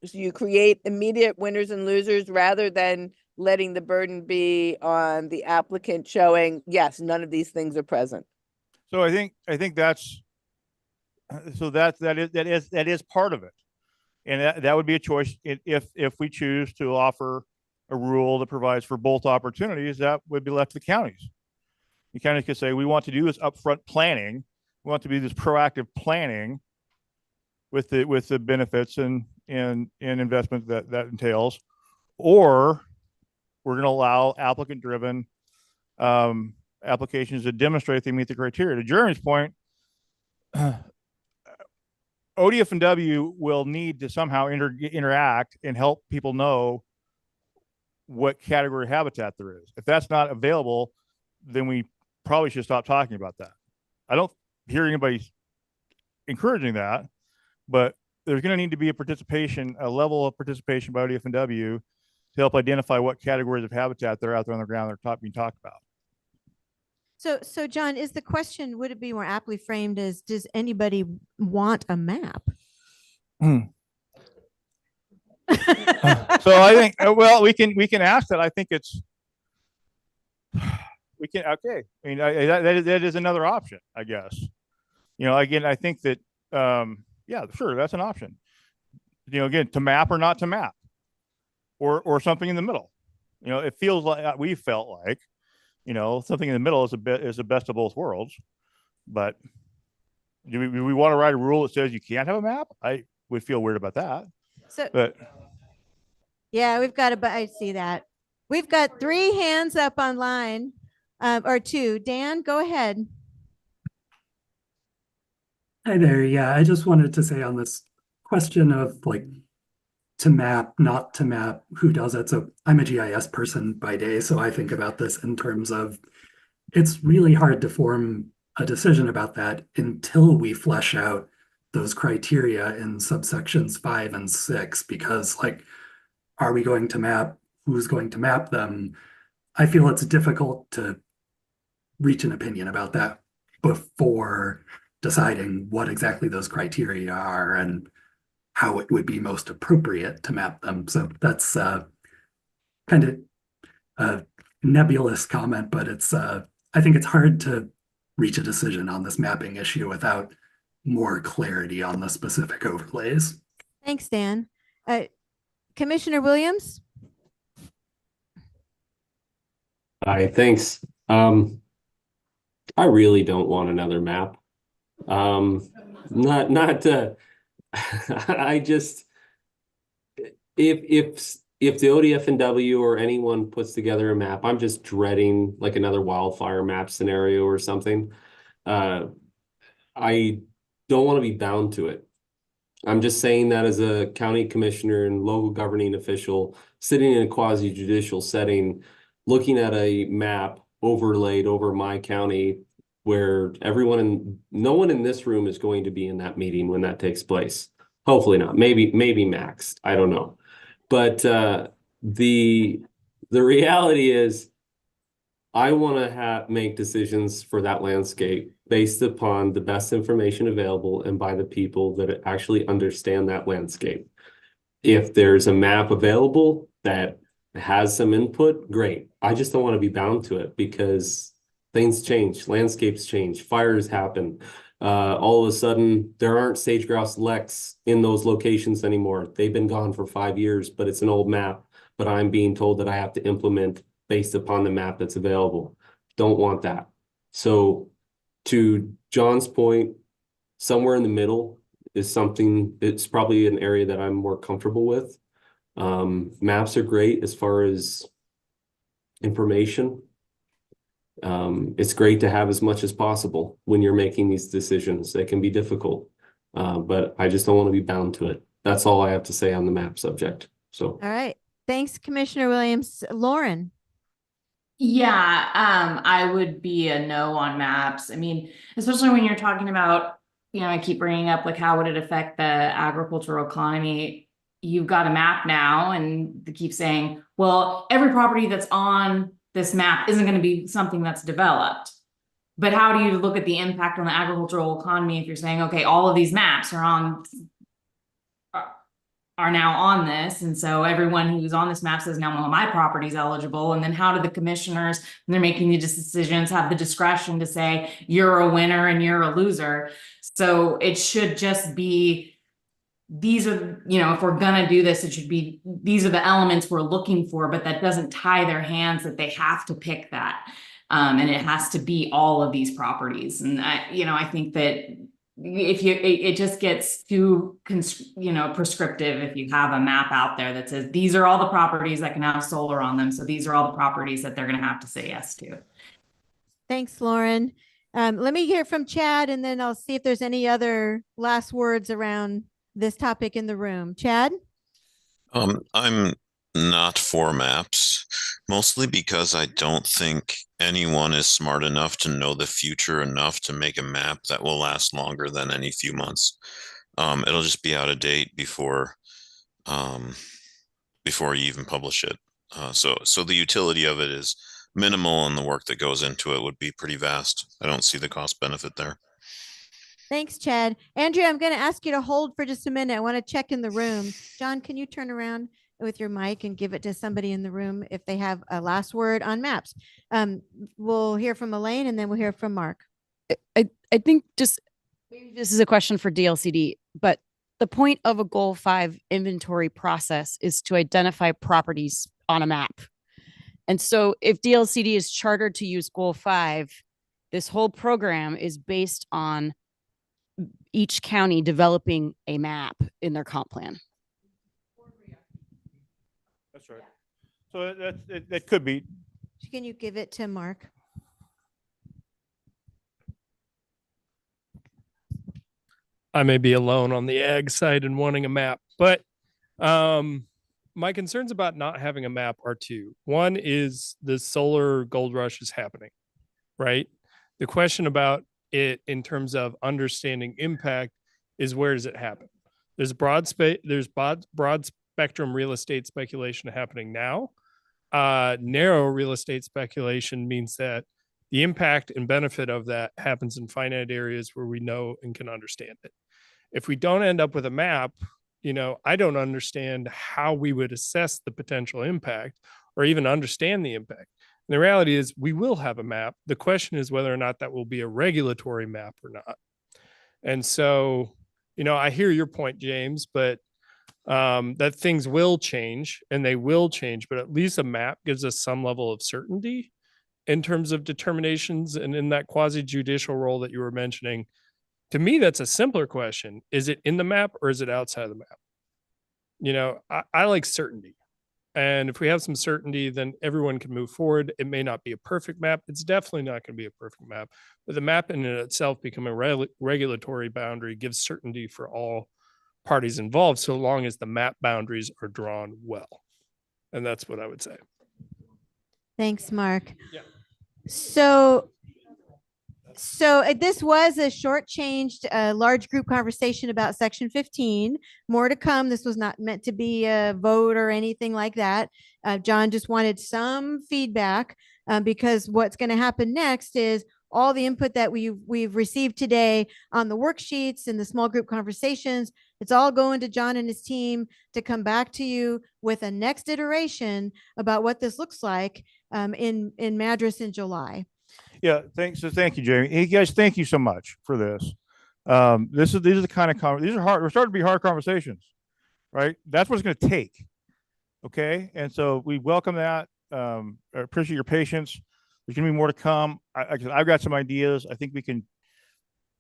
So you create immediate winners and losers rather than letting the burden be on the applicant showing, yes, none of these things are present. So I think that's, so that is part of it. And that would be a choice if we choose to offer a rule that provides for both opportunities. That would be left to the counties. The counties could say, we want to do this upfront planning. We want to do this proactive planning with the benefits and investment that entails, or we're going to allow applicant-driven applications that demonstrate they meet the criteria. To Jeremy's point, ODF&W will need to somehow interact and help people know what category habitat there is. If that's not available, then we probably should stop talking about that. I don't hear anybody encouraging that, but there's going to need to be a level of participation by ODF&W to help identify what categories of habitat that are out there on the ground that are being talked about. So John, is the question, would it be more aptly framed as, does anybody want a map? So I think, well, we can ask that. I think it's, okay. I mean, that is another option, I guess. Again, I think that, yeah, sure, that's an option. Again, to map or not to map, or something in the middle. It feels like, we felt like, something in the middle is the best of both worlds. But do we want to write a rule that says you can't have a map? I would feel weird about that. But yeah, I see that. We've got 3 hands up online, or 2. Dan, go ahead. Hi there. Yeah, I just wanted to say on this question of like to map, not to map, who does it. So I'm a GIS person by day, so I think about this in terms of it's really hard to form a decision about that until we flesh out those criteria in subsections 5 and 6, because like, are we going to map? Who's going to map them? I feel it's difficult to reach an opinion about that before deciding what exactly those criteria are and how it would be most appropriate to map them. So that's kind of a nebulous comment, but it's I think it's hard to reach a decision on this mapping issue without more clarity on the specific overlays. Thanks, Dan. Commissioner Williams? Hi, thanks. I really don't want another map. Not I just if the ODF&W or anyone puts together a map, I'm just dreading like another wildfire map scenario or something. I don't want to be bound to it. I'm just saying that as a county commissioner and local governing official sitting in a quasi judicial setting, looking at a map overlaid over my county where no one in this room is going to be in that meeting when that takes place. Hopefully not. Maybe Max. I don't know. But the reality is I want to make decisions for that landscape based upon the best information available and by the people that actually understand that landscape. If there's a map available that has some input, great. I just don't want to be bound to it because things change, landscapes change, fires happen. All of a sudden, there aren't sage-grouse leks in those locations anymore. They've been gone for 5 years, but it's an old map. But I'm being told that I have to implement based upon the map that's available. Don't want that. So to John's point, somewhere in the middle is something, it's probably an area that I'm more comfortable with. Maps are great as far as information. It's great to have as much as possible when you're making these decisions. They can be difficult, but I just don't want to be bound to it. That's all I have to say on the map subject. So, all right. Thanks, Commissioner Williams. Lauren? Yeah, I would be a no on maps. I mean, especially when you're talking about, I keep bringing up like how would it affect the agricultural economy? You've got a map now, and they keep saying, well, every property that's on this map isn't going to be something that's developed. But how do you look at the impact on the agricultural economy if you're saying, okay, all of these maps are now on this, and so everyone who's on this map says now, well, my property's eligible, and then how do the commissioners, when they're making these decisions, have the discretion to say you're a winner and you're a loser? So it should just be, these are, if we're gonna do this, it should be, these are the elements we're looking for, but that doesn't tie their hands that they have to pick that. And it has to be all of these properties. And I think that if it just gets too, prescriptive if you have a map out there that says, these are all the properties that can have solar on them. So these are all the properties that they're going to have to say yes to. Thanks, Lauren. Let me hear from Chad, and then I'll see if there's any other last words around this topic in the room. Chad? I'm not for maps, mostly because I don't think anyone is smart enough to know the future enough to make a map that will last longer than any few months. It'll just be out of date before you even publish it. So the utility of it is minimal, and the work that goes into it would be pretty vast. I don't see the cost benefit there. Thanks, Chad. Andrea, I'm going to ask you to hold for just a minute. I want to check in the room. John, can you turn around with your mic and give it to somebody in the room if they have a last word on maps? We'll hear from Elaine, and then we'll hear from Mark. I think just maybe this is a question for DLCD, but the point of a Goal 5 inventory process is to identify properties on a map. And so if DLCD is chartered to use Goal 5, this whole program is based on each county developing a map in their comp plan. That's right. So that could be. Can you give it to Mark? I may be alone on the ag side and wanting a map, but my concerns about not having a map are two. One is the solar gold rush is happening, right? The question about it in terms of understanding impact is, where does it happen? There's broad spectrum real estate speculation happening now. Narrow real estate speculation means that the impact and benefit of that happens in finite areas where we know and can understand it. If we don't end up with a map, I don't understand how we would assess the potential impact or even understand the impact. And the reality is we will have a map. The question is whether or not that will be a regulatory map or not. And so, you know, I hear your point, James, but that things will change and they will change, but at least a map gives us some level of certainty in terms of determinations. And in that quasi judicial role that you were mentioning, to me, that's a simpler question. Is it in the map or is it outside of the map? You know, I like certainty. And if we have some certainty, then everyone can move forward. It may not be a perfect map. It's definitely not going to be a perfect map, but the map in and of itself becoming a regulatory boundary gives certainty for all parties involved, so long as the map boundaries are drawn well. And that's what I would say. Thanks, Mark. Yeah. So this was a short-changed, large group conversation about Section 15. More to come. This was not meant to be a vote or anything like that. John just wanted some feedback because what's going to happen next is all the input that we've received today on the worksheets and the small group conversations. It's all going to John and his team to come back to you with a next iteration about what this looks like in Madras in July. Yeah, thanks. So thank you, Jamie. Hey guys, thank you so much for this. These are the kind of these are hard. We're starting to be hard conversations, right? That's what it's going to take. Okay, and so we welcome that. I appreciate your patience. There's going to be more to come. I've got some ideas. I think we can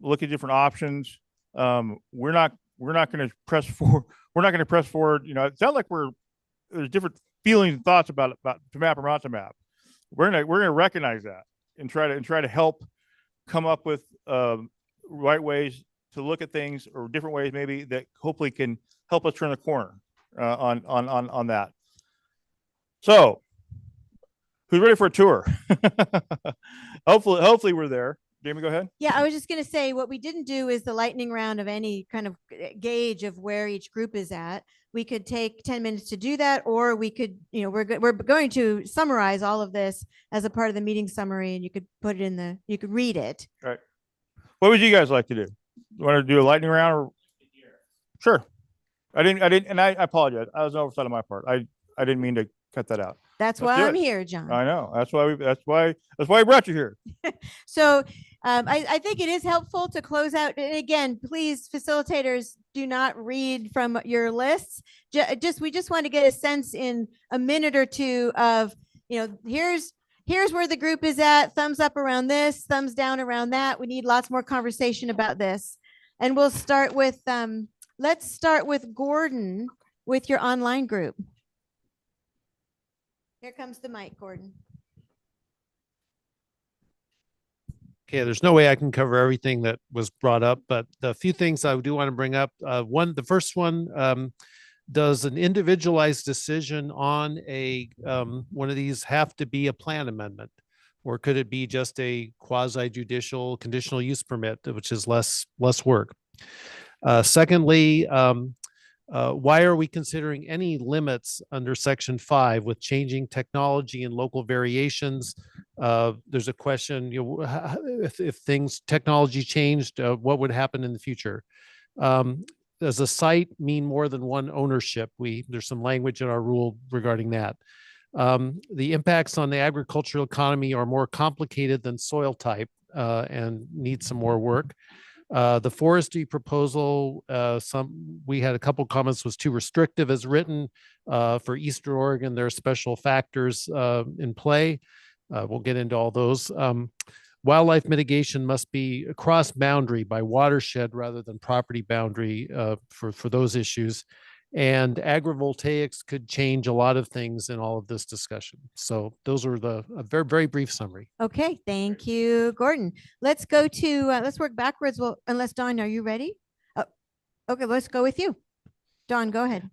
look at different options. We're not going to press forward. We're not going to press forward. You know, it sounds like there's different feelings and thoughts about to map or not to map. We're gonna recognize that and try to help come up with right ways to look at things, or different ways maybe that hopefully can help us turn the corner on that. So who's ready for a tour? hopefully we're there. Jamie, go ahead. Yeah, I was just going to say what we didn't do is the lightning round of any kind of gauge of where each group is at. We could take 10 minutes to do that, or we could, you know, we're going to summarize all of this as a part of the meeting summary, and you could put it you could read it. All right. What would you guys like to do? You want to do a lightning round? Or? Sure. I didn't, and I apologize. I was an oversight on my part. I didn't mean to cut that out. That's why I'm here, John. I know. That's why I brought you here. So I think it is helpful to close out. And again, please, facilitators, do not read from your lists. We just want to get a sense in a minute or two of, you know, here's where the group is at. Thumbs up around this, thumbs down around that. We need lots more conversation about this. And we'll start with, let's start with Gordon with your online group. Here comes the mic, Gordon. Okay, there's no way I can cover everything that was brought up, but the few things I do want to bring up. The first one, does an individualized decision on a one of these have to be a plan amendment, or could it be just a quasi judicial conditional use permit, which is less work? Secondly, why are we considering any limits under Section 5 with changing technology and local variations? There's a question, you know, if technology changed, what would happen in the future? Does a site mean more than one ownership? There's some language in our rule regarding that. The impacts on the agricultural economy are more complicated than soil type and need some more work. The forestry proposal, we had a couple comments, was too restrictive as written. For Eastern Oregon, there are special factors in play. We'll get into all those. Wildlife mitigation must be cross boundary by watershed rather than property boundary for those issues. And agrivoltaics could change a lot of things in all of this discussion. So those are a very, very brief summary. Okay, thank you, Gordon. Let's go to, let's work backwards. Well, unless Dawn, are you ready? Oh, okay, let's go with you. Dawn, go ahead.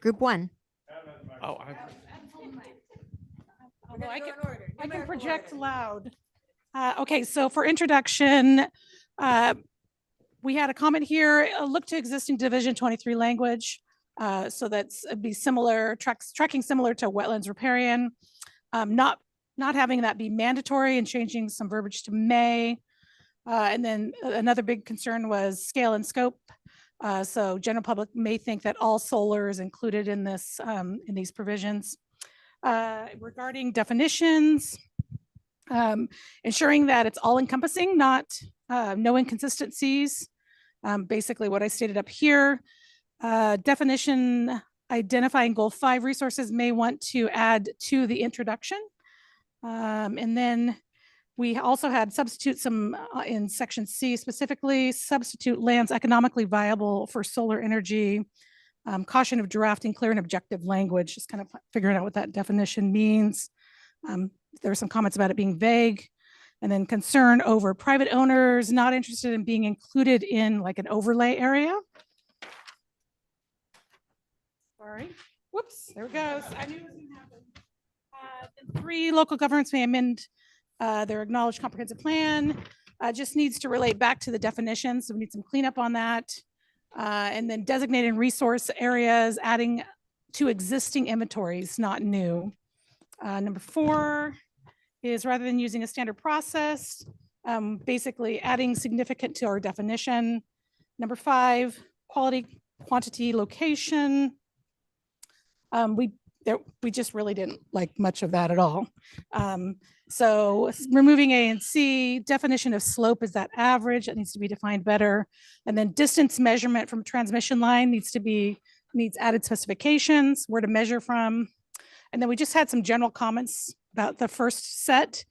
Group 1. Oh, I can project loud. Okay, so for introduction, we had a comment here, look to existing Division 23 language. So that's be similar, tracking similar to wetlands riparian, not having that be mandatory and changing some verbiage to may. And then another big concern was scale and scope. So general public may think that all solar is included in this in these provisions. Regarding definitions, Ensuring that it's all encompassing, not no inconsistencies. Basically what I stated up here. Definition identifying goal 5 resources may want to add to the introduction. And then we also had substitute some in section C, specifically substitute lands economically viable for solar energy. Caution of drafting clear and objective language, just kind of figuring out what that definition means. There were some comments about it being vague. And then concern over private owners not interested in being included in like an overlay area. Sorry. Whoops, there it goes. I knew it was going to happen. 3 local governments may amend their acknowledged comprehensive plan. Just needs to relate back to the definition. So we need some cleanup on that. And then designating resource areas, adding to existing inventories, not new. Number 4 is rather than using a standard process, basically adding significant to our definition. Number 5, quality, quantity, location. We just really didn't like much of that at all. So removing A and C, definition of slope is that average, that needs to be defined better. And then distance measurement from transmission line needs added specifications, where to measure from. And then we just had some general comments about the first set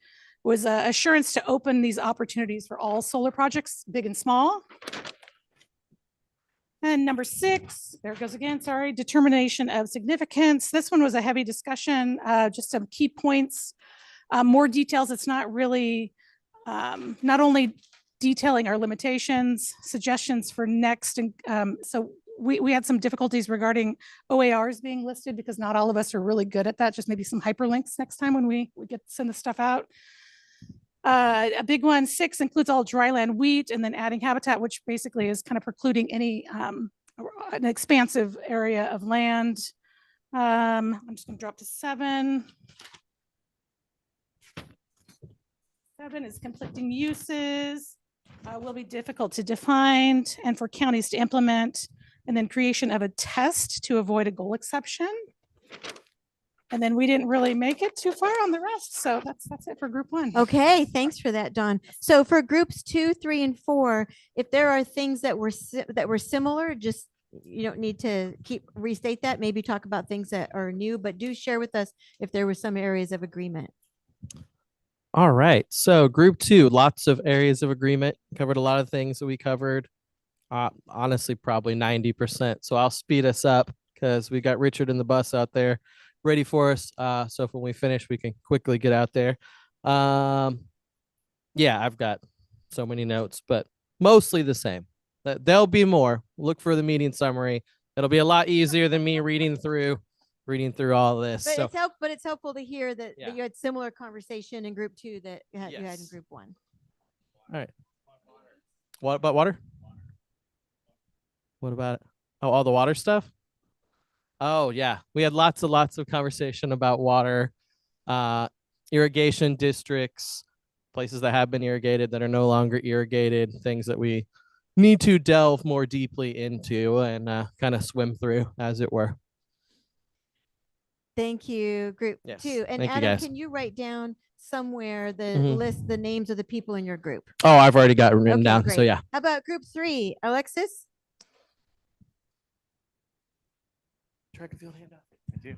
was assurance to open these opportunities for all solar projects, big and small. And number 6, there it goes again, sorry, determination of significance. This one was a heavy discussion, just some key points, more details. It's not really, not only detailing our limitations, suggestions for next. And so we had some difficulties regarding OARs being listed because not all of us are really good at that. Just maybe some hyperlinks next time when we get to send the stuff out. A big one, 6, includes all dryland wheat, and then adding habitat, which basically is kind of precluding any an expansive area of land. I'm just going to drop to 7. 7 is conflicting uses, will be difficult to define and for counties to implement, and then creation of a test to avoid a goal exception. And then we didn't really make it too far on the rest. So that's it for group 1. Okay, thanks for that, Dawn. So for groups 2, 3, and 4, if there are things that were similar, just you don't need to restate that. Maybe talk about things that are new, but do share with us if there were some areas of agreement. All right. So group 2, lots of areas of agreement. Covered a lot of things that we covered. Honestly, probably 90%. So I'll speed us up because we got Richard in the bus out there ready for us. So if when we finish, we can quickly get out there. Yeah, I've got so many notes, but mostly the same. There'll be more. Look for the meeting summary. It'll be a lot easier than me reading through all this. But it's helpful to hear that you had similar conversation in group 2 that you had in group 1. All right. What about water? What about it? Oh, all the water stuff? Oh, yeah. We had lots of conversation about water, irrigation districts, places that have been irrigated that are no longer irrigated, things that we need to delve more deeply into and kind of swim through, as it were. Thank you, group 2. And Adam, can you write down somewhere the list, the names of the people in your group? Oh, I've already got it written down. Great. So yeah. How about group 3, Alexis? Track and field handout. Thank you.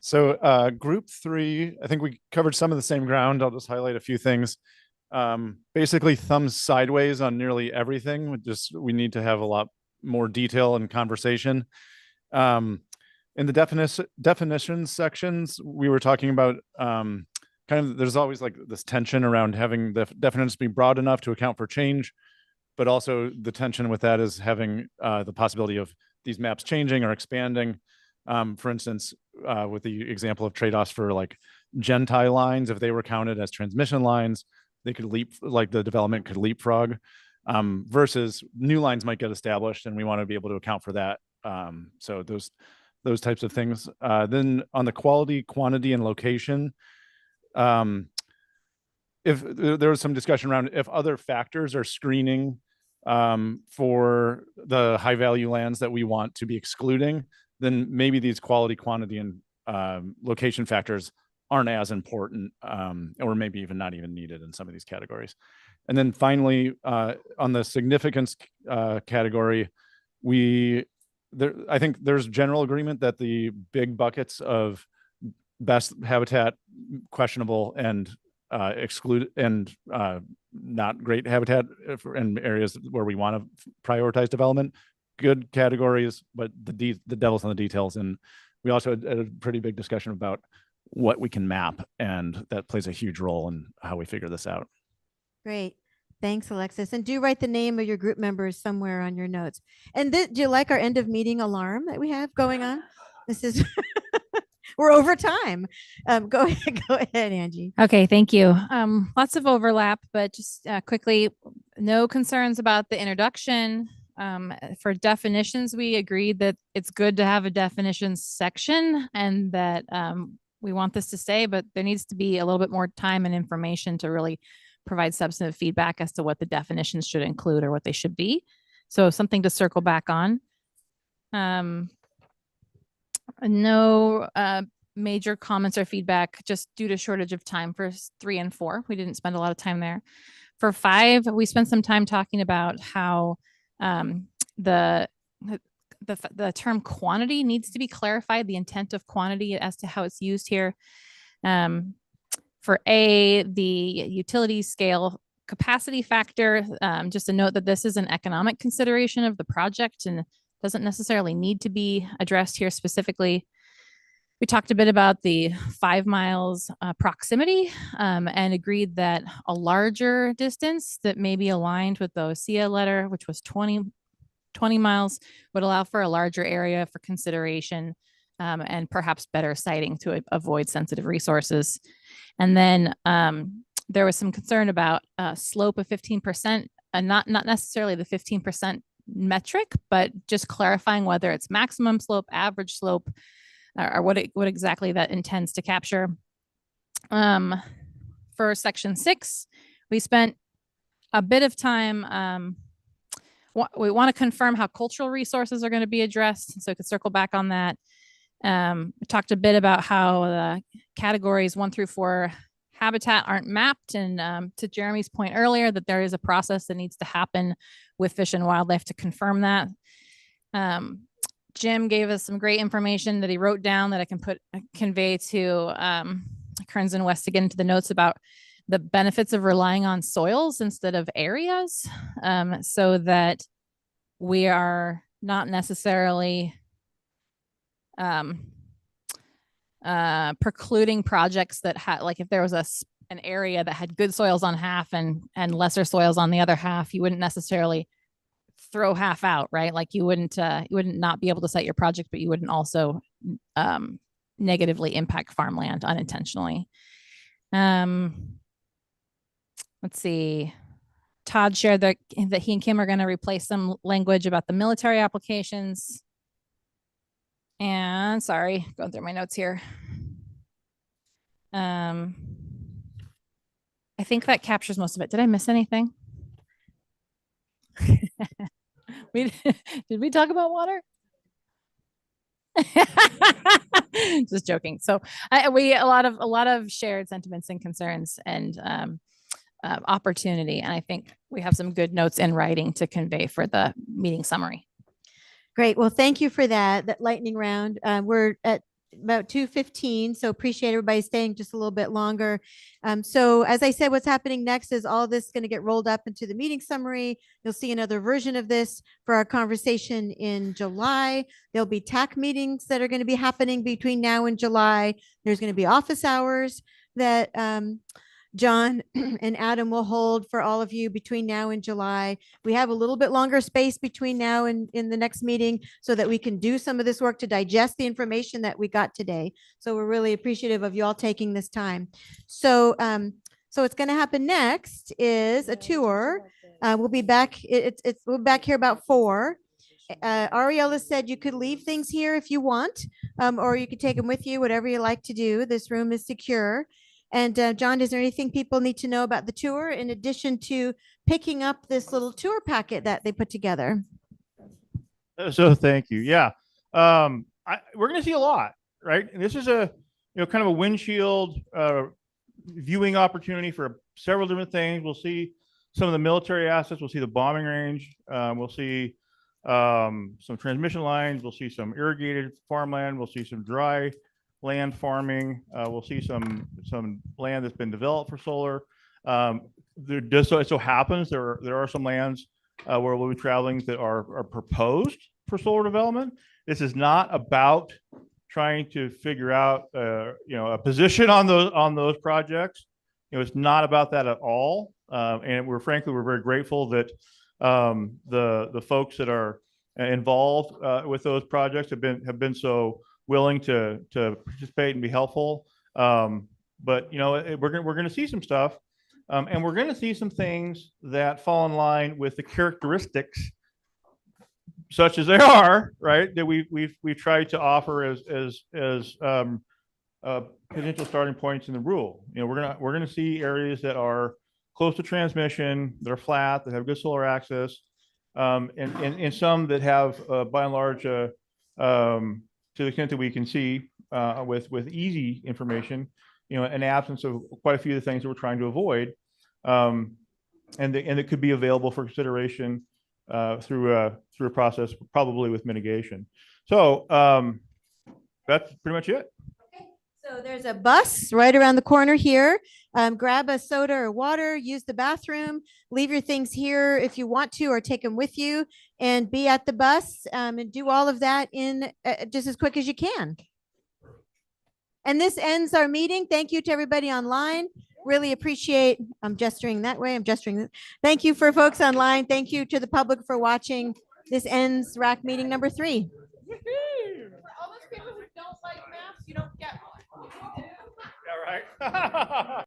So group 3, I think we covered some of the same ground. I'll just highlight a few things. Basically thumbs sideways on nearly everything. We need to have a lot more detail and conversation. In the definitions sections, we were talking about kind of, there's always like this tension around having the definitions be broad enough to account for change, but also the tension with that is having the possibility of these maps changing or expanding. For instance, with the example of trade-offs for like Gentile lines, if they were counted as transmission lines, they could the development could leapfrog, versus new lines might get established and we want to be able to account for that. So those types of things. Then on the quality, quantity, and location, if there was some discussion around if other factors are screening for the high value lands that we want to be excluding, then maybe these quality, quantity, and location factors aren't as important, or maybe even not even needed in some of these categories. And then finally, on the significance category, I think there's general agreement that the big buckets of best habitat, questionable, and exclude, and not great habitat in areas where we want to prioritize development, good categories, but the devil's in the details. And we also had a pretty big discussion about what we can map, and that plays a huge role in how we figure this out. Great. Thanks, Alexis. And do write the name of your group members somewhere on your notes. And do you like our end of meeting alarm that we have going on? This is, we're over time. Go ahead, Angie. Okay, thank you. Lots of overlap, but just quickly, no concerns about the introduction. For definitions, we agreed that it's good to have a definitions section, and that we want this to stay, but there needs to be a little bit more time and information to really provide substantive feedback as to what the definitions should include or what they should be. So something to circle back on. No major comments or feedback, just due to shortage of time for 3 and 4. We didn't spend a lot of time there. For 5, we spent some time talking about how the term quantity needs to be clarified, the intent of quantity as to how it's used here. For A, the utility scale capacity factor, just a note that this is an economic consideration of the project and doesn't necessarily need to be addressed here specifically. We talked a bit about the 5 miles proximity, and agreed that a larger distance that may be aligned with the OSEA letter, which was 20 miles, would allow for a larger area for consideration, and perhaps better siting to avoid sensitive resources. And then there was some concern about slope of 15%, and not necessarily the 15% metric, but just clarifying whether it's maximum slope, average slope, or what exactly that intends to capture. For section 6, we spent a bit of time. We want to confirm how cultural resources are going to be addressed, so we could circle back on that. We talked a bit about how the categories 1 through 4 habitat aren't mapped, and to Jeremy's point earlier, that there is a process that needs to happen with Fish and Wildlife to confirm that. Jim gave us some great information that he wrote down that I can convey to Kearns and West to get into the notes about the benefits of relying on soils instead of areas, so that we are not necessarily precluding projects that had, like, if there was an area that had good soils on half and lesser soils on the other half, you wouldn't necessarily throw half out, right? Like you wouldn't not be able to site your project, but you wouldn't also negatively impact farmland unintentionally. Let's see. Todd shared that he and Kim are going to replace some language about the military applications. And sorry, going through my notes here. I think that captures most of it. Did I miss anything? Did we talk about water? Just joking. So a lot of shared sentiments and concerns and opportunity. And I think we have some good notes in writing to convey for the meeting summary. Great. Well, thank you for that lightning round. We're at about 2:15, so appreciate everybody staying just a little bit longer. So as I said, what's happening next is all this is going to get rolled up into the meeting summary. You'll see another version of this for our conversation in July. There'll be TAC meetings that are going to be happening between now and July. There's going to be office hours that John and Adam will hold for all of you between now and July. We have a little bit longer space between now and in the next meeting so that we can do some of this work to digest the information that we got today. So we're really appreciative of you all taking this time. So what's going to happen next is a tour. We'll be back. We'll be back here about 4. Ariella said you could leave things here if you want, or you could take them with you, whatever you like to do. This room is secure. And John, is there anything people need to know about the tour in addition to picking up this little tour packet that they put together? So thank you. Yeah. We're going to see a lot, right? And this is kind of a windshield viewing opportunity for several different things. We'll see some of the military assets. We'll see the bombing range. We'll see some transmission lines. We'll see some irrigated farmland. We'll see some dry land farming. We'll see some land that's been developed for solar. There just so happens there are some lands where we'll be traveling that are proposed for solar development. This is not about trying to figure out a position on those projects. It's not about that at all. And we're very grateful that the folks that are involved with those projects have been so willing to participate and be helpful. But we're going to see some stuff, and we're going to see some things that fall in line with the characteristics, such as they are, right, that we've tried to offer as potential starting points in the rule. We're gonna see areas that are close to transmission, that are flat, that have good solar access, and some that have, by and large, to the extent that we can see with easy information, an absence of quite a few of the things that we're trying to avoid, and it could be available for consideration through a process, probably with mitigation. So that's pretty much it. So there's a bus right around the corner here. Grab a soda or water, use the bathroom, leave your things here if you want to, or take them with you, and be at the bus and do all of that in just as quick as you can. And this ends our meeting. Thank you to everybody online. Really appreciate, I'm gesturing that way. I'm gesturing. Thank you for folks online. Thank you to the public for watching. This ends RAC meeting number 3. For all those people who don't like maps, you don't get one. Yeah, right.